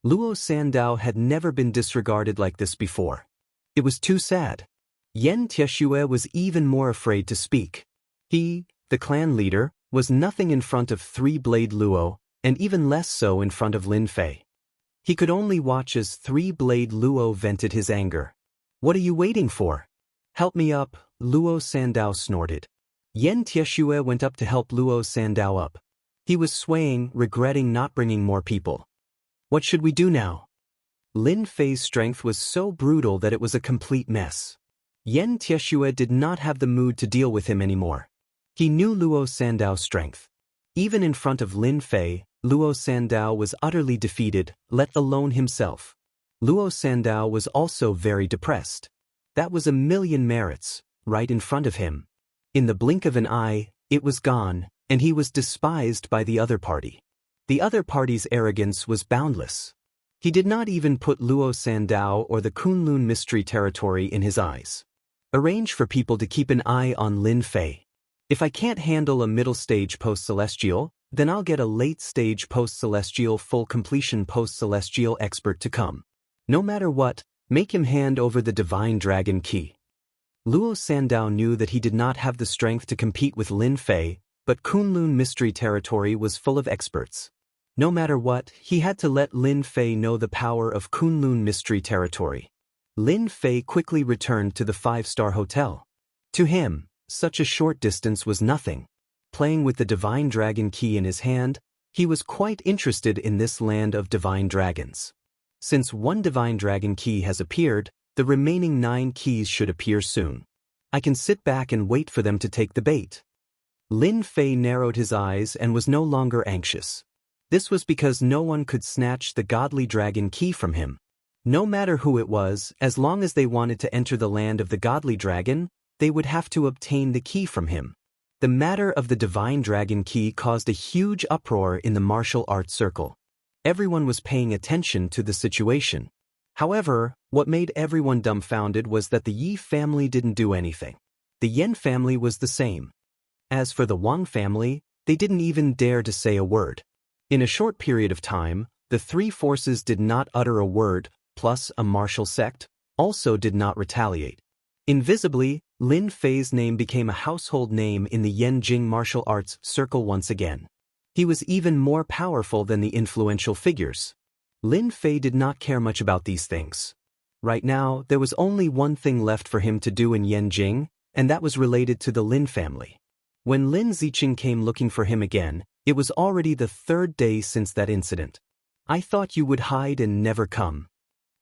Luo Sandao had never been disregarded like this before. It was too sad. Yen Tieshue was even more afraid to speak. He, the clan leader, was nothing in front of Three-Blade Luo, and even less so in front of Lin Fei. He could only watch as Three-Blade Luo vented his anger. What are you waiting for? Help me up, Luo Sandao snorted. Yen Tieshue went up to help Luo Sandao up. He was swaying, regretting not bringing more people. What should we do now? Lin Fei's strength was so brutal that it was a complete mess. Yen Tieshue did not have the mood to deal with him anymore. He knew Luo Sandao's strength. Even in front of Lin Fei, Luo Sandao was utterly defeated, let alone himself. Luo Sandao was also very depressed. That was a million merits, right in front of him. In the blink of an eye, it was gone, and he was despised by the other party. The other party's arrogance was boundless. He did not even put Luo Sandao or the Kunlun mystery territory in his eyes. Arrange for people to keep an eye on Lin Fei. If I can't handle a middle-stage post-celestial, then I'll get a late-stage post-celestial full-completion post-celestial expert to come. No matter what, make him hand over the divine dragon key. Luo Sandao knew that he did not have the strength to compete with Lin Fei, but Kunlun mystery territory was full of experts. No matter what, he had to let Lin Fei know the power of Kunlun mystery territory. Lin Fei quickly returned to the five-star hotel. To him, such a short distance was nothing. Playing with the divine dragon key in his hand, he was quite interested in this land of divine dragons. Since one divine dragon key has appeared, the remaining 9 keys should appear soon. I can sit back and wait for them to take the bait. Lin Fei narrowed his eyes and was no longer anxious. This was because no one could snatch the godly dragon key from him. No matter who it was, as long as they wanted to enter the land of the godly dragon, they would have to obtain the key from him. The matter of the divine dragon key caused a huge uproar in the martial arts circle. Everyone was paying attention to the situation. However, what made everyone dumbfounded was that the Yi family didn't do anything. The Yan family was the same. As for the Wang family, they didn't even dare to say a word. In a short period of time, the 3 forces did not utter a word, plus a martial sect also did not retaliate. Invisibly, Lin Fei's name became a household name in the Yanjing martial arts circle once again. He was even more powerful than the influential figures. Lin Fei did not care much about these things. Right now, there was only one thing left for him to do in Yanjing, and that was related to the Lin family. When Lin Ziqing came looking for him again, it was already the 3rd day since that incident. I thought you would hide and never come.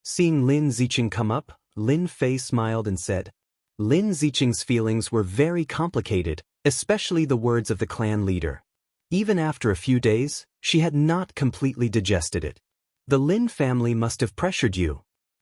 Seeing Lin Ziqing come up, Lin Fei smiled and said, Lin Ziqing's feelings were very complicated, especially the words of the clan leader. Even after a few days, she had not completely digested it. The Lin family must have pressured you.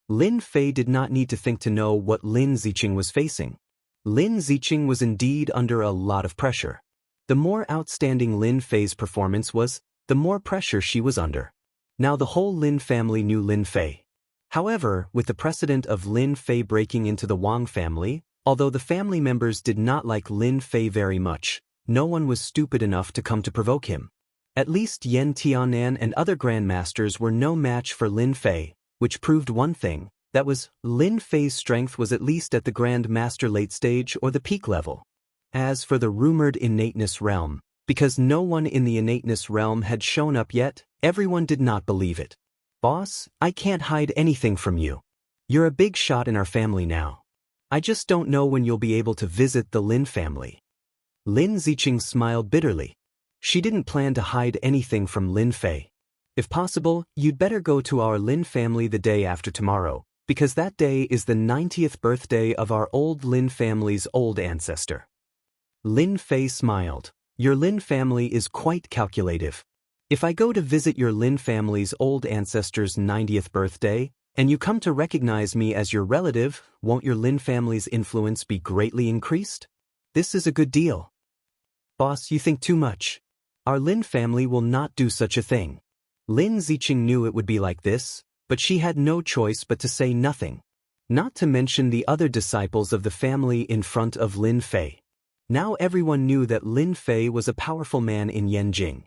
Lin Fei did not need to think to know what Lin Ziqing was facing. Lin Ziqing was indeed under a lot of pressure. The more outstanding Lin Fei's performance was, the more pressure she was under. Now the whole Lin family knew Lin Fei. However, with the precedent of Lin Fei breaking into the Wang family, although the family members did not like Lin Fei very much, no one was stupid enough to come to provoke him. At least Yan Tianan and other grandmasters were no match for Lin Fei, which proved one thing, that was, Lin Fei's strength was at least at the Grand Master late stage or the peak level. As for the rumored innateness realm, because no one in the innateness realm had shown up yet, everyone did not believe it. Boss, I can't hide anything from you. You're a big shot in our family now. I just don't know when you'll be able to visit the Lin family. Lin Ziqing smiled bitterly. She didn't plan to hide anything from Lin Fei. If possible, you'd better go to our Lin family the day after tomorrow, because that day is the 90th birthday of our old Lin family's old ancestor. Lin Fei smiled. Your Lin family is quite calculative. If I go to visit your Lin family's old ancestor's 90th birthday, and you come to recognize me as your relative, won't your Lin family's influence be greatly increased? This is a good deal. Boss, you think too much. Our Lin family will not do such a thing. Lin Ziqing knew it would be like this, but she had no choice but to say nothing. Not to mention the other disciples of the family in front of Lin Fei. Now everyone knew that Lin Fei was a powerful man in Yanjing.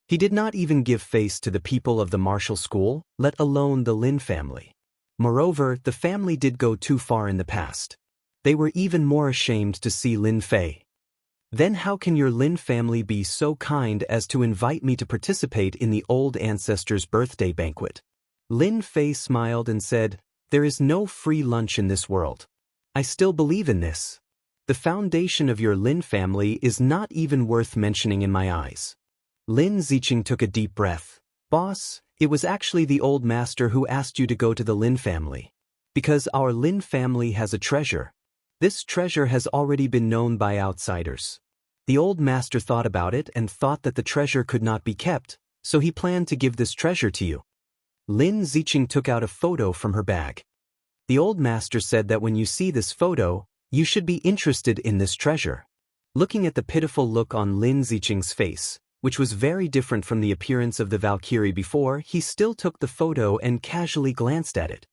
He did not even give face to the people of the martial school, let alone the Lin family. Moreover, the family did go too far in the past. They were even more ashamed to see Lin Fei. Then how can your Lin family be so kind as to invite me to participate in the old ancestor's birthday banquet? Lin Fei smiled and said, There is no free lunch in this world. I still believe in this. The foundation of your Lin family is not even worth mentioning in my eyes. Lin Ziqing took a deep breath. Boss, it was actually the old master who asked you to go to the Lin family. Because our Lin family has a treasure. This treasure has already been known by outsiders. The old master thought about it and thought that the treasure could not be kept, so he planned to give this treasure to you. Lin Ziqing took out a photo from her bag. The old master said that when you see this photo, you should be interested in this treasure. Looking at the pitiful look on Lin Ziqing's face, which was very different from the appearance of the Valkyrie before, he still took the photo and casually glanced at it.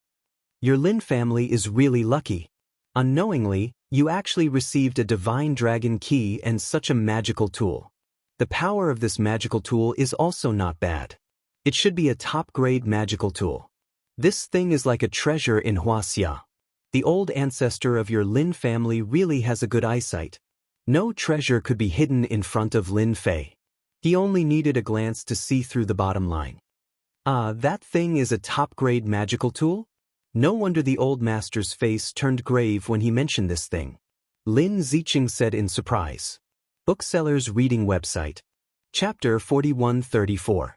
Your Lin family is really lucky. Unknowingly, you actually received a divine dragon key and such a magical tool. The power of this magical tool is also not bad. It should be a top-grade magical tool. This thing is like a treasure in Wuxia. The old ancestor of your Lin family really has a good eyesight. No treasure could be hidden in front of Lin Fei. He only needed a glance to see through the bottom line. That thing is a top-grade magical tool? No wonder the old master's face turned grave when he mentioned this thing. Lin Ziqing said in surprise. Bookseller's reading website. Chapter 4134.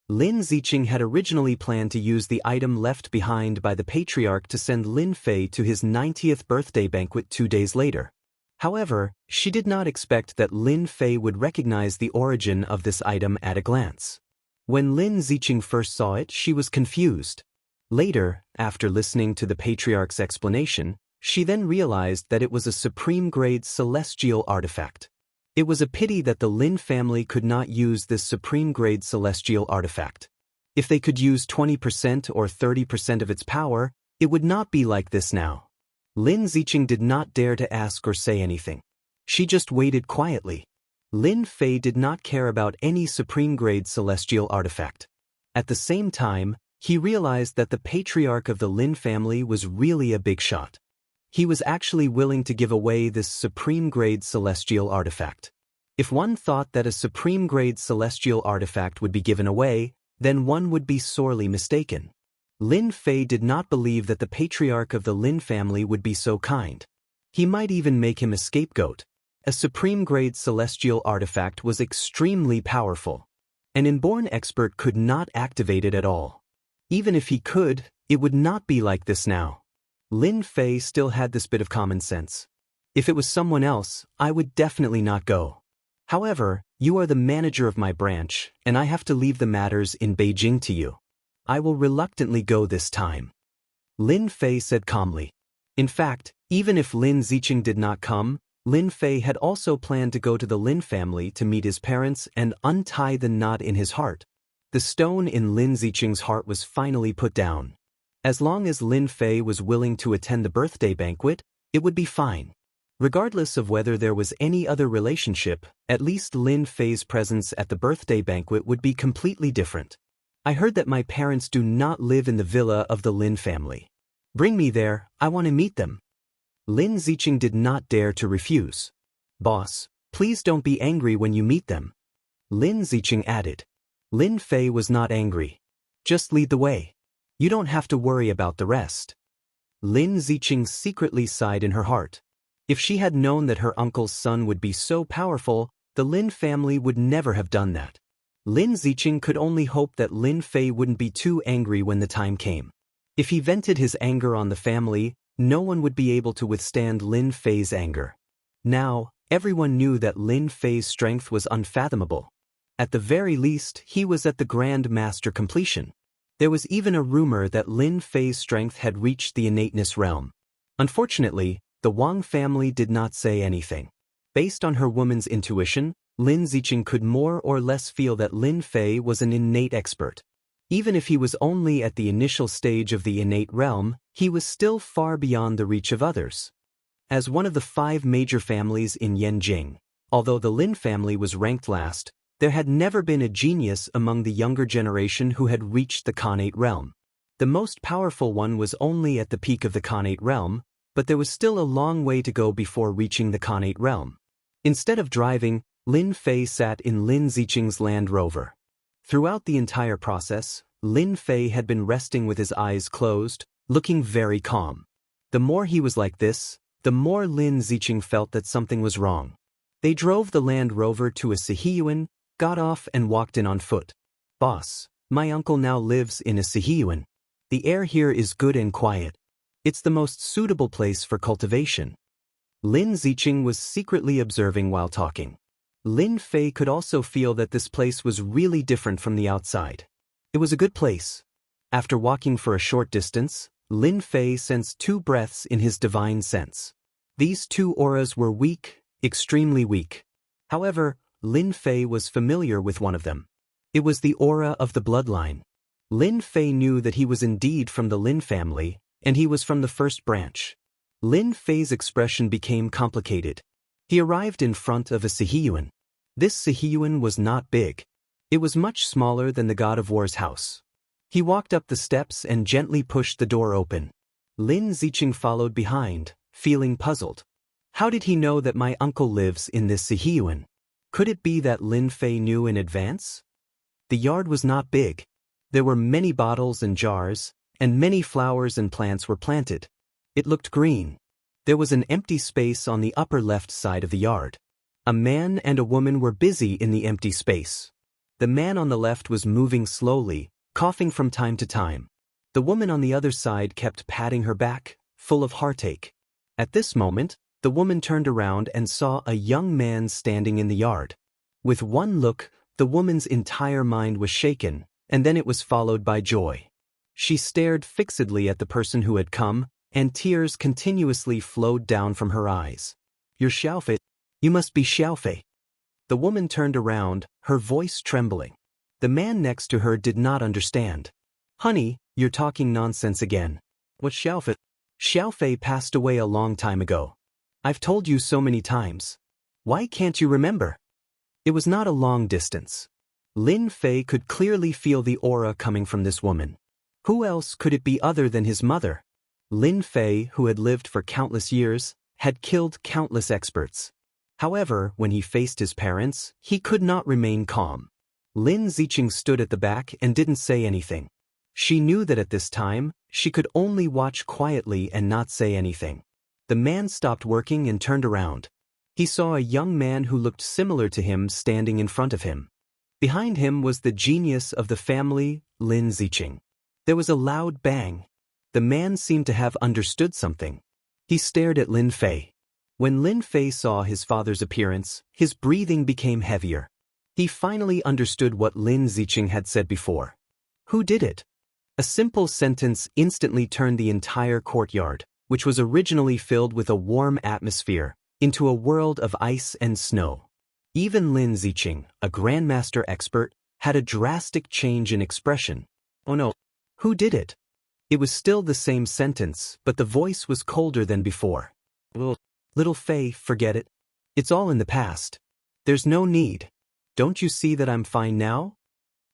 Lin Ziqing had originally planned to use the item left behind by the patriarch to send Lin Fei to his 90th birthday banquet 2 days later. However, she did not expect that Lin Fei would recognize the origin of this item at a glance. When Lin Ziqing first saw it, she was confused. Later, after listening to the patriarch's explanation, she then realized that it was a supreme-grade celestial artifact. It was a pity that the Lin family could not use this supreme-grade celestial artifact. If they could use 20% or 30% of its power, it would not be like this now. Lin Ziqing did not dare to ask or say anything. She just waited quietly. Lin Fei did not care about any supreme-grade celestial artifact. At the same time, he realized that the patriarch of the Lin family was really a big shot. He was actually willing to give away this supreme-grade celestial artifact. If one thought that a supreme-grade celestial artifact would be given away, then one would be sorely mistaken. Lin Fei did not believe that the patriarch of the Lin family would be so kind. He might even make him a scapegoat. A supreme-grade celestial artifact was extremely powerful. An inborn expert could not activate it at all. Even if he could, it would not be like this now. Lin Fei still had this bit of common sense. If it was someone else, I would definitely not go. However, you are the manager of my branch, and I have to leave the matters in Beijing to you. I will reluctantly go this time. Lin Fei said calmly. In fact, even if Lin Ziqing did not come, Lin Fei had also planned to go to the Lin family to meet his parents and untie the knot in his heart. The stone in Lin Ziqing's heart was finally put down. As long as Lin Fei was willing to attend the birthday banquet, it would be fine. Regardless of whether there was any other relationship, at least Lin Fei's presence at the birthday banquet would be completely different. I heard that my parents do not live in the villa of the Lin family. Bring me there, I want to meet them. Lin Ziqing did not dare to refuse. Boss, please don't be angry when you meet them. Lin Ziqing added. Lin Fei was not angry. Just lead the way. You don't have to worry about the rest. Lin Ziqing secretly sighed in her heart. If she had known that her uncle's son would be so powerful, the Lin family would never have done that. Lin Ziqing could only hope that Lin Fei wouldn't be too angry when the time came. If he vented his anger on the family, no one would be able to withstand Lin Fei's anger. Now, everyone knew that Lin Fei's strength was unfathomable. At the very least, he was at the Grand Master completion. There was even a rumor that Lin Fei's strength had reached the innateness realm. Unfortunately, the Wang family did not say anything. Based on her woman's intuition, Lin Ziqing could more or less feel that Lin Fei was an innate expert. Even if he was only at the initial stage of the innate realm, he was still far beyond the reach of others. As one of the 5 major families in Yanjing, although the Lin family was ranked last, there had never been a genius among the younger generation who had reached the Khanate realm. The most powerful one was only at the peak of the Khanate realm, but there was still a long way to go before reaching the Khanate realm. Instead of driving, Lin Fei sat in Lin Ziqing's Land Rover. Throughout the entire process, Lin Fei had been resting with his eyes closed, looking very calm. The more he was like this, the more Lin Ziqing felt that something was wrong. They drove the Land Rover to a Sihiyuan, got off and walked in on foot. Boss, my uncle now lives in a Sihiyuan. The air here is good and quiet. It's the most suitable place for cultivation. Lin Ziqing was secretly observing while talking. Lin Fei could also feel that this place was really different from the outside. It was a good place. After walking for a short distance, Lin Fei sensed 2 breaths in his divine sense. These 2 auras were weak, extremely weak. However, Lin Fei was familiar with one of them. It was the aura of the bloodline. Lin Fei knew that he was indeed from the Lin family, and he was from the first branch. Lin Fei's expression became complicated. He arrived in front of a Sihiyuan. This Sihiyuan was not big. It was much smaller than the God of War's house. He walked up the steps and gently pushed the door open. Lin Ziqing followed behind, feeling puzzled. How did he know that my uncle lives in this Sihiyuan? Could it be that Lin Fei knew in advance? The yard was not big. There were many bottles and jars, and many flowers and plants were planted. It looked green. There was an empty space on the upper left side of the yard. A man and a woman were busy in the empty space. The man on the left was moving slowly, coughing from time to time. The woman on the other side kept patting her back, full of heartache. At this moment, the woman turned around and saw a young man standing in the yard. With one look, the woman's entire mind was shaken, and then it was followed by joy. She stared fixedly at the person who had come, and tears continuously flowed down from her eyes. "You're Xiaofei. You must be Xiaofei." The woman turned around, her voice trembling. The man next to her did not understand. "Honey, you're talking nonsense again. What's Xiaofei?" "Xiaofei passed away a long time ago. I've told you so many times. Why can't you remember?" It was not a long distance. Lin Fei could clearly feel the aura coming from this woman. Who else could it be other than his mother? Lin Fei, who had lived for countless years, had killed countless experts. However, when he faced his parents, he could not remain calm. Lin Ziqing stood at the back and didn't say anything. She knew that at this time, she could only watch quietly and not say anything. The man stopped working and turned around. He saw a young man who looked similar to him standing in front of him. Behind him was the genius of the family, Lin Ziqing. There was a loud bang. The man seemed to have understood something. He stared at Lin Fei. When Lin Fei saw his father's appearance, his breathing became heavier. He finally understood what Lin Ziqing had said before. Who did it? A simple sentence instantly turned the entire courtyard, which was originally filled with a warm atmosphere, into a world of ice and snow. Even Lin Ziqing, a grandmaster expert, had a drastic change in expression. Oh no. Who did it? It was still the same sentence, but the voice was colder than before. Little Fei, forget it. It's all in the past. There's no need. Don't you see that I'm fine now?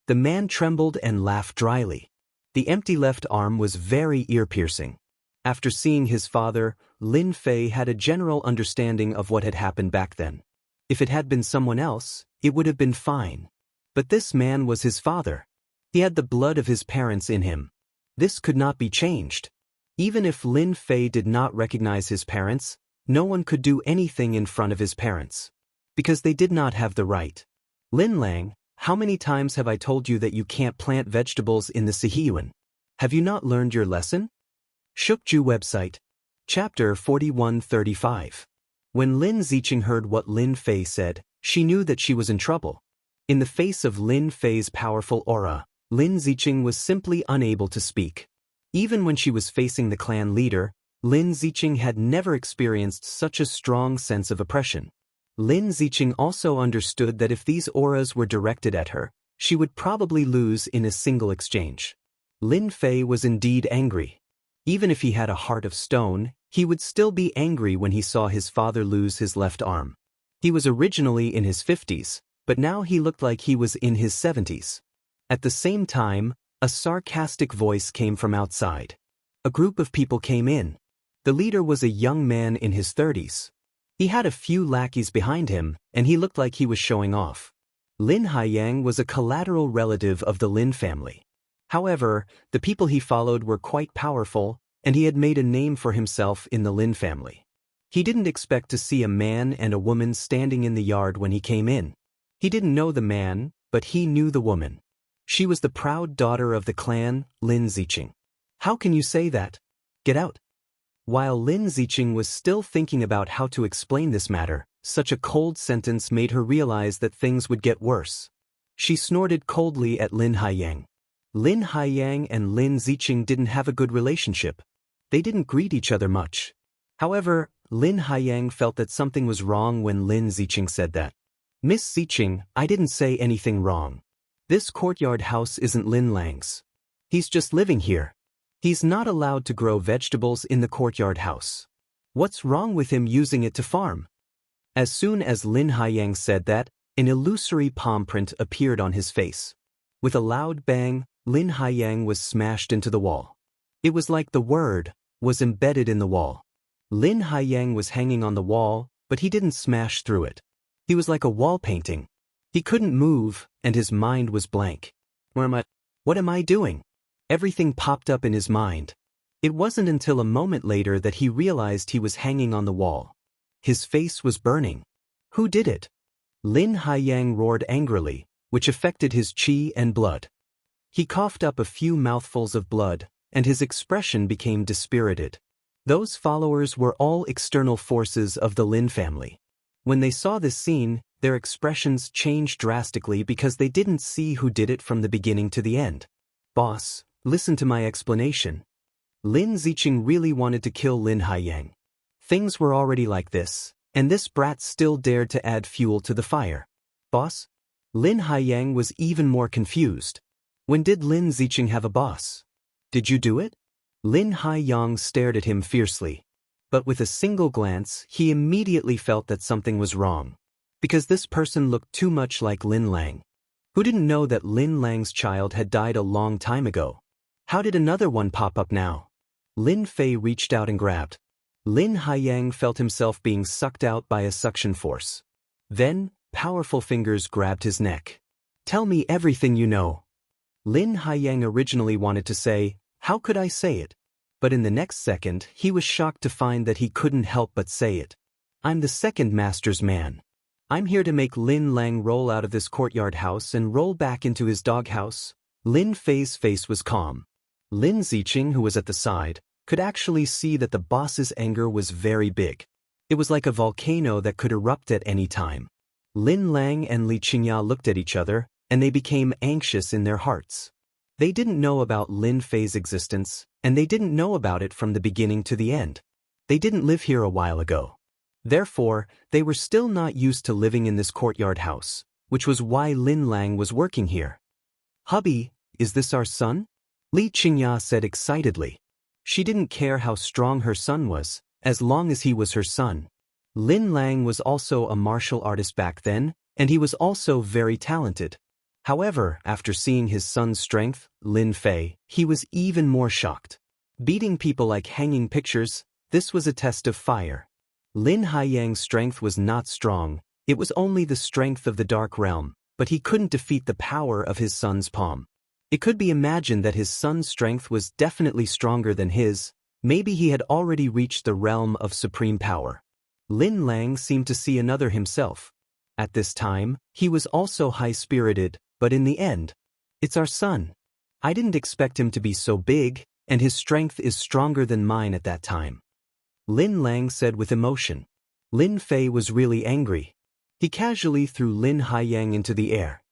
The man trembled and laughed dryly. The empty left arm was very ear-piercing. After seeing his father, Lin Fei had a general understanding of what had happened back then. If it had been someone else, it would have been fine. But this man was his father. He had the blood of his parents in him. This could not be changed. Even if Lin Fei did not recognize his parents, no one could do anything in front of his parents. Because they did not have the right. Lin Lang, how many times have I told you that you can't plant vegetables in the Sihiyuan? Have you not learned your lesson? Shukju website. Chapter 4135. When Lin Ziqing heard what Lin Fei said, she knew that she was in trouble. In the face of Lin Fei's powerful aura, Lin Ziqing was simply unable to speak. Even when she was facing the clan leader, Lin Ziqing had never experienced such a strong sense of oppression. Lin Ziqing also understood that if these auras were directed at her, she would probably lose in a single exchange. Lin Fei was indeed angry. Even if he had a heart of stone, he would still be angry when he saw his father lose his left arm. He was originally in his 50s, but now he looked like he was in his 70s. At the same time, a sarcastic voice came from outside. A group of people came in. The leader was a young man in his 30s. He had a few lackeys behind him, and he looked like he was showing off. Lin Haiyang was a collateral relative of the Lin family. However, the people he followed were quite powerful, and he had made a name for himself in the Lin family. He didn't expect to see a man and a woman standing in the yard when he came in. He didn't know the man, but he knew the woman. She was the proud daughter of the clan, Lin Ziqing. How can you say that? Get out. While Lin Ziqing was still thinking about how to explain this matter, such a cold sentence made her realize that things would get worse. She snorted coldly at Lin Haiyang. Lin Haiyang and Lin Ziqing didn't have a good relationship. They didn't greet each other much. However, Lin Haiyang felt that something was wrong when Lin Ziqing said that. "Miss Ziqing, I didn't say anything wrong. This courtyard house isn't Lin Lang's. He's just living here. He's not allowed to grow vegetables in the courtyard house. What's wrong with him using it to farm?" As soon as Lin Haiyang said that, an illusory palm print appeared on his face. With a loud bang, Lin Haiyang was smashed into the wall. It was like the word was embedded in the wall. Lin Haiyang was hanging on the wall, but he didn't smash through it. He was like a wall painting. He couldn't move, and his mind was blank. What am I doing? Everything popped up in his mind. It wasn't until a moment later that he realized he was hanging on the wall. His face was burning. Who did it? Lin Haiyang roared angrily, which affected his qi and blood. He coughed up a few mouthfuls of blood, and his expression became dispirited. Those followers were all external forces of the Lin family. When they saw this scene, their expressions changed drastically because they didn't see who did it from the beginning to the end. Boss, listen to my explanation. Lin Ziqing really wanted to kill Lin Haiyang. Things were already like this, and this brat still dared to add fuel to the fire. Boss? Lin Haiyang was even more confused. When did Lin Ziqing have a boss? Did you do it? Lin Haiyang stared at him fiercely. But with a single glance, he immediately felt that something was wrong. Because this person looked too much like Lin Lang. Who didn't know that Lin Lang's child had died a long time ago? How did another one pop up now? Lin Fei reached out and grabbed. Lin Haiyang felt himself being sucked out by a suction force. Then, powerful fingers grabbed his neck. Tell me everything you know. Lin Haiyang originally wanted to say, how could I say it? But in the next second, he was shocked to find that he couldn't help but say it. I'm the second master's man. I'm here to make Lin Lang roll out of this courtyard house and roll back into his doghouse. Lin Fei's face was calm. Lin Ziqing, who was at the side, could actually see that the boss's anger was very big. It was like a volcano that could erupt at any time. Lin Lang and Li Qingya looked at each other, and they became anxious in their hearts. They didn't know about Lin Fei's existence, and they didn't know about it from the beginning to the end. They didn't live here a while ago. Therefore, they were still not used to living in this courtyard house, which was why Lin Lang was working here. Hubby, is this our son? Li Qingya said excitedly. She didn't care how strong her son was, as long as he was her son. Lin Lang was also a martial artist back then, and he was also very talented. However, after seeing his son's strength, Lin Fei, he was even more shocked. Beating people like hanging pictures, this was a test of fire. Lin Haiyang's strength was not strong, it was only the strength of the dark realm, but he couldn't defeat the power of his son's palm. It could be imagined that his son's strength was definitely stronger than his, maybe he had already reached the realm of supreme power. Lin Lang seemed to see another himself. At this time, he was also high-spirited, but in the end, it's our son. I didn't expect him to be so big, and his strength is stronger than mine at that time. Lin Lang said with emotion. Lin Fei was really angry. He casually threw Lin Haiyang into the air.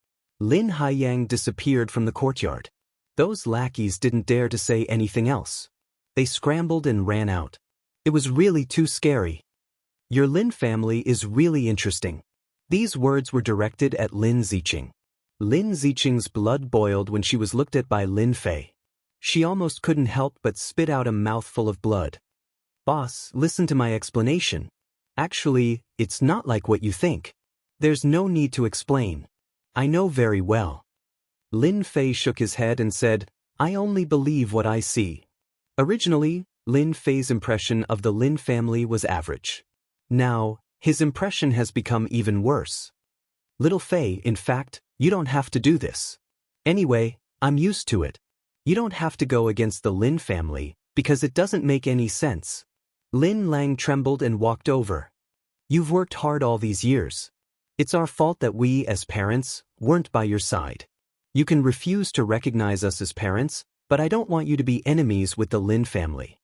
Lin Haiyang disappeared from the courtyard. Those lackeys didn't dare to say anything else. They scrambled and ran out. It was really too scary. Your Lin family is really interesting. These words were directed at Lin Ziqing. Lin Ziqing's blood boiled when she was looked at by Lin Fei. She almost couldn't help but spit out a mouthful of blood. Boss, listen to my explanation. Actually, it's not like what you think. There's no need to explain. I know very well. Lin Fei shook his head and said, I only believe what I see. Originally, Lin Fei's impression of the Lin family was average. Now, his impression has become even worse. Little Fei, in fact, you don't have to do this. Anyway, I'm used to it. You don't have to go against the Lin family, because it doesn't make any sense. Lin Lang trembled and walked over. You've worked hard all these years. It's our fault that we, as parents, weren't by your side. You can refuse to recognize us as parents, but I don't want you to be enemies with the Lin family.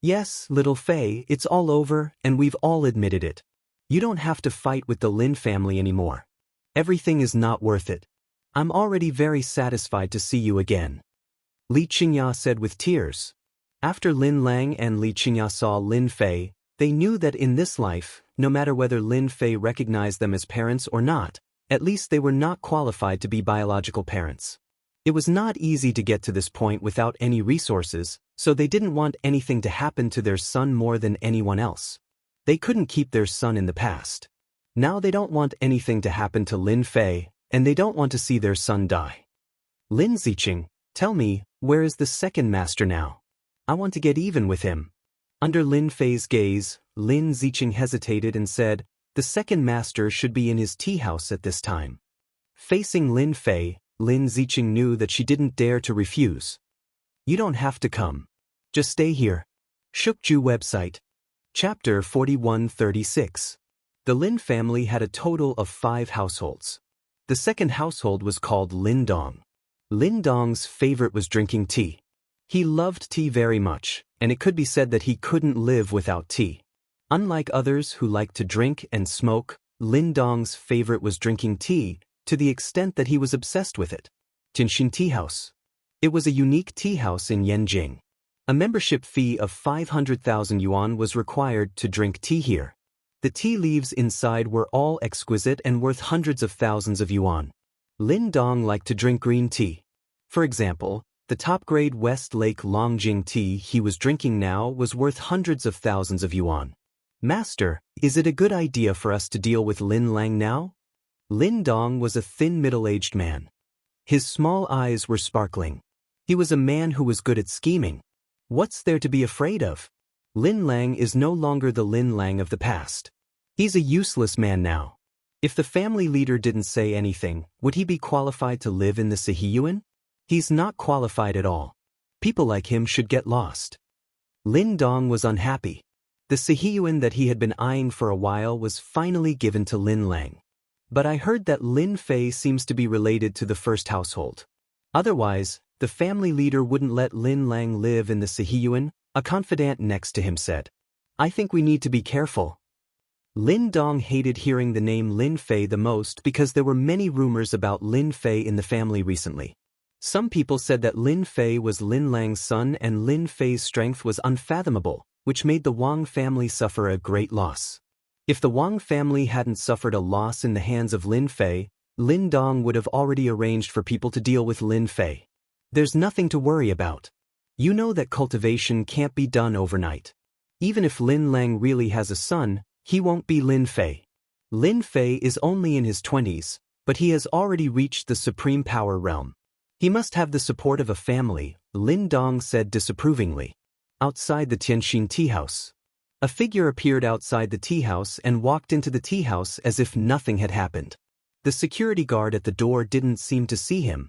Yes, little Fei, it's all over, and we've all admitted it. You don't have to fight with the Lin family anymore. Everything is not worth it. I'm already very satisfied to see you again. Li Qingya said with tears. After Lin Lang and Li Qingya saw Lin Fei, they knew that in this life, no matter whether Lin Fei recognized them as parents or not, at least they were not qualified to be biological parents. It was not easy to get to this point without any resources, so they didn't want anything to happen to their son more than anyone else. They couldn't keep their son in the past. Now they don't want anything to happen to Lin Fei, and they don't want to see their son die. Lin Ziqing, Tell me, where is the second master now? I want to get even with him. Under Lin Fei's gaze, Lin Ziqing hesitated and said, the second master should be in his tea house at this time. Facing Lin Fei, Lin Ziqing knew that she didn't dare to refuse. You don't have to come. Just stay here. Shukju website. Chapter 4136. The Lin family had a total of 5 households. The second household was called Lin Dong. Lin Dong's favorite was drinking tea. He loved tea very much, and it could be said that he couldn't live without tea. Unlike others who liked to drink and smoke, Lin Dong's favorite was drinking tea, to the extent that he was obsessed with it. Tianxin Tea House. It was a unique tea house in Yanjing. A membership fee of 500,000 yuan was required to drink tea here. The tea leaves inside were all exquisite and worth hundreds of thousands of yuan. Lin Dong liked to drink green tea. For example, the top-grade West Lake Longjing tea he was drinking now was worth hundreds of thousands of yuan. Master, is it a good idea for us to deal with Lin Lang now? Lin Dong was a thin middle-aged man. His small eyes were sparkling. He was a man who was good at scheming. What's there to be afraid of? Lin Lang is no longer the Lin Lang of the past. He's a useless man now. If the family leader didn't say anything, would he be qualified to live in the Sihiyuan? He's not qualified at all. People like him should get lost. Lin Dong was unhappy. The Sihiyuan that he had been eyeing for a while was finally given to Lin Lang. But I heard that Lin Fei seems to be related to the first household. Otherwise, the family leader wouldn't let Lin Lang live in the Sihiyuan, a confidant next to him said. I think we need to be careful. Lin Dong hated hearing the name Lin Fei the most because there were many rumors about Lin Fei in the family recently. Some people said that Lin Fei was Lin Lang's son and Lin Fei's strength was unfathomable, which made the Wang family suffer a great loss. If the Wang family hadn't suffered a loss in the hands of Lin Fei, Lin Dong would have already arranged for people to deal with Lin Fei. There's nothing to worry about. You know that cultivation can't be done overnight. Even if Lin Lang really has a son, he won't be Lin Fei. Lin Fei is only in his 20s, but he has already reached the supreme power realm. He must have the support of a family, Lin Dong said disapprovingly. Outside the Tianxin tea house. A figure appeared outside the tea house and walked into the tea house as if nothing had happened. The security guard at the door didn't seem to see him.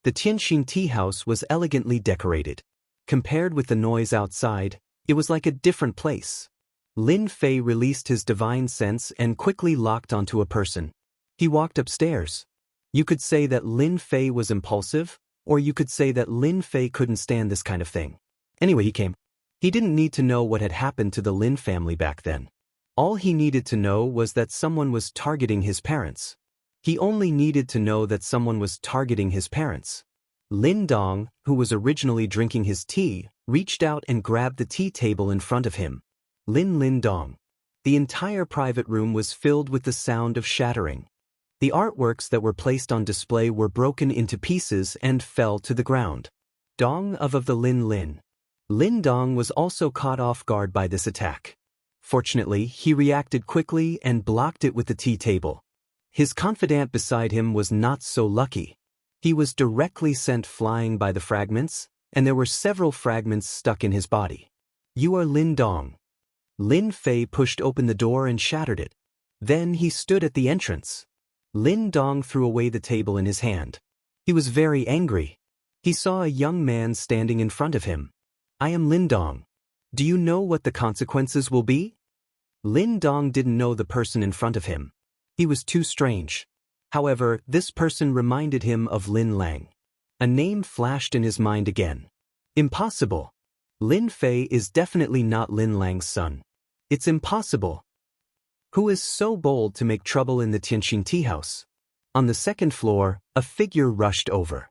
The Tianxin tea house was elegantly decorated. Compared with the noise outside, it was like a different place. Lin Fei released his divine sense and quickly locked onto a person. He walked upstairs. You could say that Lin Fei was impulsive, or you could say that Lin Fei couldn't stand this kind of thing. Anyway, he came. He didn't need to know what had happened to the Lin family back then. All he needed to know was that someone was targeting his parents. He only needed to know that someone was targeting his parents. Lin Dong, who was originally drinking his tea, reached out and grabbed the tea table in front of him. Lin Dong. The entire private room was filled with the sound of shattering. The artworks that were placed on display were broken into pieces and fell to the ground. Dong of the Lin. Lin Dong was also caught off guard by this attack. Fortunately, he reacted quickly and blocked it with the tea table. His confidant beside him was not so lucky. He was directly sent flying by the fragments, and there were several fragments stuck in his body. You are Lin Dong. Lin Fei pushed open the door and shattered it. Then he stood at the entrance. Lin Dong threw away the table in his hand. He was very angry. He saw a young man standing in front of him. I am Lin Dong. Do you know what the consequences will be? Lin Dong didn't know the person in front of him. He was too strange. However, this person reminded him of Lin Lang. A name flashed in his mind again. Impossible. Lin Fei is definitely not Lin Lang's son. It's impossible. Who is so bold to make trouble in the Tianxin tea house? On the second floor, a figure rushed over.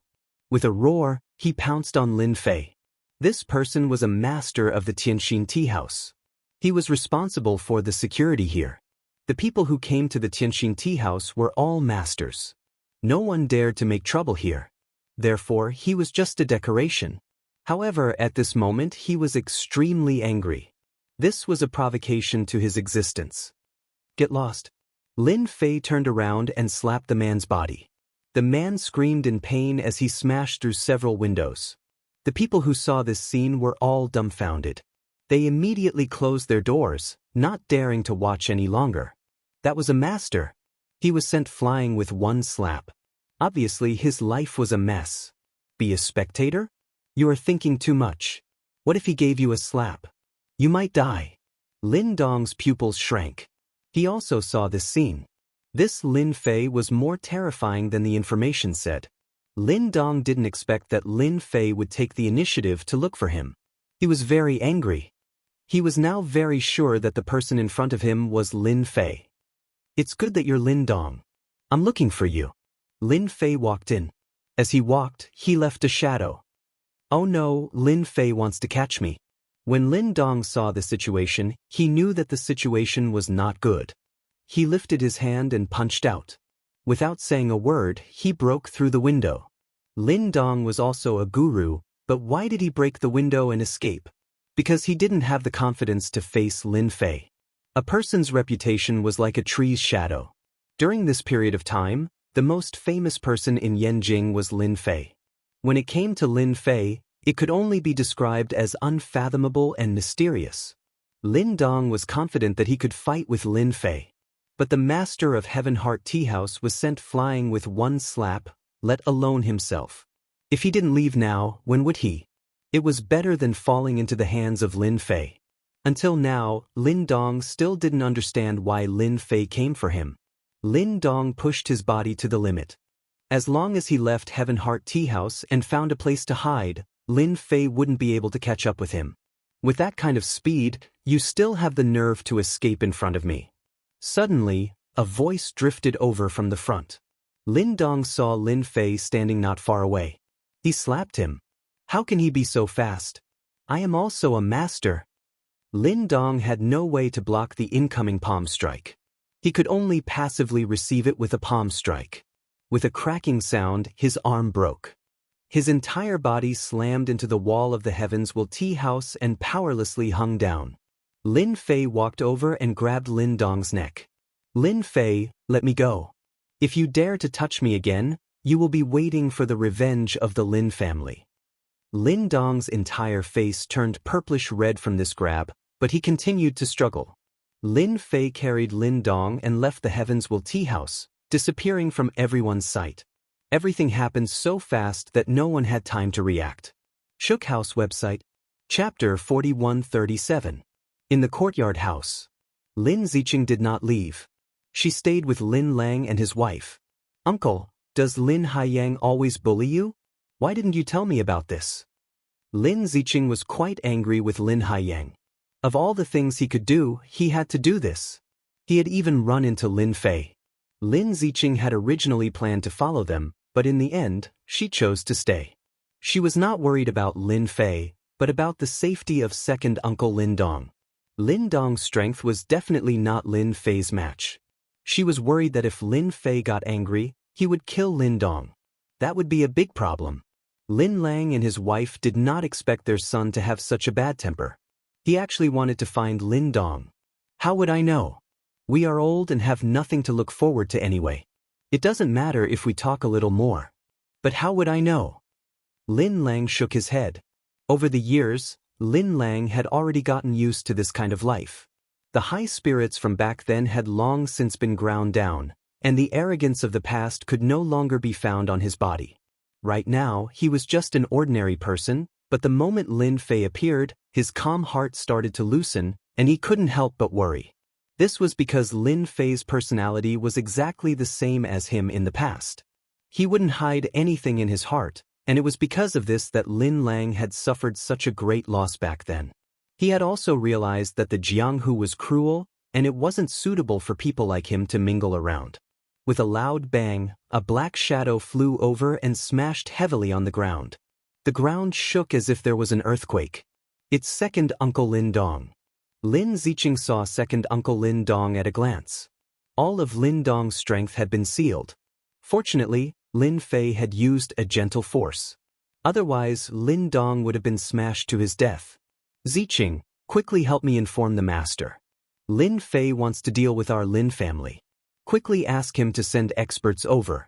With a roar, he pounced on Lin Fei. This person was a master of the Tianxin tea house. He was responsible for the security here. The people who came to the Tianxin tea house were all masters. No one dared to make trouble here. Therefore, he was just a decoration. However, at this moment, he was extremely angry. This was a provocation to his existence. Get lost. Lin Fei turned around and slapped the man's body. The man screamed in pain as he smashed through several windows. The people who saw this scene were all dumbfounded. They immediately closed their doors, not daring to watch any longer. That was a master. He was sent flying with one slap. Obviously, his life was a mess. Be a spectator? You are thinking too much. What if he gave you a slap? You might die. Lin Dong's pupils shrank. He also saw this scene. This Lin Fei was more terrifying than the information said. Lin Dong didn't expect that Lin Fei would take the initiative to look for him. He was very angry. He was now very sure that the person in front of him was Lin Fei. It's good that you're Lin Dong. I'm looking for you. Lin Fei walked in. As he walked, he left a shadow. Oh no, Lin Fei wants to catch me. When Lin Dong saw the situation, he knew that the situation was not good. He lifted his hand and punched out. Without saying a word, he broke through the window. Lin Dong was also a guru, but why did he break the window and escape? Because he didn't have the confidence to face Lin Fei. A person's reputation was like a tree's shadow. During this period of time, the most famous person in Yanjing was Lin Fei. When it came to Lin Fei, it could only be described as unfathomable and mysterious. Lin Dong was confident that he could fight with Lin Fei. But the master of Heaven Heart Tea House was sent flying with one slap, let alone himself. If he didn't leave now, when would he? It was better than falling into the hands of Lin Fei. Until now, Lin Dong still didn't understand why Lin Fei came for him. Lin Dong pushed his body to the limit. As long as he left Heaven Heart Tea House and found a place to hide, Lin Fei wouldn't be able to catch up with him. With that kind of speed, you still have the nerve to escape in front of me. Suddenly, a voice drifted over from the front. Lin Dong saw Lin Fei standing not far away. He slapped him. How can he be so fast? I am also a master. Lin Dong had no way to block the incoming palm strike. He could only passively receive it with a palm strike. With a cracking sound, his arm broke. His entire body slammed into the wall of the Heavens Will Tea House and powerlessly hung down. Lin Fei walked over and grabbed Lin Dong's neck. Lin Fei, let me go. If you dare to touch me again, you will be waiting for the revenge of the Lin family. Lin Dong's entire face turned purplish red from this grab, but he continued to struggle. Lin Fei carried Lin Dong and left the Heavens Will Tea House, disappearing from everyone's sight. Everything happened so fast that no one had time to react. Shook House website. Chapter 4137. In the courtyard house. Lin Ziqing did not leave. She stayed with Lin Lang and his wife. Uncle, does Lin Haiyang always bully you? Why didn't you tell me about this? Lin Ziqing was quite angry with Lin Haiyang. Of all the things he could do, he had to do this. He had even run into Lin Fei. Lin Ziqing had originally planned to follow them, but in the end, she chose to stay. She was not worried about Lin Fei, but about the safety of second uncle Lin Dong. Lin Dong's strength was definitely not Lin Fei's match. She was worried that if Lin Fei got angry, he would kill Lin Dong. That would be a big problem. Lin Lang and his wife did not expect their son to have such a bad temper. He actually wanted to find Lin Dong. How would I know? We are old and have nothing to look forward to anyway. It doesn't matter if we talk a little more. But how would I know? Lin Lang shook his head. Over the years, Lin Lang had already gotten used to this kind of life. The high spirits from back then had long since been ground down, and the arrogance of the past could no longer be found on his body. Right now, he was just an ordinary person, but the moment Lin Fei appeared, his calm heart started to loosen, and he couldn't help but worry. This was because Lin Fei's personality was exactly the same as him in the past. He wouldn't hide anything in his heart, and it was because of this that Lin Lang had suffered such a great loss back then. He had also realized that the Jianghu was cruel, and it wasn't suitable for people like him to mingle around. With a loud bang, a black shadow flew over and smashed heavily on the ground. The ground shook as if there was an earthquake. It's second uncle Lin Dong. Lin Ziqing saw second uncle Lin Dong at a glance. All of Lin Dong's strength had been sealed. Fortunately, Lin Fei had used a gentle force. Otherwise, Lin Dong would have been smashed to his death. Ziqing, quickly help me inform the master. Lin Fei wants to deal with our Lin family. Quickly ask him to send experts over.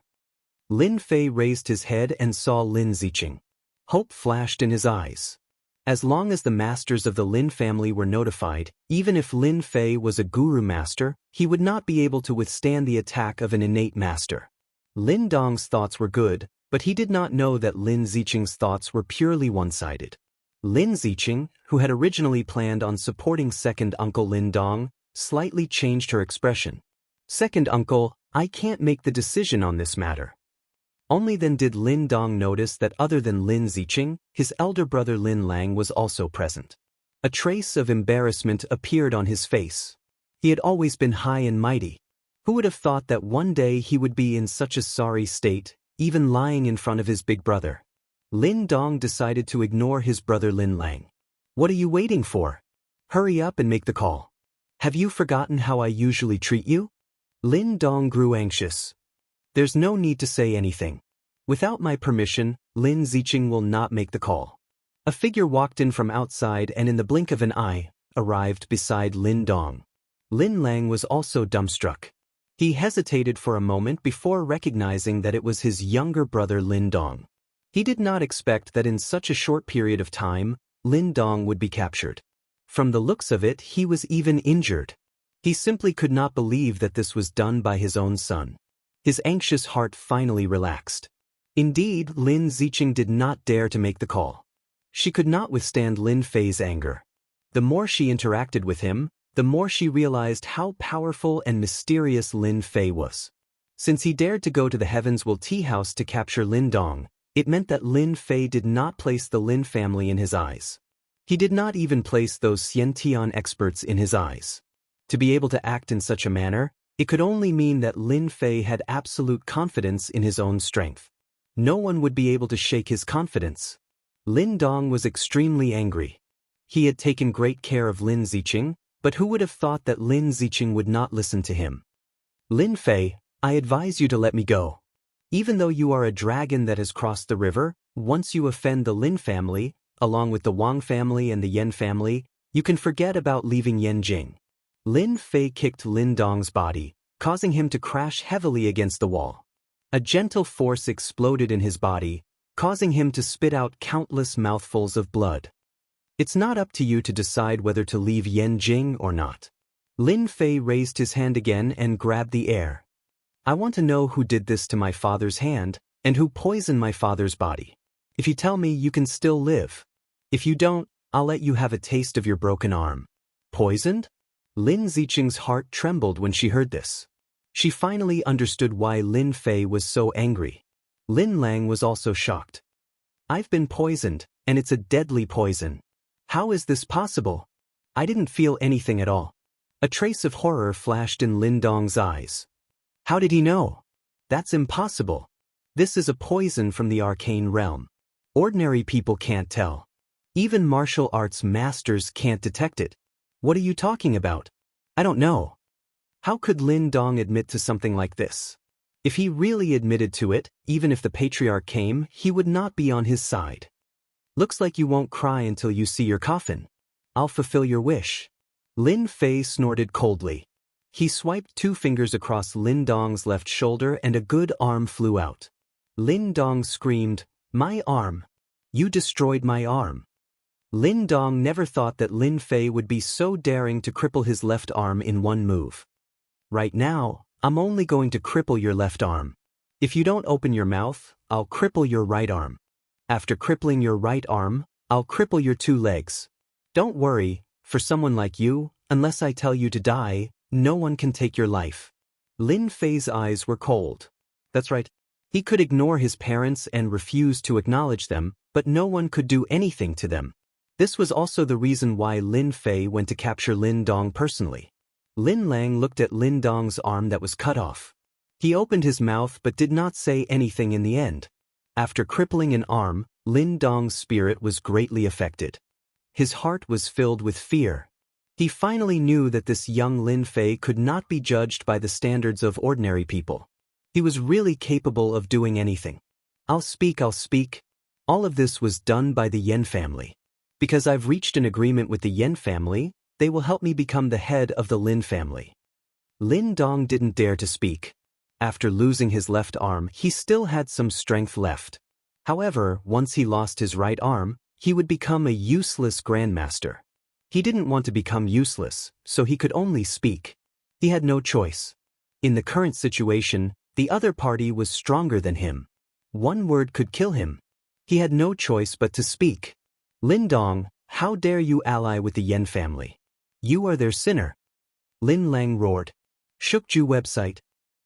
Lin Fei raised his head and saw Lin Ziqing. Hope flashed in his eyes. As long as the masters of the Lin family were notified, even if Lin Fei was a guru master, he would not be able to withstand the attack of an innate master. Lin Dong's thoughts were good, but he did not know that Lin Ziqing's thoughts were purely one-sided. Lin Ziqing, who had originally planned on supporting second uncle Lin Dong, slightly changed her expression. "Second uncle, I can't make the decision on this matter." Only then did Lin Dong notice that other than Lin Ziqing, his elder brother Lin Lang was also present. A trace of embarrassment appeared on his face. He had always been high and mighty. Who would have thought that one day he would be in such a sorry state, even lying in front of his big brother? Lin Dong decided to ignore his brother Lin Lang. "What are you waiting for? Hurry up and make the call. Have you forgotten how I usually treat you?" Lin Dong grew anxious. "There's no need to say anything. Without my permission, Lin Ziqing will not make the call." A figure walked in from outside and in the blink of an eye, arrived beside Lin Dong. Lin Lang was also dumbstruck. He hesitated for a moment before recognizing that it was his younger brother Lin Dong. He did not expect that in such a short period of time, Lin Dong would be captured. From the looks of it, he was even injured. He simply could not believe that this was done by his own son. His anxious heart finally relaxed. Indeed, Lin Ziqing did not dare to make the call. She could not withstand Lin Fei's anger. The more she interacted with him, the more she realized how powerful and mysterious Lin Fei was. Since he dared to go to the Heavens Will Tea House to capture Lin Dong, it meant that Lin Fei did not place the Lin family in his eyes. He did not even place those Xiantian experts in his eyes. To be able to act in such a manner, it could only mean that Lin Fei had absolute confidence in his own strength. No one would be able to shake his confidence. Lin Dong was extremely angry. He had taken great care of Lin Ziqing, but who would have thought that Lin Ziqing would not listen to him? "Lin Fei, I advise you to let me go. Even though you are a dragon that has crossed the river, once you offend the Lin family, along with the Wang family and the Yan family, you can forget about leaving Yanjing." Lin Fei kicked Lin Dong's body, causing him to crash heavily against the wall. A gentle force exploded in his body, causing him to spit out countless mouthfuls of blood. "It's not up to you to decide whether to leave Yanjing or not." Lin Fei raised his hand again and grabbed the air. "I want to know who did this to my father's hand, and who poisoned my father's body. If you tell me, you can still live. If you don't, I'll let you have a taste of your broken arm." "Poisoned?" Lin Ziqing's heart trembled when she heard this. She finally understood why Lin Fei was so angry. Lin Lang was also shocked. "I've been poisoned, and it's a deadly poison. How is this possible? I didn't feel anything at all." A trace of horror flashed in Lin Dong's eyes. "How did he know? That's impossible. This is a poison from the arcane realm. Ordinary people can't tell. Even martial arts masters can't detect it. What are you talking about? I don't know." How could Lin Dong admit to something like this? If he really admitted to it, even if the patriarch came, he would not be on his side. "Looks like you won't cry until you see your coffin. I'll fulfill your wish." Lin Fei snorted coldly. He swiped 2 fingers across Lin Dong's left shoulder and a good arm flew out. Lin Dong screamed, "My arm! You destroyed my arm." Lin Dong never thought that Lin Fei would be so daring to cripple his left arm in one move. "Right now, I'm only going to cripple your left arm. If you don't open your mouth, I'll cripple your right arm. After crippling your right arm, I'll cripple your 2 legs. Don't worry, for someone like you, unless I tell you to die, no one can take your life." Lin Fei's eyes were cold. That's right. He could ignore his parents and refuse to acknowledge them, but no one could do anything to them. This was also the reason why Lin Fei went to capture Lin Dong personally. Lin Lang looked at Lin Dong's arm that was cut off. He opened his mouth but did not say anything in the end. After crippling an arm, Lin Dong's spirit was greatly affected. His heart was filled with fear. He finally knew that this young Lin Fei could not be judged by the standards of ordinary people. He was really capable of doing anything. I'll speak. All of this was done by the Yan family. Because I've reached an agreement with the Yan family, they will help me become the head of the Lin family." Lin Dong didn't dare to speak. After losing his left arm, he still had some strength left. However, once he lost his right arm, he would become a useless grandmaster. He didn't want to become useless, so he could only speak. He had no choice. In the current situation, the other party was stronger than him. One word could kill him. He had no choice but to speak. Lin Dong, how dare you ally with the Yan family? You are their sinner. Lin Lang roared. Shukju website.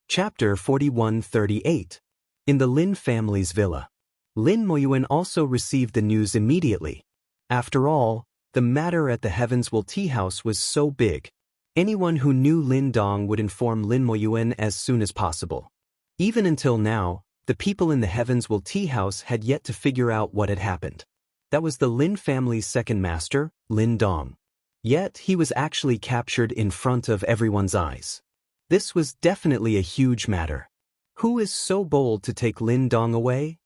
Chapter 4138. In the Lin family's villa. Lin Moyuan also received the news immediately. After all, the matter at the Heavenswell tea house was so big. Anyone who knew Lin Dong would inform Lin Moyuan as soon as possible. Even until now, the people in the Heavenswell tea house had yet to figure out what had happened. That was the Lin family's second master, Lin Dong. Yet he was actually captured in front of everyone's eyes. This was definitely a huge matter. Who is so bold to take Lin Dong away?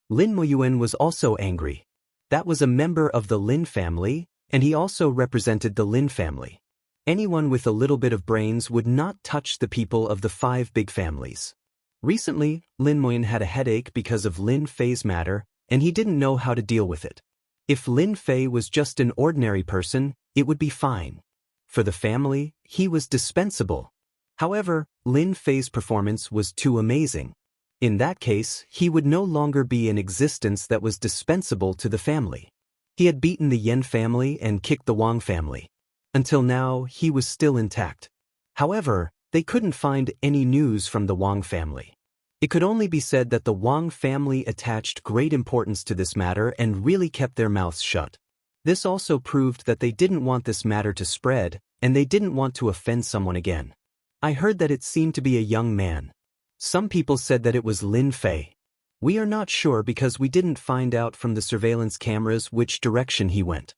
Lin Moyuan was also angry. That was a member of the Lin family, and he also represented the Lin family. Anyone with a little bit of brains would not touch the people of the 5 big families. Recently, Lin Moyuan had a headache because of Lin Fei's matter, and he didn't know how to deal with it. If Lin Fei was just an ordinary person, it would be fine. For the family, he was dispensable. However, Lin Fei's performance was too amazing. In that case, he would no longer be an existence that was dispensable to the family. He had beaten the Yan family and kicked the Wang family. Until now, he was still intact. However, they couldn't find any news from the Wang family. It could only be said that the Wang family attached great importance to this matter and really kept their mouths shut. This also proved that they didn't want this matter to spread, and they didn't want to offend someone again. I heard that it seemed to be a young man. Some people said that it was Lin Fei. We are not sure because we didn't find out from the surveillance cameras which direction he went.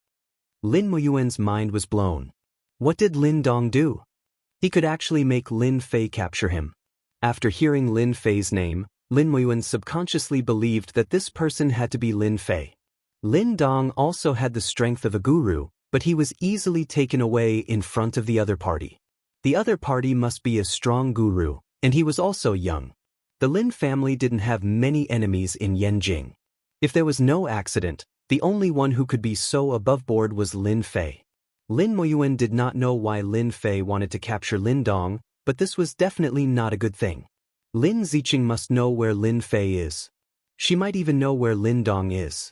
Lin Moyuan's mind was blown. What did Lin Dong do? He could actually make Lin Fei capture him. After hearing Lin Fei's name, Lin Moyuan subconsciously believed that this person had to be Lin Fei. Lin Dong also had the strength of a guru, but he was easily taken away in front of the other party. The other party must be a strong guru, and he was also young. The Lin family didn't have many enemies in Yanjing. If there was no accident, the only one who could be so above board was Lin Fei. Lin Moyuan did not know why Lin Fei wanted to capture Lin Dong, but this was definitely not a good thing. Lin Ziqing must know where Lin Fei is. She might even know where Lin Dong is.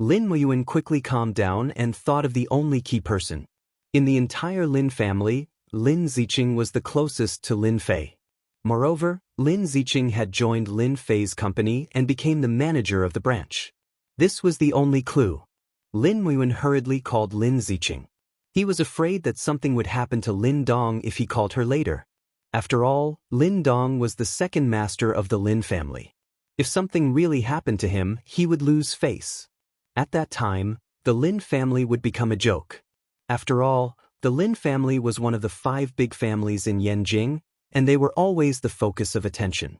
Lin Moyuan quickly calmed down and thought of the only key person. In the entire Lin family, Lin Ziqing was the closest to Lin Fei. Moreover, Lin Ziqing had joined Lin Fei's company and became the manager of the branch. This was the only clue. Lin Moyuan hurriedly called Lin Ziqing. He was afraid that something would happen to Lin Dong if he called her later. After all, Lin Dong was the second master of the Lin family. If something really happened to him, he would lose face. At that time, the Lin family would become a joke. After all, the Lin family was one of the 5 big families in Yanjing, and they were always the focus of attention.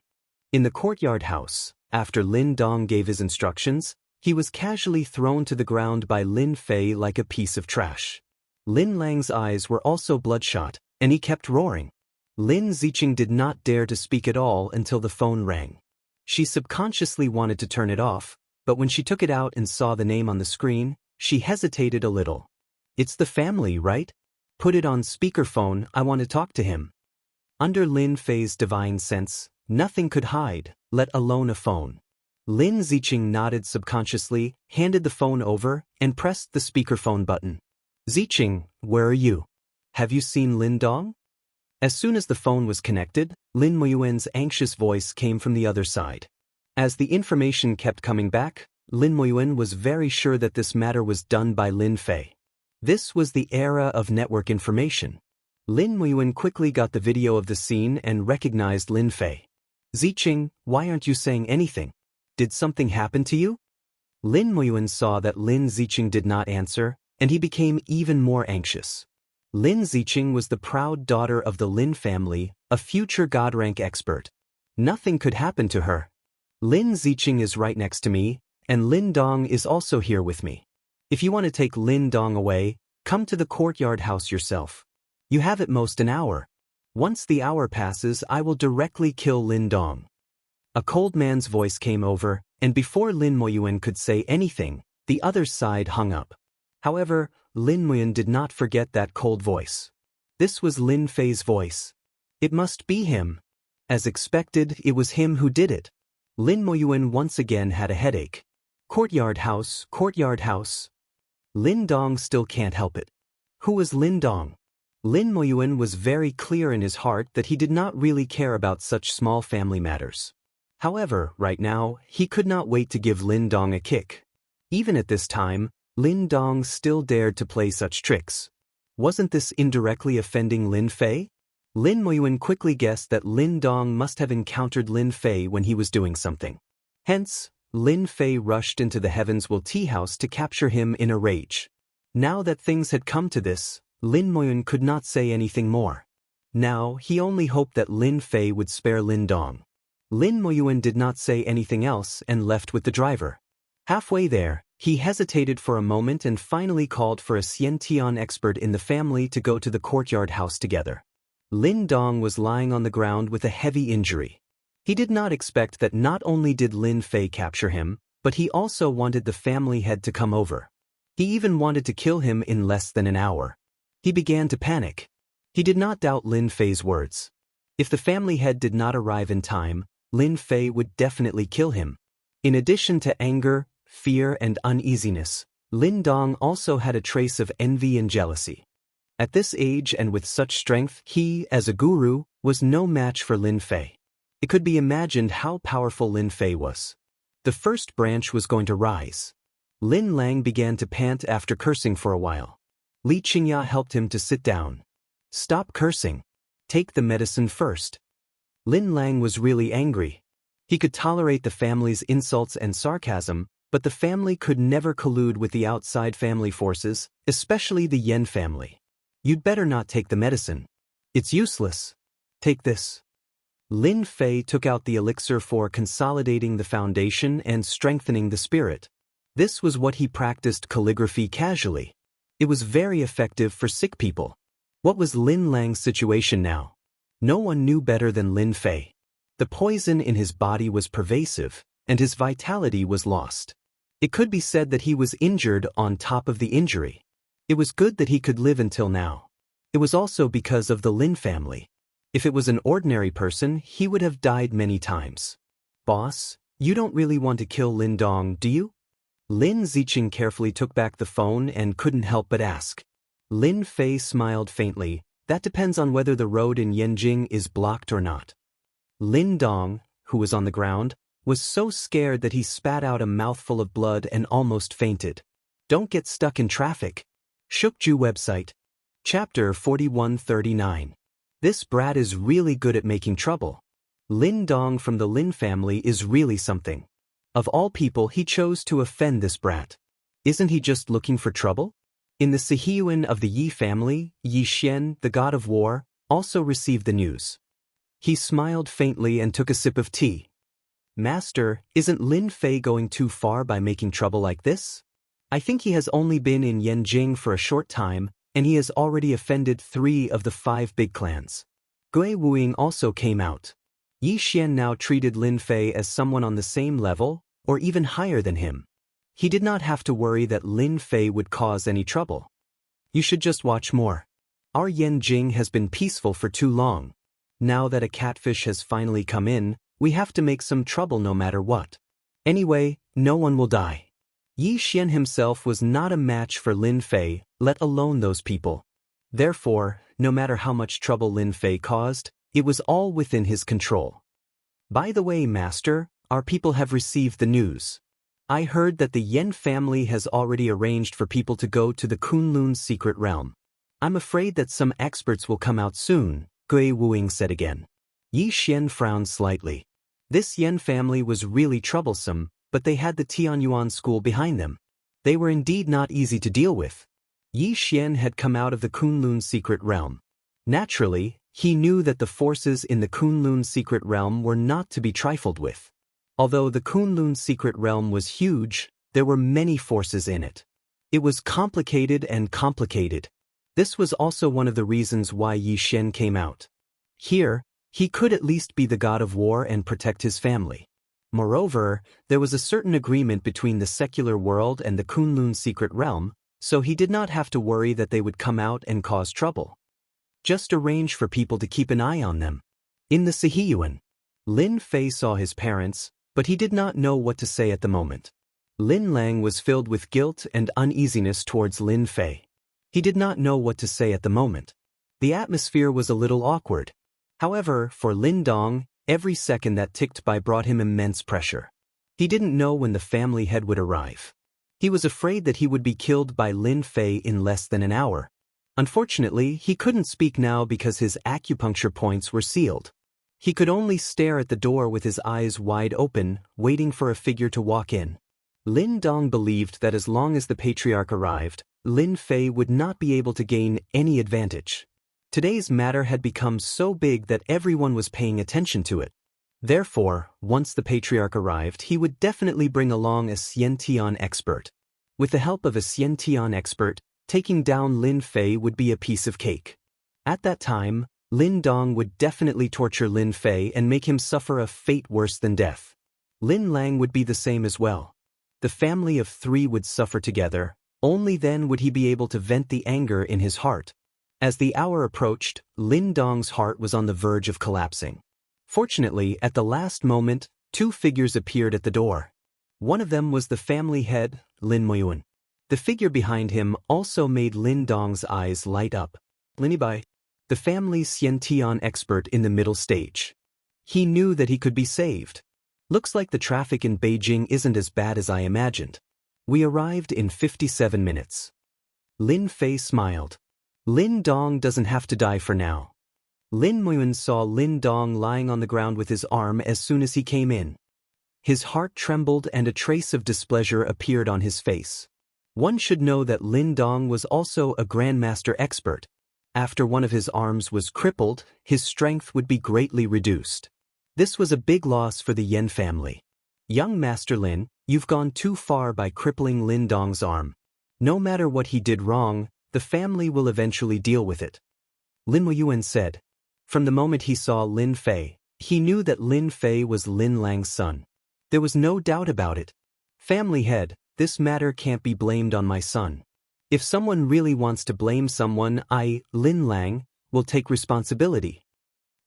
In the courtyard house, after Lin Dong gave his instructions, he was casually thrown to the ground by Lin Fei like a piece of trash. Lin Lang's eyes were also bloodshot, and he kept roaring. Lin Ziqing did not dare to speak at all until the phone rang. She subconsciously wanted to turn it off, but when she took it out and saw the name on the screen, she hesitated a little. It's the family, right? Put it on speakerphone, I want to talk to him. Under Lin Fei's divine sense, nothing could hide, let alone a phone. Lin Ziqing nodded subconsciously, handed the phone over, and pressed the speakerphone button. Ziqing, where are you? Have you seen Lin Dong? As soon as the phone was connected, Lin Moyuan's anxious voice came from the other side. As the information kept coming back, Lin Moyuan was very sure that this matter was done by Lin Fei. This was the era of network information. Lin Moyuan quickly got the video of the scene and recognized Lin Fei. Ziqing, why aren't you saying anything? Did something happen to you? Lin Moyuan saw that Lin Ziqing did not answer, and he became even more anxious. Lin Ziqing was the proud daughter of the Lin family, a future God-rank expert. Nothing could happen to her. Lin Ziqing is right next to me, and Lin Dong is also here with me. If you want to take Lin Dong away, come to the courtyard house yourself. You have at most an hour. Once the hour passes, I will directly kill Lin Dong. A cold man's voice came over, and before Lin Moyuan could say anything, the other side hung up. However, Lin Moyuan did not forget that cold voice. This was Lin Fei's voice. It must be him. As expected, it was him who did it. Lin Moyuan once again had a headache. Courtyard house, courtyard house. Lin Dong still can't help it. Who was Lin Dong? Lin Moyuan was very clear in his heart that he did not really care about such small family matters. However, right now, he could not wait to give Lin Dong a kick. Even at this time, Lin Dong still dared to play such tricks. Wasn't this indirectly offending Lin Fei? Lin Moyuan quickly guessed that Lin Dong must have encountered Lin Fei when he was doing something. Hence, Lin Fei rushed into the Heavenswell tea house to capture him in a rage. Now that things had come to this, Lin Moyuan could not say anything more. Now, he only hoped that Lin Fei would spare Lin Dong. Lin Moyuan did not say anything else and left with the driver. Halfway there, he hesitated for a moment and finally called for a Xiantian expert in the family to go to the courtyard house together. Lin Dong was lying on the ground with a heavy injury. He did not expect that not only did Lin Fei capture him, but he also wanted the family head to come over. He even wanted to kill him in less than an hour. He began to panic. He did not doubt Lin Fei's words. If the family head did not arrive in time, Lin Fei would definitely kill him. In addition to anger, fear, and uneasiness, Lin Dong also had a trace of envy and jealousy. At this age and with such strength, he, as a guru, was no match for Lin Fei. It could be imagined how powerful Lin Fei was. The first branch was going to rise. Lin Lang began to pant after cursing for a while. Li Qingya helped him to sit down. Stop cursing. Take the medicine first. Lin Lang was really angry. He could tolerate the family's insults and sarcasm, but the family could never collude with the outside family forces, especially the Yen family. You'd better not take the medicine. It's useless. Take this. Lin Fei took out the elixir for consolidating the foundation and strengthening the spirit. This was what he practiced calligraphy casually. It was very effective for sick people. What was Lin Lang's situation now? No one knew better than Lin Fei. The poison in his body was pervasive, and his vitality was lost. It could be said that he was injured on top of the injury. It was good that he could live until now. It was also because of the Lin family. If it was an ordinary person, he would have died many times. Boss, you don't really want to kill Lin Dong, do you? Lin Ziqing carefully took back the phone and couldn't help but ask. Lin Fei smiled faintly. That depends on whether the road in Yanjing is blocked or not. Lin Dong, who was on the ground, was so scared that he spat out a mouthful of blood and almost fainted. Don't get stuck in traffic. Shukju website. Chapter 4139. This brat is really good at making trouble. Lin Dong from the Lin family is really something. Of all people, he chose to offend this brat. Isn't he just looking for trouble? In the Sihiyuan of the Yi family, Yi Xian, the god of war, also received the news. He smiled faintly and took a sip of tea. Master, isn't Lin Fei going too far by making trouble like this? I think he has only been in Yanjing for a short time, and he has already offended 3 of the 5 big clans. Gui Wuing also came out. Yi Xian now treated Lin Fei as someone on the same level, or even higher than him. He did not have to worry that Lin Fei would cause any trouble. You should just watch more. Our Yanjing has been peaceful for too long. Now that a catfish has finally come in, we have to make some trouble no matter what. Anyway, no one will die. Yi Xian himself was not a match for Lin Fei, let alone those people. Therefore, no matter how much trouble Lin Fei caused, it was all within his control. By the way, Master, our people have received the news. I heard that the Yen family has already arranged for people to go to the Kunlun's secret realm. I'm afraid that some experts will come out soon, Gui Wuing said again. Yi Xian frowned slightly. This Yen family was really troublesome, but they had the Tianyuan school behind them. They were indeed not easy to deal with. Yi Xian had come out of the Kunlun secret realm. Naturally, he knew that the forces in the Kunlun secret realm were not to be trifled with. Although the Kunlun secret realm was huge, there were many forces in it. It was complicated and complicated. This was also one of the reasons why Yi Xian came out. Here, he could at least be the god of war and protect his family. Moreover, there was a certain agreement between the secular world and the Kunlun secret realm, so he did not have to worry that they would come out and cause trouble. Just arrange for people to keep an eye on them. In the Sihiyuan, Lin Fei saw his parents, but he did not know what to say at the moment. Lin Lang was filled with guilt and uneasiness towards Lin Fei. He did not know what to say at the moment. The atmosphere was a little awkward. However, for Lin Dong, every second that ticked by brought him immense pressure. He didn't know when the family head would arrive. He was afraid that he would be killed by Lin Fei in less than an hour. Unfortunately, he couldn't speak now because his acupuncture points were sealed. He could only stare at the door with his eyes wide open, waiting for a figure to walk in. Lin Dong believed that as long as the patriarch arrived, Lin Fei would not be able to gain any advantage. Today's matter had become so big that everyone was paying attention to it. Therefore, once the patriarch arrived, he would definitely bring along a Xiantian expert. With the help of a Xiantian expert, taking down Lin Fei would be a piece of cake. At that time, Lin Dong would definitely torture Lin Fei and make him suffer a fate worse than death. Lin Lang would be the same as well. The family of three would suffer together. Only then would he be able to vent the anger in his heart. As the hour approached, Lin Dong's heart was on the verge of collapsing. Fortunately, at the last moment, two figures appeared at the door. One of them was the family head, Lin Moyun. The figure behind him also made Lin Dong's eyes light up. Lin Yibai, the family's Xiantian expert in the middle stage. He knew that he could be saved. Looks like the traffic in Beijing isn't as bad as I imagined. We arrived in 57 minutes. Lin Fei smiled. Lin Dong doesn't have to die for now. Lin Moyun saw Lin Dong lying on the ground with his arm as soon as he came in. His heart trembled and a trace of displeasure appeared on his face. One should know that Lin Dong was also a grandmaster expert. After one of his arms was crippled, his strength would be greatly reduced. This was a big loss for the Yen family. Young Master Lin, you've gone too far by crippling Lin Dong's arm. No matter what he did wrong, the family will eventually deal with it. Lin Moyuan said. From the moment he saw Lin Fei, he knew that Lin Fei was Lin Lang's son. There was no doubt about it. Family head, this matter can't be blamed on my son. If someone really wants to blame someone, I, Lin Lang, will take responsibility.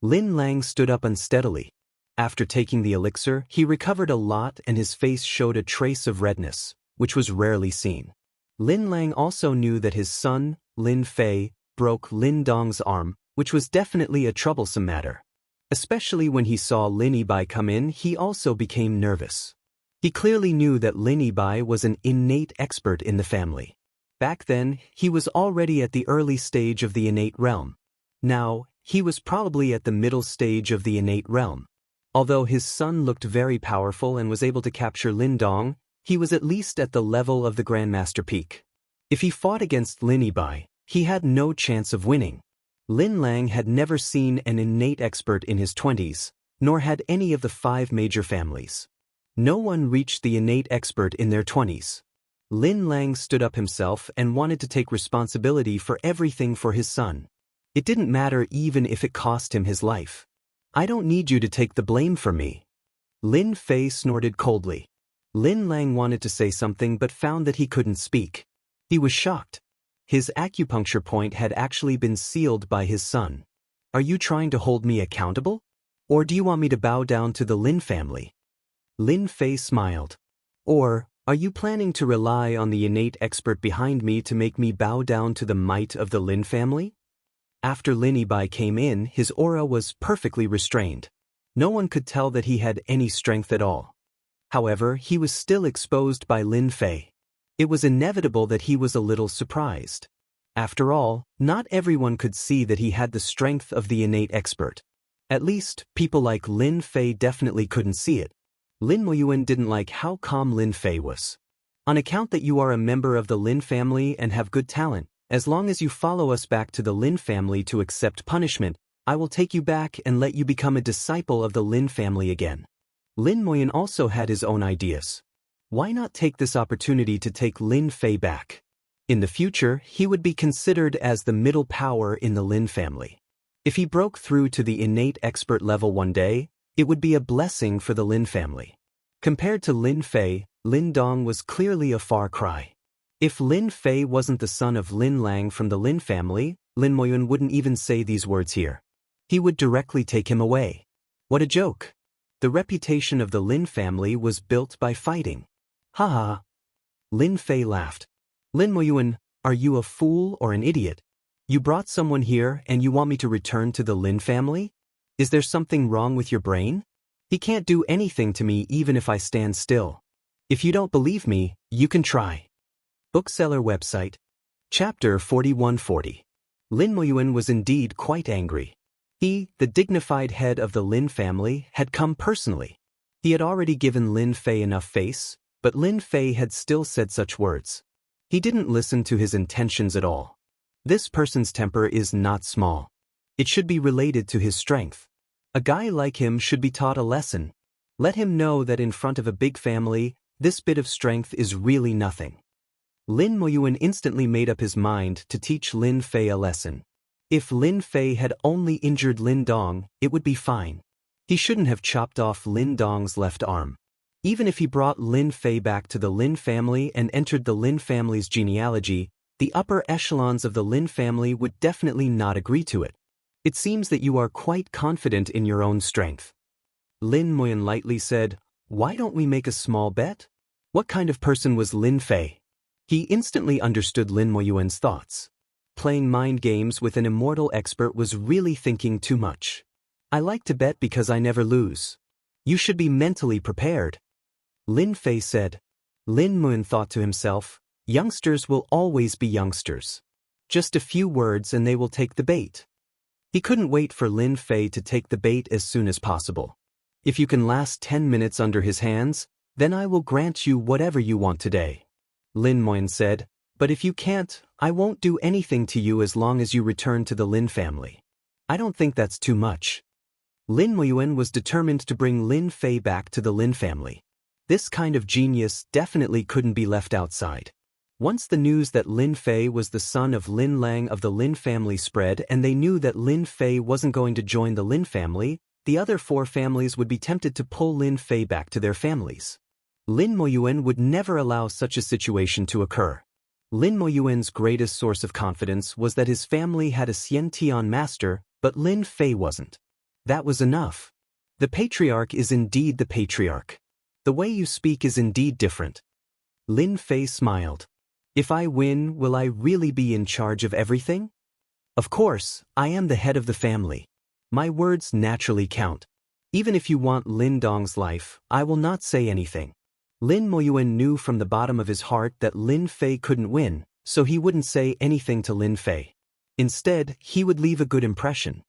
Lin Lang stood up unsteadily. After taking the elixir, he recovered a lot and his face showed a trace of redness, which was rarely seen. Lin Lang also knew that his son, Lin Fei, broke Lin Dong's arm, which was definitely a troublesome matter. Especially when he saw Lin Yibai come in, he also became nervous. He clearly knew that Lin Yibai was an innate expert in the family. Back then, he was already at the early stage of the innate realm. Now, he was probably at the middle stage of the innate realm. Although his son looked very powerful and was able to capture Lin Dong, he was at least at the level of the Grandmaster peak. If he fought against Lin Yibai, he had no chance of winning. Lin Lang had never seen an innate expert in his 20s, nor had any of the 5 major families. No one reached the innate expert in their 20s. Lin Lang stood up himself and wanted to take responsibility for everything for his son. It didn't matter even if it cost him his life. I don't need you to take the blame for me. Lin Fei snorted coldly. Lin Lang wanted to say something but found that he couldn't speak. He was shocked. His acupuncture point had actually been sealed by his son. Are you trying to hold me accountable? Or do you want me to bow down to the Lin family? Lin Fei smiled. Or, are you planning to rely on the innate expert behind me to make me bow down to the might of the Lin family? After Lin Yibai came in, his aura was perfectly restrained. No one could tell that he had any strength at all. However, he was still exposed by Lin Fei. It was inevitable that he was a little surprised. After all, not everyone could see that he had the strength of the innate expert. At least, people like Lin Fei definitely couldn't see it. Lin Moyuan didn't like how calm Lin Fei was. On account that you are a member of the Lin family and have good talent, as long as you follow us back to the Lin family to accept punishment, I will take you back and let you become a disciple of the Lin family again. Lin Moyuan also had his own ideas. Why not take this opportunity to take Lin Fei back? In the future, he would be considered as the middle power in the Lin family. If he broke through to the innate expert level one day, it would be a blessing for the Lin family. Compared to Lin Fei, Lin Dong was clearly a far cry. If Lin Fei wasn't the son of Lin Lang from the Lin family, Lin Moyun wouldn't even say these words here. He would directly take him away. What a joke. The reputation of the Lin family was built by fighting. Ha ha. Lin Fei laughed. Lin Moyun, are you a fool or an idiot? You brought someone here and you want me to return to the Lin family? Is there something wrong with your brain? He can't do anything to me even if I stand still. If you don't believe me, you can try. Bookseller website. Chapter 4140. Lin Moyun was indeed quite angry. He, the dignified head of the Lin family, had come personally. He had already given Lin Fei enough face, but Lin Fei had still said such words. He didn't listen to his intentions at all. This person's temper is not small. It should be related to his strength. A guy like him should be taught a lesson. Let him know that in front of a big family, this bit of strength is really nothing. Lin Moyun instantly made up his mind to teach Lin Fei a lesson. If Lin Fei had only injured Lin Dong, it would be fine. He shouldn't have chopped off Lin Dong's left arm. Even if he brought Lin Fei back to the Lin family and entered the Lin family's genealogy, the upper echelons of the Lin family would definitely not agree to it. It seems that you are quite confident in your own strength. Lin Moyun lightly said, why don't we make a small bet? What kind of person was Lin Fei? He instantly understood Lin Moyun's thoughts. Playing mind games with an immortal expert was really thinking too much. I like to bet because I never lose. You should be mentally prepared. Lin Fei said. Lin Moyun thought to himself, youngsters will always be youngsters. Just a few words and they will take the bait. He couldn't wait for Lin Fei to take the bait as soon as possible. If you can last 10 minutes under his hands, then I will grant you whatever you want today. Lin Moyun said, but if you can't, I won't do anything to you as long as you return to the Lin family. I don't think that's too much. Lin Moyun was determined to bring Lin Fei back to the Lin family. This kind of genius definitely couldn't be left outside. Once the news that Lin Fei was the son of Lin Lang of the Lin family spread and they knew that Lin Fei wasn't going to join the Lin family, the other 4 families would be tempted to pull Lin Fei back to their families. Lin Moyun would never allow such a situation to occur. Lin Moyun's greatest source of confidence was that his family had a Xiantian master, but Lin Fei wasn't. That was enough. The patriarch is indeed the patriarch. The way you speak is indeed different. Lin Fei smiled. If I win, will I really be in charge of everything? Of course, I am the head of the family. My words naturally count. Even if you want Lin Dong's life, I will not say anything. Lin Moyun knew from the bottom of his heart that Lin Fei couldn't win, so he wouldn't say anything to Lin Fei. Instead, he would leave a good impression.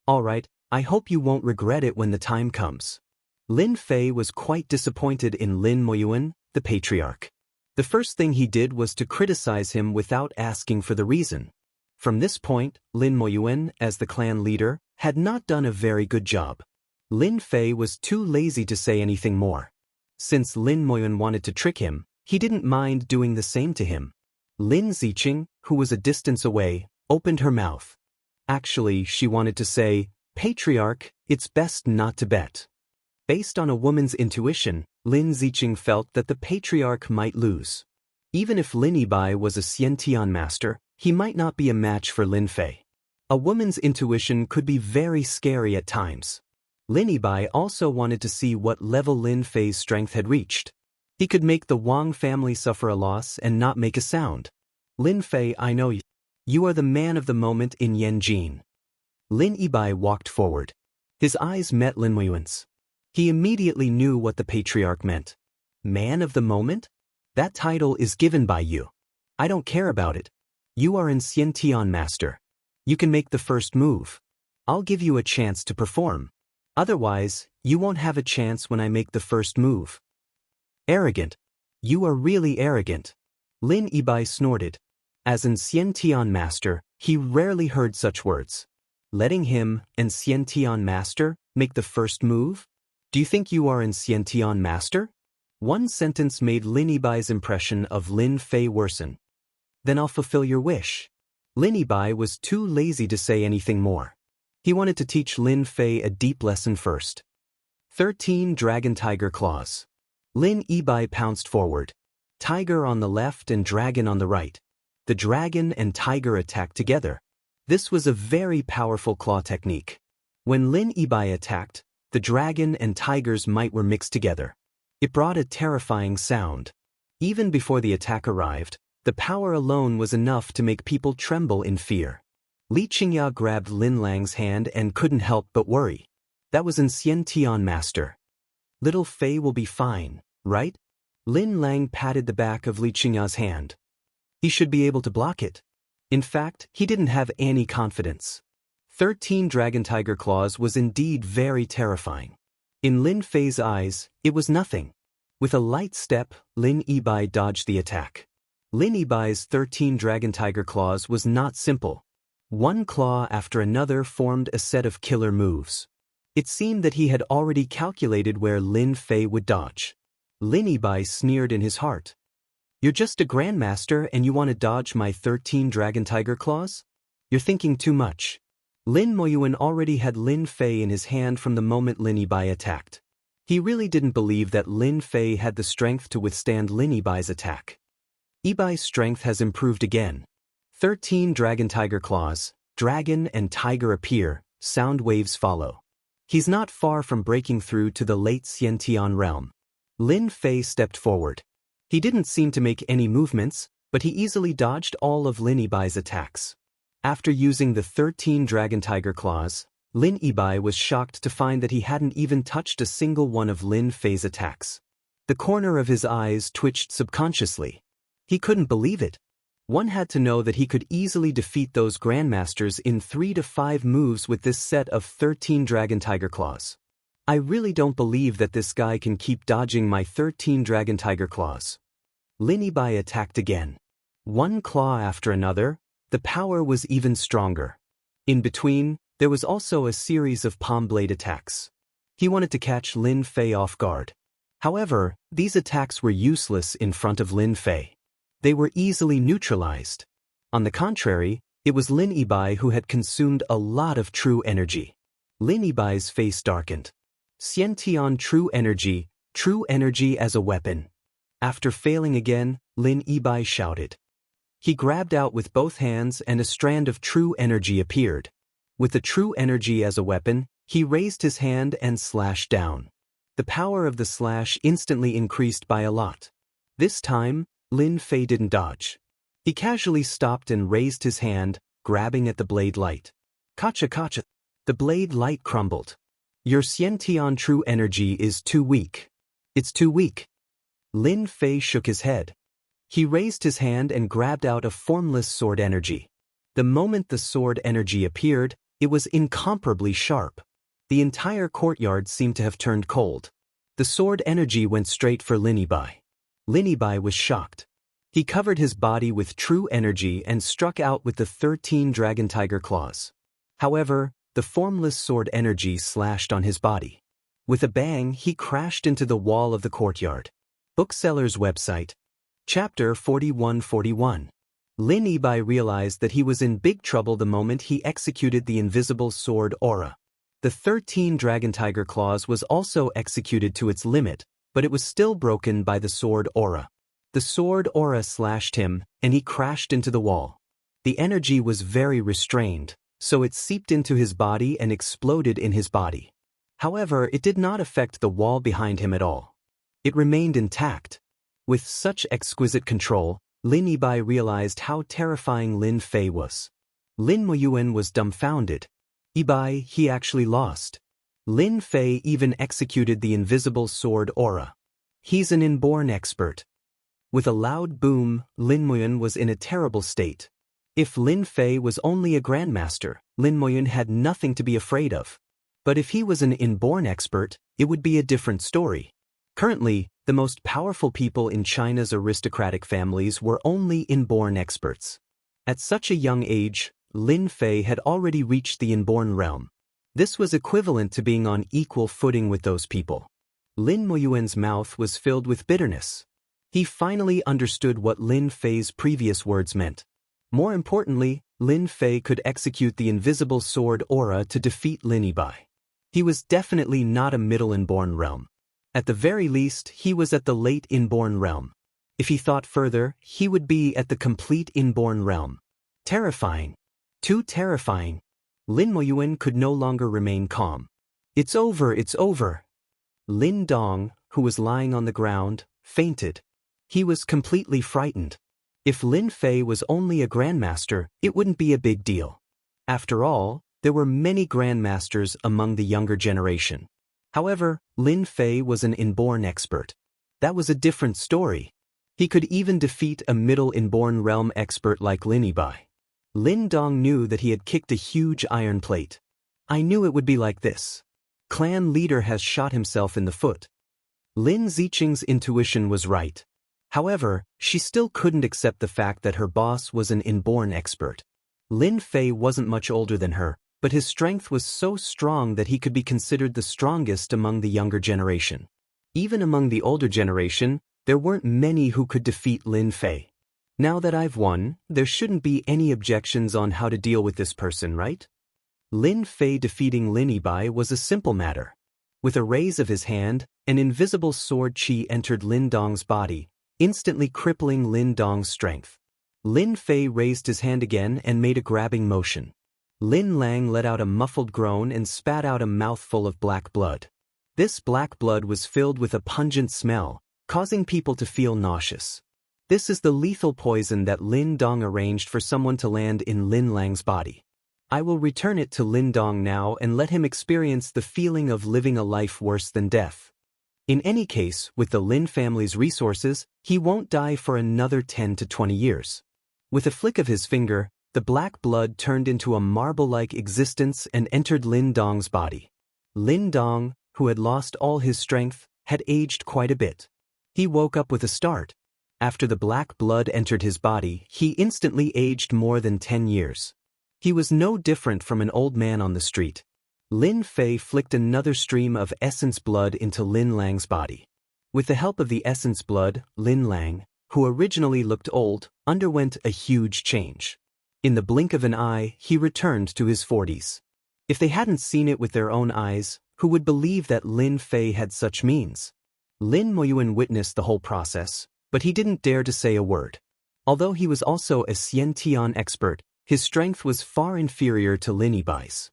All right, I hope you won't regret it when the time comes. Lin Fei was quite disappointed in Lin Moyun, the patriarch. The first thing he did was to criticize him without asking for the reason. From this point, Lin Moyun, as the clan leader, had not done a very good job. Lin Fei was too lazy to say anything more. Since Lin Moyun wanted to trick him, he didn't mind doing the same to him. Lin Ziqing, who was a distance away, opened her mouth. Actually, she wanted to say, Patriarch, it's best not to bet. Based on a woman's intuition, Lin Ziqing felt that the patriarch might lose. Even if Lin Yibai was a Xiantian master, he might not be a match for Lin Fei. A woman's intuition could be very scary at times. Lin Yibai also wanted to see what level Lin Fei's strength had reached. He could make the Wang family suffer a loss and not make a sound. Lin Fei, I know you. You are the man of the moment in Yanjin. Lin Yibai walked forward. His eyes met Lin Moyun's. He immediately knew what the patriarch meant. Man of the moment? That title is given by you. I don't care about it. You are an Xiantian master. You can make the first move. I'll give you a chance to perform. Otherwise, you won't have a chance when I make the first move. Arrogant. You are really arrogant. Lin Yibai snorted. As an Xiantian master, he rarely heard such words. Letting him, an Xiantian master, make the first move? Do you think you are an Xiantian master? One sentence made Lin Yibai's impression of Lin Fei worsen. Then I'll fulfill your wish. Lin Yibai was too lazy to say anything more. He wanted to teach Lin Fei a deep lesson first. 13 Dragon Tiger Claws. Lin Yibai pounced forward. Tiger on the left and dragon on the right. The dragon and tiger attacked together. This was a very powerful claw technique. When Lin Yibai attacked, the dragon and tiger's might were mixed together. It brought a terrifying sound. Even before the attack arrived, the power alone was enough to make people tremble in fear. Li Qingya grabbed Lin Lang's hand and couldn't help but worry. That was an Xiantian master. Little Fei will be fine, right? Lin Lang patted the back of Li Qingya's hand. He should be able to block it. In fact, he didn't have any confidence. 13 Dragon Tiger Claws was indeed very terrifying. In Lin Fei's eyes, it was nothing. With a light step, Lin Yibai dodged the attack. Lin Yibai's 13 Dragon Tiger Claws was not simple. One claw after another formed a set of killer moves. It seemed that he had already calculated where Lin Fei would dodge. Lin Yibai sneered in his heart. You're just a grandmaster and you want to dodge my 13 Dragon Tiger Claws? You're thinking too much. Lin Moyuan already had Lin Fei in his hand from the moment Lin Yibai attacked. He really didn't believe that Lin Fei had the strength to withstand Lin Yibai's attack. Yibai's strength has improved again. 13 Dragon Tiger Claws, dragon and tiger appear, sound waves follow. He's not far from breaking through to the late Xiantian realm. Lin Fei stepped forward. He didn't seem to make any movements, but he easily dodged all of Lin Yibai's attacks. After using the 13 Dragon Tiger Claws, Lin Yibai was shocked to find that he hadn't even touched a single one of Lin Fei's attacks. The corner of his eyes twitched subconsciously. He couldn't believe it. One had to know that he could easily defeat those grandmasters in 3 to 5 moves with this set of 13 Dragon Tiger Claws. I really don't believe that this guy can keep dodging my 13 Dragon Tiger Claws. Lin Yibai attacked again. One claw after another, the power was even stronger. In between, there was also a series of palm blade attacks. He wanted to catch Lin Fei off guard. However, these attacks were useless in front of Lin Fei. They were easily neutralized. On the contrary, it was Lin Yibai who had consumed a lot of true energy. Lin Yibai's face darkened. Xiantian true energy as a weapon. After failing again, Lin Yibai shouted. He grabbed out with both hands and a strand of true energy appeared. With the true energy as a weapon, he raised his hand and slashed down. The power of the slash instantly increased by a lot. This time, Lin Fei didn't dodge. He casually stopped and raised his hand, grabbing at the blade light. Kacha kacha. The blade light crumbled. Your Xiantian true energy is too weak. It's too weak. Lin Fei shook his head. He raised his hand and grabbed out a formless sword energy. The moment the sword energy appeared, it was incomparably sharp. The entire courtyard seemed to have turned cold. The sword energy went straight for Lin Yibai. Lin Yibai was shocked. He covered his body with true energy and struck out with the 13 Dragon Tiger Claws. However, the formless sword energy slashed on his body. With a bang, he crashed into the wall of the courtyard. Bookseller's website. Chapter 4141. Lin Yibai realized that he was in big trouble the moment he executed the invisible sword aura. The 13 Dragon Tiger Claws was also executed to its limit, but it was still broken by the sword aura. The sword aura slashed him, and he crashed into the wall. The energy was very restrained, so it seeped into his body and exploded in his body. However, it did not affect the wall behind him at all. It remained intact. With such exquisite control, Lin Yibai realized how terrifying Lin Fei was. Lin Moyuan was dumbfounded. Yibai, he actually lost. Lin Fei even executed the invisible sword aura. He's an inborn expert. With a loud boom, Lin Moyuan was in a terrible state. If Lin Fei was only a grandmaster, Lin Moyuan had nothing to be afraid of. But if he was an inborn expert, it would be a different story. Currently, the most powerful people in China's aristocratic families were only inborn experts. At such a young age, Lin Fei had already reached the inborn realm. This was equivalent to being on equal footing with those people. Lin Moyuan's mouth was filled with bitterness. He finally understood what Lin Fei's previous words meant. More importantly, Lin Fei could execute the invisible sword aura to defeat Lin Yibai. He was definitely not a middle inborn realm. At the very least, he was at the late inborn realm. If he thought further, he would be at the complete inborn realm. Terrifying. Too terrifying. Lin Moyuan could no longer remain calm. It's over, it's over. Lin Dong, who was lying on the ground, fainted. He was completely frightened. If Lin Fei was only a grandmaster, it wouldn't be a big deal. After all, there were many grandmasters among the younger generation. However, Lin Fei was an inborn expert. That was a different story. He could even defeat a middle inborn realm expert like Lin Yibai. Lin Dong knew that he had kicked a huge iron plate. I knew it would be like this. Clan leader has shot himself in the foot. Lin Ziqing's intuition was right. However, she still couldn't accept the fact that her boss was an inborn expert. Lin Fei wasn't much older than her, but his strength was so strong that he could be considered the strongest among the younger generation. Even among the older generation, there weren't many who could defeat Lin Fei. Now that I've won, there shouldn't be any objections on how to deal with this person, right? Lin Fei defeating Lin Yibai was a simple matter. With a raise of his hand, an invisible sword qi entered Lin Dong's body, instantly crippling Lin Dong's strength. Lin Fei raised his hand again and made a grabbing motion. Lin Lang let out a muffled groan and spat out a mouthful of black blood. This black blood was filled with a pungent smell, causing people to feel nauseous. This is the lethal poison that Lin Dong arranged for someone to land in Lin Lang's body. I will return it to Lin Dong now and let him experience the feeling of living a life worse than death. In any case, with the Lin family's resources, he won't die for another 10 to 20 years. With a flick of his finger, the black blood turned into a marble-like existence and entered Lin Dong's body. Lin Dong, who had lost all his strength, had aged quite a bit. He woke up with a start. After the black blood entered his body, he instantly aged more than 10 years. He was no different from an old man on the street. Lin Fei flicked another stream of essence blood into Lin Lang's body. With the help of the essence blood, Lin Lang, who originally looked old, underwent a huge change. In the blink of an eye, he returned to his 40s. If they hadn't seen it with their own eyes, who would believe that Lin Fei had such means? Lin Moyuan witnessed the whole process, but he didn't dare to say a word. Although he was also a Xiantian expert, his strength was far inferior to Lin Yibai's.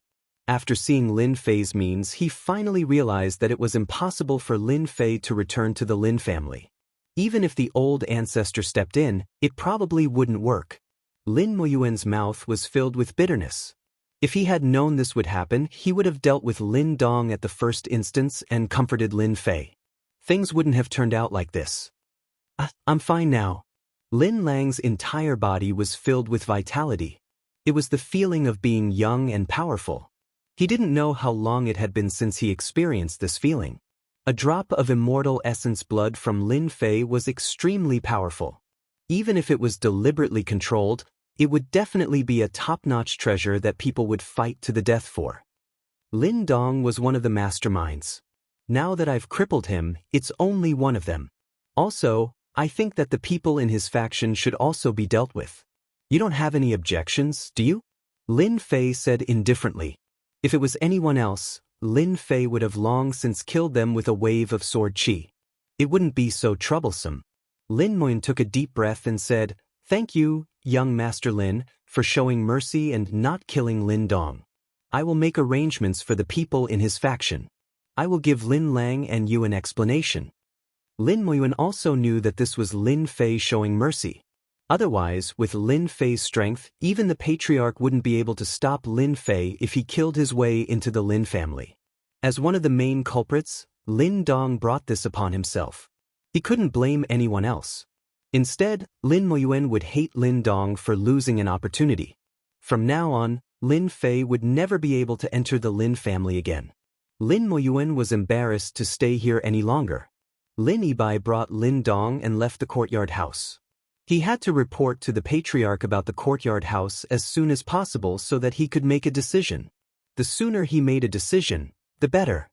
After seeing Lin Fei's means, he finally realized that it was impossible for Lin Fei to return to the Lin family. Even if the old ancestor stepped in, it probably wouldn't work. Lin Moyuan's mouth was filled with bitterness. If he had known this would happen, he would have dealt with Lin Dong at the first instance and comforted Lin Fei. Things wouldn't have turned out like this. I'm fine now. Lin Lang's entire body was filled with vitality. It was the feeling of being young and powerful. He didn't know how long it had been since he experienced this feeling. A drop of immortal essence blood from Lin Fei was extremely powerful. Even if it was deliberately controlled, it would definitely be a top-notch treasure that people would fight to the death for. Lin Dong was one of the masterminds. Now that I've crippled him, it's only one of them. Also, I think that the people in his faction should also be dealt with. You don't have any objections, do you? Lin Fei said indifferently. If it was anyone else, Lin Fei would have long since killed them with a wave of sword qi. It wouldn't be so troublesome. Lin Moyun took a deep breath and said, "Thank you, young Master Lin, for showing mercy and not killing Lin Dong. I will make arrangements for the people in his faction. I will give Lin Lang and you an explanation." Lin Moyun also knew that this was Lin Fei showing mercy. Otherwise, with Lin Fei's strength, even the patriarch wouldn't be able to stop Lin Fei if he killed his way into the Lin family. As one of the main culprits, Lin Dong brought this upon himself. He couldn't blame anyone else. Instead, Lin Moyuan would hate Lin Dong for losing an opportunity. From now on, Lin Fei would never be able to enter the Lin family again. Lin Moyuan was embarrassed to stay here any longer. Lin Yibai brought Lin Dong and left the courtyard house. He had to report to the patriarch about the courtyard house as soon as possible so that he could make a decision. The sooner he made a decision, the better.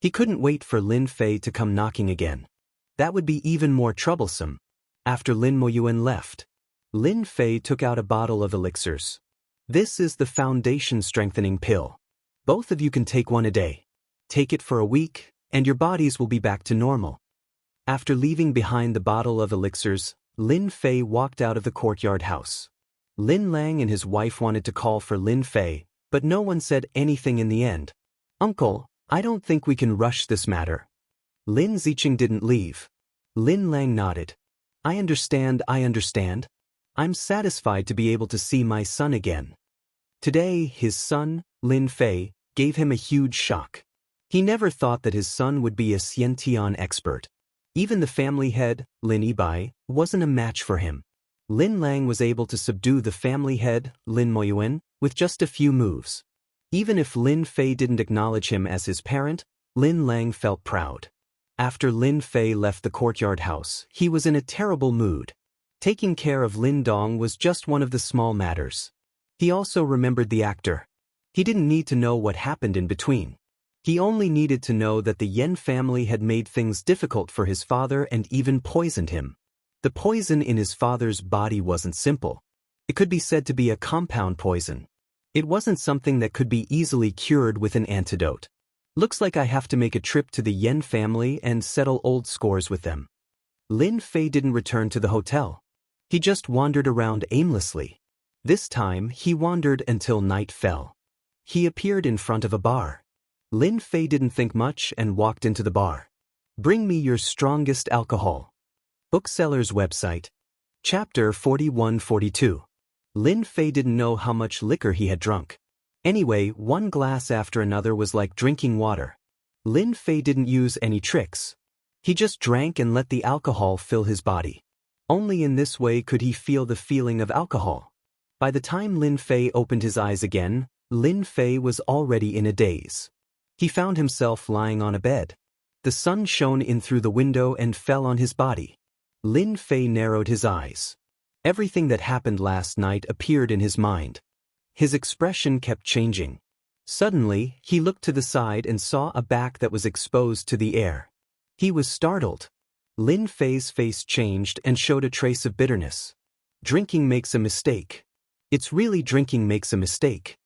He couldn't wait for Lin Fei to come knocking again. That would be even more troublesome. After Lin Moyuan left, Lin Fei took out a bottle of elixirs. This is the foundation strengthening pill. Both of you can take one a day. Take it for a week, and your bodies will be back to normal. After leaving behind the bottle of elixirs, Lin Fei walked out of the courtyard house. Lin Lang and his wife wanted to call for Lin Fei, but no one said anything in the end. Uncle, I don't think we can rush this matter. Lin Ziqing didn't leave. Lin Lang nodded. I understand. I'm satisfied to be able to see my son again. Today, his son, Lin Fei, gave him a huge shock. He never thought that his son would be a Xiantian expert. Even the family head, Lin Yibai, wasn't a match for him. Lin Lang was able to subdue the family head, Lin Moyuan, with just a few moves. Even if Lin Fei didn't acknowledge him as his parent, Lin Lang felt proud. After Lin Fei left the courtyard house, he was in a terrible mood. Taking care of Lin Dong was just one of the small matters. He also remembered the actor. He didn't need to know what happened in between. He only needed to know that the Yen family had made things difficult for his father and even poisoned him. The poison in his father's body wasn't simple. It could be said to be a compound poison. It wasn't something that could be easily cured with an antidote. Looks like I have to make a trip to the Yen family and settle old scores with them. Lin Fei didn't return to the hotel. He just wandered around aimlessly. This time, he wandered until night fell. He appeared in front of a bar. Lin Fei didn't think much and walked into the bar. Bring me your strongest alcohol. Bookseller's website. Chapter 41-42. Lin Fei didn't know how much liquor he had drunk. Anyway, one glass after another was like drinking water. Lin Fei didn't use any tricks. He just drank and let the alcohol fill his body. Only in this way could he feel the feeling of alcohol. By the time Lin Fei opened his eyes again, Lin Fei was already in a daze. He found himself lying on a bed. The sun shone in through the window and fell on his body. Lin Fei narrowed his eyes. Everything that happened last night appeared in his mind. His expression kept changing. Suddenly, he looked to the side and saw a back that was exposed to the air. He was startled. Lin Fei's face changed and showed a trace of bitterness. Drinking makes a mistake. It's really drinking makes a mistake.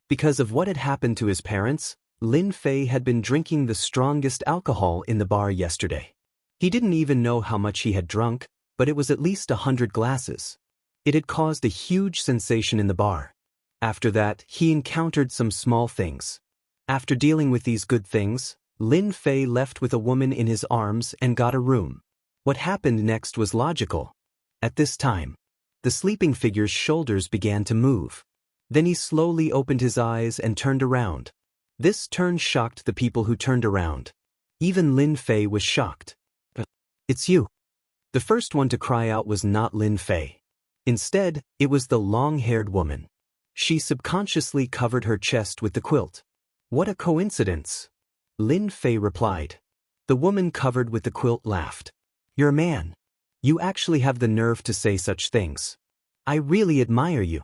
Because of what had happened to his parents, Lin Fei had been drinking the strongest alcohol in the bar yesterday. He didn't even know how much he had drunk, but it was at least 100 glasses. It had caused a huge sensation in the bar. After that, he encountered some small things. After dealing with these good things, Lin Fei left with a woman in his arms and got a room. What happened next was logical. At this time, the sleeping figure's shoulders began to move. Then he slowly opened his eyes and turned around. This turn shocked the people who turned around. Even Lin Fei was shocked. It's you. The first one to cry out was not Lin Fei. Instead, it was the long-haired woman. She subconsciously covered her chest with the quilt. What a coincidence. Lin Fei replied. The woman covered with the quilt laughed. You're a man. You actually have the nerve to say such things. I really admire you.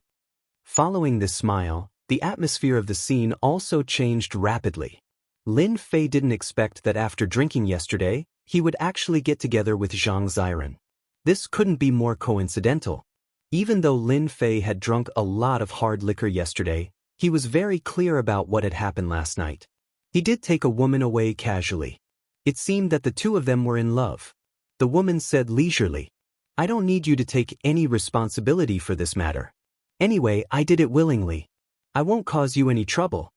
Following this smile, the atmosphere of the scene also changed rapidly. Lin Fei didn't expect that after drinking yesterday, he would actually get together with Zhang Ziren. This couldn't be more coincidental. Even though Lin Fei had drunk a lot of hard liquor yesterday, he was very clear about what had happened last night. He did take a woman away casually. It seemed that the two of them were in love. The woman said leisurely, I don't need you to take any responsibility for this matter. Anyway, I did it willingly. I won't cause you any trouble.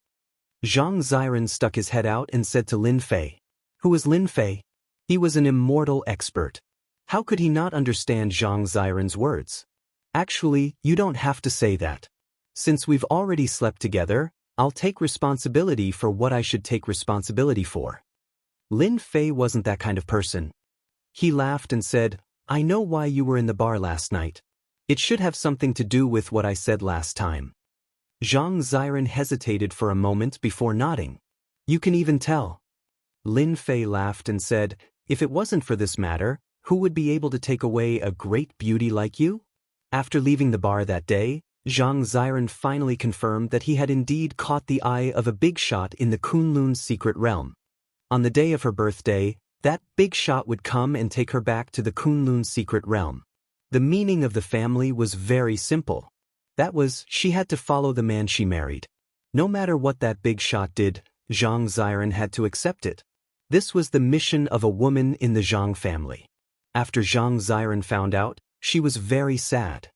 Zhang Ziren stuck his head out and said to Lin Fei. Who was Lin Fei? He was an immortal expert. How could he not understand Zhang Ziren's words? Actually, you don't have to say that. Since we've already slept together, I'll take responsibility for what I should take responsibility for. Lin Fei wasn't that kind of person. He laughed and said, I know why you were in the bar last night. It should have something to do with what I said last time. Zhang Ziren hesitated for a moment before nodding. You can even tell. Lin Fei laughed and said, if it wasn't for this matter, who would be able to take away a great beauty like you? After leaving the bar that day, Zhang Ziren finally confirmed that he had indeed caught the eye of a big shot in the Kunlun's secret realm. On the day of her birthday, that big shot would come and take her back to the Kunlun's secret realm. The meaning of the family was very simple. That was, she had to follow the man she married. No matter what that big shot did, Zhang Ziren had to accept it. This was the mission of a woman in the Zhang family. After Zhang Ziren found out, she was very sad.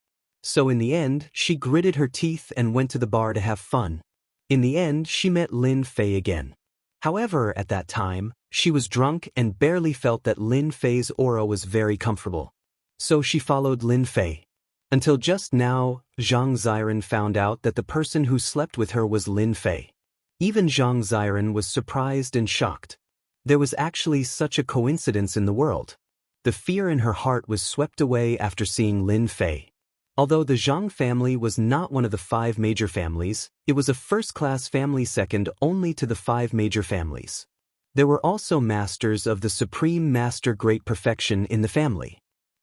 So in the end, she gritted her teeth and went to the bar to have fun. In the end, she met Lin Fei again. However, at that time, she was drunk and barely felt that Lin Fei's aura was very comfortable. So she followed Lin Fei. Until just now, Zhang Ziren found out that the person who slept with her was Lin Fei. Even Zhang Ziren was surprised and shocked. There was actually such a coincidence in the world. The fear in her heart was swept away after seeing Lin Fei. Although the Zhang family was not one of the 5 major families, it was a first-class family second only to the 5 major families. There were also masters of the Supreme Master Great Perfection in the family.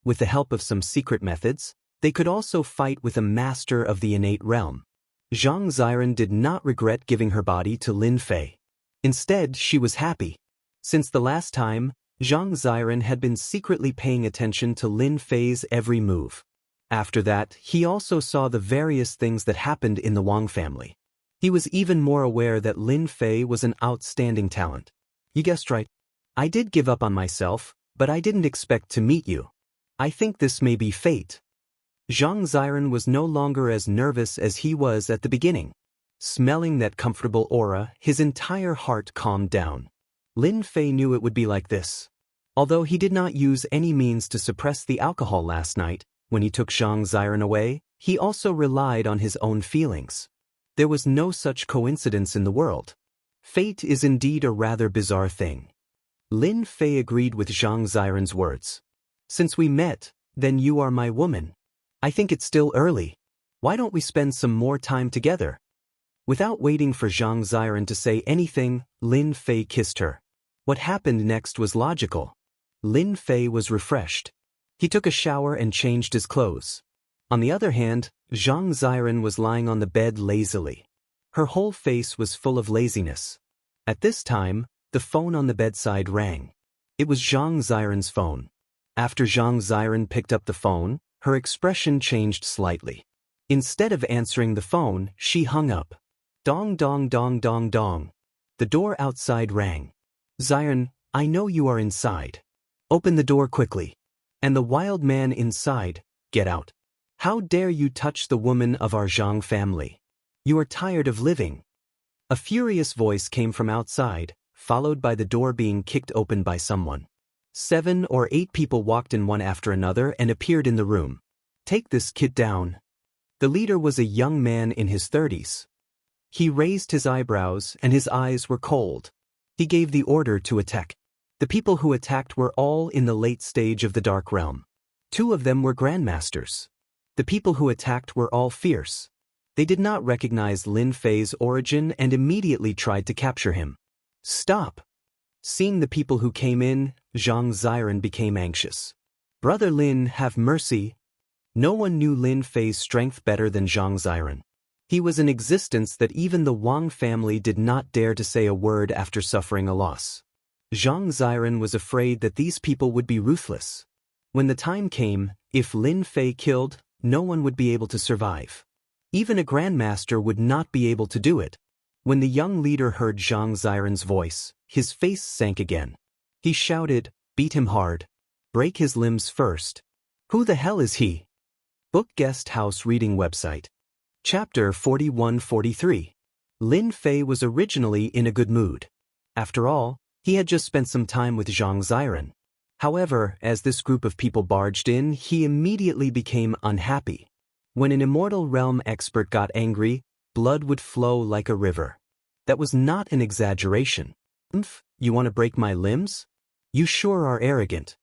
With the help of some secret methods, they could also fight with a master of the innate realm. Zhang Ziren did not regret giving her body to Lin Fei. Instead, she was happy. Since the last time, Zhang Ziren had been secretly paying attention to Lin Fei's every move. After that, he also saw the various things that happened in the Wang family. He was even more aware that Lin Fei was an outstanding talent. You guessed right. I did give up on myself, but I didn't expect to meet you. I think this may be fate. Zhang Ziren was no longer as nervous as he was at the beginning. Smelling that comfortable aura, his entire heart calmed down. Lin Fei knew it would be like this. Although he did not use any means to suppress the alcohol last night, when he took Zhang Ziren away, he also relied on his own feelings. There was no such coincidence in the world. Fate is indeed a rather bizarre thing. Lin Fei agreed with Zhang Ziren's words. Since we met, then you are my woman. I think it's still early. Why don't we spend some more time together? Without waiting for Zhang Ziren to say anything, Lin Fei kissed her. What happened next was logical. Lin Fei was refreshed. He took a shower and changed his clothes. On the other hand, Zhang Ziren was lying on the bed lazily. Her whole face was full of laziness. At this time, the phone on the bedside rang. It was Zhang Ziren's phone. After Zhang Ziren picked up the phone, her expression changed slightly. Instead of answering the phone, she hung up. Dong dong dong dong dong. The door outside rang. Ziren, I know you are inside. Open the door quickly. And the wild man inside, get out. How dare you touch the woman of our Zhang family? You are tired of living. A furious voice came from outside, followed by the door being kicked open by someone. 7 or 8 people walked in one after another and appeared in the room. Take this kid down. The leader was a young man in his 30s. He raised his eyebrows and his eyes were cold. He gave the order to attack. The people who attacked were all in the late stage of the Dark Realm. 2 of them were grandmasters. The people who attacked were all fierce. They did not recognize Lin Fei's origin and immediately tried to capture him. Stop! Seeing the people who came in, Zhang Ziren became anxious. Brother Lin, have mercy. No one knew Lin Fei's strength better than Zhang Ziren. He was an existence that even the Wang family did not dare to say a word after suffering a loss. Zhang Ziren was afraid that these people would be ruthless. When the time came, if Lin Fei killed, no one would be able to survive. Even a grandmaster would not be able to do it. When the young leader heard Zhang Ziren's voice, his face sank again. He shouted, beat him hard. Break his limbs first. Who the hell is he? Book Guest House Reading Website. Chapter 41-43. Lin Fei was originally in a good mood. After all, he had just spent some time with Zhang Ziren. However, as this group of people barged in, he immediately became unhappy. When an immortal realm expert got angry, blood would flow like a river. That was not an exaggeration. You want to break my limbs? You sure are arrogant.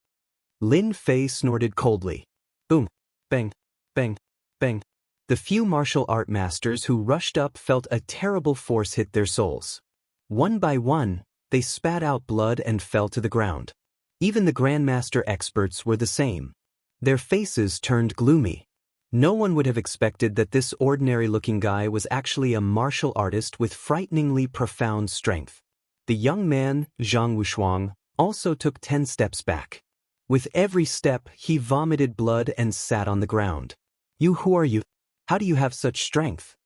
Lin Fei snorted coldly. Boom, bang, bang, bang. The few martial art masters who rushed up felt a terrible force hit their souls. One by one, they spat out blood and fell to the ground. Even the grandmaster experts were the same. Their faces turned gloomy. No one would have expected that this ordinary-looking guy was actually a martial artist with frighteningly profound strength. The young man, Zhang Wushuang, also took 10 steps back. With every step, he vomited blood and sat on the ground. Who are you? How do you have such strength?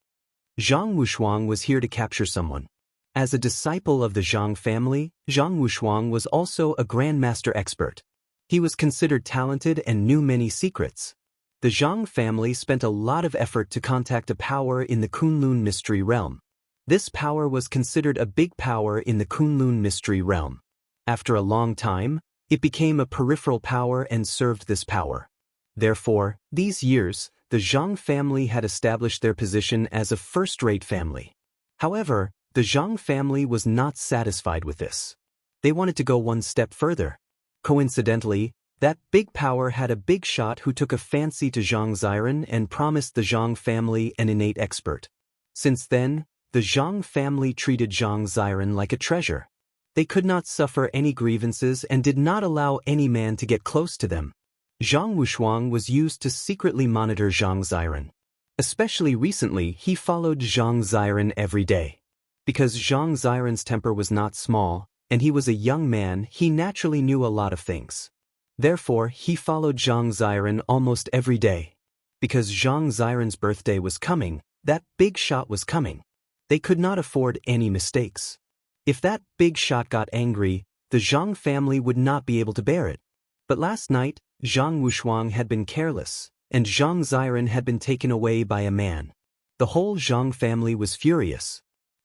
Zhang Wushuang was here to capture someone. As a disciple of the Zhang family, Zhang Wushuang was also a grandmaster expert. He was considered talented and knew many secrets. The Zhang family spent a lot of effort to contact a power in the Kunlun mystery realm. This power was considered a big power in the Kunlun mystery realm. After a long time, it became a peripheral power and served this power. Therefore, these years, the Zhang family had established their position as a first-rate family. However, the Zhang family was not satisfied with this. They wanted to go one step further. Coincidentally, that big power had a big shot who took a fancy to Zhang Ziren and promised the Zhang family an innate expert. Since then, the Zhang family treated Zhang Ziren like a treasure. They could not suffer any grievances and did not allow any man to get close to them. Zhang Wushuang was used to secretly monitor Zhang Ziren. Especially recently, he followed Zhang Ziren every day. Because Zhang Ziren's temper was not small, and he was a young man, he naturally knew a lot of things. Therefore, he followed Zhang Ziren almost every day. Because Zhang Ziren's birthday was coming, that big shot was coming. They could not afford any mistakes. If that big shot got angry, the Zhang family would not be able to bear it. But last night, Zhang Wushuang had been careless, and Zhang Ziren had been taken away by a man. The whole Zhang family was furious.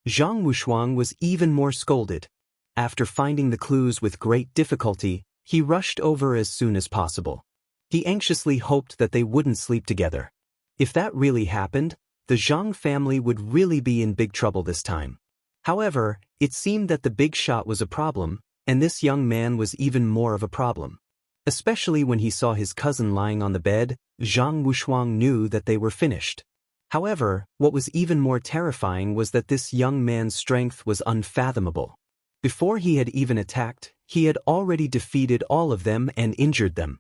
Zhang Wushuang was even more scolded. After finding the clues with great difficulty, he rushed over as soon as possible. He anxiously hoped that they wouldn't sleep together. If that really happened, the Zhang family would really be in big trouble this time. However, it seemed that the big shot was a problem, and this young man was even more of a problem. Especially when he saw his cousin lying on the bed, Zhang Wushuang knew that they were finished. However, what was even more terrifying was that this young man's strength was unfathomable. Before he had even attacked, he had already defeated all of them and injured them.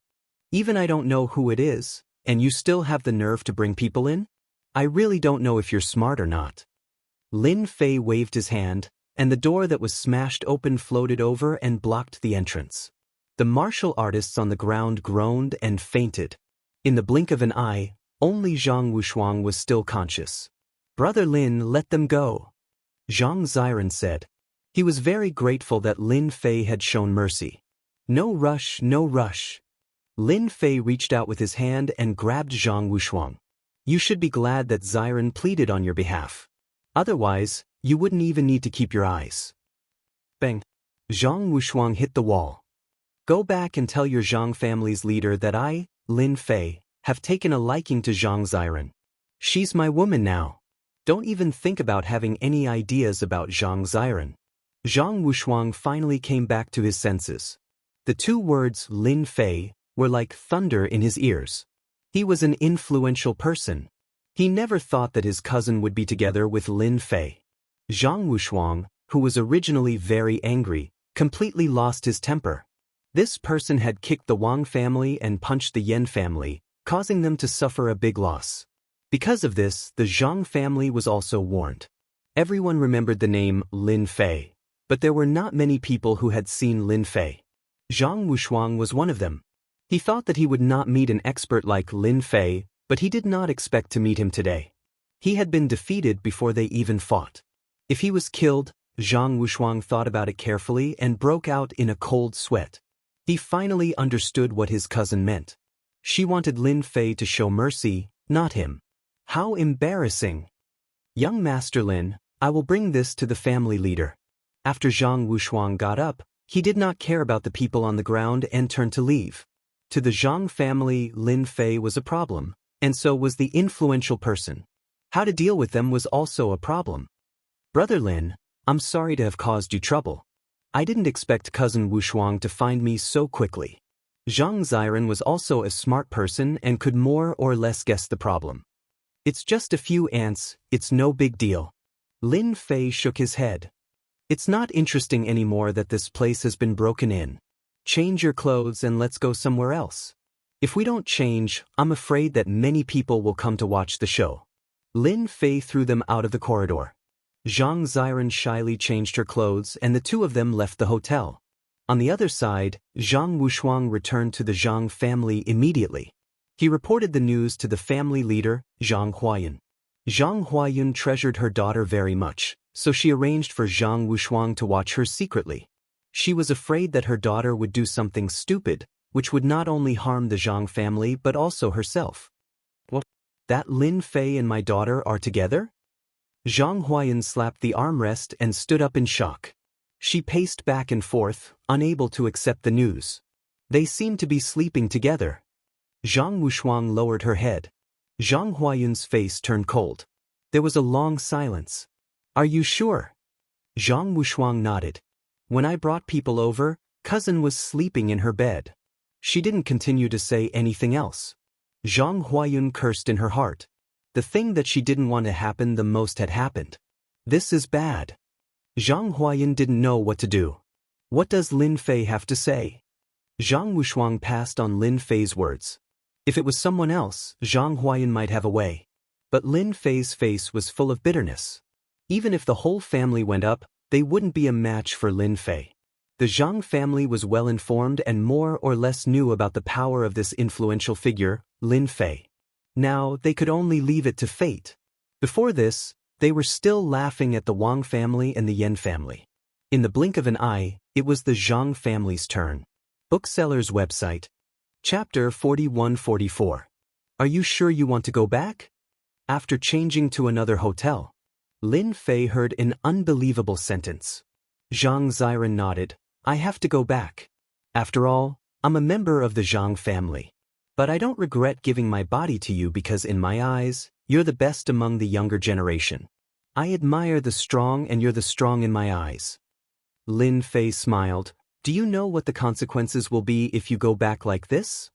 Even I don't know who it is, and you still have the nerve to bring people in? I really don't know if you're smart or not. Lin Fei waved his hand, and the door that was smashed open floated over and blocked the entrance. The martial artists on the ground groaned and fainted. In the blink of an eye, only Zhang Wushuang was still conscious. "Brother Lin, let them go," Zhang Ziren said. He was very grateful that Lin Fei had shown mercy. "No rush, no rush." Lin Fei reached out with his hand and grabbed Zhang Wushuang. "You should be glad that Ziren pleaded on your behalf. Otherwise, you wouldn't even need to keep your eyes." Bang! Zhang Wushuang hit the wall. "Go back and tell your Zhang family's leader that I, Lin Fei, have taken a liking to Zhang Ziren. She's my woman now. Don't even think about having any ideas about Zhang Ziren." Zhang Wushuang finally came back to his senses. The two words Lin Fei were like thunder in his ears. He was an influential person. He never thought that his cousin would be together with Lin Fei. Zhang Wushuang, who was originally very angry, completely lost his temper. This person had kicked the Wang family and punched the Yan family, causing them to suffer a big loss. Because of this, the Zhang family was also warned. Everyone remembered the name Lin Fei, but there were not many people who had seen Lin Fei. Zhang Wushuang was one of them. He thought that he would not meet an expert like Lin Fei, but he did not expect to meet him today. He had been defeated before they even fought. If he was killed, Zhang Wushuang thought about it carefully and broke out in a cold sweat. He finally understood what his cousin meant. She wanted Lin Fei to show mercy, not him. How embarrassing! "Young Master Lin, I will bring this to the family leader." After Zhang Wushuang got up, he did not care about the people on the ground and turned to leave. To the Zhang family, Lin Fei was a problem, and so was the influential person. How to deal with them was also a problem. "Brother Lin, I'm sorry to have caused you trouble. I didn't expect cousin Wushuang to find me so quickly." Zhang Ziren was also a smart person and could more or less guess the problem. "It's just a few ants, it's no big deal." Lin Fei shook his head. "It's not interesting anymore that this place has been broken in. Change your clothes and let's go somewhere else. If we don't change, I'm afraid that many people will come to watch the show." Lin Fei threw them out of the corridor. Zhang Ziren shyly changed her clothes and the two of them left the hotel. On the other side, Zhang Wushuang returned to the Zhang family immediately. He reported the news to the family leader, Zhang Huayun. Zhang Huayun treasured her daughter very much, so she arranged for Zhang Wushuang to watch her secretly. She was afraid that her daughter would do something stupid, which would not only harm the Zhang family but also herself. What? That Lin Fei and my daughter are together? Zhang Huayun slapped the armrest and stood up in shock. She paced back and forth, unable to accept the news. They seemed to be sleeping together. Zhang Wushuang lowered her head. Zhang Huayun's face turned cold. There was a long silence. Are you sure? Zhang Wushuang nodded. When I brought people over, cousin was sleeping in her bed. She didn't continue to say anything else. Zhang Huayun cursed in her heart. The thing that she didn't want to happen the most had happened. This is bad. Zhang Huayun didn't know what to do. What does Lin Fei have to say? Zhang Wushuang passed on Lin Fei's words. If it was someone else, Zhang Huayun might have a way. But Lin Fei's face was full of bitterness. Even if the whole family went up, they wouldn't be a match for Lin Fei. The Zhang family was well informed and more or less knew about the power of this influential figure, Lin Fei. Now, they could only leave it to fate. Before this, they were still laughing at the Wang family and the Yan family. In the blink of an eye, it was the Zhang family's turn. Bookseller's website. Chapter 41-44. Are you sure you want to go back? After changing to another hotel, Lin Fei heard an unbelievable sentence. Zhang Ziren nodded. I have to go back. After all, I'm a member of the Zhang family. But I don't regret giving my body to you because in my eyes, you're the best among the younger generation. I admire the strong and you're the strong in my eyes. Lin Fei smiled. Do you know what the consequences will be if you go back like this?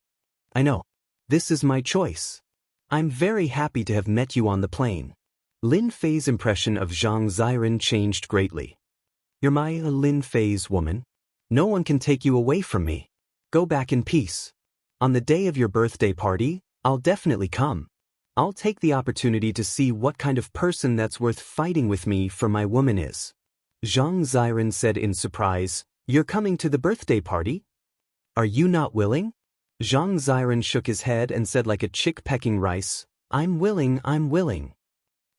I know. This is my choice. I'm very happy to have met you on the plane. Lin Fei's impression of Zhang Ziren changed greatly. You're my Lin Fei's woman. No one can take you away from me. Go back in peace. On the day of your birthday party, I'll definitely come. I'll take the opportunity to see what kind of person that's worth fighting with me for my woman is. Zhang Ziren said in surprise, You're coming to the birthday party? Are you not willing? Zhang Ziren shook his head and said like a chick pecking rice, I'm willing.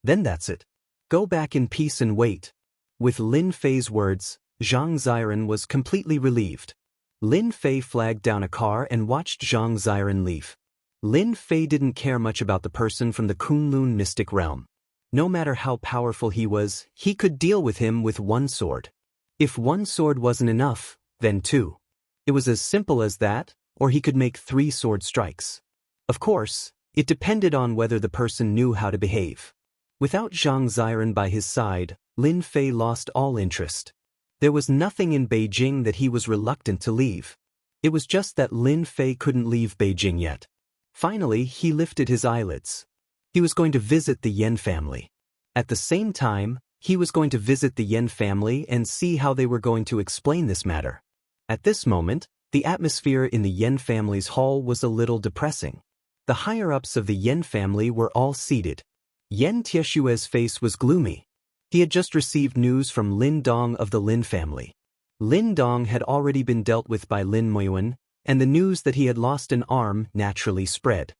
Then that's it. Go back in peace and wait. With Lin Fei's words, Zhang Ziren was completely relieved. Lin Fei flagged down a car and watched Zhang Ziren leave. Lin Fei didn't care much about the person from the Kunlun mystic realm. No matter how powerful he was, he could deal with him with one sword. If one sword wasn't enough, then two. It was as simple as that, or he could make 3 sword strikes. Of course, it depended on whether the person knew how to behave. Without Zhang Ziren by his side, Lin Fei lost all interest. There was nothing in Beijing that he was reluctant to leave. It was just that Lin Fei couldn't leave Beijing yet. Finally, he lifted his eyelids. He was going to visit the Yan family. At the same time, he was going to visit the Yan family and see how they were going to explain this matter. At this moment, the atmosphere in the Yan family's hall was a little depressing. The higher-ups of the Yan family were all seated. Yan Tieshue's face was gloomy. He had just received news from Lin Dong of the Lin family. Lin Dong had already been dealt with by Lin Muiyuan, and the news that he had lost an arm naturally spread.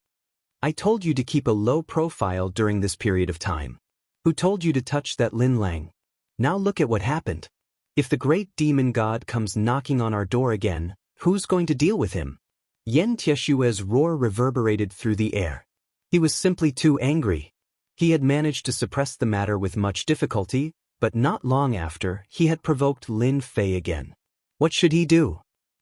I told you to keep a low profile during this period of time. Who told you to touch that Lin Lang? Now look at what happened. If the great demon god comes knocking on our door again, who's going to deal with him? Yan Tieshue's roar reverberated through the air. He was simply too angry. He had managed to suppress the matter with much difficulty, but not long after, he had provoked Lin Fei again. What should he do?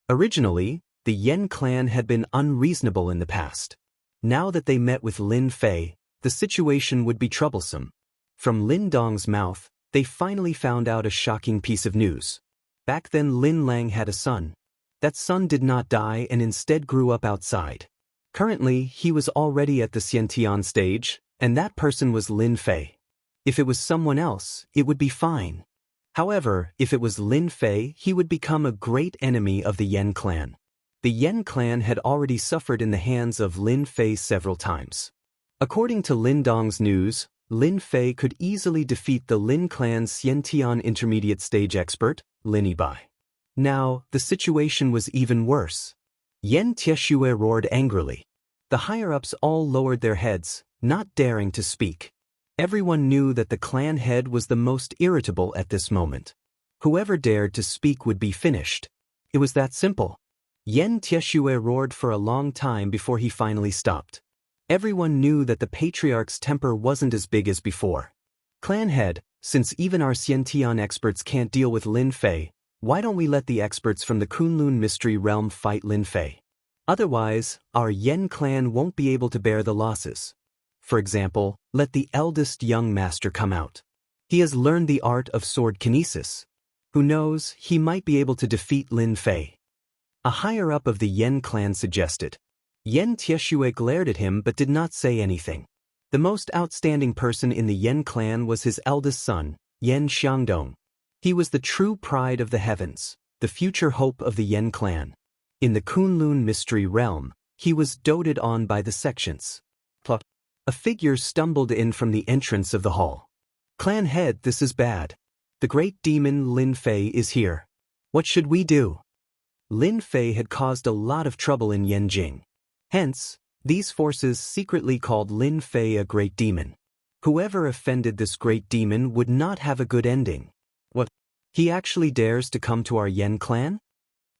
Originally, the Yan clan had been unreasonable in the past. Now that they met with Lin Fei, the situation would be troublesome. From Lin Dong's mouth, they finally found out a shocking piece of news. Back then Lin Lang had a son. That son did not die and instead grew up outside. Currently, he was already at the Xiantian stage, and that person was Lin Fei. If it was someone else, it would be fine. However, if it was Lin Fei, he would become a great enemy of the Yan clan. The Yan clan had already suffered in the hands of Lin Fei several times. According to Lin Dong's news, Lin Fei could easily defeat the Lin clan's Xiantian intermediate stage expert, Lin Yibai. Now, the situation was even worse. Yan Tieshue roared angrily. The higher-ups all lowered their heads, not daring to speak. Everyone knew that the clan head was the most irritable at this moment. Whoever dared to speak would be finished. It was that simple. Yan Tieshue roared for a long time before he finally stopped. Everyone knew that the patriarch's temper wasn't as big as before. Clan head, since even our Xiantian experts can't deal with Lin Fei, why don't we let the experts from the Kunlun Mystery Realm fight Lin Fei? Otherwise, our Yen clan won't be able to bear the losses. For example, let the eldest young master come out. He has learned the art of sword kinesis. Who knows, he might be able to defeat Lin Fei. A higher-up of the Yen clan suggested. Yan Tieshue glared at him but did not say anything. The most outstanding person in the Yen clan was his eldest son, Yan Xiangdong. He was the true pride of the heavens, the future hope of the Yen clan. In the Kunlun Mystery Realm, he was doted on by the sections. A figure stumbled in from the entrance of the hall. Clan head, this is bad. The great demon Lin Fei is here. What should we do? Lin Fei had caused a lot of trouble in Yanjing. Hence, these forces secretly called Lin Fei a great demon. Whoever offended this great demon would not have a good ending. What? He actually dares to come to our Yen clan?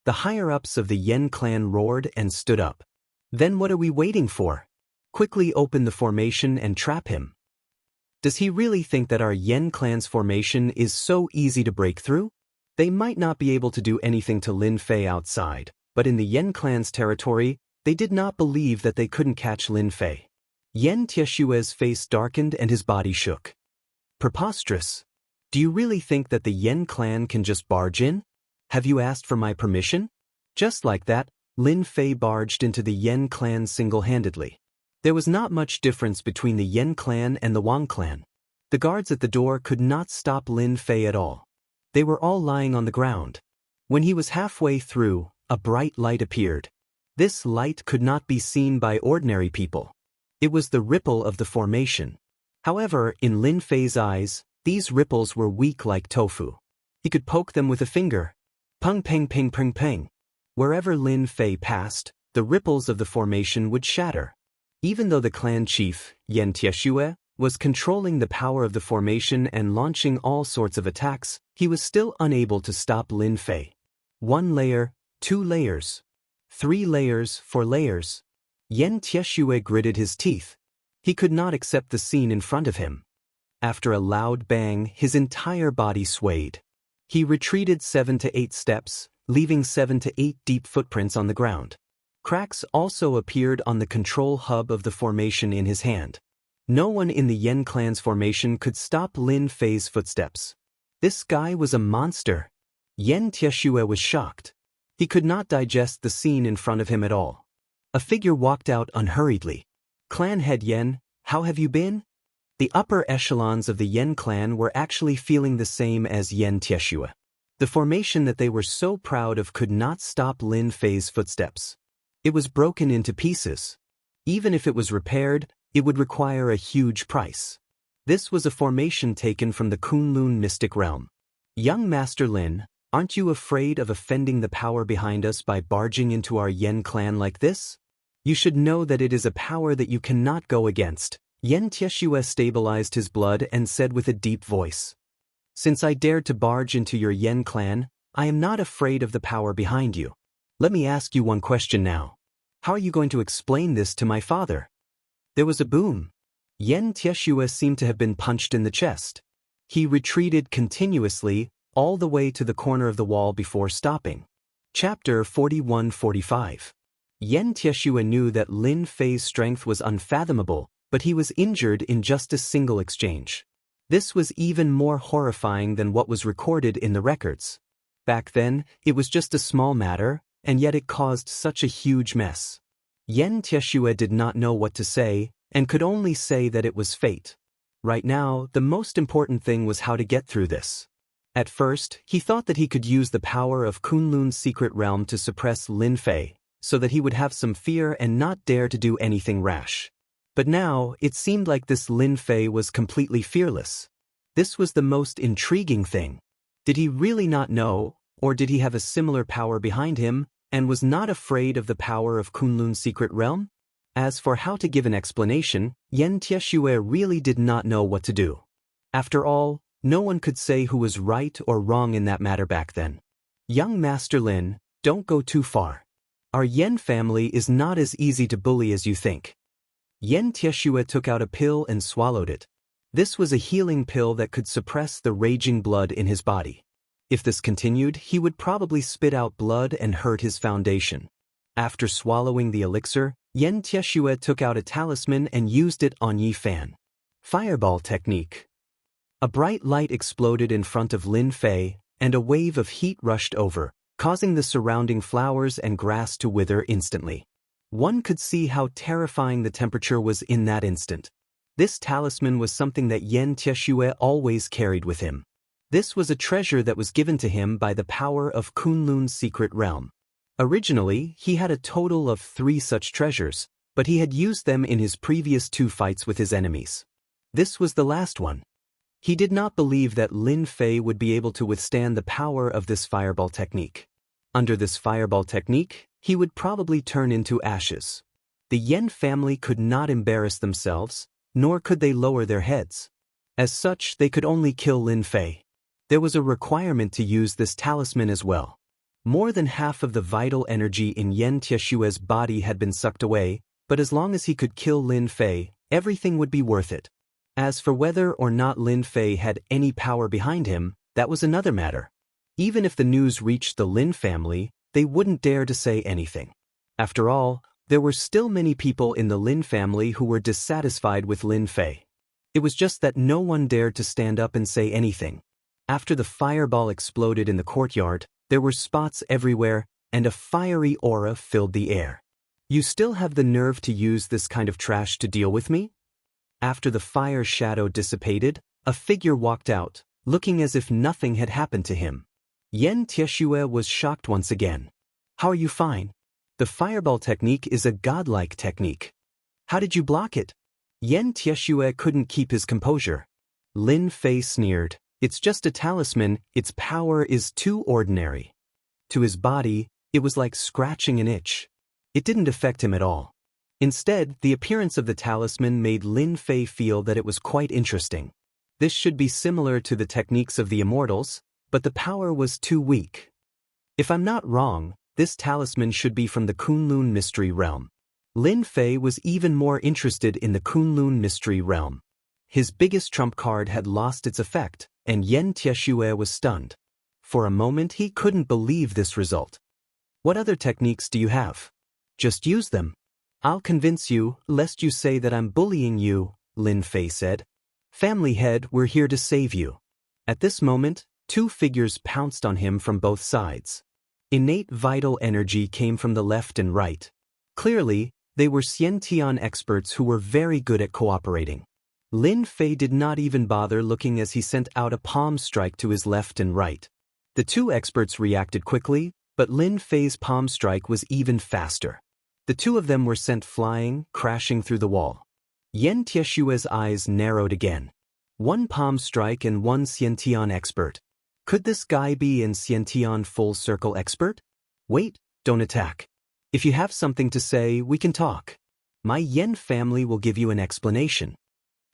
The higher-ups of the Yen clan roared and stood up. Then what are we waiting for? Quickly open the formation and trap him. Does he really think that our Yen clan's formation is so easy to break through? They might not be able to do anything to Lin Fei outside, but in the Yen clan's territory, they did not believe that they couldn't catch Lin Fei. Yan Tieshue's face darkened and his body shook. Preposterous. Do you really think that the Yen clan can just barge in? Have you asked for my permission? Just like that, Lin Fei barged into the Yen clan single-handedly. There was not much difference between the Yen clan and the Wang clan. The guards at the door could not stop Lin Fei at all. They were all lying on the ground. When he was halfway through, a bright light appeared. This light could not be seen by ordinary people. It was the ripple of the formation. However, in Lin Fei's eyes, these ripples were weak like tofu. He could poke them with a finger. Pung peng ping ping peng. Wherever Lin Fei passed, the ripples of the formation would shatter. Even though the clan chief, Yan Tieshue, was controlling the power of the formation and launching all sorts of attacks, he was still unable to stop Lin Fei. 1 layer, 2 layers. 3 layers, 4 layers. Yan Tieshue gritted his teeth. He could not accept the scene in front of him. After a loud bang, his entire body swayed. He retreated 7 to 8 steps, leaving 7 to 8 deep footprints on the ground. Cracks also appeared on the control hub of the formation in his hand. No one in the Yen clan's formation could stop Lin Fei's footsteps. This guy was a monster. Yan Tieshue was shocked. He could not digest the scene in front of him at all. A figure walked out unhurriedly. Clan head Yen, how have you been? The upper echelons of the Yen clan were actually feeling the same as Yan Tieshue. The formation that they were so proud of could not stop Lin Fei's footsteps. It was broken into pieces. Even if it was repaired, it would require a huge price. This was a formation taken from the Kunlun mystic realm. Young Master Lin, aren't you afraid of offending the power behind us by barging into our Yen clan like this? You should know that it is a power that you cannot go against. Yan Tieshue stabilized his blood and said with a deep voice. Since I dared to barge into your Yen clan, I am not afraid of the power behind you. Let me ask you one question now. How are you going to explain this to my father? There was a boom. Yan Tieshue seemed to have been punched in the chest. He retreated continuously, all the way to the corner of the wall before stopping. Chapter 41-45. Yan Tieshue knew that Lin Fei's strength was unfathomable, but he was injured in just a single exchange. This was even more horrifying than what was recorded in the records. Back then, it was just a small matter, and yet it caused such a huge mess. Yan Tieshue did not know what to say, and could only say that it was fate. Right now, the most important thing was how to get through this. At first, he thought that he could use the power of Kunlun's secret realm to suppress Lin Fei, so that he would have some fear and not dare to do anything rash. But now, it seemed like this Lin Fei was completely fearless. This was the most intriguing thing. Did he really not know, Or did he have a similar power behind him, and was not afraid of the power of Kunlun's secret realm? As for how to give an explanation, Yan Tieshue really did not know what to do. After all, no one could say who was right or wrong in that matter back then. Young Master Lin, don't go too far. Our Yen family is not as easy to bully as you think. Yan Tieshue took out a pill and swallowed it. This was a healing pill that could suppress the raging blood in his body. If this continued, he would probably spit out blood and hurt his foundation. After swallowing the elixir, Yan Tieshue took out a talisman and used it on Yi Fan. Fireball technique. A bright light exploded in front of Lin Fei, and a wave of heat rushed over, causing the surrounding flowers and grass to wither instantly. One could see how terrifying the temperature was in that instant. This talisman was something that Yan Tieshue always carried with him. This was a treasure that was given to him by the power of Kunlun's secret realm. Originally, he had a total of 3 such treasures, but he had used them in his previous 2 fights with his enemies. This was the last one. He did not believe that Lin Fei would be able to withstand the power of this fireball technique. Under this fireball technique, he would probably turn into ashes. The Yen family could not embarrass themselves, nor could they lower their heads. As such, they could only kill Lin Fei. There was a requirement to use this talisman as well. More than half of the vital energy in Yan Tieshue's body had been sucked away, but as long as he could kill Lin Fei, everything would be worth it. As for whether or not Lin Fei had any power behind him, that was another matter. Even if the news reached the Lin family, they wouldn't dare to say anything. After all, there were still many people in the Lin family who were dissatisfied with Lin Fei. It was just that no one dared to stand up and say anything. After the fireball exploded in the courtyard, there were spots everywhere, and a fiery aura filled the air. You still have the nerve to use this kind of trash to deal with me? After the fire shadow dissipated, a figure walked out, looking as if nothing had happened to him. Yan Tieshue was shocked once again. How are you fine? The fireball technique is a godlike technique. How did you block it? Yan Tieshue couldn't keep his composure. Lin Fei sneered. It's just a talisman, its power is too ordinary. To his body, it was like scratching an itch. It didn't affect him at all. Instead, the appearance of the talisman made Lin Fei feel that it was quite interesting. This should be similar to the techniques of the Immortals, but the power was too weak. If I'm not wrong, this talisman should be from the Kunlun mystery realm. Lin Fei was even more interested in the Kunlun mystery realm. His biggest trump card had lost its effect, and Yan Tieshue was stunned. For a moment he couldn't believe this result. What other techniques do you have? Just use them. I'll convince you, lest you say that I'm bullying you, Lin Fei said. Family head, we're here to save you. At this moment, 2 figures pounced on him from both sides. Innate vital energy came from the left and right. Clearly, they were Xiantian experts who were very good at cooperating. Lin Fei did not even bother looking as he sent out a palm strike to his left and right. The 2 experts reacted quickly, but Lin Fei's palm strike was even faster. The 2 of them were sent flying, crashing through the wall. Yan Tieshue's eyes narrowed again. 1 palm strike and 1 Xiantian expert. Could this guy be an Xiantian full circle expert? Wait, don't attack. If you have something to say, we can talk. My Yen family will give you an explanation.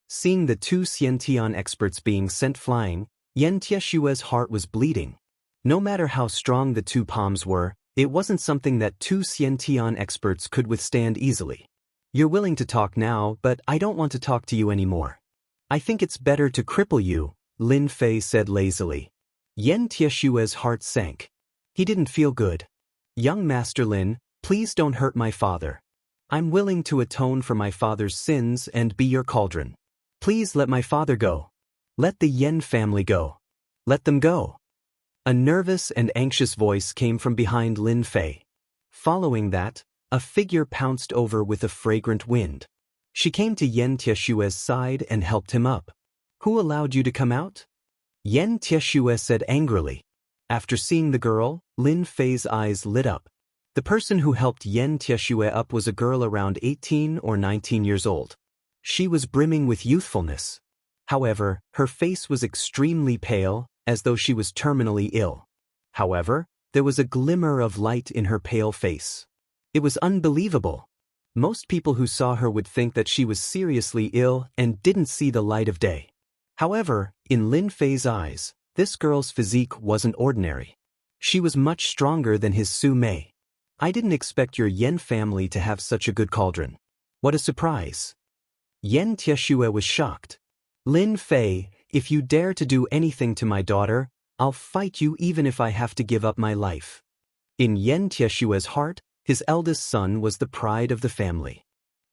Seeing the 2 Xiantian experts being sent flying, Yan Tieshue's heart was bleeding. No matter how strong the 2 palms were, it wasn't something that 2 Xiantian experts could withstand easily. You're willing to talk now, but I don't want to talk to you anymore. I think it's better to cripple you, Lin Fei said lazily. Yan Tieshue's heart sank. He didn't feel good. Young Master Lin, please don't hurt my father. I'm willing to atone for my father's sins and be your cauldron. Please let my father go. Let the Yen family go. Let them go. A nervous and anxious voice came from behind Lin Fei. Following that, a figure pounced over with a fragrant wind. She came to Yan Tieshue's side and helped him up. Who allowed you to come out? Yan Tieshue said angrily. After seeing the girl, Lin Fei's eyes lit up. The person who helped Yan Tieshue up was a girl around 18 or 19 years old. She was brimming with youthfulness. However, her face was extremely pale, as though she was terminally ill. However, there was a glimmer of light in her pale face. It was unbelievable. Most people who saw her would think that she was seriously ill and didn't see the light of day. However, in Lin Fei's eyes, this girl's physique wasn't ordinary. She was much stronger than his Su Mei. I didn't expect your Yan family to have such a good cauldron. What a surprise. Yan Tieshue was shocked. Lin Fei, if you dare to do anything to my daughter, I'll fight you even if I have to give up my life. In Yan Tieshue's heart, his eldest son was the pride of the family.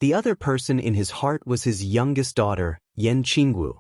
The other person in his heart was his youngest daughter, Yan Qingwu.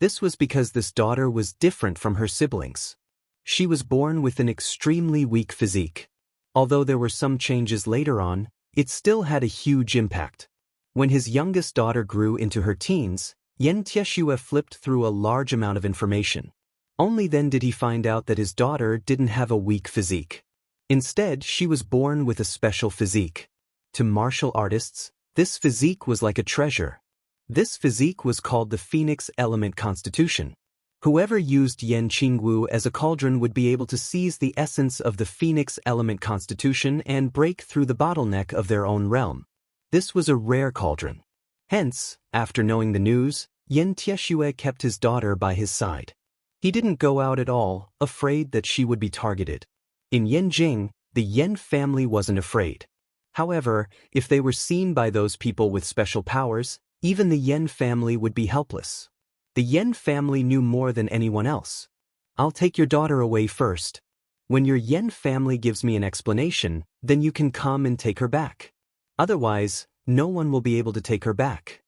This was because this daughter was different from her siblings. She was born with an extremely weak physique. Although there were some changes later on, it still had a huge impact. When his youngest daughter grew into her teens, Yan Tieshue flipped through a large amount of information. Only then did he find out that his daughter didn't have a weak physique. Instead, she was born with a special physique. To martial artists, this physique was like a treasure. This physique was called the Phoenix Element Constitution. Whoever used Yan Qingwu as a cauldron would be able to seize the essence of the Phoenix Element Constitution and break through the bottleneck of their own realm. This was a rare cauldron. Hence, after knowing the news, Yan Tieshue kept his daughter by his side. He didn't go out at all, afraid that she would be targeted. In Yanjing, the Yan family wasn't afraid. However, if they were seen by those people with special powers, even the Yan family would be helpless. The Yan family knew more than anyone else. I'll take your daughter away first. When your Yan family gives me an explanation, then you can come and take her back. Otherwise, no one will be able to take her back.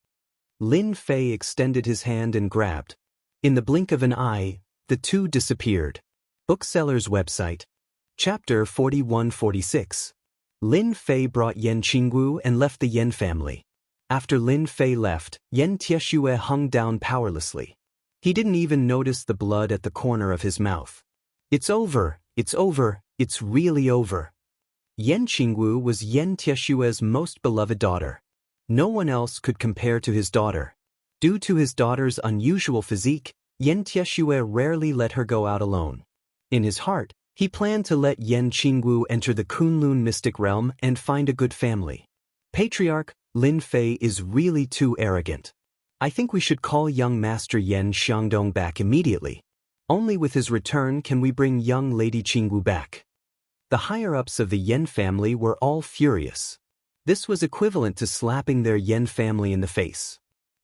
Lin Fei extended his hand and grabbed. In the blink of an eye, the two disappeared. Bookseller's website. Chapter 41-46. Lin Fei brought Yan Qingwu and left the Yan family. After Lin Fei left, Yan Tieshue hung down powerlessly. He didn't even notice the blood at the corner of his mouth. It's over, it's really over. Yan Qingwu was Yan Tieshue's most beloved daughter. No one else could compare to his daughter. Due to his daughter's unusual physique, Yan Tieshue rarely let her go out alone. In his heart, he planned to let Yan Qingwu enter the Kunlun mystic realm and find a good family. Patriarch, Lin Fei is really too arrogant. I think we should call young Master Yan Xiangdong back immediately. Only with his return can we bring young Lady Qingwu back. The higher-ups of the Yan family were all furious. This was equivalent to slapping their Yan family in the face.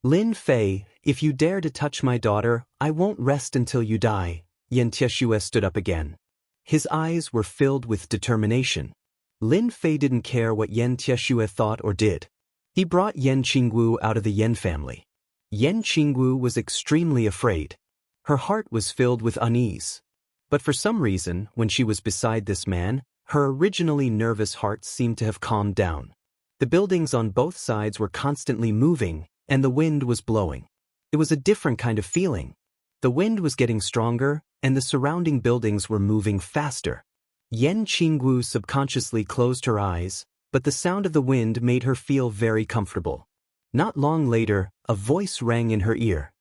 Lin Fei, if you dare to touch my daughter, I won't rest until you die. Yan Tieshue stood up again. His eyes were filled with determination. Lin Fei didn't care what Yan Tieshue thought or did. He brought Yan Qingwu out of the Yan family. Yan Qingwu was extremely afraid. Her heart was filled with unease. But for some reason, when she was beside this man, her originally nervous heart seemed to have calmed down. The buildings on both sides were constantly moving, and the wind was blowing. It was a different kind of feeling. The wind was getting stronger, and the surrounding buildings were moving faster. Yan Qingwu subconsciously closed her eyes, but the sound of the wind made her feel very comfortable. Not long later, a voice rang in her ear.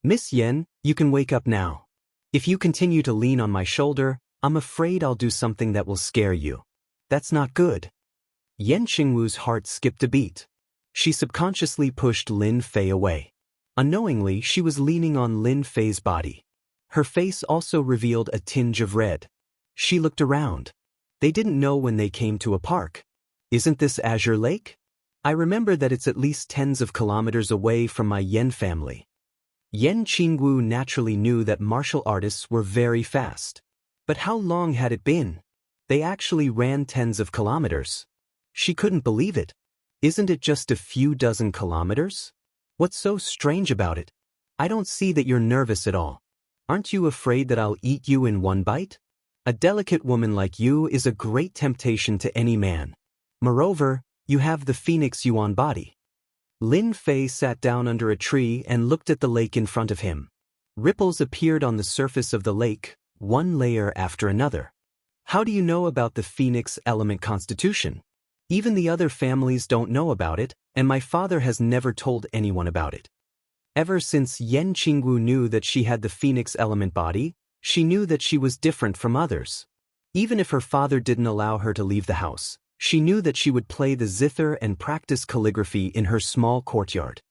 Miss Yan, you can wake up now. If you continue to lean on my shoulder, I'm afraid I'll do something that will scare you. That's not good. Yan Qingwu's heart skipped a beat. She subconsciously pushed Lin Fei away. Unknowingly, she was leaning on Lin Fei's body. Her face also revealed a tinge of red. She looked around. They didn't know when they came to a park. Isn't this Azure Lake? I remember that it's at least tens of kilometers away from my Yan family. Yan Qingwu naturally knew that martial artists were very fast. But how long had it been? They actually ran tens of kilometers. She couldn't believe it. Isn't it just a few dozen kilometers? What's so strange about it? I don't see that you're nervous at all. Aren't you afraid that I'll eat you in one bite? A delicate woman like you is a great temptation to any man. Moreover, you have the Phoenix Yuan body. Lin Fei sat down under a tree and looked at the lake in front of him. Ripples appeared on the surface of the lake, one layer after another. How do you know about the Phoenix Element Constitution? Even the other families don't know about it, and my father has never told anyone about it. Ever since Yan Qingwu knew that she had the Phoenix Element body, she knew that she was different from others. Even if her father didn't allow her to leave the house, she knew that she would play the zither and practice calligraphy in her small courtyard.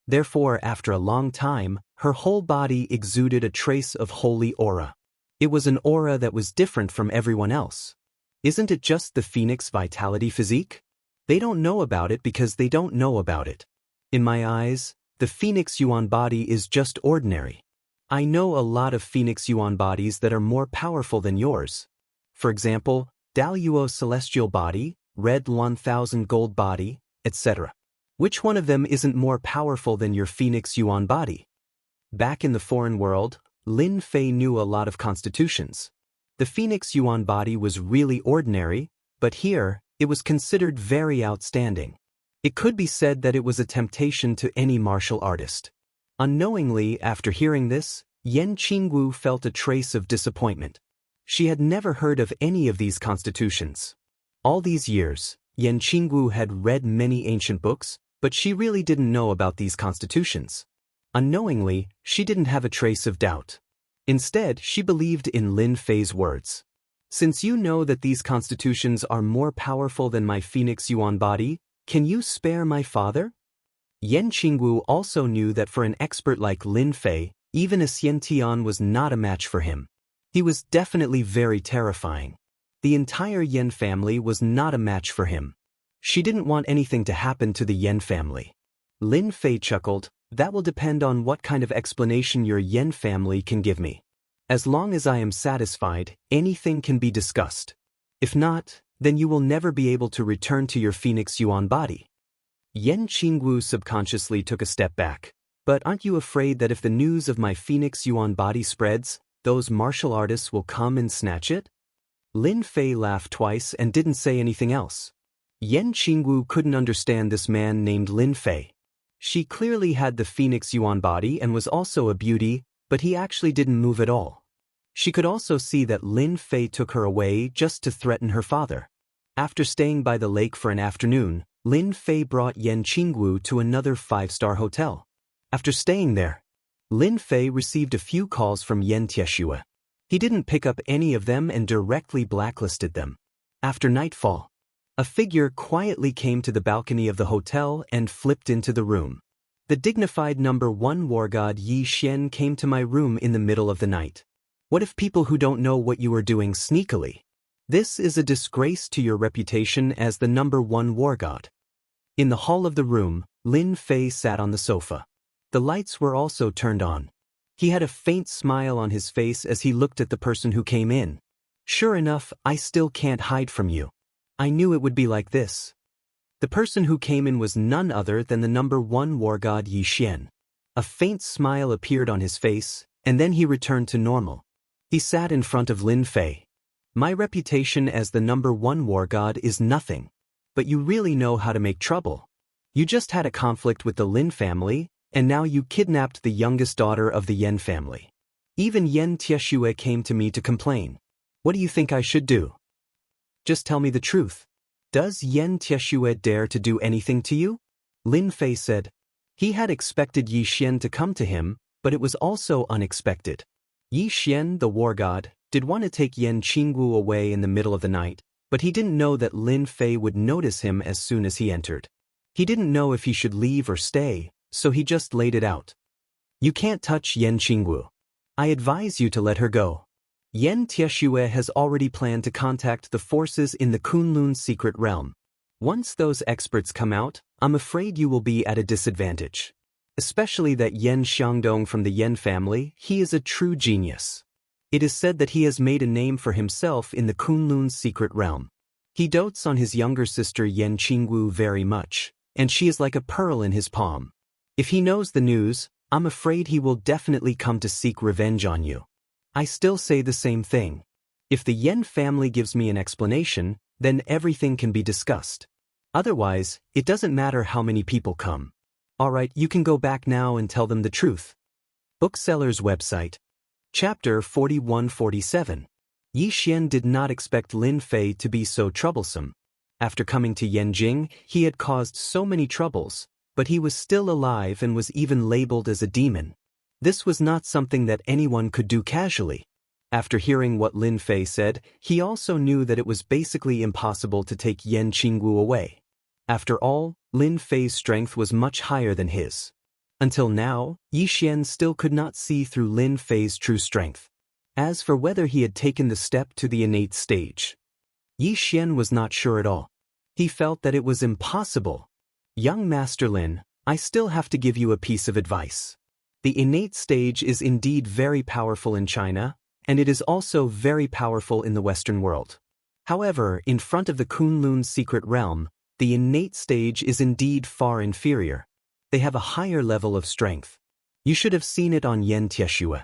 Therefore, after a long time, her whole body exuded a trace of holy aura. It was an aura that was different from everyone else. Isn't it just the phoenix vitality physique? They don't know about it because they don't know about it. In my eyes, the Phoenix Yuan body is just ordinary. I know a lot of Phoenix Yuan bodies that are more powerful than yours. For example, Daoist celestial body, red 1000 gold body, etc. Which one of them isn't more powerful than your Phoenix Yuan body? Back in the foreign world, Lin Fei knew a lot of constitutions. The Phoenix Yuan body was really ordinary, but here, it was considered very outstanding. It could be said that it was a temptation to any martial artist. Unknowingly, after hearing this, Yan Qingwu felt a trace of disappointment. She had never heard of any of these constitutions. All these years, Yan Qingwu had read many ancient books, but she really didn't know about these constitutions. Unknowingly, she didn't have a trace of doubt. Instead, she believed in Lin Fei's words. Since you know that these constitutions are more powerful than my Phoenix Yuan body, can you spare my father? Yan Qingwu also knew that for an expert like Lin Fei, even a Xiantian was not a match for him. He was definitely very terrifying. The entire Yan family was not a match for him. She didn't want anything to happen to the Yan family. Lin Fei chuckled, "That will depend on what kind of explanation your Yan family can give me. As long as I am satisfied, anything can be discussed. If not, then you will never be able to return to your Phoenix Yuan body." Yan Qingwu subconsciously took a step back. "But aren't you afraid that if the news of my Phoenix Yuan body spreads, those martial artists will come and snatch it?" Lin Fei laughed twice and didn't say anything else. Yan Qingwu couldn't understand this man named Lin Fei. She clearly had the Phoenix Yuan body and was also a beauty, but he actually didn't move at all. She could also see that Lin Fei took her away just to threaten her father. After staying by the lake for an afternoon, Lin Fei brought Yan Qingwu to another 5-star hotel. After staying there, Lin Fei received a few calls from Yan Tieshue. He didn't pick up any of them and directly blacklisted them. After nightfall, a figure quietly came to the balcony of the hotel and flipped into the room. The dignified number 1 war god Yi Xian came to my room in the middle of the night. What if people who don't know what you are doing sneakily? This is a disgrace to your reputation as the number 1 war god. In the hall of the room, Lin Fei sat on the sofa. The lights were also turned on. He had a faint smile on his face as he looked at the person who came in. "Sure enough, I still can't hide from you. I knew it would be like this." The person who came in was none other than the number 1 war god Yi Xian. A faint smile appeared on his face, and then he returned to normal. He sat in front of Lin Fei. "My reputation as the number 1 war god is nothing. But you really know how to make trouble. You just had a conflict with the Lin family, and now you kidnapped the youngest daughter of the Yan family. Even Yan Tieshue came to me to complain. What do you think I should do? Just tell me the truth. Does Yan Tieshue dare to do anything to you?" Lin Fei said. He had expected Yi Xian to come to him, but it was also unexpected. Yi Xian, the war god, did want to take Yan Qingwu away in the middle of the night, but he didn't know that Lin Fei would notice him as soon as he entered. He didn't know if he should leave or stay, so he just laid it out. "You can't touch Yan Qingwu. I advise you to let her go. Yan Tieshue has already planned to contact the forces in the Kunlun secret realm. Once those experts come out, I'm afraid you will be at a disadvantage. Especially that Yan Xiangdong from the Yan family, he is a true genius. It is said that he has made a name for himself in the Kunlun secret realm. He dotes on his younger sister Yan Qingwu very much, and she is like a pearl in his palm. If he knows the news, I'm afraid he will definitely come to seek revenge on you. I still say the same thing. If the Yan family gives me an explanation, then everything can be discussed. Otherwise, it doesn't matter how many people come. Alright, you can go back now and tell them the truth." Bookseller's website. Chapter 41-47. Yi Xian did not expect Lin Fei to be so troublesome. After coming to Yanjing, he had caused so many troubles, but he was still alive and was even labeled as a demon. This was not something that anyone could do casually. After hearing what Lin Fei said, he also knew that it was basically impossible to take Yan Qingwu away. After all, Lin Fei's strength was much higher than his. Until now, Yi Xian still could not see through Lin Fei's true strength. As for whether he had taken the step to the innate stage, Yi Xian was not sure at all. He felt that it was impossible. Young Master Lin, I still have to give you a piece of advice. The innate stage is indeed very powerful in China, and it is also very powerful in the Western world. However, in front of the Kunlun secret realm, the innate stage is indeed far inferior. They have a higher level of strength. You should have seen it on Yan Tieshue.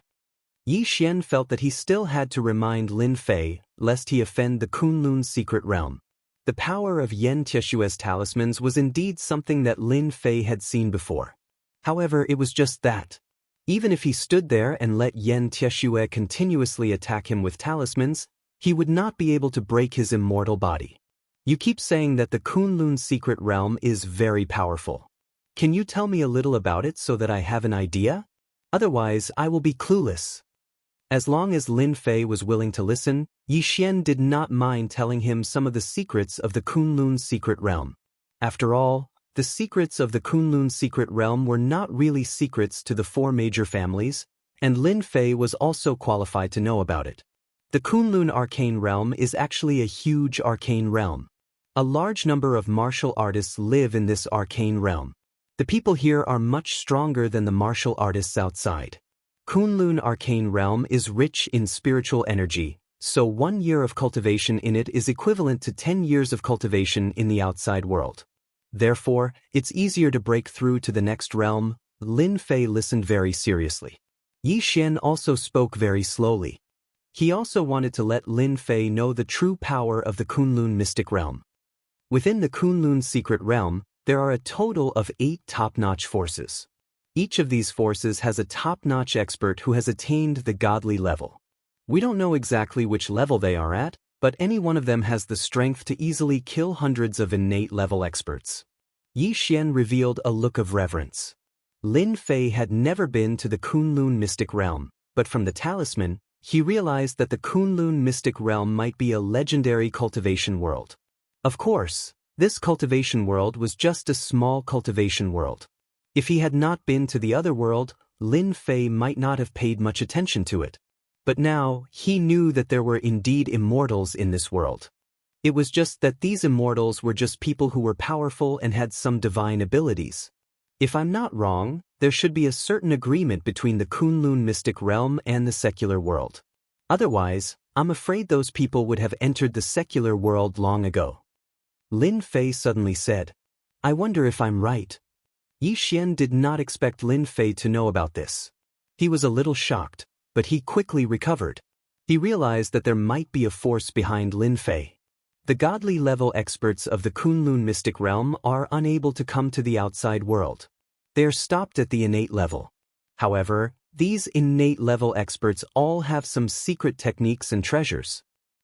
Yi Xian felt that he still had to remind Lin Fei, lest he offend the Kunlun secret realm. The power of Yan Tieshue's talismans was indeed something that Lin Fei had seen before. However, it was just that. Even if he stood there and let Yan Tieshue continuously attack him with talismans, he would not be able to break his immortal body. You keep saying that the Kunlun secret realm is very powerful. Can you tell me a little about it so that I have an idea? Otherwise, I will be clueless. As long as Lin Fei was willing to listen, Yi Xian did not mind telling him some of the secrets of the Kunlun secret realm. After all, the secrets of the Kunlun secret realm were not really secrets to the four major families, and Lin Fei was also qualified to know about it. The Kunlun arcane realm is actually a huge arcane realm. A large number of martial artists live in this arcane realm. The people here are much stronger than the martial artists outside. Kunlun arcane realm is rich in spiritual energy, so 1 year of cultivation in it is equivalent to 10 years of cultivation in the outside world. Therefore, it's easier to break through to the next realm. Lin Fei listened very seriously. Yi Xian also spoke very slowly. He also wanted to let Lin Fei know the true power of the Kunlun mystic realm. Within the Kunlun secret realm, there are a total of 8 top-notch forces. Each of these forces has a top-notch expert who has attained the godly level. We don't know exactly which level they are at, but any one of them has the strength to easily kill hundreds of innate level experts. Yi Xian revealed a look of reverence. Lin Fei had never been to the Kunlun mystic realm, but from the talisman, he realized that the Kunlun mystic realm might be a legendary cultivation world. Of course, this cultivation world was just a small cultivation world. If he had not been to the other world, Lin Fei might not have paid much attention to it. But now, he knew that there were indeed immortals in this world. It was just that these immortals were just people who were powerful and had some divine abilities. If I'm not wrong, there should be a certain agreement between the Kunlun mystic realm and the secular world. Otherwise, I'm afraid those people would have entered the secular world long ago. Lin Fei suddenly said, I wonder if I'm right. Yi Xian did not expect Lin Fei to know about this. He was a little shocked, but he quickly recovered. He realized that there might be a force behind Lin Fei. The godly level experts of the Kunlun mystic realm are unable to come to the outside world. They are stopped at the innate level. However, these innate level experts all have some secret techniques and treasures.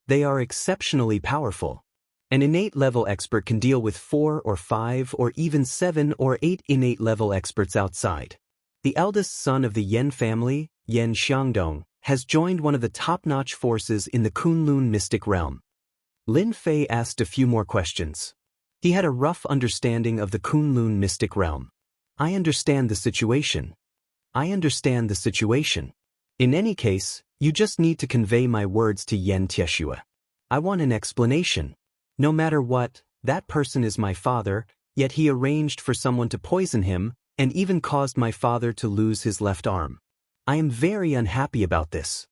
They are exceptionally powerful. An innate level expert can deal with 4 or 5 or even 7 or 8 innate level experts outside. The eldest son of the Yan family, Yan Xiangdong, has joined one of the top-notch forces in the Kunlun mystic realm. Lin Fei asked a few more questions. He had a rough understanding of the Kunlun mystic realm. I understand the situation. I understand the situation. In any case, you just need to convey my words to Yan Tieshue. I want an explanation. No matter what, that person is my father, yet he arranged for someone to poison him, and even caused my father to lose his left arm. I am very unhappy about this.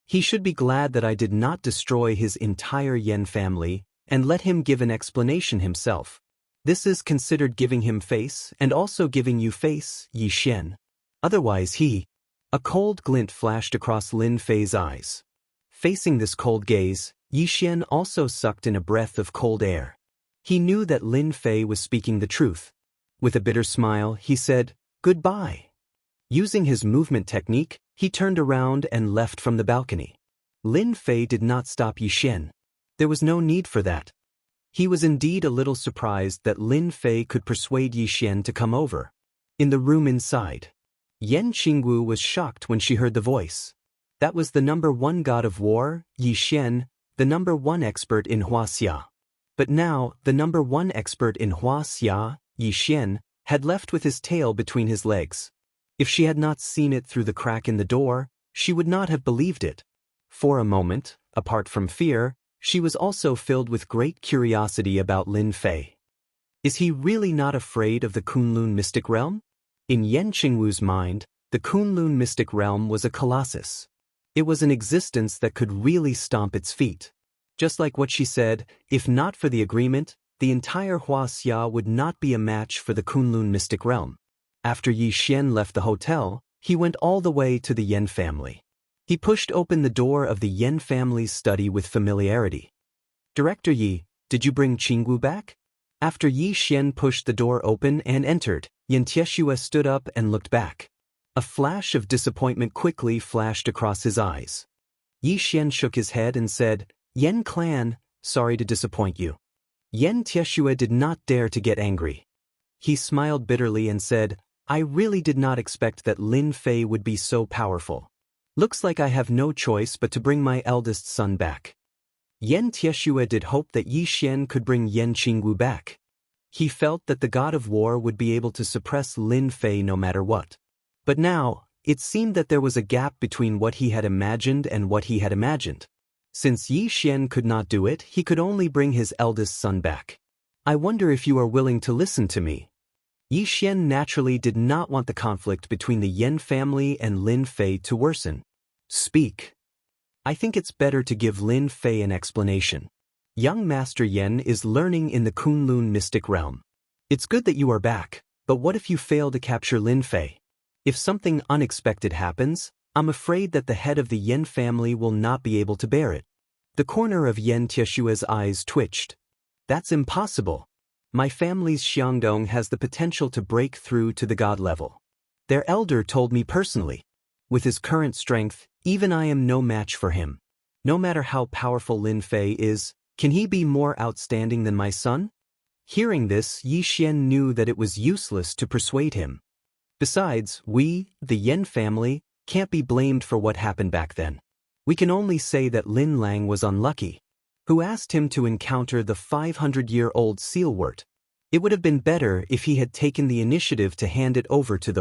He should be glad that I did not destroy his entire Yan family, and let him give an explanation himself. This is considered giving him face, and also giving you face, Yi Xian. Otherwise A cold glint flashed across Lin Fei's eyes. Facing this cold gaze, Yi Xian also sucked in a breath of cold air. He knew that Lin Fei was speaking the truth. With a bitter smile, he said, Goodbye. Using his movement technique, he turned around and left from the balcony. Lin Fei did not stop Yi Xian. There was no need for that. He was indeed a little surprised that Lin Fei could persuade Yi Xian to come over. In the room inside, Yan Qingwu was shocked when she heard the voice. That was the number 1 god of war, Yi Xian, the number 1 expert in Wuxia. But now, the number 1 expert in Wuxia, Yi Xian, had left with his tail between his legs. If she had not seen it through the crack in the door, she would not have believed it. For a moment, apart from fear, she was also filled with great curiosity about Lin Fei. Is he really not afraid of the Kunlun mystic realm? In Yan Qingwu's mind, the Kunlun mystic realm was a colossus. It was an existence that could really stomp its feet. Just like what she said, if not for the agreement, the entire Wuxia would not be a match for the Kunlun mystic realm. After Yi Xian left the hotel, he went all the way to the Yan family. He pushed open the door of the Yan family's study with familiarity. "Director Yi, did you bring Qingwu back?" After Yi Xian pushed the door open and entered, Yan Tieshue stood up and looked back. A flash of disappointment quickly flashed across his eyes. Yi Xian shook his head and said, "Yan clan, sorry to disappoint you." Yan Tieshue did not dare to get angry. He smiled bitterly and said, "I really did not expect that Lin Fei would be so powerful. Looks like I have no choice but to bring my eldest son back." Yan Tieshue did hope that Yi Xian could bring Yan Qingwu back. He felt that the god of war would be able to suppress Lin Fei no matter what. But now, it seemed that there was a gap between what he had imagined and what he had imagined. Since Yi Xian could not do it, he could only bring his eldest son back. "I wonder if you are willing to listen to me." Yi Xian naturally did not want the conflict between the Yan family and Lin Fei to worsen. "Speak. I think it's better to give Lin Fei an explanation. Young Master Yan is learning in the Kunlun mystic realm. It's good that you are back, but what if you fail to capture Lin Fei? If something unexpected happens, I'm afraid that the head of the Yan family will not be able to bear it." The corner of Yan Tieshue's eyes twitched. "That's impossible. My family's Xiangdong has the potential to break through to the god level. Their elder told me personally. With his current strength, even I am no match for him. No matter how powerful Lin Fei is, can he be more outstanding than my son?" Hearing this, Yi Xian knew that it was useless to persuade him. Besides, we, the Yan family, can't be blamed for what happened back then. We can only say that Lin Lang was unlucky. Who asked him to encounter the 500-year-old sealwort? It would have been better if he had taken the initiative to hand it over to the